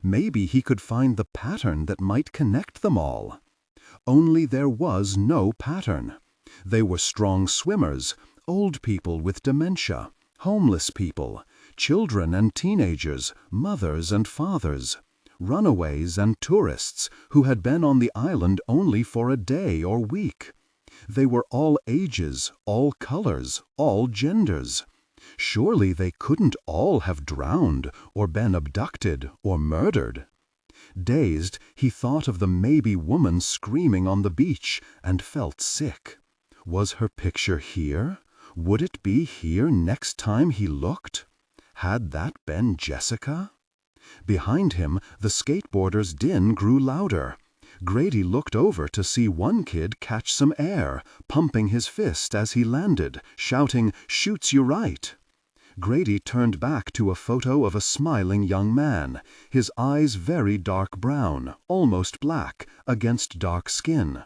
Maybe he could find the pattern that might connect them all. Only there was no pattern. They were strong swimmers, old people with dementia, homeless people, children and teenagers, mothers and fathers, runaways and tourists who had been on the island only for a day or week. They were all ages, all colors, all genders. Surely they couldn't all have drowned or been abducted or murdered. Dazed, he thought of the maybe woman screaming on the beach and felt sick. Was her picture here? Would it be here next time he looked? Had that been Jessica? Behind him, the skateboarder's din grew louder. Grady looked over to see one kid catch some air, pumping his fist as he landed, shouting, "Shoots you right!" Grady turned back to a photo of a smiling young man, his eyes very dark brown, almost black, against dark skin,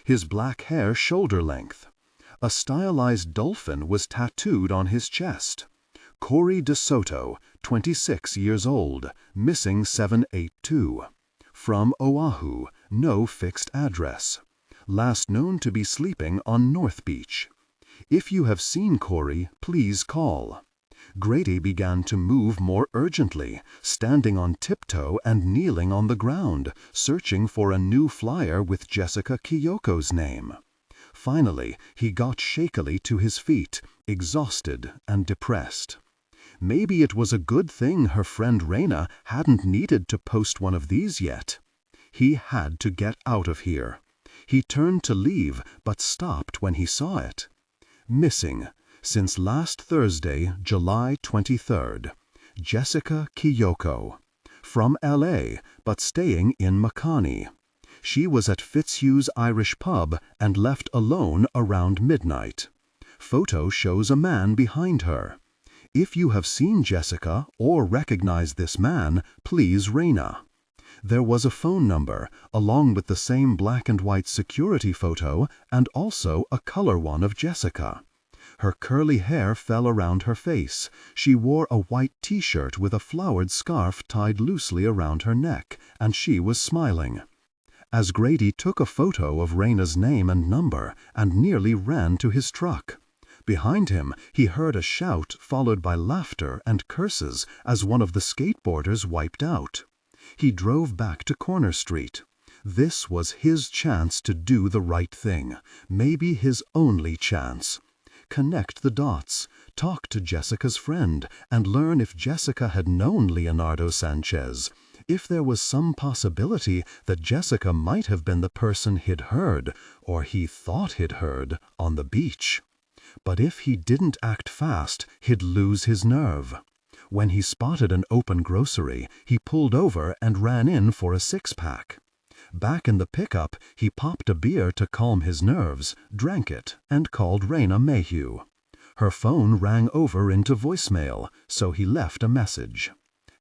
his black hair shoulder length. A stylized dolphin was tattooed on his chest. Corey DeSoto, 26 years old, missing 782. From Oahu, no fixed address. Last known to be sleeping on North Beach. If you have seen Corey, please call. Grady began to move more urgently, standing on tiptoe and kneeling on the ground, searching for a new flyer with Jessica Kiyoko's name. Finally, he got shakily to his feet, exhausted and depressed. Maybe it was a good thing her friend Raina hadn't needed to post one of these yet. He had to get out of here. He turned to leave, but stopped when he saw it. Missing, since last Thursday, July 23rd. Jessica Kiyoko. From L.A., but staying in Makani. She was at Fitzhugh's Irish pub and left alone around midnight. Photo shows a man behind her. If you have seen Jessica or recognize this man, please Raina. There was a phone number, along with the same black and white security photo and also a color one of Jessica. Her curly hair fell around her face. She wore a white t-shirt with a flowered scarf tied loosely around her neck, and she was smiling. As Grady took a photo of Raina's name and number and nearly ran to his truck. Behind him, he heard a shout followed by laughter and curses as one of the skateboarders wiped out. He drove back to Corner Street. This was his chance to do the right thing, maybe his only chance. Connect the dots, talk to Jessica's friend, and learn if Jessica had known Leonardo Sanchez, if there was some possibility that Jessica might have been the person he'd heard, or he thought he'd heard, on the beach. But if he didn't act fast, he'd lose his nerve. When he spotted an open grocery, he pulled over and ran in for a six-pack. Back in the pickup, he popped a beer to calm his nerves, drank it, and called Raina Mayhew. Her phone rang over into voicemail, so he left a message.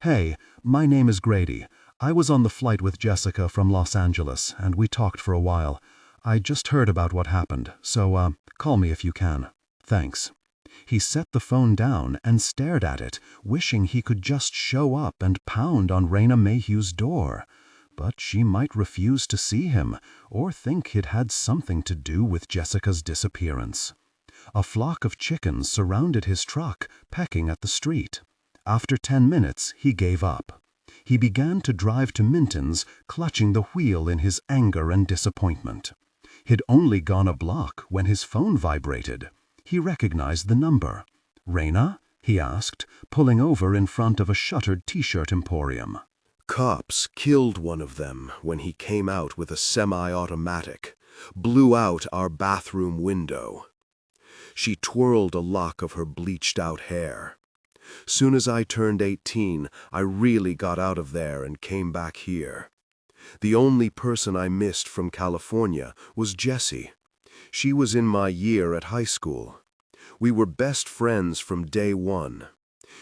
"Hey, my name is Grady. I was on the flight with Jessica from Los Angeles, and we talked for a while. I just heard about what happened, so call me if you can. Thanks." He set the phone down and stared at it, wishing he could just show up and pound on Raina Mayhew's door. But she might refuse to see him, or think it had something to do with Jessica's disappearance. A flock of chickens surrounded his truck, pecking at the street. After 10 minutes, he gave up. He began to drive to Minton's, clutching the wheel in his anger and disappointment. He'd only gone a block when his phone vibrated. He recognized the number. "Raina?" he asked, pulling over in front of a shuttered t-shirt emporium. Cops killed one of them when he came out with a semi-automatic, blew out our bathroom window. She twirled a lock of her bleached-out hair. Soon as I turned 18, I really got out of there and came back here. The only person I missed from California was Jessie. She was in my year at high school. We were best friends from day one.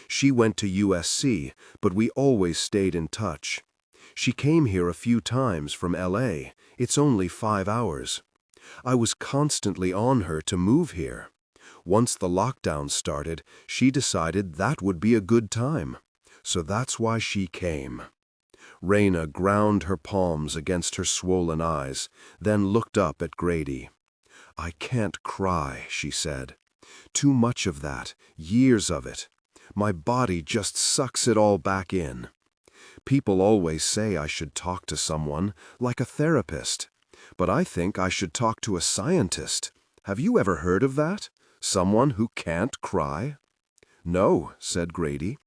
She went to USC, but we always stayed in touch. She came here a few times from LA. It's only 5 hours. I was constantly on her to move here. Once the lockdown started, she decided that would be a good time. So that's why she came. Raina ground her palms against her swollen eyes, then looked up at Grady. "I can't cry," she said. "Too much of that, years of it. My body just sucks it all back in. People always say I should talk to someone, like a therapist. But I think I should talk to a scientist. Have you ever heard of that? Someone who can't cry?" "No," said Grady.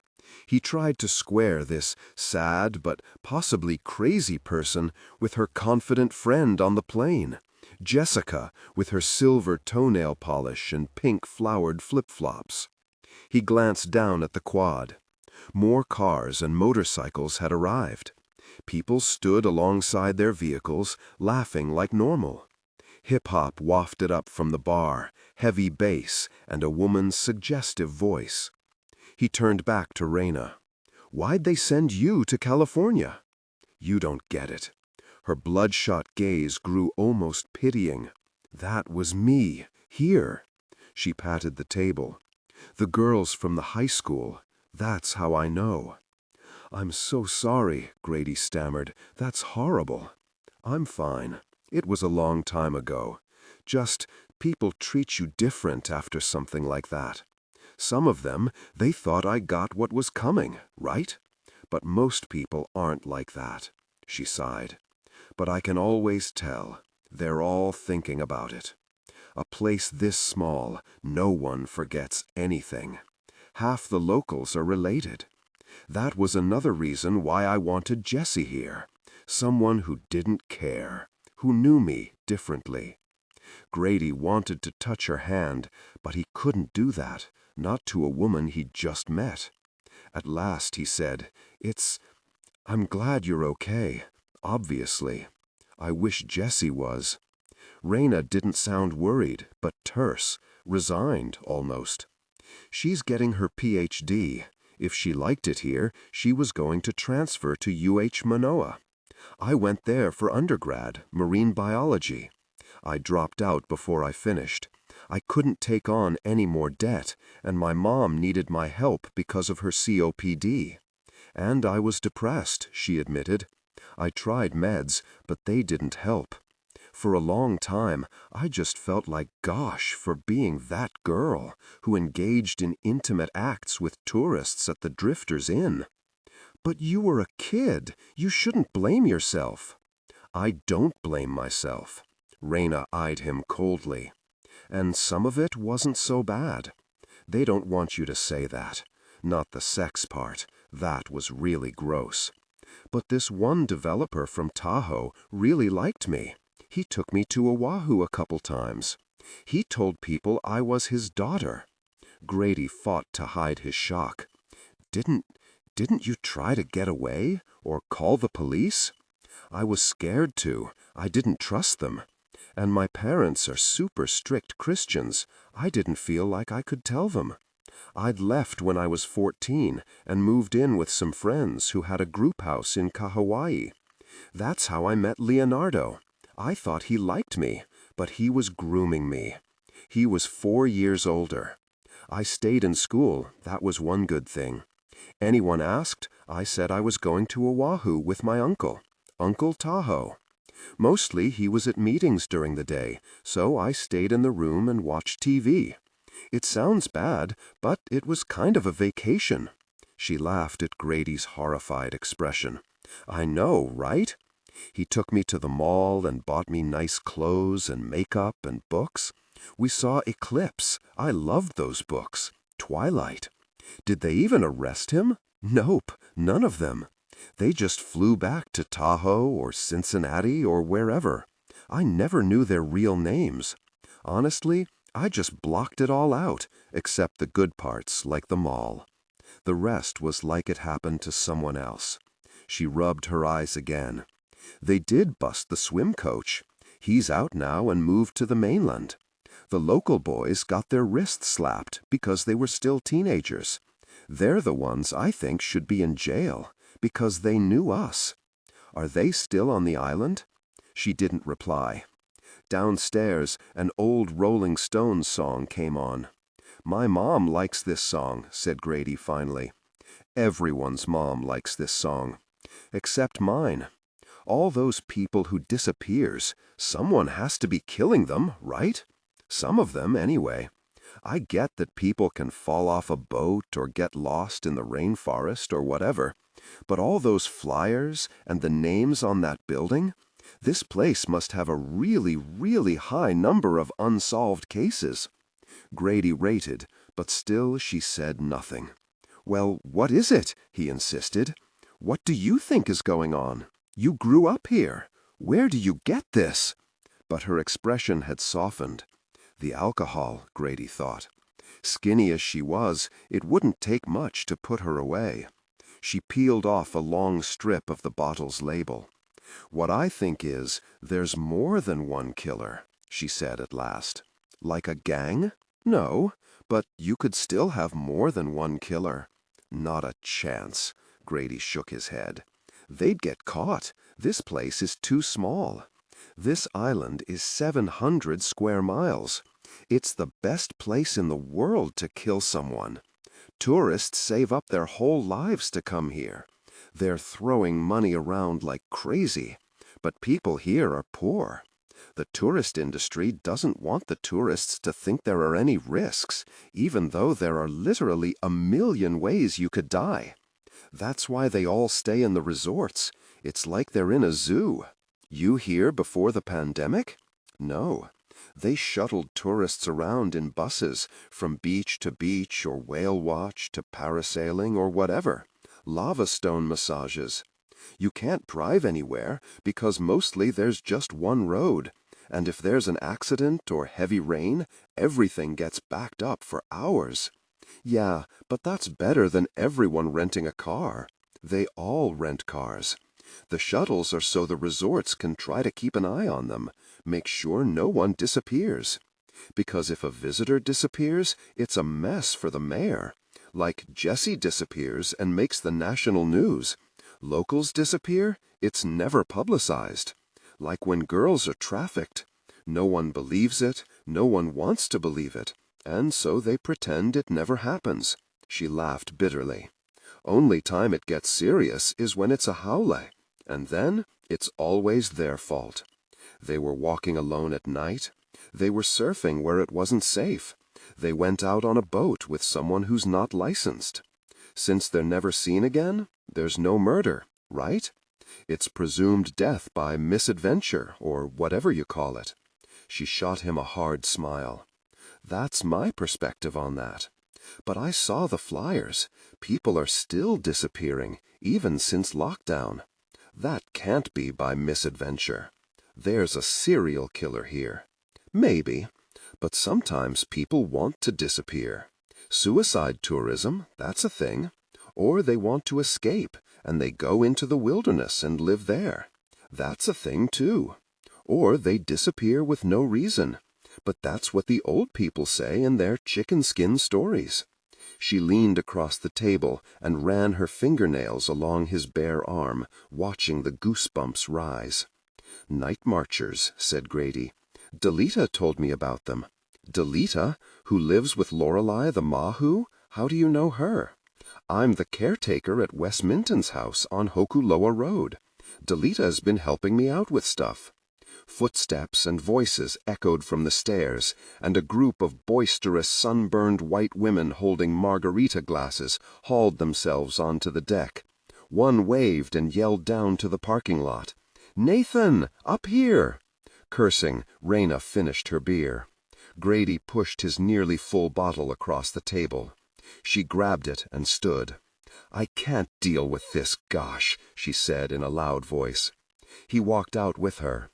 He tried to square this sad but possibly crazy person with her confident friend on the plane, Jessica, with her silver toenail polish and pink flowered flip-flops. He glanced down at the quad. More cars and motorcycles had arrived. People stood alongside their vehicles, laughing like normal. Hip-hop wafted up from the bar, heavy bass, and a woman's suggestive voice. He turned back to Raina. "Why'd they send you to California?" "You don't get it." Her bloodshot gaze grew almost pitying. "That was me, here." She patted the table. "The girls from the high school. That's how I know." "I'm so sorry," Grady stammered. "That's horrible." "I'm fine. It was a long time ago. Just, people treat you different after something like that. Some of them, they thought I got what was coming, right? But most people aren't like that." She sighed. "But I can always tell. They're all thinking about it. A place this small, no one forgets anything. Half the locals are related. That was another reason why I wanted Jessie here. Someone who didn't care, who knew me differently. Grady wanted to touch her hand, but he couldn't do that, not to a woman he'd just met. At last he said, I'm glad you're okay, obviously. I wish Jessie was. Raina didn't sound worried, but terse, resigned almost. She's getting her PhD. If she liked it here, she was going to transfer to UH Manoa. I went there for undergrad, marine biology. I dropped out before I finished. I couldn't take on any more debt, and my mom needed my help because of her COPD. And I was depressed, she admitted. I tried meds, but they didn't help. For a long time, I just felt like gosh for being that girl who engaged in intimate acts with tourists at the Drifters Inn. But you were a kid. You shouldn't blame yourself. I don't blame myself. Raina eyed him coldly. And some of it wasn't so bad. They don't want you to say that. Not the sex part. That was really gross. But this one developer from Tahoe really liked me. He took me to Oahu a couple times. He told people I was his daughter. Grady fought to hide his shock. Didn't you try to get away or call the police? I was scared to. I didn't trust them. And my parents are super strict Christians. I didn't feel like I could tell them. I'd left when I was 14 and moved in with some friends who had a group house in Kauai. That's how I met Leonardo. I thought he liked me, but he was grooming me. He was 4 years older. I stayed in school, that was one good thing. Anyone asked, I said I was going to Oahu with my uncle, Uncle Tahoe. Mostly he was at meetings during the day, so I stayed in the room and watched TV. It sounds bad, but it was kind of a vacation. She laughed at Grady's horrified expression. I know, right? He took me to the mall and bought me nice clothes and makeup and books. We saw Eclipse. I loved those books. Twilight. Did they even arrest him? Nope, none of them. They just flew back to Tahoe or Cincinnati or wherever. I never knew their real names. Honestly, I just blocked it all out, except the good parts like the mall. The rest was like it happened to someone else. She rubbed her eyes again. They did bust the swim coach. He's out now and moved to the mainland. The local boys got their wrists slapped because they were still teenagers. They're the ones I think should be in jail, because they knew us. Are they still on the island? She didn't reply. Downstairs, an old Rolling Stones song came on. My mom likes this song, said Grady finally. Everyone's mom likes this song. Except mine. All those people who disappears, someone has to be killing them, right? Some of them, anyway. I get that people can fall off a boat or get lost in the rainforest or whatever, but all those flyers and the names on that building, this place must have a really, really high number of unsolved cases. Grady rated, but still she said nothing. Well, what is it? He insisted. What do you think is going on? You grew up here. Where do you get this? But her expression had softened. The alcohol, Grady thought. Skinny as she was, it wouldn't take much to put her away. She peeled off a long strip of the bottle's label. What I think is, there's more than one killer, she said at last. Like a gang? No, but you could still have more than one killer. Not a chance, Grady shook his head. They'd get caught. This place is too small. This island is 700 square miles. It's the best place in the world to kill someone. Tourists save up their whole lives to come here. They're throwing money around like crazy. But people here are poor. The tourist industry doesn't want the tourists to think there are any risks, even though there are literally a million ways you could die. That's why they all stay in the resorts. It's like they're in a zoo. You here before the pandemic? No. They shuttled tourists around in buses, from beach to beach or whale watch to parasailing or whatever. Lava stone massages. You can't drive anywhere because mostly there's just one road. And if there's an accident or heavy rain, everything gets backed up for hours. Yeah, but that's better than everyone renting a car. They all rent cars. The shuttles are so the resorts can try to keep an eye on them, make sure no one disappears. Because if a visitor disappears, it's a mess for the mayor. Like Jessie disappears and makes the national news. Locals disappear, it's never publicized. Like when girls are trafficked. No one believes it, no one wants to believe it, and so they pretend it never happens. She laughed bitterly. Only time it gets serious is when it's a haole, and then it's always their fault. They were walking alone at night. They were surfing where it wasn't safe. They went out on a boat with someone who's not licensed. Since they're never seen again, there's no murder, right? It's presumed death by misadventure, or whatever you call it. She shot him a hard smile. That's my perspective on that. But I saw the flyers. People are still disappearing, even since lockdown. That can't be by misadventure. There's a serial killer here. Maybe, but sometimes people want to disappear. Suicide tourism, that's a thing. Or they want to escape, and they go into the wilderness and live there. That's a thing, too. Or they disappear with no reason. But that's what the old people say in their chicken skin stories. She leaned across the table and ran her fingernails along his bare arm, watching the goosebumps rise. Night marchers, said Grady. Delita told me about them. Delita, who lives with Lorelei the Mahu? How do you know her? I'm the caretaker at Wes Minton's house on Hokuloa Road. Delita has been helping me out with stuff. Footsteps and voices echoed from the stairs, and a group of boisterous, sunburned white women holding margarita glasses hauled themselves onto the deck. One waved and yelled down to the parking lot. "Nathan, up here!" Cursing, Raina finished her beer. Grady pushed his nearly full bottle across the table. She grabbed it and stood. "I can't deal with this, gosh," she said in a loud voice. He walked out with her.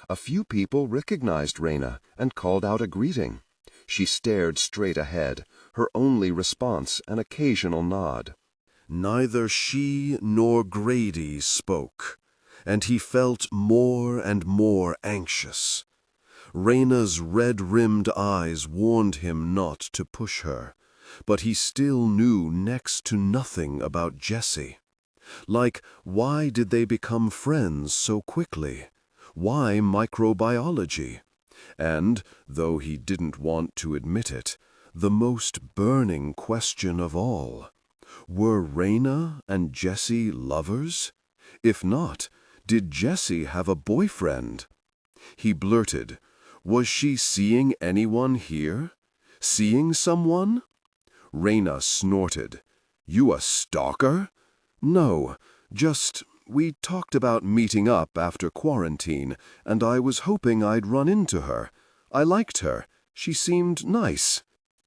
A few people recognized Raina and called out a greeting. She stared straight ahead, her only response an occasional nod. Neither she nor Grady spoke, and he felt more and more anxious. Raina's red-rimmed eyes warned him not to push her, but he still knew next to nothing about Jessie. Like, why did they become friends so quickly? Why microbiology? And, though he didn't want to admit it, the most burning question of all. Were Raina and Jessie lovers? If not, did Jessie have a boyfriend? He blurted, "Was she seeing anyone here? Seeing someone?" Raina snorted. "You a stalker?" "No, just, we talked about meeting up after quarantine, and I was hoping I'd run into her. I liked her. She seemed nice."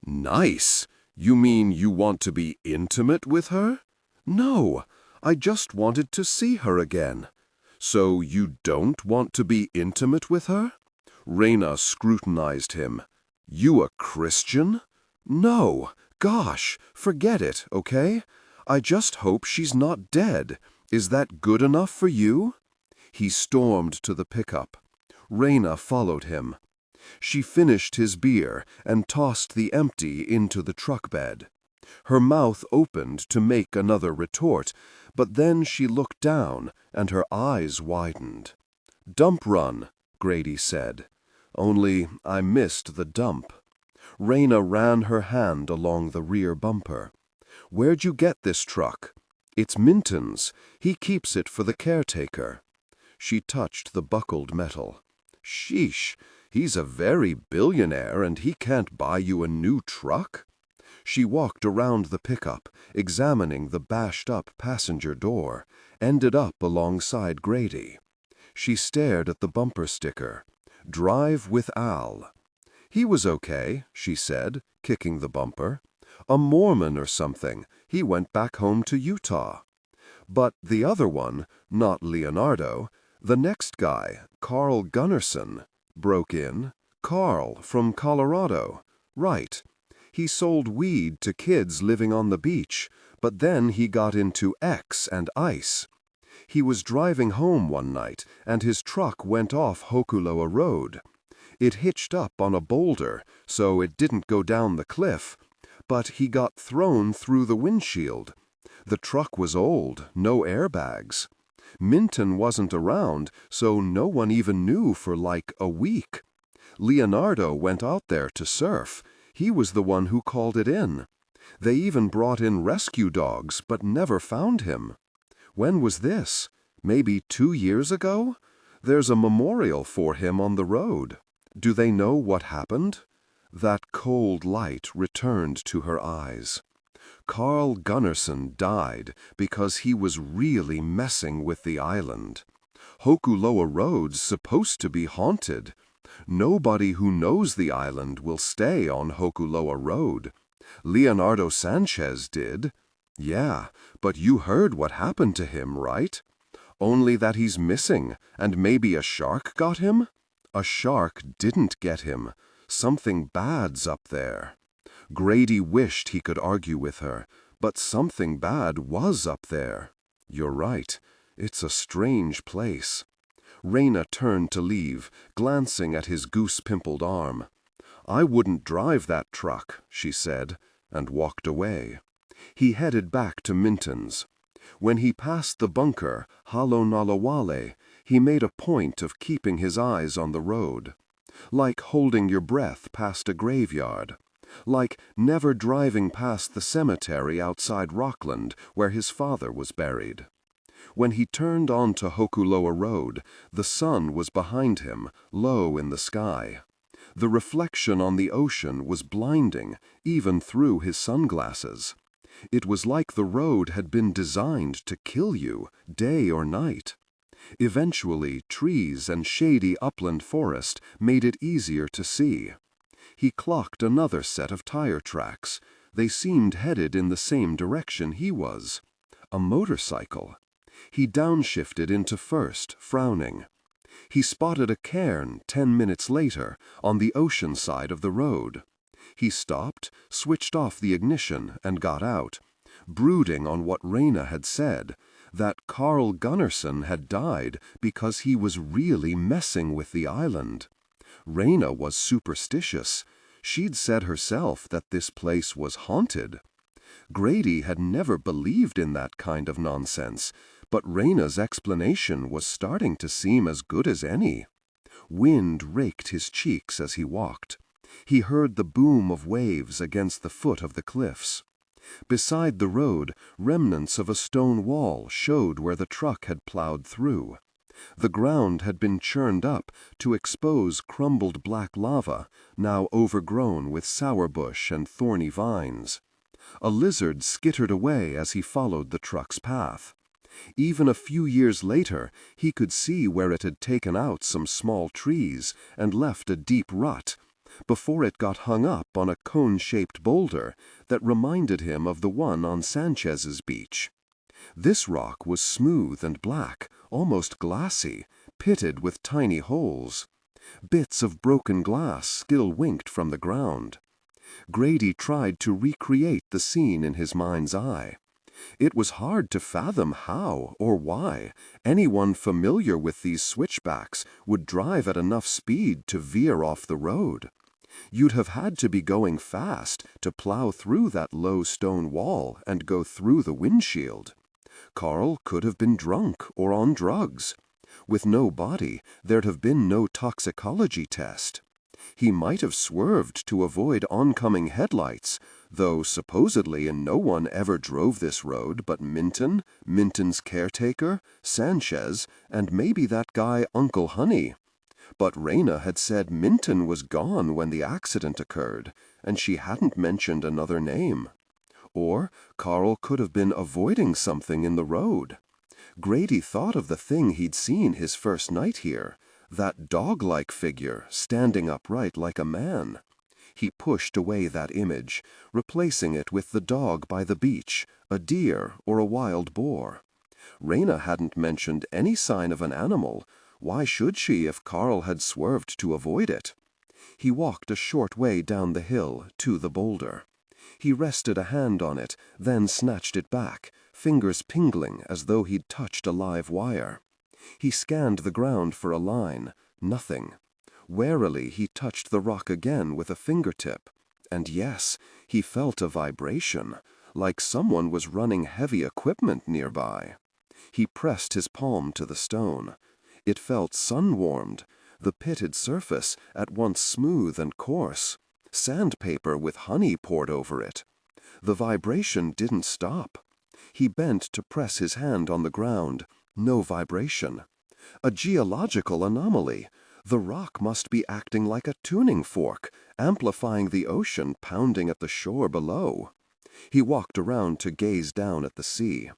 "Nice? You mean you want to be intimate with her?" "No, I just wanted to see her again." "So you don't want to be intimate with her?" Raina scrutinized him. "You a Christian?" "No, gosh, forget it, okay? I just hope she's not dead. Is that good enough for you?" He stormed to the pickup. Raina followed him. She finished his beer and tossed the empty into the truck bed. Her mouth opened to make another retort, but then she looked down and her eyes widened. "Dump run," Grady said. Only I missed the dump. Raina ran her hand along the rear bumper. "Where'd you get this truck?" "It's Minton's. He keeps it for the caretaker." She touched the buckled metal. "Sheesh, he's a very billionaire and he can't buy you a new truck?" She walked around the pickup, examining the bashed-up passenger door, ended up alongside Grady. She stared at the bumper sticker. Drive with Al. He was okay, she said, kicking the bumper. A Mormon or something. He went back home to Utah. But the other one, not Leonardo, the next guy, Carl Gunnarsson, broke in. Carl from Colorado. Right. He sold weed to kids living on the beach, but then he got into X and ice. He was driving home one night, and his truck went off Hokuloa Road. It hitched up on a boulder, so it didn't go down the cliff, but he got thrown through the windshield. The truck was old, no airbags. Minton wasn't around, so no one even knew for like a week. Leonardo went out there to surf. He was the one who called it in. They even brought in rescue dogs, but never found him. When was this? Maybe 2 years ago? There's a memorial for him on the road. Do they know what happened? That cold light returned to her eyes. Carl Gunnarsson died because he was really messing with the island. Hokuloa Road's supposed to be haunted. Nobody who knows the island will stay on Hokuloa Road. Leonardo Sanchez did. Yeah, but you heard what happened to him, right? Only that he's missing, and maybe a shark got him? A shark didn't get him. Something bad's up there. Grady wished he could argue with her, but something bad was up there. You're right. It's a strange place. Raina turned to leave, glancing at his goose-pimpled arm. I wouldn't drive that truck, she said, and walked away. He headed back to Minton's. When he passed the bunker, Halonalawale, he made a point of keeping his eyes on the road. Like holding your breath past a graveyard. Like never driving past the cemetery outside Rockland where his father was buried. When he turned onto Hokuloa Road, the sun was behind him, low in the sky. The reflection on the ocean was blinding, even through his sunglasses. It was like the road had been designed to kill you, day or night. Eventually, trees and shady upland forest made it easier to see. He clocked another set of tire tracks. They seemed headed in the same direction he was. A motorcycle. He downshifted into first, frowning. He spotted a cairn 10 minutes later on the ocean side of the road. He stopped, switched off the ignition, and got out, brooding on what Raina had said, that Carl Gunnarsson had died because he was really messing with the island. Raina was superstitious. She'd said herself that this place was haunted. Grady had never believed in that kind of nonsense, but Raina's explanation was starting to seem as good as any. Wind raked his cheeks as he walked. He heard the boom of waves against the foot of the cliffs. Beside the road, remnants of a stone wall showed where the truck had plowed through. The ground had been churned up to expose crumbled black lava, now overgrown with sourbush and thorny vines. A lizard skittered away as he followed the truck's path. Even a few years later, he could see where it had taken out some small trees and left a deep rut, before it got hung up on a cone-shaped boulder that reminded him of the one on Sanchez's beach. This rock was smooth and black, almost glassy, pitted with tiny holes. Bits of broken glass still winked from the ground. Grady tried to recreate the scene in his mind's eye. It was hard to fathom how or why anyone familiar with these switchbacks would drive at enough speed to veer off the road. You'd have had to be going fast to plow through that low stone wall and go through the windshield. Carl could have been drunk or on drugs. With no body, there'd have been no toxicology test. He might have swerved to avoid oncoming headlights, though supposedly no one ever drove this road but Minton, Minton's caretaker, Sanchez, and maybe that guy Uncle Honey. But Raina had said Minton was gone when the accident occurred, and she hadn't mentioned another name. Or Carl could have been avoiding something in the road. Grady thought of the thing he'd seen his first night here, That dog-like figure, standing upright like a man. He pushed away that image, replacing it with the dog by the beach, a deer or a wild boar. Raina hadn't mentioned any sign of an animal. Why should she if Carl had swerved to avoid it? He walked a short way down the hill to the boulder. He rested a hand on it, then snatched it back, fingers pingling as though he'd touched a live wire. He scanned the ground for a line. Nothing. Warily he touched the rock again with a fingertip. And yes, he felt a vibration, like someone was running heavy equipment nearby. He pressed his palm to the stone. It felt sun-warmed, the pitted surface at once smooth and coarse, sandpaper with honey poured over it. The vibration didn't stop. He bent to press his hand on the ground. No vibration. A geological anomaly. The rock must be acting like a tuning fork, amplifying the ocean pounding at the shore below. He walked around to gaze down at the sea.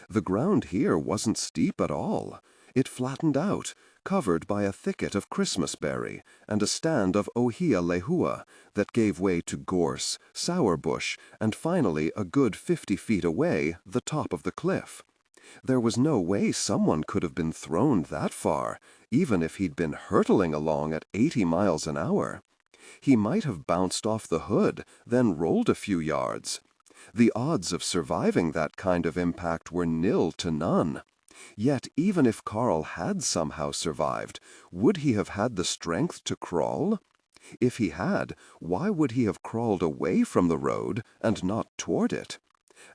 The ground here wasn't steep at all. It flattened out, covered by a thicket of Christmasberry and a stand of ohia lehua that gave way to gorse, sourbush, and finally a good 50 feet away, the top of the cliff. There was no way someone could have been thrown that far, even if he'd been hurtling along at 80 miles an hour. He might have bounced off the hood, then rolled a few yards. The odds of surviving that kind of impact were nil to none. Yet even if Carl had somehow survived, would he have had the strength to crawl? If he had, why would he have crawled away from the road and not toward it?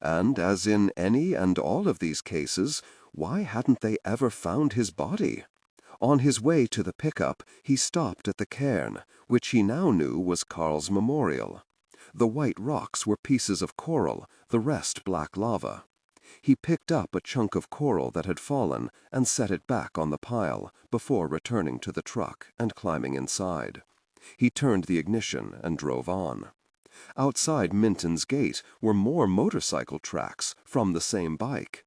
And as in any and all of these cases, why hadn't they ever found his body? On his way to the pickup, he stopped at the cairn, which he now knew was Carl's memorial. The white rocks were pieces of coral, the rest black lava. He picked up a chunk of coral that had fallen and set it back on the pile before returning to the truck and climbing inside. He turned the ignition and drove on. Outside Minton's gate were more motorcycle tracks from the same bike.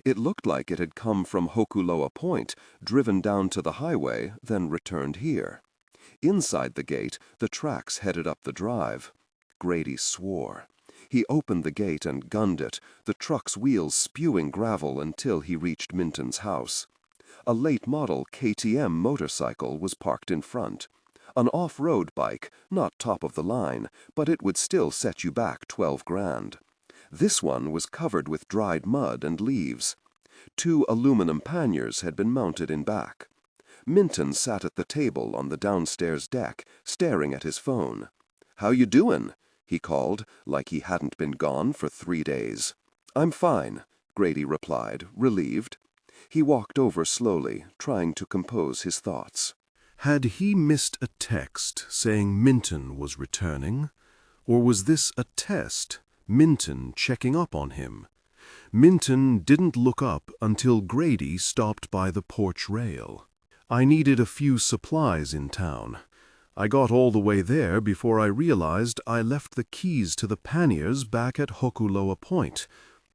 It looked like it had come from Hokuloa Point, driven down to the highway, then returned here. Inside the gate, the tracks headed up the drive. Grady swore. He opened the gate and gunned it, the truck's wheels spewing gravel until he reached Minton's house. A late-model KTM motorcycle was parked in front. An off-road bike, not top of the line, but it would still set you back 12 grand. This one was covered with dried mud and leaves. 2 aluminum panniers had been mounted in back. Minton sat at the table on the downstairs deck, staring at his phone. "How you doin'?" he called, like he hadn't been gone for 3 days. "I'm fine," Grady replied, relieved. He walked over slowly, trying to compose his thoughts. Had he missed a text saying Minton was returning? Or was this a test, Minton checking up on him? Minton didn't look up until Grady stopped by the porch rail. I needed a few supplies in town. I got all the way there before I realized I left the keys to the panniers back at Hokuloa Point.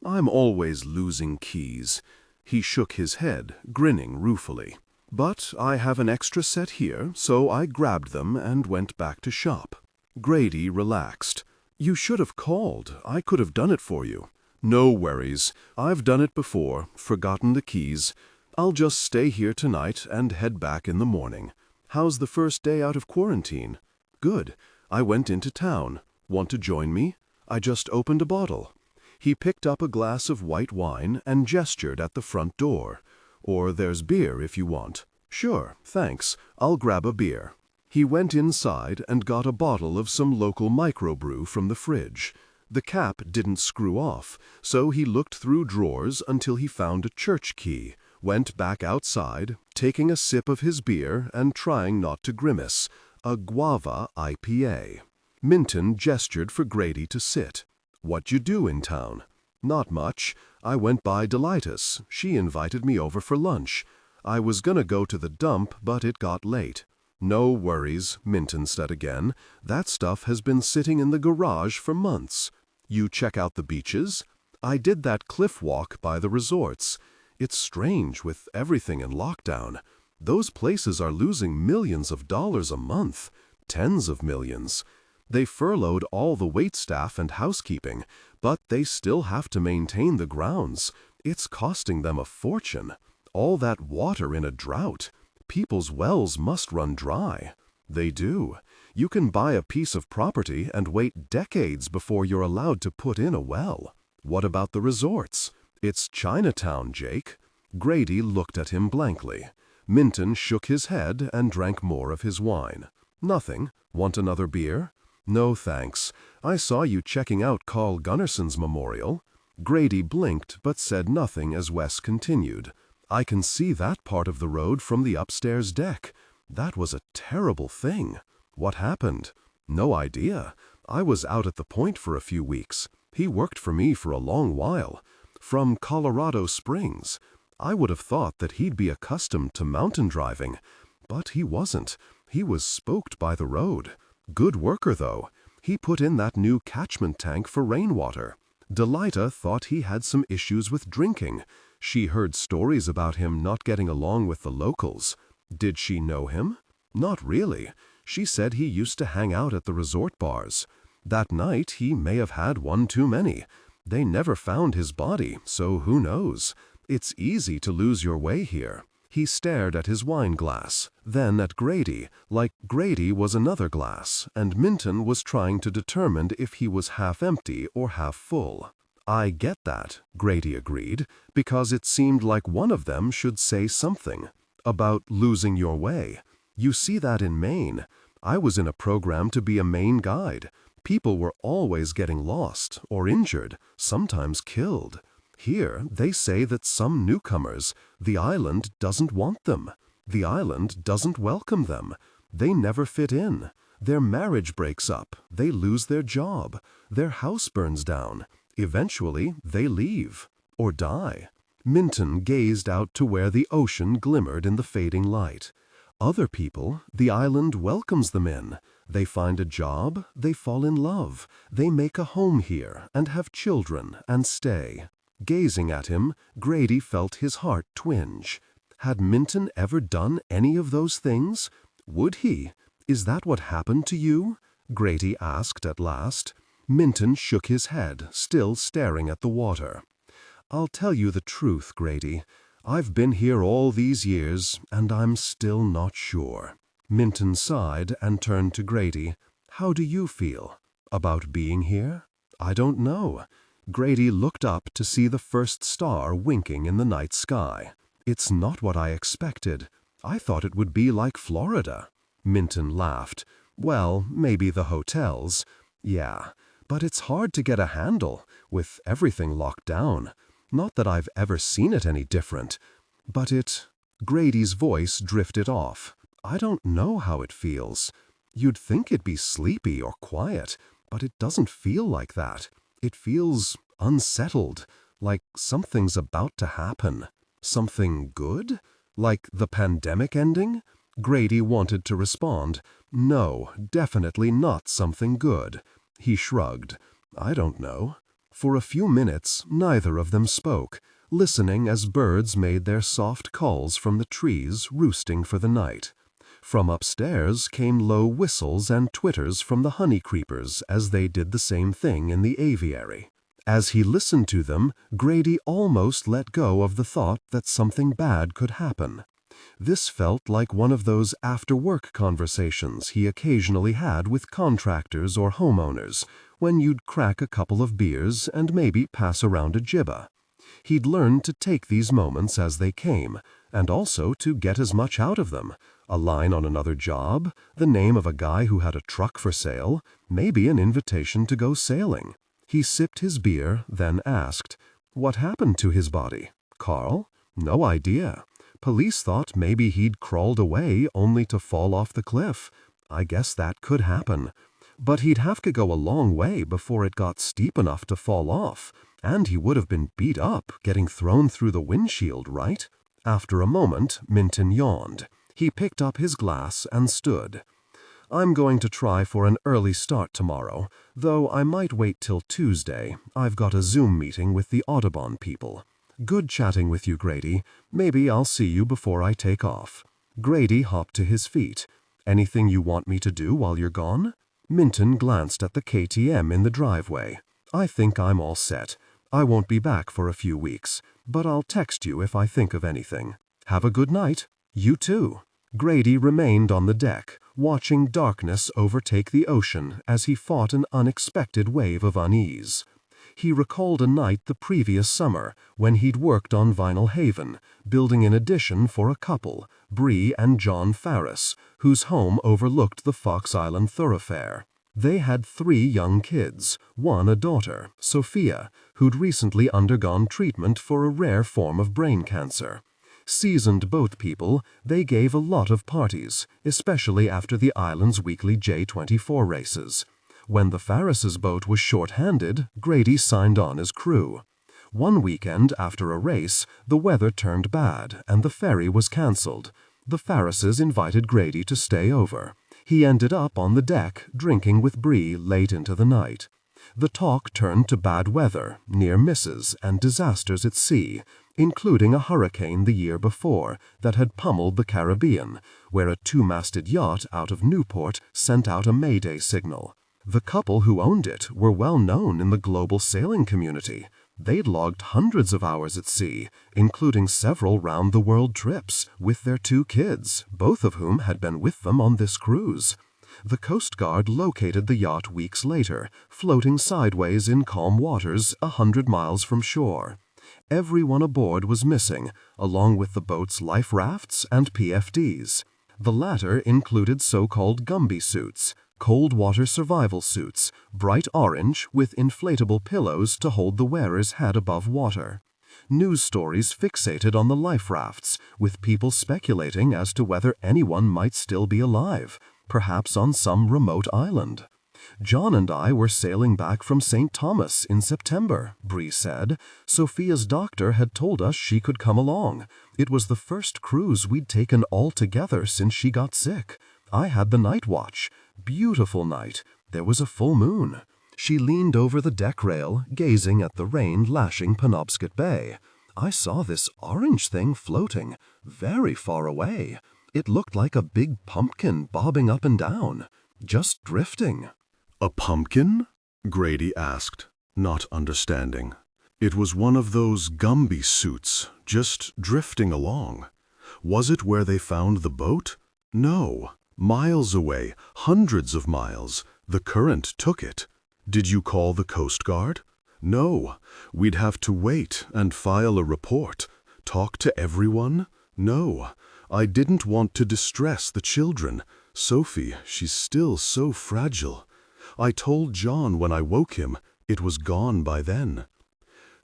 I'm always losing keys. He shook his head, grinning ruefully. But I have an extra set here, so I grabbed them and went back to shop. Grady relaxed. "You should have called. I could have done it for you." "No worries. I've done it before, forgotten the keys. I'll just stay here tonight and head back in the morning. How's the first day out of quarantine?" "Good. I went into town. Want to join me? I just opened a bottle." He picked up a glass of white wine and gestured at the front door. "Or there's beer if you want." "Sure, thanks. I'll grab a beer." He went inside and got a bottle of some local microbrew from the fridge. The cap didn't screw off, so he looked through drawers until he found a church key, went back outside, taking a sip of his beer and trying not to grimace. A guava IPA. Minton gestured for Grady to sit. "What you do in town?" "Not much. I went by Delightous. She invited me over for lunch. I was gonna go to the dump, but it got late." "No worries," Minton said again. "That stuff has been sitting in the garage for months. You check out the beaches?" "I did that cliff walk by the resorts. It's strange with everything in lockdown. Those places are losing millions of dollars a month, tens of millions. They furloughed all the waitstaff and housekeeping, but they still have to maintain the grounds. It's costing them a fortune. All that water in a drought. People's wells must run dry. They do. You can buy a piece of property and wait decades before you're allowed to put in a well. What about the resorts? It's Chinatown, Jake. Grady looked at him blankly. Minton shook his head and drank more of his wine. Nothing. Want another beer? No, thanks. I saw you checking out Carl Gunnarson's memorial. Grady blinked but said nothing as Wes continued. I can see that part of the road from the upstairs deck. That was a terrible thing. What happened? No idea. I was out at the point for a few weeks. He worked for me for a long while. From Colorado Springs. I would have thought that he'd be accustomed to mountain driving. But he wasn't. He was spoked by the road. Good worker, though. He put in that new catchment tank for rainwater. Delita thought he had some issues with drinking. She heard stories about him not getting along with the locals. Did she know him? Not really. She said he used to hang out at the resort bars. That night he may have had one too many. They never found his body, so who knows? It's easy to lose your way here. He stared at his wine glass, then at Grady, like Grady was another glass, and Minton was trying to determine if he was half empty or half full. I get that, Grady agreed, because it seemed like one of them should say something about losing your way. You see that in Maine. I was in a program to be a Maine guide. People were always getting lost or injured, sometimes killed. Here, they say that some newcomers, the island doesn't want them. The island doesn't welcome them. They never fit in. Their marriage breaks up. They lose their job. Their house burns down. Eventually, they leave or die. Minton gazed out to where the ocean glimmered in the fading light. Other people, the island welcomes them in. They find a job, they fall in love, they make a home here and have children and stay. Gazing at him, Grady felt his heart twinge. Had Minton ever done any of those things? Would he? Is that what happened to you? Grady asked at last. Minton shook his head, still staring at the water. I'll tell you the truth, Grady. I've been here all these years, and I'm still not sure. Minton sighed and turned to Grady. How do you feel? About being here? I don't know. Grady looked up to see the first star winking in the night sky. It's not what I expected. I thought it would be like Florida. Minton laughed. Well, maybe the hotels. Yeah, but it's hard to get a handle, with everything locked down. Not that I've ever seen it any different. But Grady's voice drifted off. I don't know how it feels. You'd think it'd be sleepy or quiet, but it doesn't feel like that. It feels unsettled, like something's about to happen. Something good? Like the pandemic ending? Grady wanted to respond. No, definitely not something good. He shrugged. I don't know. For a few minutes, neither of them spoke, listening as birds made their soft calls from the trees, roosting for the night. From upstairs came low whistles and twitters from the honey creepers as they did the same thing in the aviary. As he listened to them, Grady almost let go of the thought that something bad could happen. This felt like one of those after-work conversations he occasionally had with contractors or homeowners, when you'd crack a couple of beers and maybe pass around a jibba. He'd learned to take these moments as they came, and also to get as much out of them. A line on another job, the name of a guy who had a truck for sale, maybe an invitation to go sailing. He sipped his beer, then asked, what happened to his body? Carl? No idea. Police thought maybe he'd crawled away only to fall off the cliff. I guess that could happen. But he'd have to go a long way before it got steep enough to fall off, and he would have been beat up, getting thrown through the windshield, right? After a moment, Minton yawned. He picked up his glass and stood. I'm going to try for an early start tomorrow, though I might wait till Tuesday. I've got a Zoom meeting with the Audubon people. Good chatting with you, Grady. Maybe I'll see you before I take off. Grady hopped to his feet. "Anything you want me to do while you're gone?" Minton glanced at the KTM in the driveway. "I think I'm all set. I won't be back for a few weeks, but I'll text you if I think of anything. Have a good night." "You too." Grady remained on the deck, watching darkness overtake the ocean as he fought an unexpected wave of unease. He recalled a night the previous summer when he'd worked on Vinyl Haven, building an addition for a couple, Bree and John Farris, whose home overlooked the Fox Island thoroughfare. They had 3 young kids, one a daughter, Sophia, who'd recently undergone treatment for a rare form of brain cancer. Seasoned boat people, they gave a lot of parties, especially after the island's weekly J24 races. When the Farris's boat was short-handed, Grady signed on as crew. One weekend after a race, the weather turned bad and the ferry was cancelled. The Farrises invited Grady to stay over. He ended up on the deck, drinking with Bree late into the night. The talk turned to bad weather, near misses, and disasters at sea, including a hurricane the year before that had pummeled the Caribbean, where a 2-masted yacht out of Newport sent out a Mayday signal. The couple who owned it were well known in the global sailing community. They'd logged hundreds of hours at sea, including several round-the-world trips, with their 2 kids, both of whom had been with them on this cruise. The Coast Guard located the yacht weeks later, floating sideways in calm waters 100 miles from shore. Everyone aboard was missing, along with the boat's life rafts and PFDs. The latter included so-called Gumby suits, cold water survival suits, bright orange with inflatable pillows to hold the wearer's head above water. News stories fixated on the life rafts, with people speculating as to whether anyone might still be alive, perhaps on some remote island. "John and I were sailing back from St. Thomas in September," Bree said. "Sophia's doctor had told us she could come along. It was the first cruise we'd taken all together since she got sick. I had the night watch. Beautiful night. There was a full moon." She leaned over the deck rail, gazing at the rain lashing Penobscot Bay. "I saw this orange thing floating, very far away. It looked like a big pumpkin bobbing up and down, just drifting." "A pumpkin?" Grady asked, not understanding. "It was one of those Gumby suits, just drifting along. Was it where they found the boat? No. Miles away, hundreds of miles, the current took it. Did you call the Coast Guard? No. We'd have to wait and file a report. Talk to everyone? No. I didn't want to distress the children. Sophie, she's still so fragile. I told John when I woke him, it was gone by then.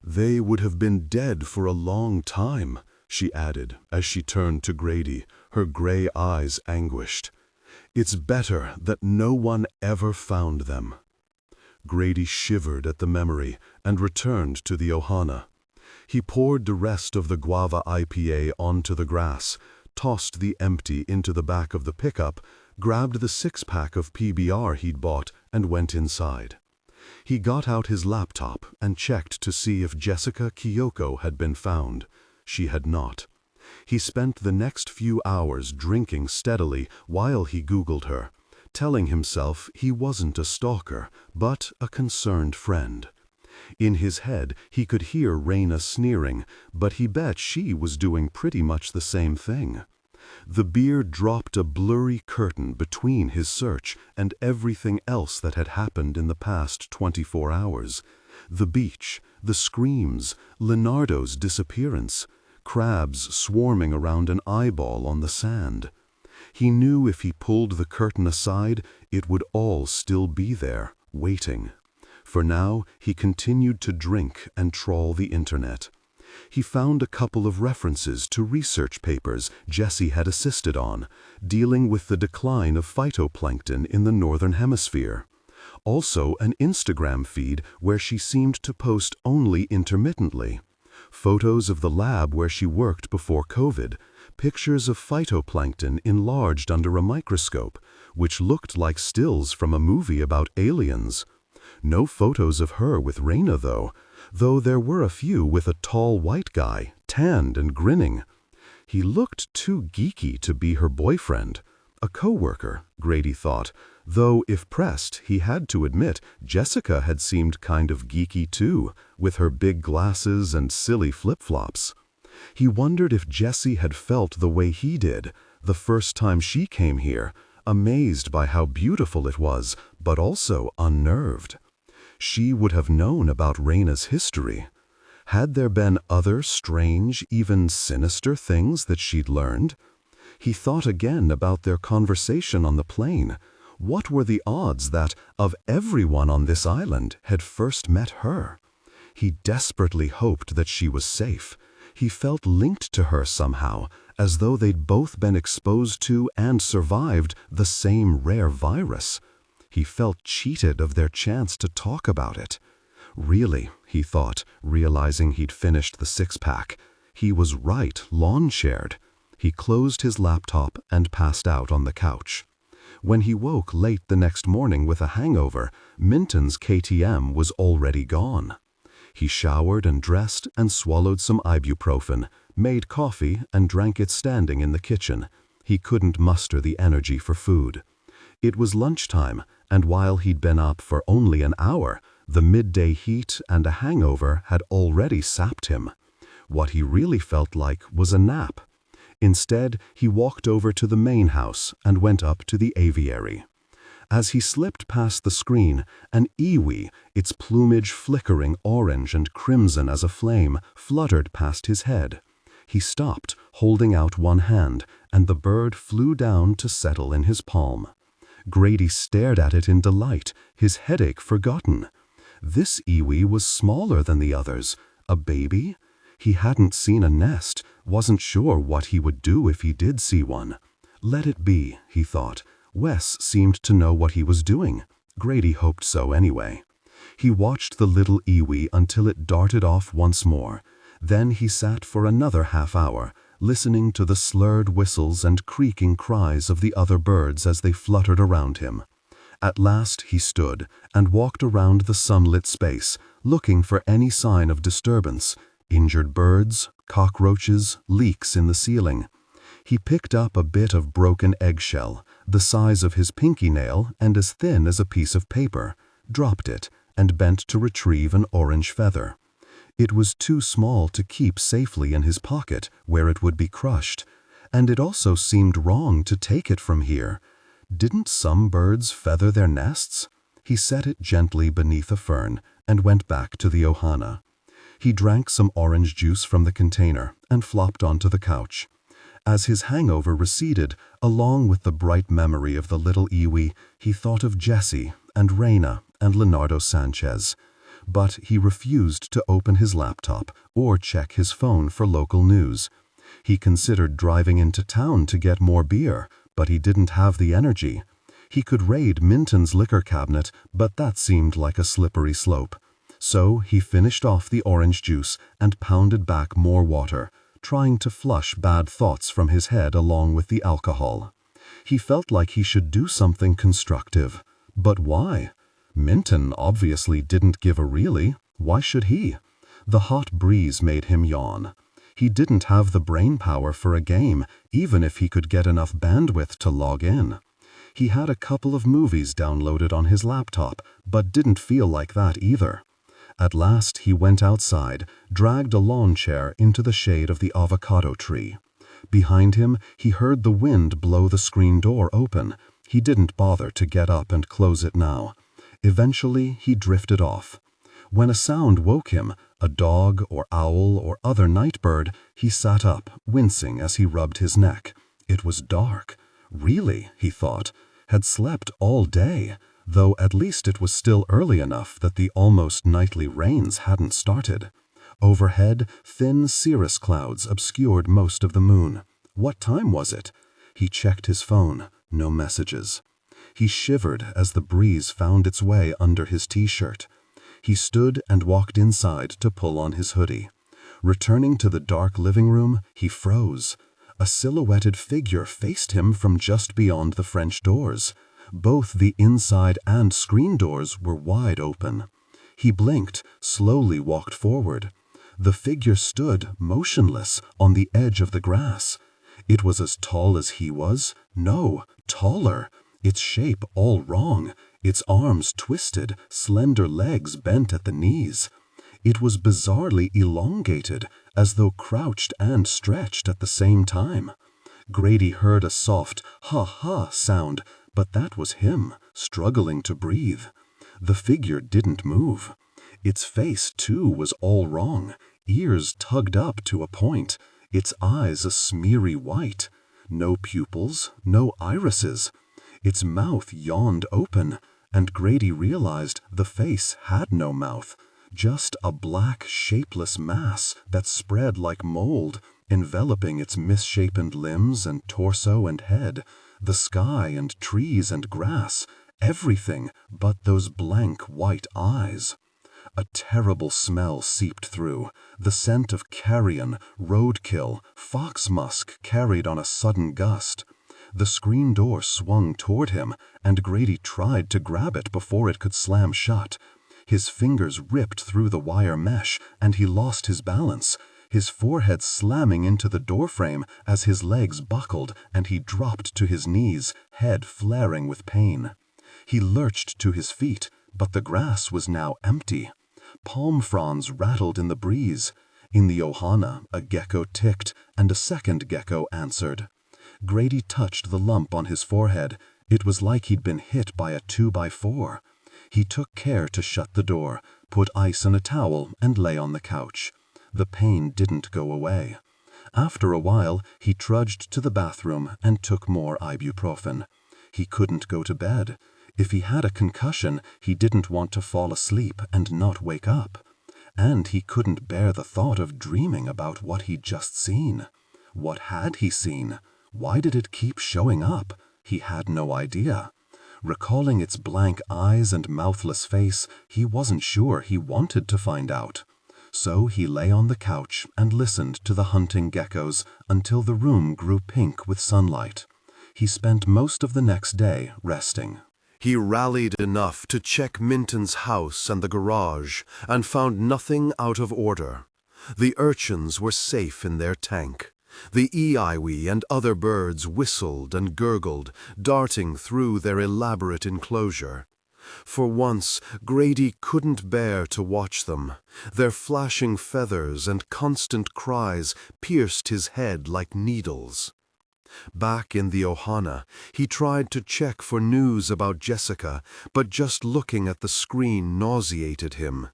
They would have been dead for a long time," she added as she turned to Grady, her gray eyes anguished. "It's better that no one ever found them." Grady shivered at the memory and returned to the Ohana. He poured the rest of the guava IPA onto the grass, tossed the empty into the back of the pickup, grabbed the 6-pack of PBR he'd bought, and went inside. He got out his laptop and checked to see if Jessica Kiyoko had been found. She had not. He spent the next few hours drinking steadily while he Googled her, telling himself he wasn't a stalker, but a concerned friend. In his head, he could hear Raina sneering, but he bet she was doing pretty much the same thing. The beer dropped a blurry curtain between his search and everything else that had happened in the past 24 hours. The beach, the screams, Leonardo's disappearance, crabs swarming around an eyeball on the sand. He knew if he pulled the curtain aside, it would all still be there, waiting. For now, he continued to drink and trawl the internet. He found a couple of references to research papers Jessie had assisted on, dealing with the decline of phytoplankton in the Northern Hemisphere. Also an Instagram feed where she seemed to post only intermittently. Photos of the lab where she worked before COVID, pictures of phytoplankton enlarged under a microscope, which looked like stills from a movie about aliens. No photos of her with Raina, though there were a few with a tall white guy, tanned and grinning. He looked too geeky to be her boyfriend. A co-worker, Grady thought, though if pressed, he had to admit Jessica had seemed kind of geeky too, with her big glasses and silly flip-flops. He wondered if Jessie had felt the way he did the first time she came here, amazed by how beautiful it was, but also unnerved. She would have known about Raina's history. Had there been other strange, even sinister things that she'd learned? He thought again about their conversation on the plane. What were the odds that, of everyone on this island, had first met her? He desperately hoped that she was safe. He felt linked to her somehow, as though they'd both been exposed to and survived the same rare virus. He felt cheated of their chance to talk about it. Really, he thought, realizing he'd finished the six-pack. He was right, lawn-chaired. He closed his laptop and passed out on the couch. When he woke late the next morning with a hangover, Minton's KTM was already gone. He showered and dressed and swallowed some ibuprofen, made coffee and drank it standing in the kitchen. He couldn't muster the energy for food. It was lunchtime, and while he'd been up for only an hour, the midday heat and a hangover had already sapped him. What he really felt like was a nap. Instead, he walked over to the main house and went up to the aviary. As he slipped past the screen, an iwi, its plumage flickering orange and crimson as a flame, fluttered past his head. He stopped, holding out one hand, and the bird flew down to settle in his palm. Grady stared at it in delight, his headache forgotten. This iwi was smaller than the others. A baby? He hadn't seen a nest, wasn't sure what he would do if he did see one. Let it be, he thought. Wes seemed to know what he was doing. Grady hoped so anyway. He watched the little iwi until it darted off once more. Then he sat for another half hour, listening to the slurred whistles and creaking cries of the other birds as they fluttered around him. At last he stood and walked around the sunlit space, looking for any sign of disturbance. Injured birds, cockroaches, leaks in the ceiling. He picked up a bit of broken eggshell, the size of his pinky nail and as thin as a piece of paper, dropped it, and bent to retrieve an orange feather. It was too small to keep safely in his pocket, where it would be crushed, and it also seemed wrong to take it from here. Didn't some birds feather their nests? He set it gently beneath a fern and went back to the ohana. He drank some orange juice from the container and flopped onto the couch. As his hangover receded, along with the bright memory of the little iwi, he thought of Jessie and Raina and Leonardo Sanchez. But he refused to open his laptop or check his phone for local news. He considered driving into town to get more beer, but he didn't have the energy. He could raid Minton's liquor cabinet, but that seemed like a slippery slope. So he finished off the orange juice and pounded back more water, trying to flush bad thoughts from his head along with the alcohol. He felt like he should do something constructive. But why? Minton obviously didn't give a really. Why should he? The hot breeze made him yawn. He didn't have the brain power for a game, even if he could get enough bandwidth to log in. He had a couple of movies downloaded on his laptop, but didn't feel like that either. At last he went outside, dragged a lawn chair into the shade of the avocado tree. Behind him, he heard the wind blow the screen door open. He didn't bother to get up and close it now. Eventually, he drifted off. When a sound woke him, a dog or owl or other night bird, he sat up, wincing as he rubbed his neck. It was dark. Really, he thought, had slept all day, though at least it was still early enough that the almost nightly rains hadn't started. Overhead, thin cirrus clouds obscured most of the moon. What time was it? He checked his phone. No messages. He shivered as the breeze found its way under his t-shirt. He stood and walked inside to pull on his hoodie. Returning to the dark living room, he froze. A silhouetted figure faced him from just beyond the French doors. Both the inside and screen doors were wide open. He blinked, slowly walked forward. The figure stood motionless on the edge of the grass. It was as tall as he was, no, taller, its shape all wrong, its arms twisted, slender legs bent at the knees. It was bizarrely elongated, as though crouched and stretched at the same time. Grady heard a soft ha-ha sound, but that was him, struggling to breathe. The figure didn't move. Its face, too, was all wrong, ears tugged up to a point, its eyes a smeary white. No pupils, no irises. Its mouth yawned open, and Grady realized the face had no mouth, just a black, shapeless mass that spread like mold, enveloping its misshapen limbs and torso and head, the sky and trees and grass, everything but those blank white eyes. A terrible smell seeped through, the scent of carrion, roadkill, fox musk carried on a sudden gust. The screen door swung toward him, and Grady tried to grab it before it could slam shut. His fingers ripped through the wire mesh, and he lost his balance, his forehead slamming into the doorframe as his legs buckled and he dropped to his knees, head flaring with pain. He lurched to his feet, but the grass was now empty. Palm fronds rattled in the breeze. In the ohana, a gecko ticked, and a second gecko answered. Grady touched the lump on his forehead. It was like he'd been hit by a 2x4. He took care to shut the door, put ice in a towel, and lay on the couch. The pain didn't go away. After a while, he trudged to the bathroom and took more ibuprofen. He couldn't go to bed. If he had a concussion, he didn't want to fall asleep and not wake up. And he couldn't bear the thought of dreaming about what he'd just seen. What had he seen? Why did it keep showing up? He had no idea. Recalling its blank eyes and mouthless face, he wasn't sure he wanted to find out. So he lay on the couch and listened to the hunting geckos until the room grew pink with sunlight. He spent most of the next day resting. He rallied enough to check Minton's house and the garage and found nothing out of order. The urchins were safe in their tank. The iiwi and other birds whistled and gurgled, darting through their elaborate enclosure. For once, Grady couldn't bear to watch them. Their flashing feathers and constant cries pierced his head like needles. Back in the ohana, he tried to check for news about Jessica, but just looking at the screen nauseated him.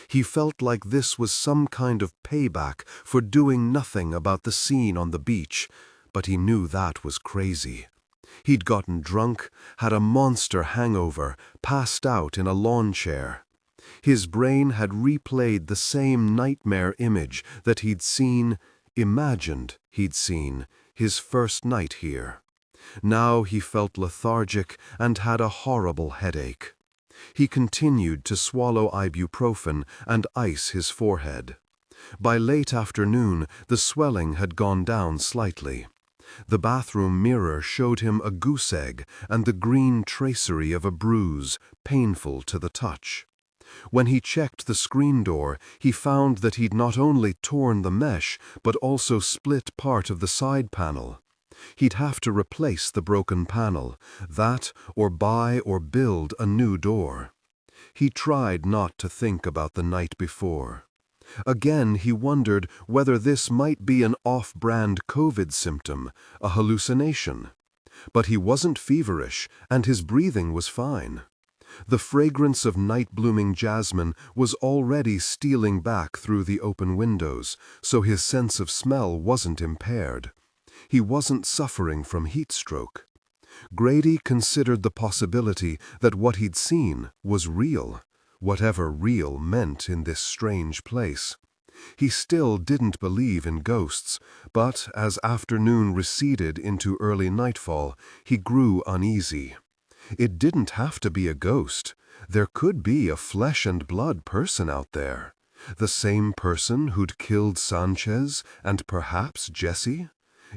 He felt like this was some kind of payback for doing nothing about the scene on the beach, but he knew that was crazy. He'd gotten drunk, had a monster hangover, passed out in a lawn chair. His brain had replayed the same nightmare image that imagined he'd seen, his first night here. Now he felt lethargic and had a horrible headache. He continued to swallow ibuprofen and ice his forehead. By late afternoon, the swelling had gone down slightly. The bathroom mirror showed him a goose egg and the green tracery of a bruise, painful to the touch. When he checked the screen door, he found that he'd not only torn the mesh, but also split part of the side panel. He'd have to replace the broken panel, that or buy or build a new door. He tried not to think about the night before. Again, he wondered whether this might be an off-brand COVID symptom, a hallucination. But he wasn't feverish, and his breathing was fine. The fragrance of night-blooming jasmine was already stealing back through the open windows, so his sense of smell wasn't impaired. He wasn't suffering from heat stroke. Grady considered the possibility that what he'd seen was real, whatever real meant in this strange place. He still didn't believe in ghosts, but as afternoon receded into early nightfall, he grew uneasy. It didn't have to be a ghost. There could be a flesh-and-blood person out there. The same person who'd killed Sanchez and perhaps Jessie.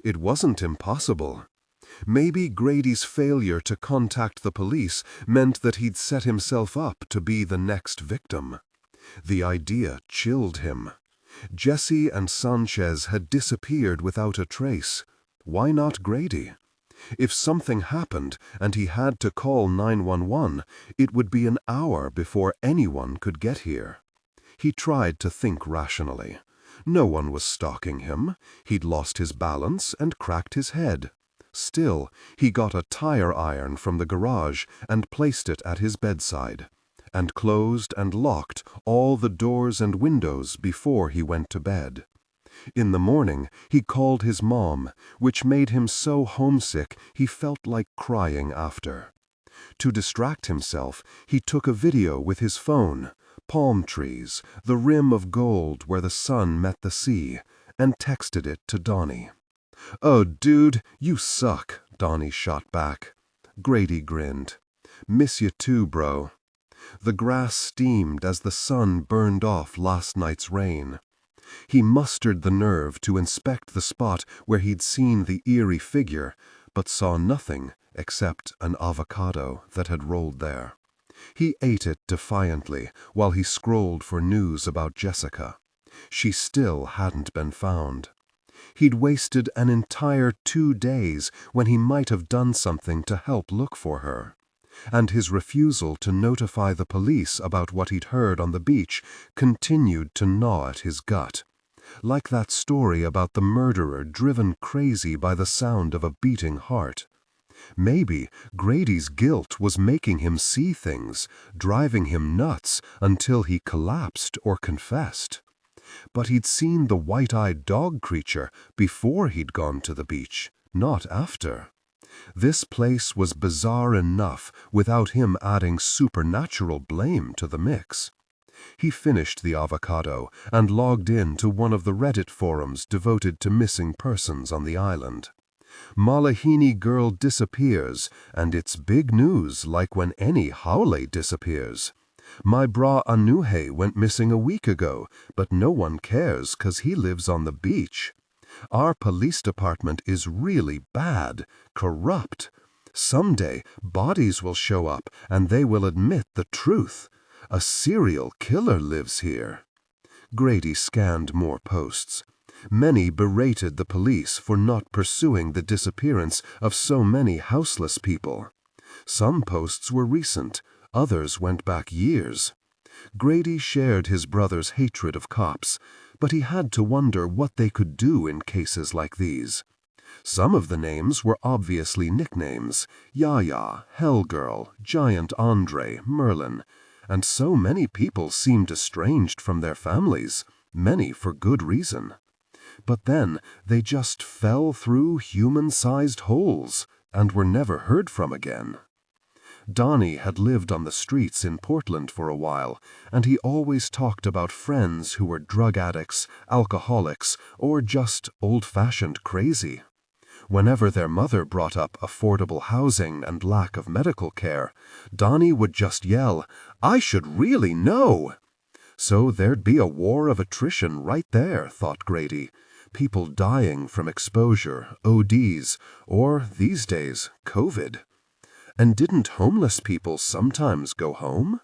It wasn't impossible. Maybe Grady's failure to contact the police meant that he'd set himself up to be the next victim. The idea chilled him. Jessie and Sanchez had disappeared without a trace. Why not Grady? If something happened and he had to call 911, it would be an hour before anyone could get here. He tried to think rationally. No one was stalking him. He'd lost his balance and cracked his head. Still, he got a tire iron from the garage and placed it at his bedside, and closed and locked all the doors and windows before he went to bed. In the morning, he called his mom, which made him so homesick he felt like crying after. To distract himself, he took a video with his phone, palm trees, the rim of gold where the sun met the sea, and texted it to Donnie. "Oh, dude, you suck," Donnie shot back. Grady grinned. "Miss you too, bro." The grass steamed as the sun burned off last night's rain. He mustered the nerve to inspect the spot where he'd seen the eerie figure, but saw nothing except an avocado that had rolled there. He ate it defiantly while he scrolled for news about Jessica. She still hadn't been found. He'd wasted an entire 2 days when he might have done something to help look for her. And his refusal to notify the police about what he'd heard on the beach continued to gnaw at his gut. Like that story about the murderer driven crazy by the sound of a beating heart. Maybe Grady's guilt was making him see things, driving him nuts until he collapsed or confessed. But he'd seen the white-eyed dog creature before he'd gone to the beach, not after. This place was bizarre enough without him adding supernatural blame to the mix. He finished the avocado and logged in to one of the Reddit forums devoted to missing persons on the island. Malahini girl disappears, and it's big news like when any haole disappears. My bra Anuhe went missing a week ago, but no one cares 'cause he lives on the beach. Our police department is really bad, corrupt. Someday, bodies will show up and they will admit the truth. A serial killer lives here. Grady scanned more posts. Many berated the police for not pursuing the disappearance of so many houseless people. Some posts were recent, others went back years. Grady shared his brother's hatred of cops, but he had to wonder what they could do in cases like these. Some of the names were obviously nicknames: Yaya, Hellgirl, Giant Andre, Merlin, and so many people seemed estranged from their families, many for good reason. But then they just fell through human-sized holes and were never heard from again. Donnie had lived on the streets in Portland for a while, and he always talked about friends who were drug addicts, alcoholics, or just old-fashioned crazy. Whenever their mother brought up affordable housing and lack of medical care, Donnie would just yell, "I should really know!" So there'd be a war of attrition right there, thought Grady. People dying from exposure, ODs, or, these days, COVID. And didn't homeless people sometimes go home?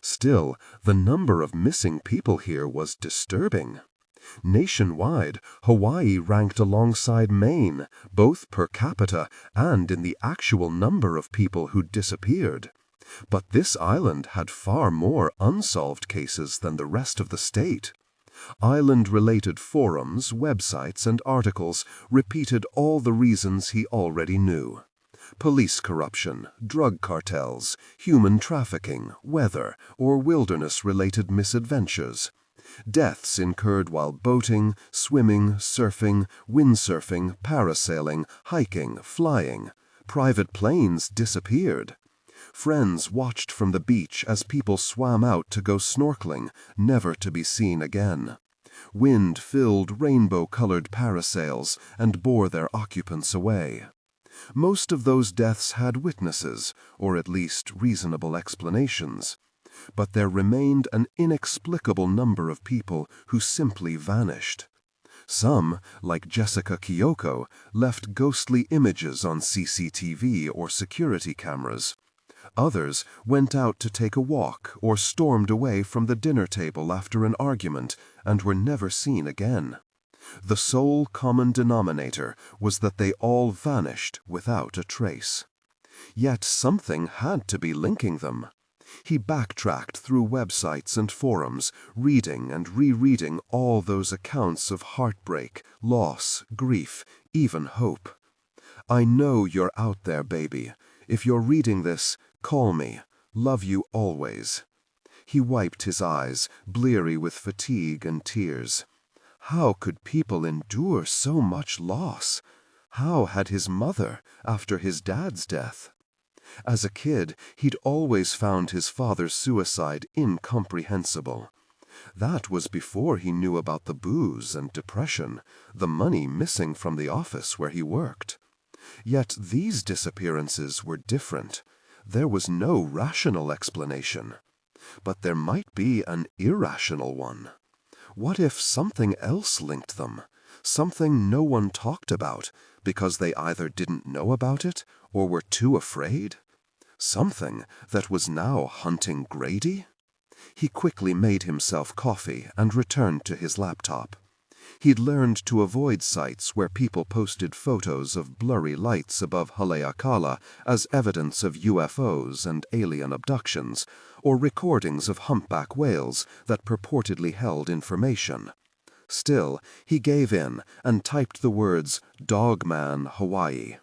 Still, the number of missing people here was disturbing. Nationwide, Hawaii ranked alongside Maine, both per capita and in the actual number of people who disappeared. But this island had far more unsolved cases than the rest of the state. Island-related forums, websites, and articles repeated all the reasons he already knew. Police corruption, drug cartels, human trafficking, weather, or wilderness-related misadventures. Deaths incurred while boating, swimming, surfing, windsurfing, parasailing, hiking, flying. Private planes disappeared. Friends watched from the beach as people swam out to go snorkeling, never to be seen again. Wind filled rainbow-colored parasails and bore their occupants away. Most of those deaths had witnesses, or at least reasonable explanations. But there remained an inexplicable number of people who simply vanished. Some, like Jessica Kiyoko, left ghostly images on CCTV or security cameras. Others went out to take a walk or stormed away from the dinner table after an argument and were never seen again. The sole common denominator was that they all vanished without a trace. Yet something had to be linking them. He backtracked through websites and forums, reading and rereading all those accounts of heartbreak, loss, grief, even hope. I know you're out there, baby. If you're reading this, call me. Love you always. He wiped his eyes, bleary with fatigue and tears. How could people endure so much loss? How had his mother after his dad's death? As a kid, he'd always found his father's suicide incomprehensible. That was before he knew about the booze and depression, the money missing from the office where he worked. Yet these disappearances were different. There was no rational explanation. But there might be an irrational one. What if something else linked them? Something no one talked about, because they either didn't know about it or were too afraid? Something that was now hunting Grady? He quickly made himself coffee and returned to his laptop. He'd learned to avoid sites where people posted photos of blurry lights above Haleakala as evidence of UFOs and alien abductions, or recordings of humpback whales that purportedly held information. Still, he gave in and typed the words "Dogman, Hawaii."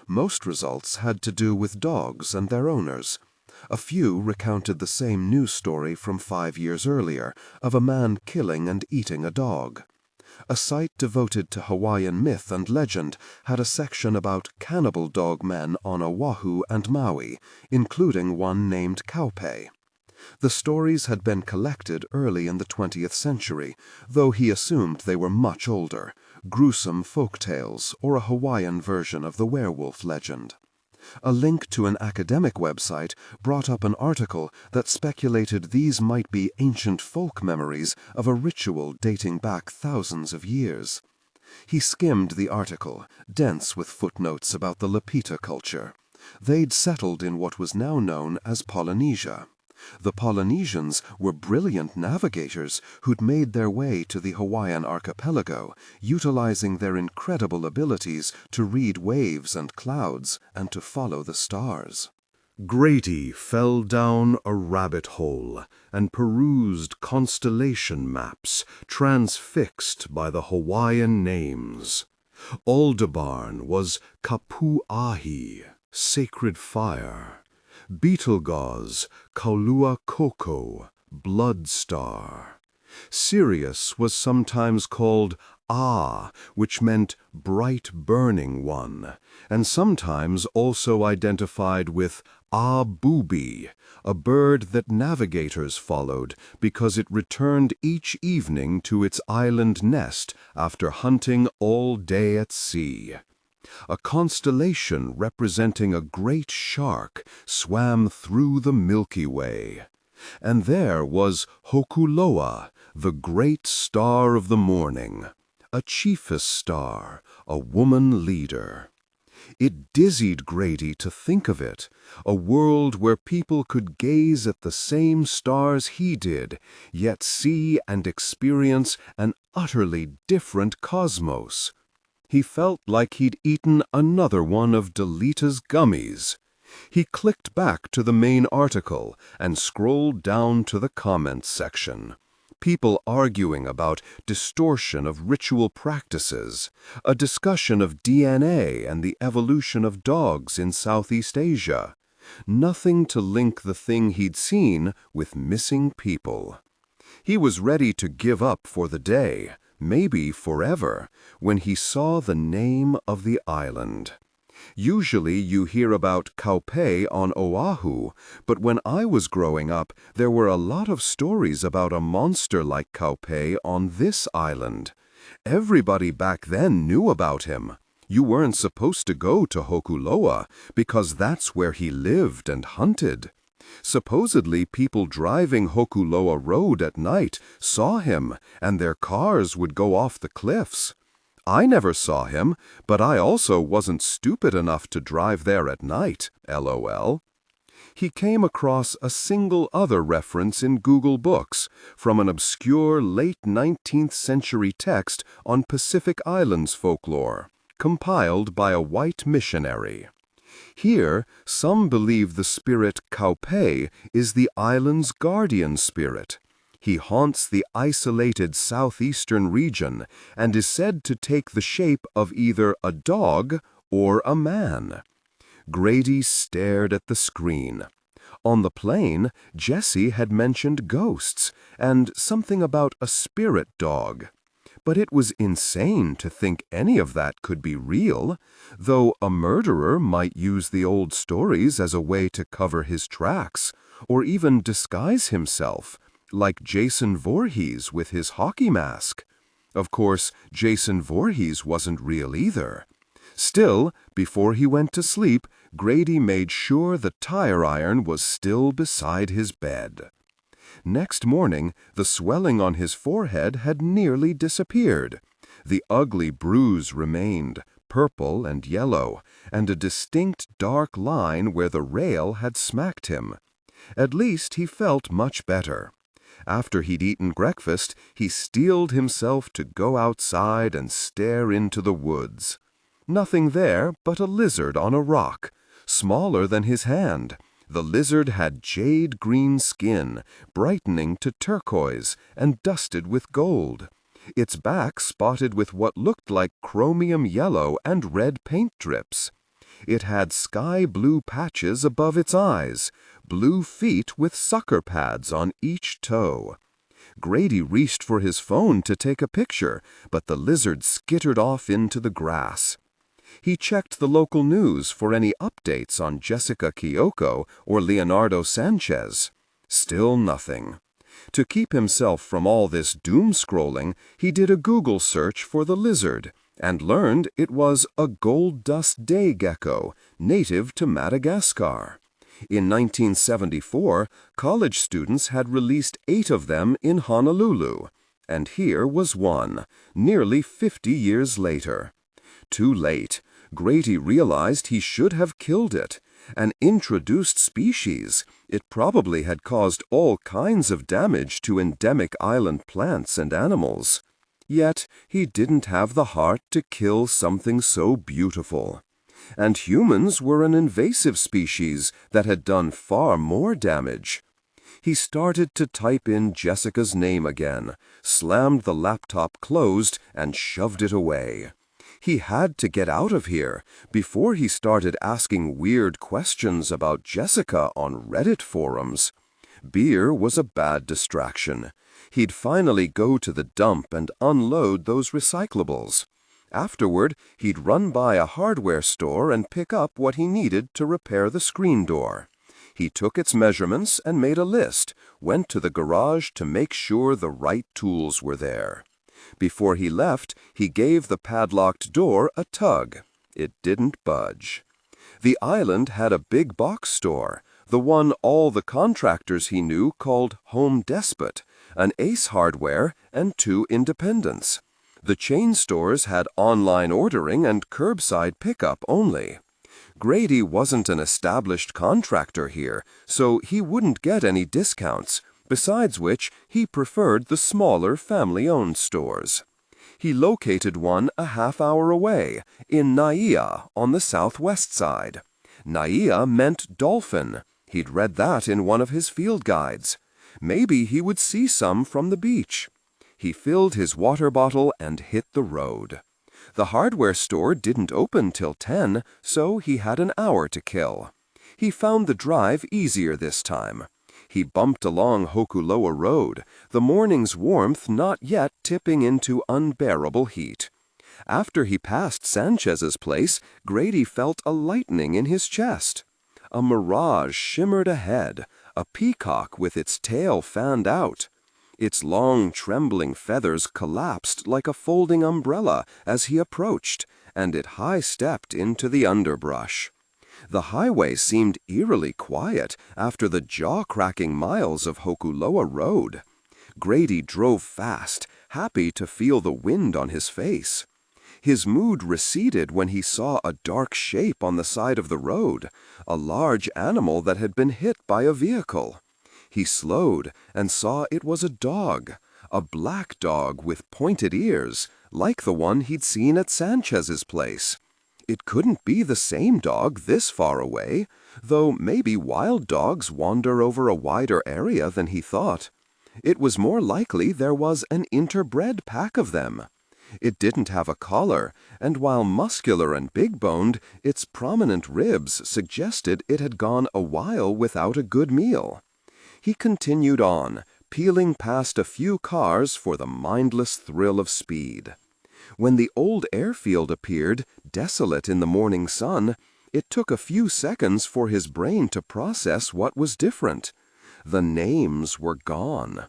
Most results had to do with dogs and their owners. A few recounted the same news story from 5 years earlier of a man killing and eating a dog. A site devoted to Hawaiian myth and legend had a section about cannibal dog men on Oahu and Maui, including one named Kaupe. The stories had been collected early in the 20th century, though he assumed they were much older, gruesome folk tales or a Hawaiian version of the werewolf legend. A link to an academic website brought up an article that speculated these might be ancient folk memories of a ritual dating back thousands of years. He skimmed the article, dense with footnotes about the Lapita culture. They'd settled in what was now known as Polynesia. The Polynesians were brilliant navigators who'd made their way to the Hawaiian archipelago, utilizing their incredible abilities to read waves and clouds and to follow the stars. Grady fell down a rabbit hole and perused constellation maps, transfixed by the Hawaiian names. Aldebaran was Kapu'ahi, sacred fire. Betelgeuse, Kaulua Koko, blood star. Sirius was sometimes called Ah, which meant bright burning one, and sometimes also identified with Ah-Booby, a bird that navigators followed because it returned each evening to its island nest after hunting all day at sea. A constellation representing a great shark swam through the Milky Way. And there was Hokuloa, the great star of the morning, a chiefess star, a woman leader. It dizzied Grady to think of it, a world where people could gaze at the same stars he did, yet see and experience an utterly different cosmos. He felt like he'd eaten another one of Delita's gummies. He clicked back to the main article and scrolled down to the comments section. People arguing about distortion of ritual practices, a discussion of DNA and the evolution of dogs in Southeast Asia. Nothing to link the thing he'd seen with missing people. He was ready to give up for the day, maybe forever, when he saw the name of the island. Usually you hear about Kaupe on Oahu, but when I was growing up, there were a lot of stories about a monster like Kaupe on this island. Everybody back then knew about him. You weren't supposed to go to Hokuloa because that's where he lived and hunted. Supposedly people driving Hokuloa Road at night saw him, and their cars would go off the cliffs. I never saw him, but I also wasn't stupid enough to drive there at night, LOL. He came across a single other reference in Google Books from an obscure late 19th century text on Pacific Islands folklore, compiled by a white missionary. Here, some believe the spirit Kaupe is the island's guardian spirit. He haunts the isolated southeastern region and is said to take the shape of either a dog or a man. Grady stared at the screen. On the plane, Jessie had mentioned ghosts and something about a spirit dog. But it was insane to think any of that could be real, though a murderer might use the old stories as a way to cover his tracks, or even disguise himself, like Jason Voorhees with his hockey mask. Of course, Jason Voorhees wasn't real either. Still, before he went to sleep, Grady made sure the tire iron was still beside his bed. Next morning, the swelling on his forehead had nearly disappeared. The ugly bruise remained, purple and yellow, and a distinct dark line where the rail had smacked him. At least he felt much better. After he'd eaten breakfast, he steeled himself to go outside and stare into the woods. Nothing there but a lizard on a rock, smaller than his hand. The lizard had jade-green skin, brightening to turquoise and dusted with gold. Its back spotted with what looked like chromium yellow and red paint drips. It had sky-blue patches above its eyes, blue feet with sucker pads on each toe. Grady reached for his phone to take a picture, but the lizard skittered off into the grass. He checked the local news for any updates on Jessica Kyoko or Leonardo Sanchez. Still nothing. To keep himself from all this doom-scrolling, he did a Google search for the lizard and learned it was a gold dust day gecko, native to Madagascar. In 1974, college students had released 8 of them in Honolulu, and here was one, nearly 50 years later. Too late. Grady realized he should have killed it. An introduced species, it probably had caused all kinds of damage to endemic island plants and animals. Yet he didn't have the heart to kill something so beautiful. And humans were an invasive species that had done far more damage. He started to type in Jessica's name again, slammed the laptop closed, and shoved it away. He had to get out of here before he started asking weird questions about Jessica on Reddit forums. Beer was a bad distraction. He'd finally go to the dump and unload those recyclables. Afterward, he'd run by a hardware store and pick up what he needed to repair the screen door. He took its measurements and made a list, went to the garage to make sure the right tools were there. Before he left, he gave the padlocked door a tug. It didn't budge. The island had a big box store, the one all the contractors he knew called Home Despot, an Ace Hardware, and 2 independents. The chain stores had online ordering and curbside pickup only. Grady wasn't an established contractor here, so he wouldn't get any discounts, besides which he preferred the smaller family-owned stores. He located one a half-hour away, in Naia on the southwest side. Naia meant dolphin. He'd read that in one of his field guides. Maybe he would see some from the beach. He filled his water bottle and hit the road. The hardware store didn't open till 10, so he had an hour to kill. He found the drive easier this time. He bumped along Hokuloa Road, the morning's warmth not yet tipping into unbearable heat. After he passed Sanchez's place, Grady felt a lightening in his chest. A mirage shimmered ahead, a peacock with its tail fanned out. Its long, trembling feathers collapsed like a folding umbrella as he approached, and it high-stepped into the underbrush. The highway seemed eerily quiet after the jaw-cracking miles of Hokuloa Road. Grady drove fast, happy to feel the wind on his face. His mood receded when he saw a dark shape on the side of the road, a large animal that had been hit by a vehicle. He slowed and saw it was a dog, a black dog with pointed ears, like the one he'd seen at Sanchez's place. It couldn't be the same dog this far away, though maybe wild dogs wander over a wider area than he thought. It was more likely there was an interbred pack of them. It didn't have a collar, and while muscular and big-boned, its prominent ribs suggested it had gone a while without a good meal. He continued on, peeling past a few cars for the mindless thrill of speed. When the old airfield appeared, desolate in the morning sun, it took a few seconds for his brain to process what was different. The names were gone.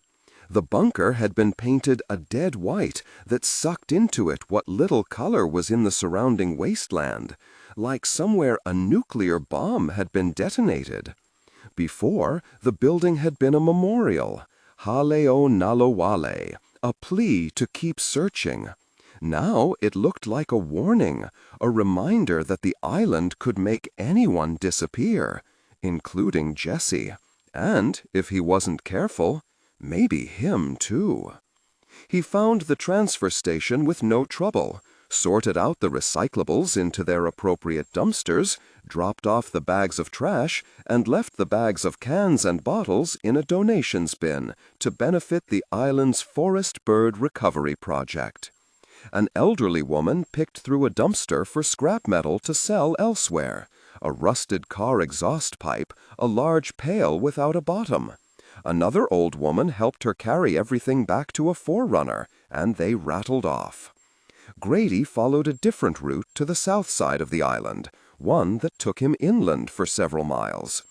The bunker had been painted a dead white that sucked into it what little color was in the surrounding wasteland, like somewhere a nuclear bomb had been detonated. Before, the building had been a memorial, Haleo Nalowale, a plea to keep searching. Now it looked like a warning, a reminder that the island could make anyone disappear, including Jessie, and, if he wasn't careful, maybe him too. He found the transfer station with no trouble, sorted out the recyclables into their appropriate dumpsters, dropped off the bags of trash, and left the bags of cans and bottles in a donations bin to benefit the island's forest bird recovery project. An elderly woman picked through a dumpster for scrap metal to sell elsewhere, a rusted car exhaust pipe, a large pail without a bottom. Another old woman helped her carry everything back to a forerunner, and they rattled off. Grady followed a different route to the south side of the island, one that took him inland for several miles.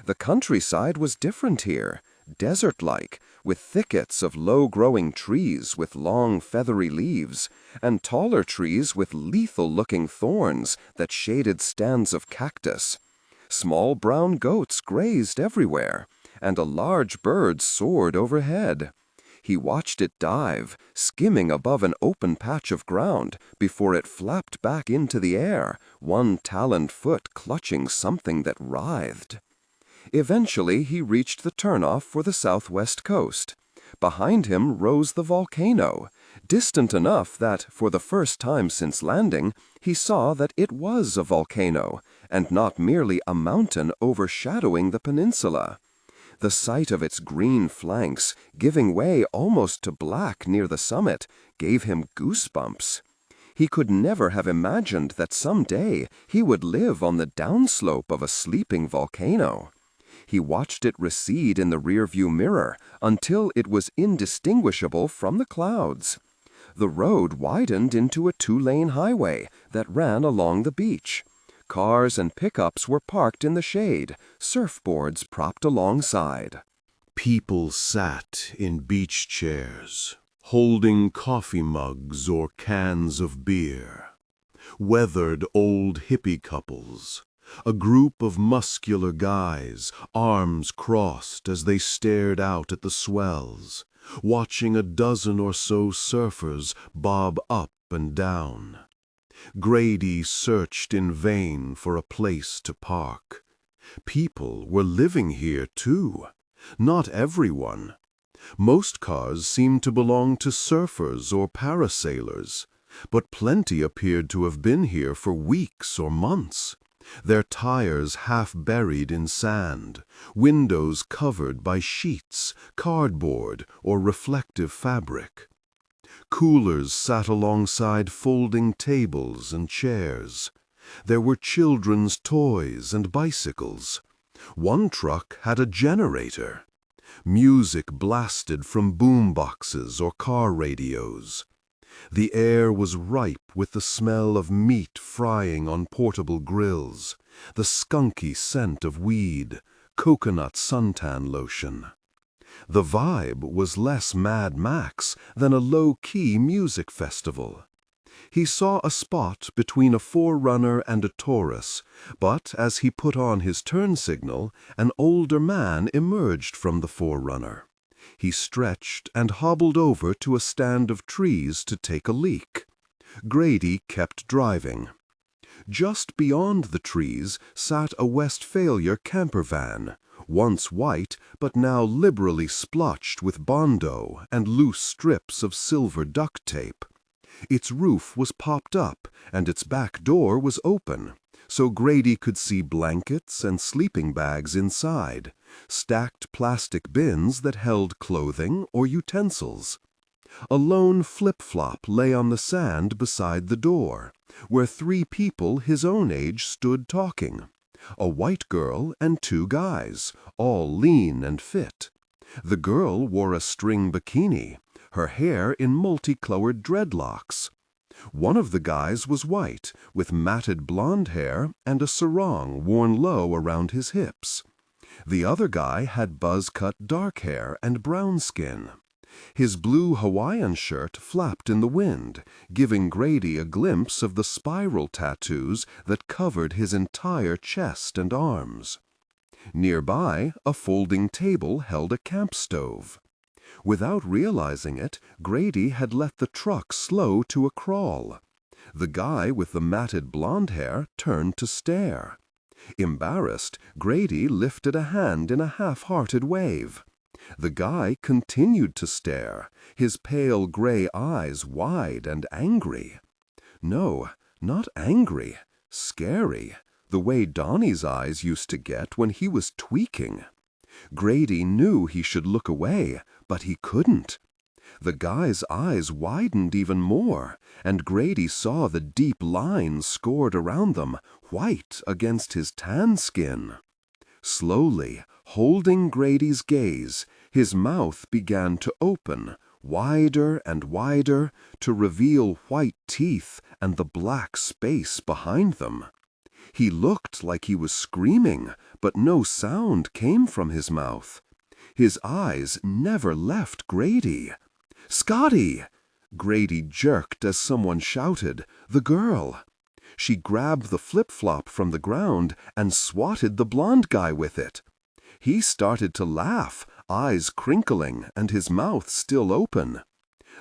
The countryside was different here, desert-like, with thickets of low-growing trees with long feathery leaves, and taller trees with lethal-looking thorns that shaded stands of cactus. Small brown goats grazed everywhere, and a large bird soared overhead. He watched it dive, skimming above an open patch of ground before it flapped back into the air, one taloned foot clutching something that writhed. Eventually he reached the turnoff for the southwest coast. Behind him rose the volcano, distant enough that, for the first time since landing, he saw that it was a volcano, and not merely a mountain overshadowing the peninsula. The sight of its green flanks, giving way almost to black near the summit, gave him goosebumps. He could never have imagined that someday he would live on the downslope of a sleeping volcano. He watched it recede in the rearview mirror until it was indistinguishable from the clouds. The road widened into a two-lane highway that ran along the beach. Cars and pickups were parked in the shade, surfboards propped alongside. People sat in beach chairs, holding coffee mugs or cans of beer. Weathered old hippie couples, a group of muscular guys, arms crossed as they stared out at the swells, watching a dozen or so surfers bob up and down. Grady searched in vain for a place to park. People were living here, too. Not everyone. Most cars seemed to belong to surfers or parasailers, but plenty appeared to have been here for weeks or months, their tires half buried in sand, windows covered by sheets, cardboard, or reflective fabric. Coolers sat alongside folding tables and chairs. There were children's toys and bicycles. One truck had a generator. Music blasted from boom boxes or car radios. The air was ripe with the smell of meat frying on portable grills, the skunky scent of weed, coconut suntan lotion. The vibe was less Mad Max than a low-key music festival. He saw a spot between a forerunner and a Taurus, but as he put on his turn signal, an older man emerged from the forerunner. He stretched and hobbled over to a stand of trees to take a leak. Grady kept driving. Just beyond the trees sat a Westphalia camper van, once white but now liberally splotched with bondo and loose strips of silver duct tape. Its roof was popped up and its back door was open, so Grady could see blankets and sleeping bags inside, stacked plastic bins that held clothing or utensils. A lone flip-flop lay on the sand beside the door, where 3 people his own age stood talking. A white girl and 2 guys, all lean and fit. The girl wore a string bikini, her hair in multicolored dreadlocks. One of the guys was white, with matted blonde hair and a sarong worn low around his hips. The other guy had buzz-cut dark hair and brown skin. His blue Hawaiian shirt flapped in the wind, giving Grady a glimpse of the spiral tattoos that covered his entire chest and arms. Nearby, a folding table held a camp stove. Without realizing it, Grady had let the truck slow to a crawl. The guy with the matted blonde hair turned to stare. Embarrassed, Grady lifted a hand in a half-hearted wave. The guy continued to stare, his pale gray eyes wide and angry. No, not angry, scary, the way Donnie's eyes used to get when he was tweaking. Grady knew he should look away, but he couldn't. The guy's eyes widened even more, and Grady saw the deep lines scored around them, white against his tan skin. Slowly, holding Grady's gaze, his mouth began to open, wider and wider, to reveal white teeth and the black space behind them. He looked like he was screaming, but no sound came from his mouth. His eyes never left Grady. "Scotty!" Grady jerked as someone shouted, "The girl!" She grabbed the flip-flop from the ground and swatted the blonde guy with it. He started to laugh, eyes crinkling and his mouth still open.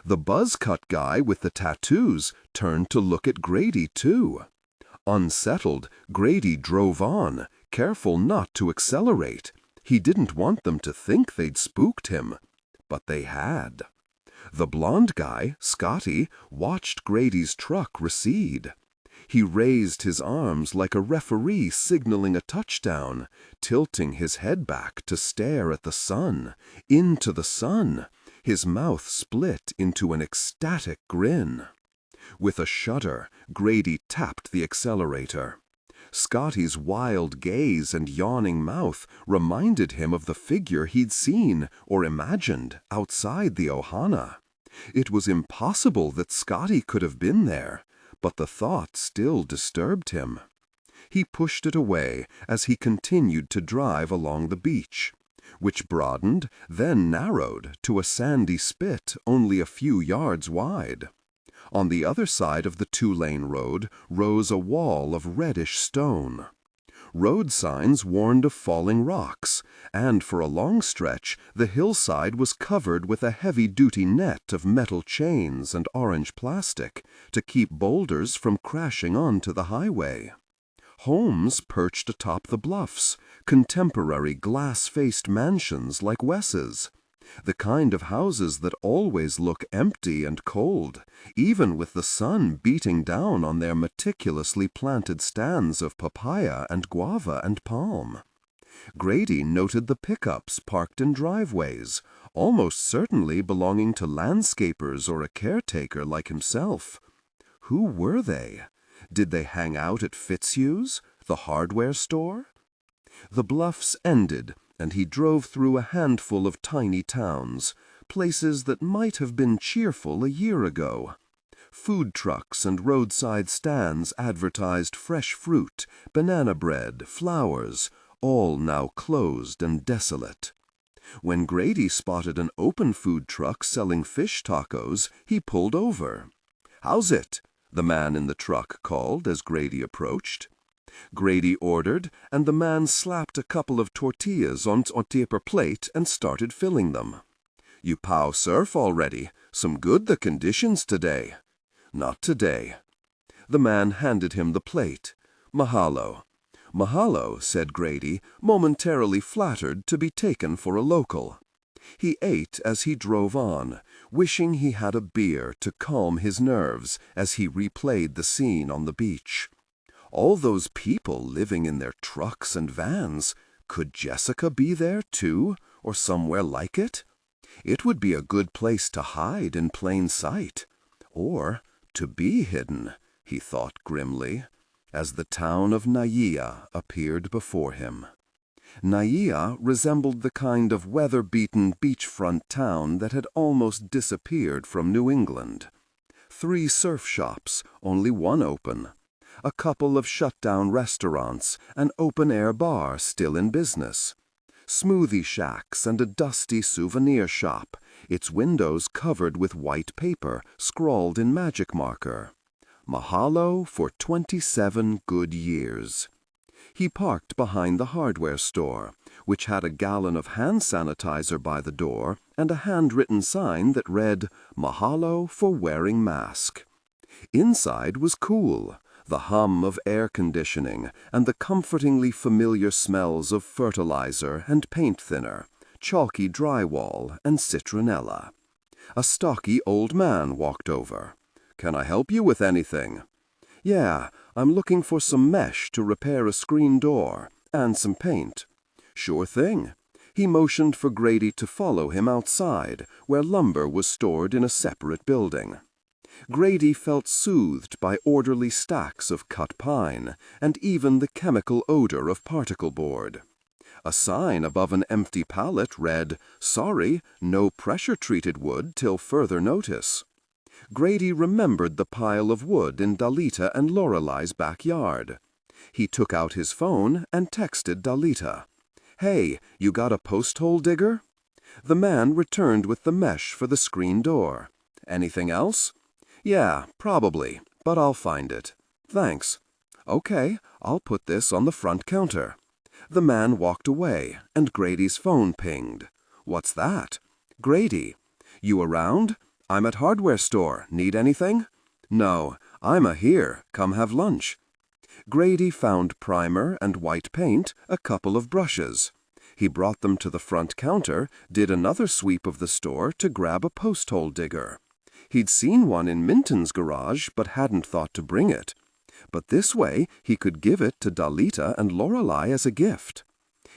The buzz-cut guy with the tattoos turned to look at Grady too. Unsettled, Grady drove on, careful not to accelerate. He didn't want them to think they'd spooked him. But they had. The blonde guy, Scotty, watched Grady's truck recede. He raised his arms like a referee signaling a touchdown, tilting his head back to stare at the sun, into the sun, his mouth split into an ecstatic grin. With a shudder, Grady tapped the accelerator. Scotty's wild gaze and yawning mouth reminded him of the figure he'd seen or imagined outside the ohana. It was impossible that Scotty could have been there, but the thought still disturbed him. He pushed it away as he continued to drive along the beach, which broadened, then narrowed to a sandy spit only a few yards wide. On the other side of the 2-lane road rose a wall of reddish stone. Road signs warned of falling rocks, and for a long stretch the hillside was covered with a heavy-duty net of metal chains and orange plastic to keep boulders from crashing onto the highway. Homes perched atop the bluffs, contemporary glass-faced mansions like Wes's. The kind of houses that always look empty and cold, even with the sun beating down on their meticulously planted stands of papaya and guava and palm. Grady noted the pickups parked in driveways, almost certainly belonging to landscapers or a caretaker like himself. Who were they? Did they hang out at Fitzhugh's, the hardware store? The bluffs ended, and he drove through a handful of tiny towns, places that might have been cheerful a year ago. Food trucks and roadside stands advertised fresh fruit, banana bread, flowers, all now closed and desolate. When Grady spotted an open food truck selling fish tacos, he pulled over. "How's it?" the man in the truck called as Grady approached. Grady ordered, and the man slapped a couple of tortillas on a paper plate and started filling them. "You pow surf already. Some good the conditions today." Not today." The man handed him the plate. "Mahalo." "Mahalo," said Grady, momentarily flattered to be taken for a local. He ate as he drove on, wishing he had a beer to calm his nerves as he replayed the scene on the beach. All those people living in their trucks and vans. Could Jessica be there too, or somewhere like it? It would be a good place to hide in plain sight. Or to be hidden, he thought grimly, as the town of Naia appeared before him. Naia resembled the kind of weather-beaten beachfront town that had almost disappeared from New England. 3 surf shops, only one open. A couple of shut-down restaurants, an open-air bar still in business. Smoothie shacks and a dusty souvenir shop, its windows covered with white paper scrawled in magic marker. Mahalo for 27 good years. He parked behind the hardware store, which had a gallon of hand sanitizer by the door and a handwritten sign that read, "Mahalo for wearing mask." Inside was cool, the hum of air conditioning and the comfortingly familiar smells of fertilizer and paint thinner, chalky drywall and citronella. A stocky old man walked over. "Can I help you with anything?" "Yeah, I'm looking for some mesh to repair a screen door, and some paint." "Sure thing." He motioned for Grady to follow him outside, where lumber was stored in a separate building. Grady felt soothed by orderly stacks of cut pine, and even the chemical odor of particle board. A sign above an empty pallet read, "Sorry, no pressure-treated wood till further notice." Grady remembered the pile of wood in Dalita and Lorelei's backyard. He took out his phone and texted Dalita. "Hey, you got a post-hole digger?" The man returned with the mesh for the screen door. "Anything else?" "Yeah, probably, but I'll find it. Thanks." "Okay, I'll put this on the front counter." The man walked away, and Grady's phone pinged. "What's that?" "Grady." "You around?" "I'm at hardware store. Need anything?" "No, I'm here. Come have lunch." Grady found primer and white paint, a couple of brushes. He brought them to the front counter, did another sweep of the store to grab a post-hole digger. He'd seen one in Minton's garage, but hadn't thought to bring it. But this way he could give it to Dalita and Lorelei as a gift.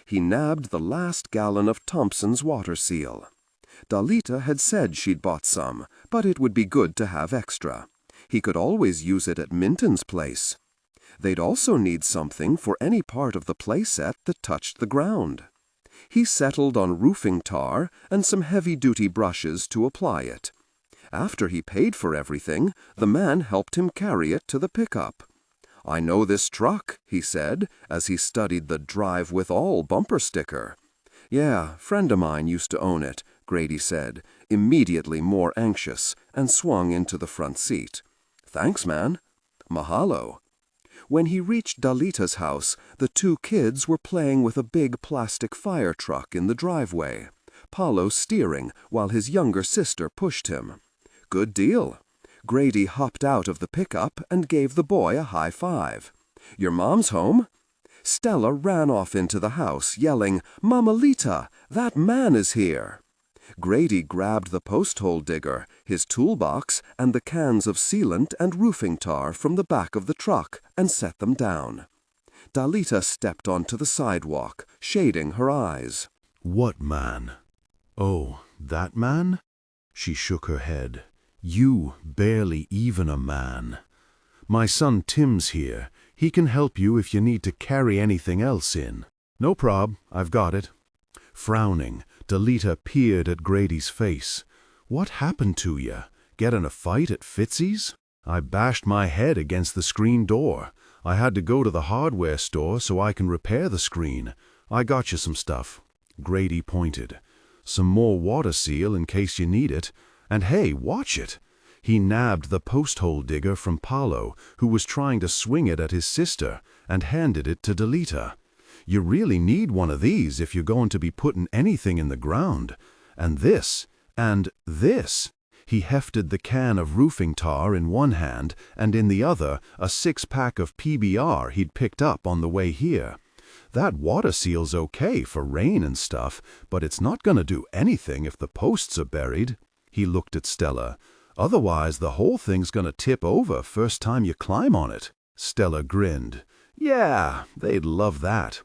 He nabbed the last gallon of Thompson's water seal. Dalita had said she'd bought some, but it would be good to have extra. He could always use it at Minton's place. They'd also need something for any part of the playset that touched the ground. He settled on roofing tar and some heavy-duty brushes to apply it. After he paid for everything, the man helped him carry it to the pickup. "I know this truck," he said, as he studied the "Drive with All" bumper sticker. "Yeah, friend of mine used to own it," Grady said, immediately more anxious, and swung into the front seat. "Thanks, man." "Mahalo." When he reached Dalita's house, the 2 kids were playing with a big plastic fire truck in the driveway, Paulo steering while his younger sister pushed him. "Good deal." Grady hopped out of the pickup and gave the boy a high five. "Your mom's home?" Stella ran off into the house, yelling, "Mamalita, that man is here!" Grady grabbed the post-hole digger, his toolbox, and the cans of sealant and roofing tar from the back of the truck and set them down. Dalita stepped onto the sidewalk, shading her eyes. "What man?" "Oh, that man?" She shook her head. "You barely even a man. My son Tim's here. He can help you if you need to carry anything else in." "No prob, I've got it." Frowning, Dalita peered at Grady's face. "What happened to you? Get in a fight at Fitzy's?" "I bashed my head against the screen door. I had to go to the hardware store so I can repair the screen. I got you some stuff." Grady pointed. "Some more water seal in case you need it. And hey, watch it!" He nabbed the post-hole digger from Paulo, who was trying to swing it at his sister, and handed it to Dalita. "You really need one of these if you're going to be putting anything in the ground. And this, and this." He hefted the can of roofing tar in one hand and in the other a 6-pack of PBR he'd picked up on the way here. That water seal's okay for rain and stuff, but it's not gonna do anything if the posts are buried. He looked at Stella. Otherwise, the whole thing's gonna tip over first time you climb on it. Stella grinned. Yeah, they'd love that.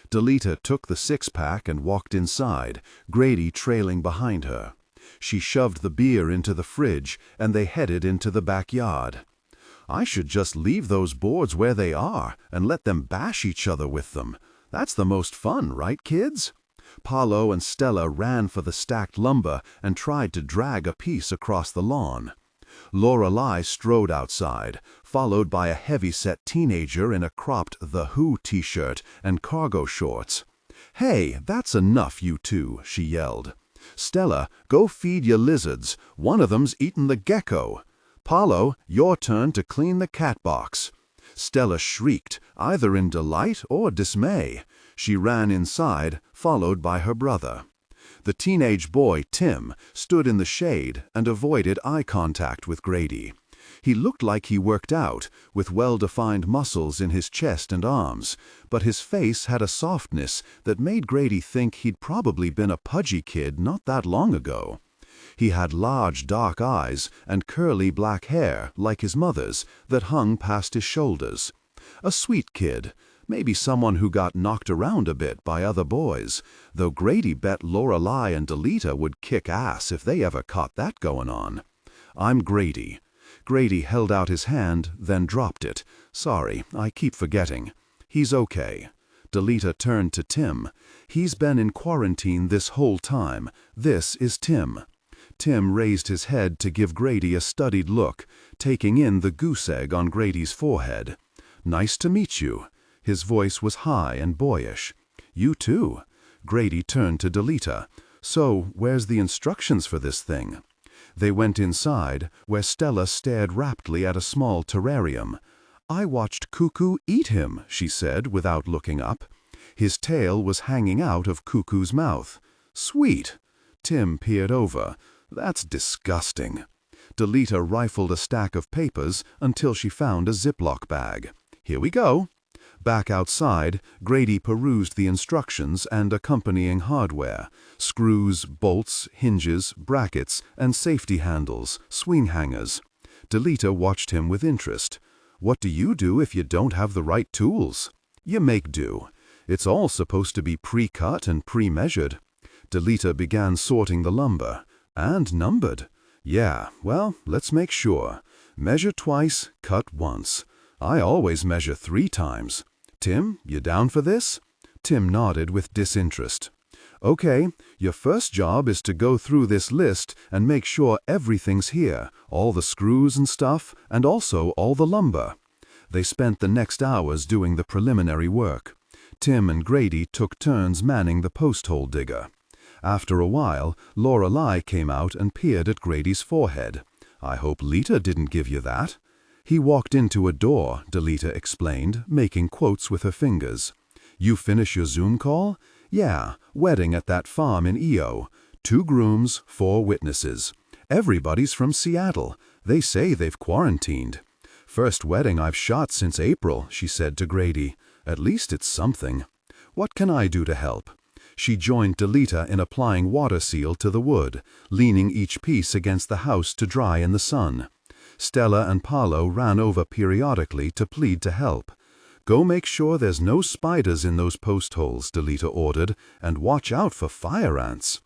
Delita took the 6-pack and walked inside, Grady trailing behind her. She shoved the beer into the fridge, and they headed into the backyard. I should just leave those boards where they are and let them bash each other with them. That's the most fun, right, kids? Paolo and Stella ran for the stacked lumber and tried to drag a piece across the lawn. Lorelei strode outside, followed by a heavy-set teenager in a cropped The Who t-shirt and cargo shorts. "Hey, that's enough, you two," she yelled. "Stella, go feed your lizards. One of them's eaten the gecko. Paolo, your turn to clean the cat box." Stella shrieked, either in delight or dismay. She ran inside, followed by her brother. The teenage boy, Tim, stood in the shade and avoided eye contact with Grady. He looked like he worked out, with well-defined muscles in his chest and arms, but his face had a softness that made Grady think he'd probably been a pudgy kid not that long ago. He had large dark eyes and curly black hair, like his mother's, that hung past his shoulders. A sweet kid, maybe someone who got knocked around a bit by other boys, though Grady bet Lorelei and Delita would kick ass if they ever caught that going on. "I'm Grady." Grady held out his hand, then dropped it. "Sorry, I keep forgetting." "He's okay." Delita turned to Tim. "He's been in quarantine this whole time. This is Tim." Tim raised his head to give Grady a studied look, taking in the goose egg on Grady's forehead. "Nice to meet you." His voice was high and boyish. "You too." Grady turned to Delita. "So, where's the instructions for this thing?" They went inside, where Stella stared raptly at a small terrarium. "I watched Cuckoo eat him," she said without looking up. His tail was hanging out of Cuckoo's mouth. "Sweet." Tim peered over. "That's disgusting." Delita rifled a stack of papers until she found a Ziploc bag. "Here we go." Back outside, Grady perused the instructions and accompanying hardware: screws, bolts, hinges, brackets, and safety handles, swing hangers. Delita watched him with interest. "What do you do if you don't have the right tools?" "You make do. It's all supposed to be pre-cut and pre-measured." Delita began sorting the lumber. "And numbered." "Yeah, well, let's make sure. Measure twice, cut once. I always measure 3 times. Tim, you down for this?" Tim nodded with disinterest. "Okay, your first job is to go through this list and make sure everything's here, all the screws and stuff, and also all the lumber." They spent the next hours doing the preliminary work. Tim and Grady took turns manning the post-hole digger. After a while, Lorelei came out and peered at Grady's forehead. "I hope Lita didn't give you that." "He walked into a door," Delita explained, making quotes with her fingers. "You finish your Zoom call?" "Yeah, wedding at that farm in EO. 2 grooms, 4 witnesses. Everybody's from Seattle. They say they've quarantined." "First wedding I've shot since April," she said to Grady. "At least it's something. What can I do to help?" She joined Delita in applying water seal to the wood, leaning each piece against the house to dry in the sun. Stella and Paolo ran over periodically to plead to help. "Go make sure there's no spiders in those post holes," Delita ordered, "and watch out for fire ants."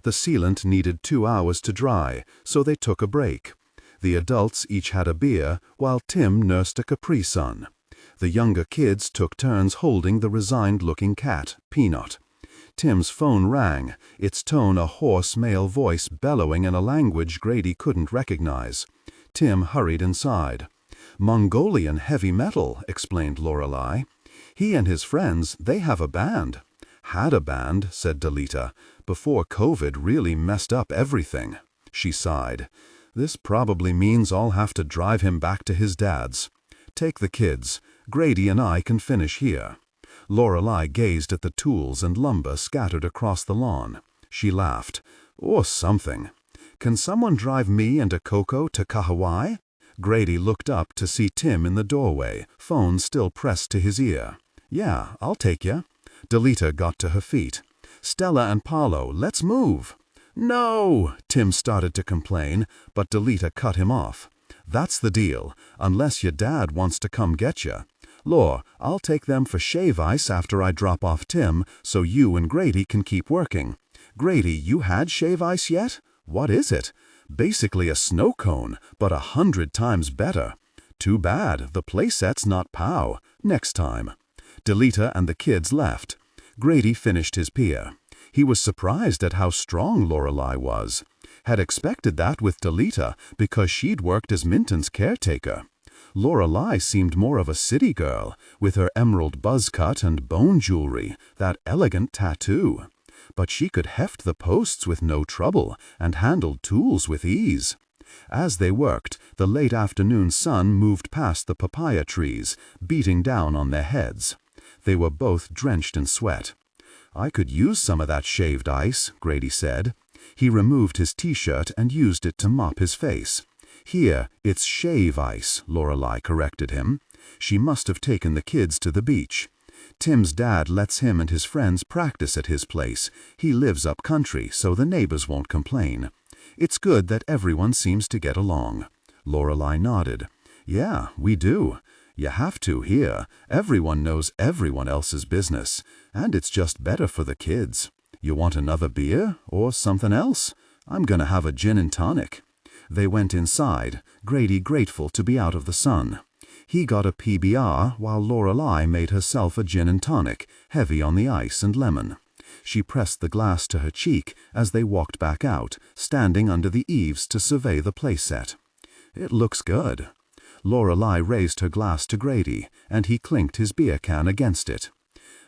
The sealant needed 2 hours to dry, so they took a break. The adults each had a beer, while Tim nursed a Capri Sun. The younger kids took turns holding the resigned-looking cat, Peanut. Tim's phone rang, its tone a hoarse male voice bellowing in a language Grady couldn't recognize. Tim hurried inside. "Mongolian heavy metal," explained Lorelei. "He and his friends, they have a band." "Had a band," said Delita, "before COVID really messed up everything." She sighed. "This probably means I'll have to drive him back to his dad's. Take the kids. Grady and I can finish here." Lorelei gazed at the tools and lumber scattered across the lawn. She laughed. "Or something." Can someone drive me and a Coco to Kahawai? Grady looked up to see Tim in the doorway, phone still pressed to his ear. Yeah, I'll take ya. Delita got to her feet. Stella and Paolo, let's move. No, Tim started to complain, but Delita cut him off. That's the deal, unless your dad wants to come get ya. Lor, I'll take them for shave ice after I drop off Tim, so you and Grady can keep working. Grady, you had shave ice yet? What is it? Basically a snow cone, but 100 times better. Too bad, the playset's not POW. Next time. Delita and the kids left. Grady finished his pier. He was surprised at how strong Lorelei was. Had expected that with Delita because she'd worked as Minton's caretaker. Lorelei seemed more of a city girl, with her emerald buzz cut and bone jewelry, that elegant tattoo. But she could heft the posts with no trouble and handled tools with ease. As they worked, the late afternoon sun moved past the papaya trees, beating down on their heads. They were both drenched in sweat. I could use some of that shaved ice, Grady said. He removed his t-shirt and used it to mop his face. Here, it's shave ice, Lorelei corrected him. She must have taken the kids to the beach. Tim's dad lets him and his friends practice at his place. He lives up country, so the neighbors won't complain. It's good that everyone seems to get along. Lorelei nodded. Yeah, we do. You have to here. Everyone knows everyone else's business. And it's just better for the kids. You want another beer? Or something else? I'm gonna have a gin and tonic. They went inside, Grady grateful to be out of the sun. He got a PBR while Lorelei made herself a gin and tonic, heavy on the ice and lemon. She pressed the glass to her cheek as they walked back out, standing under the eaves to survey the playset. It looks good. Lorelei raised her glass to Grady, and he clinked his beer can against it.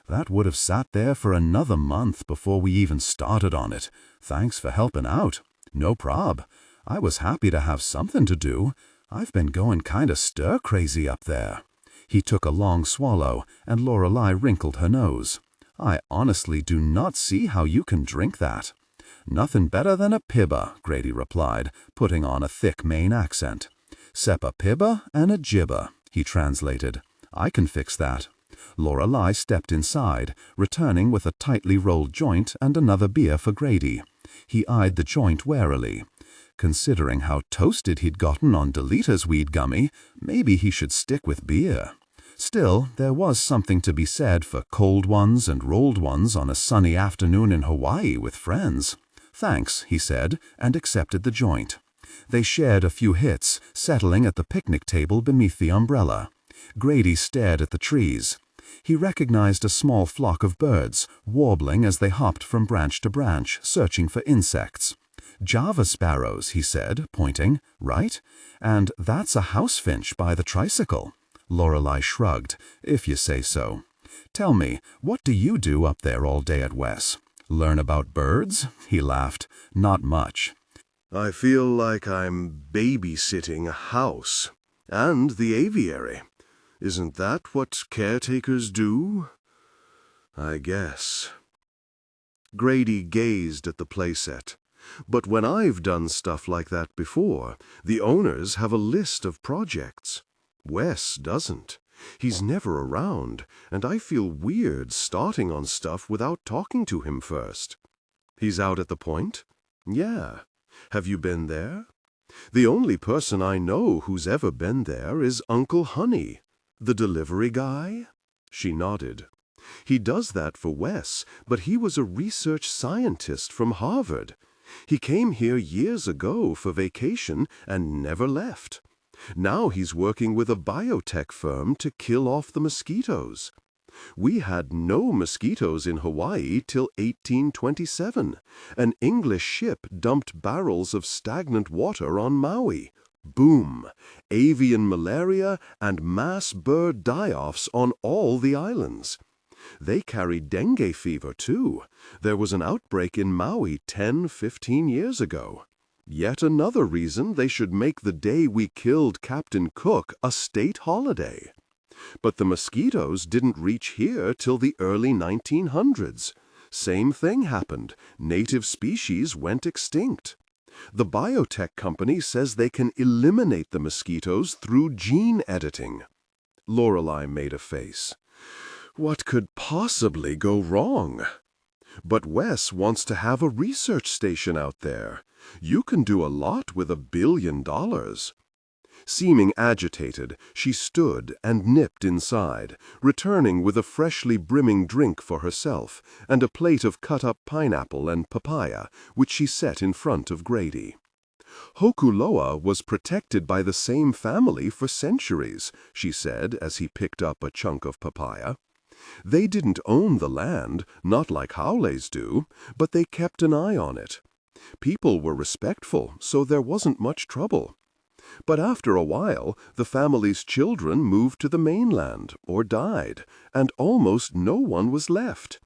That would have sat there for another month before we even started on it. Thanks for helping out. No prob. I was happy to have something to do. I've been going kinda stir-crazy up there. He took a long swallow, and Lorelei wrinkled her nose. I honestly do not see how you can drink that. Nothing better than a pibba, Grady replied, putting on a thick Maine accent. Sep a pibba and a jibba, he translated. I can fix that. Lorelei stepped inside, returning with a tightly rolled joint and another beer for Grady. He eyed the joint warily. Considering how toasted he'd gotten on Delita's weed gummy, maybe he should stick with beer. Still, there was something to be said for cold ones and rolled ones on a sunny afternoon in Hawaii with friends. Thanks, he said, and accepted the joint. They shared a few hits, settling at the picnic table beneath the umbrella. Grady stared at the trees. He recognized a small flock of birds, warbling as they hopped from branch to branch, searching for insects. Java sparrows, he said, pointing, right? And that's a house finch by the tricycle. Lorelei shrugged, if you say so. Tell me, what do you do up there all day at Wes? Learn about birds? He laughed. Not much. I feel like I'm babysitting a house. And the aviary. Isn't that what caretakers do? I guess. Grady gazed at the playset. But when I've done stuff like that before, the owners have a list of projects. Wes doesn't. He's never around, and I feel weird starting on stuff without talking to him first. He's out at the Point? Yeah. Have you been there? The only person I know who's ever been there is Uncle Honey. The delivery guy? She nodded. He does that for Wes, but he was a research scientist from Harvard. He came here years ago for vacation and never left. Now he's working with a biotech firm to kill off the mosquitoes. We had no mosquitoes in Hawaii till 1827. An English ship dumped barrels of stagnant water on Maui. Boom! Avian malaria and mass bird die-offs on all the islands. They carry dengue fever, too. There was an outbreak in Maui 10-15 years ago. Yet another reason they should make the day we killed Captain Cook a state holiday. But the mosquitoes didn't reach here till the early 1900s. Same thing happened. Native species went extinct. The biotech company says they can eliminate the mosquitoes through gene editing. Lorelei made a face. What could possibly go wrong? But Wes wants to have a research station out there. You can do a lot with $1 billion. Seeming agitated, she stood and nipped inside, returning with a freshly brimming drink for herself and a plate of cut-up pineapple and papaya, which she set in front of Grady. Hokuloa was protected by the same family for centuries, she said as he picked up a chunk of papaya. They didn't own the land, not like Howleys do, but they kept an eye on it. People were respectful, so there wasn't much trouble. But after a while, the family's children moved to the mainland or died, and almost no one was left.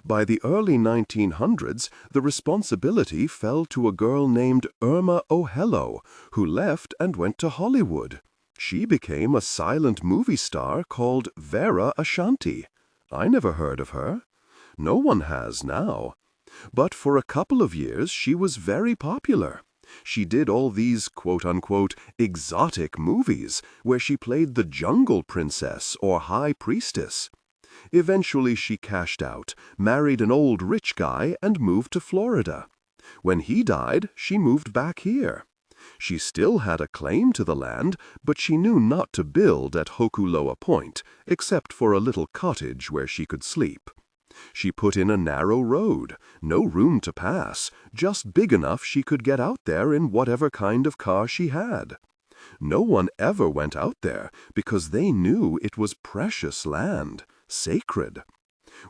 By the early 1900s, the responsibility fell to a girl named Irma O'Hello, who left and went to Hollywood. She became a silent movie star called Vera Ashanti. I never heard of her. No one has now. But for a couple of years, she was very popular. She did all these quote-unquote exotic movies where she played the jungle princess or high priestess. Eventually she cashed out, married an old rich guy, and moved to Florida. When he died, she moved back here. She still had a claim to the land, but she knew not to build at Hokuloa Point, except for a little cottage where she could sleep. She put in a narrow road, no room to pass, just big enough she could get out there in whatever kind of car she had. No one ever went out there because they knew it was precious land, sacred.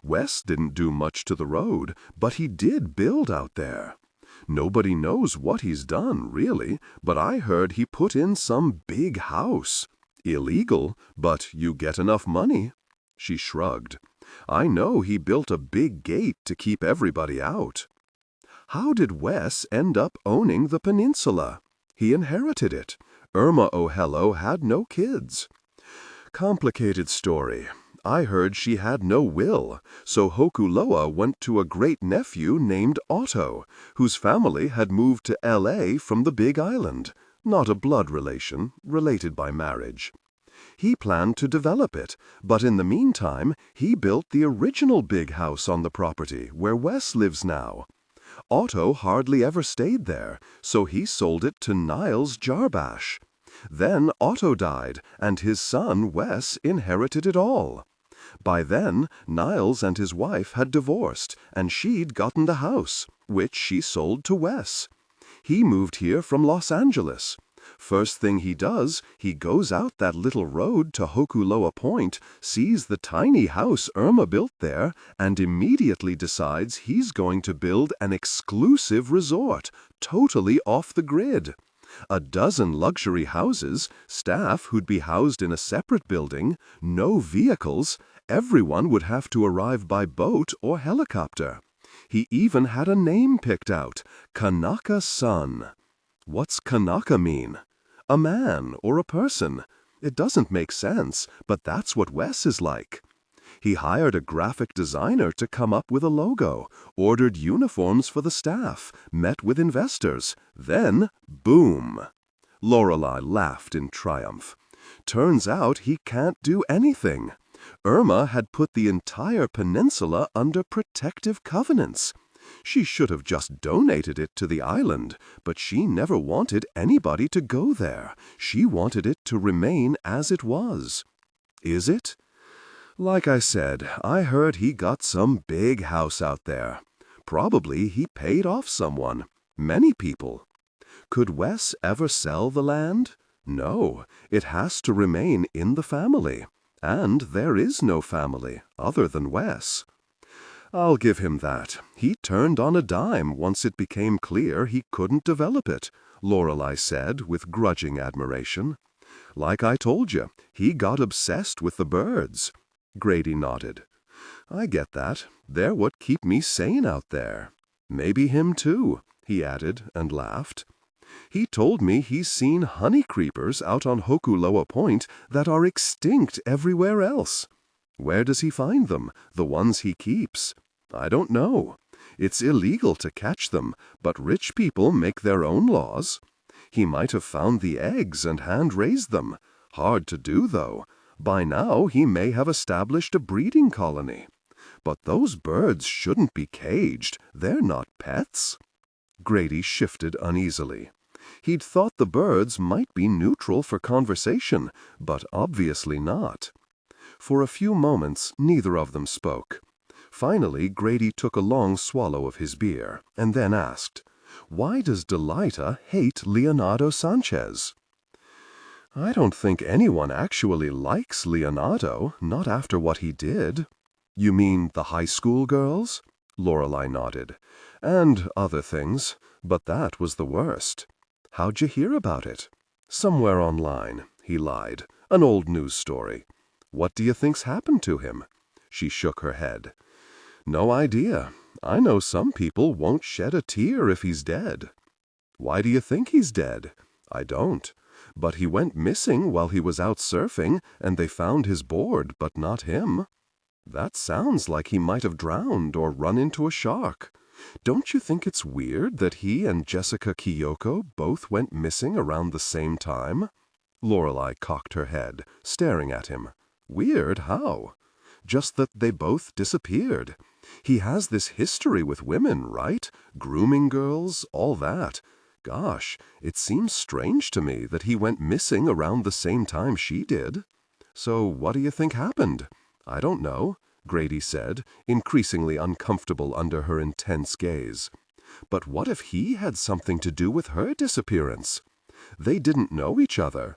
Wes didn't do much to the road, but he did build out there. Nobody knows what he's done, really, but I heard he put in some big house. Illegal, but you get enough money. She shrugged. I know he built a big gate to keep everybody out. How did Wes end up owning the peninsula? He inherited it. Irma O'Hello had no kids. Complicated story. I heard she had no will, so Hokuloa went to a great-nephew named Otto, whose family had moved to L.A. from the Big Island. Not a blood relation, related by marriage. He planned to develop it, but in the meantime, he built the original big house on the property, where Wes lives now. Otto hardly ever stayed there, so he sold it to Niles Jarbash. Then Otto died, and his son Wes inherited it all. By then, Niles and his wife had divorced, and she'd gotten the house, which she sold to Wes. He moved here from Los Angeles. First thing he does, he goes out that little road to Hokuloa Point, sees the tiny house Irma built there, and immediately decides he's going to build an exclusive resort, totally off the grid. A dozen luxury houses, staff who'd be housed in a separate building, no vehicles, everyone would have to arrive by boat or helicopter. He even had a name picked out, Kanaka-san. What's Kanaka mean? A man or a person. It doesn't make sense, but that's what Wes is like. He hired a graphic designer to come up with a logo, ordered uniforms for the staff, met with investors. Then, boom! Lorelei laughed in triumph. Turns out he can't do anything. Irma had put the entire peninsula under protective covenants. She should have just donated it to the island, but she never wanted anybody to go there. She wanted it to remain as it was. Is it? Like I said, I heard he got some big house out there. Probably he paid off someone. Many people. Could Wes ever sell the land? No, it has to remain in the family. And there is no family other than Wes. I'll give him that. He turned on a dime once it became clear he couldn't develop it, Lorelei said with grudging admiration. Like I told you, he got obsessed with the birds. Grady nodded. I get that. They're what keep me sane out there. Maybe him too, he added and laughed. He told me he's seen honey creepers out on Hokuloa Point that are extinct everywhere else. Where does he find them, the ones he keeps? I don't know. It's illegal to catch them, but rich people make their own laws. He might have found the eggs and hand-raised them. Hard to do, though. By now, he may have established a breeding colony. But those birds shouldn't be caged. They're not pets." Grady shifted uneasily. He'd thought the birds might be neutral for conversation, but obviously not. For a few moments, neither of them spoke. Finally, Grady took a long swallow of his beer, and then asked, "Why does Delita hate Leonardo Sanchez?" "I don't think anyone actually likes Leonardo, not after what he did." "You mean the high school girls?" Lorelei nodded. "And other things, but that was the worst." "How'd you hear about it?" "Somewhere online," he lied. "An old news story." "What do you think's happened to him?" She shook her head. "No idea. I know some people won't shed a tear if he's dead." "Why do you think he's dead?" "I don't. But he went missing while he was out surfing, and they found his board, but not him." "That sounds like he might have drowned or run into a shark. Don't you think it's weird that he and Jessica Kiyoko both went missing around the same time?" Lorelei cocked her head, staring at him. "Weird? How?" "Just that they both disappeared. He has this history with women, right? Grooming girls, all that. Gosh, it seems strange to me that he went missing around the same time she did." "So what do you think happened?" "I don't know," Grady said, increasingly uncomfortable under her intense gaze. "But what if he had something to do with her disappearance? They didn't know each other.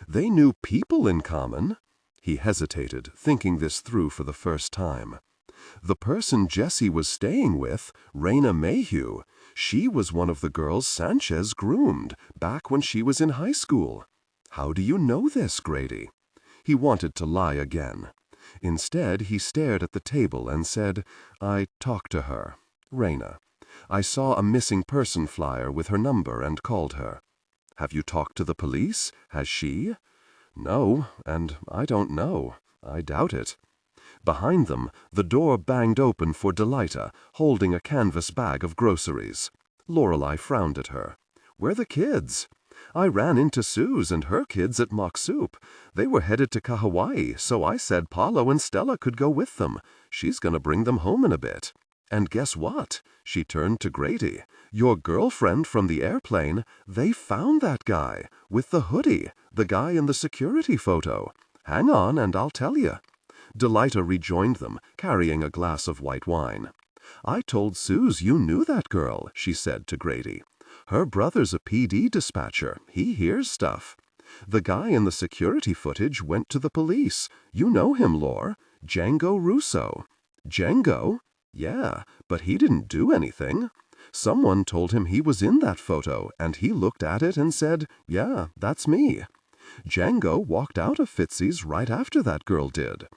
They knew people in common." He hesitated, thinking this through for the first time. "The person Jessie was staying with, Raina Mayhew, she was one of the girls Sanchez groomed back when she was in high school." "How do you know this, Grady?" He wanted to lie again. Instead, he stared at the table and said, "I talked to her, Raina. I saw a missing person flyer with her number and called her." "Have you talked to the police? Has she?" "No, and I don't know. I doubt it." Behind them, the door banged open for Delita, holding a canvas bag of groceries. Lorelei frowned at her. "Where the kids?" "I ran into Sue's and her kids at Mock Soup. They were headed to Hawaii, so I said Paulo and Stella could go with them. She's going to bring them home in a bit. And guess what?" She turned to Grady. "Your girlfriend from the airplane, they found that guy, with the hoodie, the guy in the security photo. Hang on and I'll tell you." Delita rejoined them, carrying a glass of white wine. "I told Suze you knew that girl," she said to Grady. "Her brother's a PD dispatcher. He hears stuff. The guy in the security footage went to the police. You know him, Lore. Django Russo." "Django?" "Yeah, but he didn't do anything. Someone told him he was in that photo, and he looked at it and said, 'Yeah, that's me.' Django walked out of Fitzy's right after that girl did.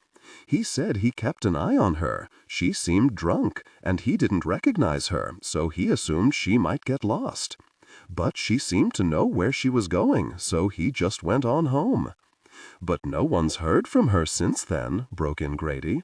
He said he kept an eye on her. She seemed drunk, and he didn't recognize her, so he assumed she might get lost. But she seemed to know where she was going, so he just went on home." "But no one's heard from her since then," broke in Grady.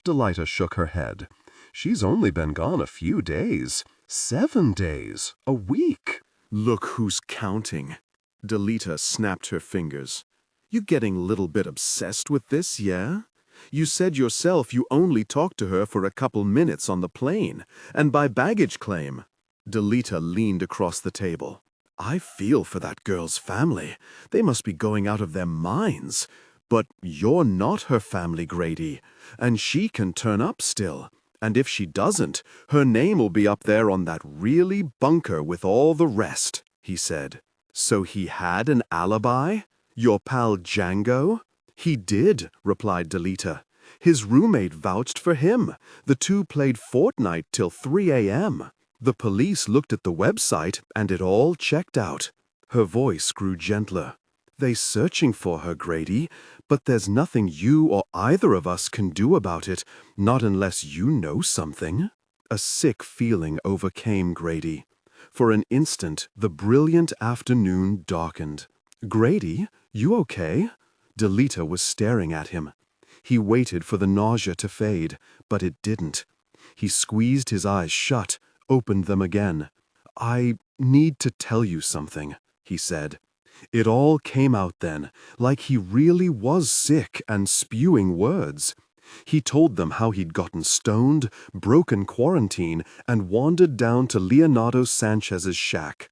Delita shook her head. "She's only been gone a few days. 7 days. A week." "Look who's counting." Delita snapped her fingers. "You getting a little bit obsessed with this, yeah? You said yourself you only talked to her for a couple minutes on the plane, and by baggage claim." Delita leaned across the table. "I feel for that girl's family. They must be going out of their minds. But you're not her family, Grady, and she can turn up still. And if she doesn't, her name will be up there on that really bunker with all the rest," he said. "So he had an alibi? Your pal Django?" "He did," replied Delita. "His roommate vouched for him. The two played Fortnite till 3 a.m. The police looked at the website, and it all checked out." Her voice grew gentler. "They searching for her, Grady, but there's nothing you or either of us can do about it, not unless you know something." A sick feeling overcame Grady. For an instant, the brilliant afternoon darkened. "Grady, you okay?" Delita was staring at him. He waited for the nausea to fade, but it didn't. He squeezed his eyes shut, opened them again. "I need to tell you something," he said. It all came out then, like he really was sick and spewing words. He told them how he'd gotten stoned, broken quarantine, and wandered down to Leonardo Sanchez's shack.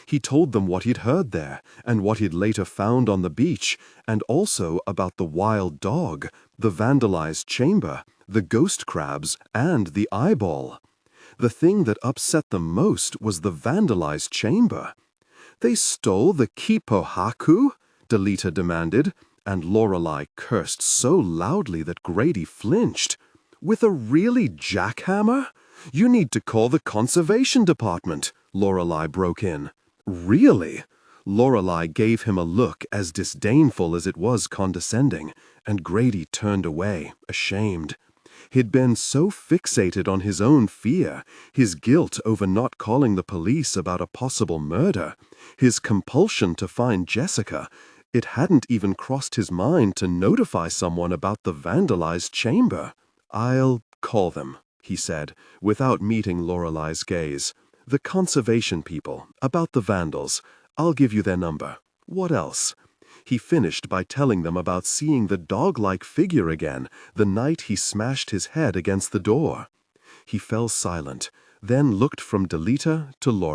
He told them what he'd heard there, and what he'd later found on the beach, and also about the wild dog, the vandalized chamber, the ghost crabs, and the eyeball. The thing that upset them most was the vandalized chamber. "They stole the Kipohaku?" Delita demanded, and Lorelei cursed so loudly that Grady flinched. "With a really jackhammer? You need to call the conservation department," Lorelei broke in. "Really?" Lorelei gave him a look as disdainful as it was condescending, and Grady turned away, ashamed. He'd been so fixated on his own fear, his guilt over not calling the police about a possible murder, his compulsion to find Jessica, it hadn't even crossed his mind to notify someone about the vandalized chamber. "I'll call them," he said, without meeting Lorelei's gaze. "The conservation people, about the vandals. I'll give you their number. What else?" He finished by telling them about seeing the dog-like figure again the night he smashed his head against the door. He fell silent, then looked from Delita to Lorelei.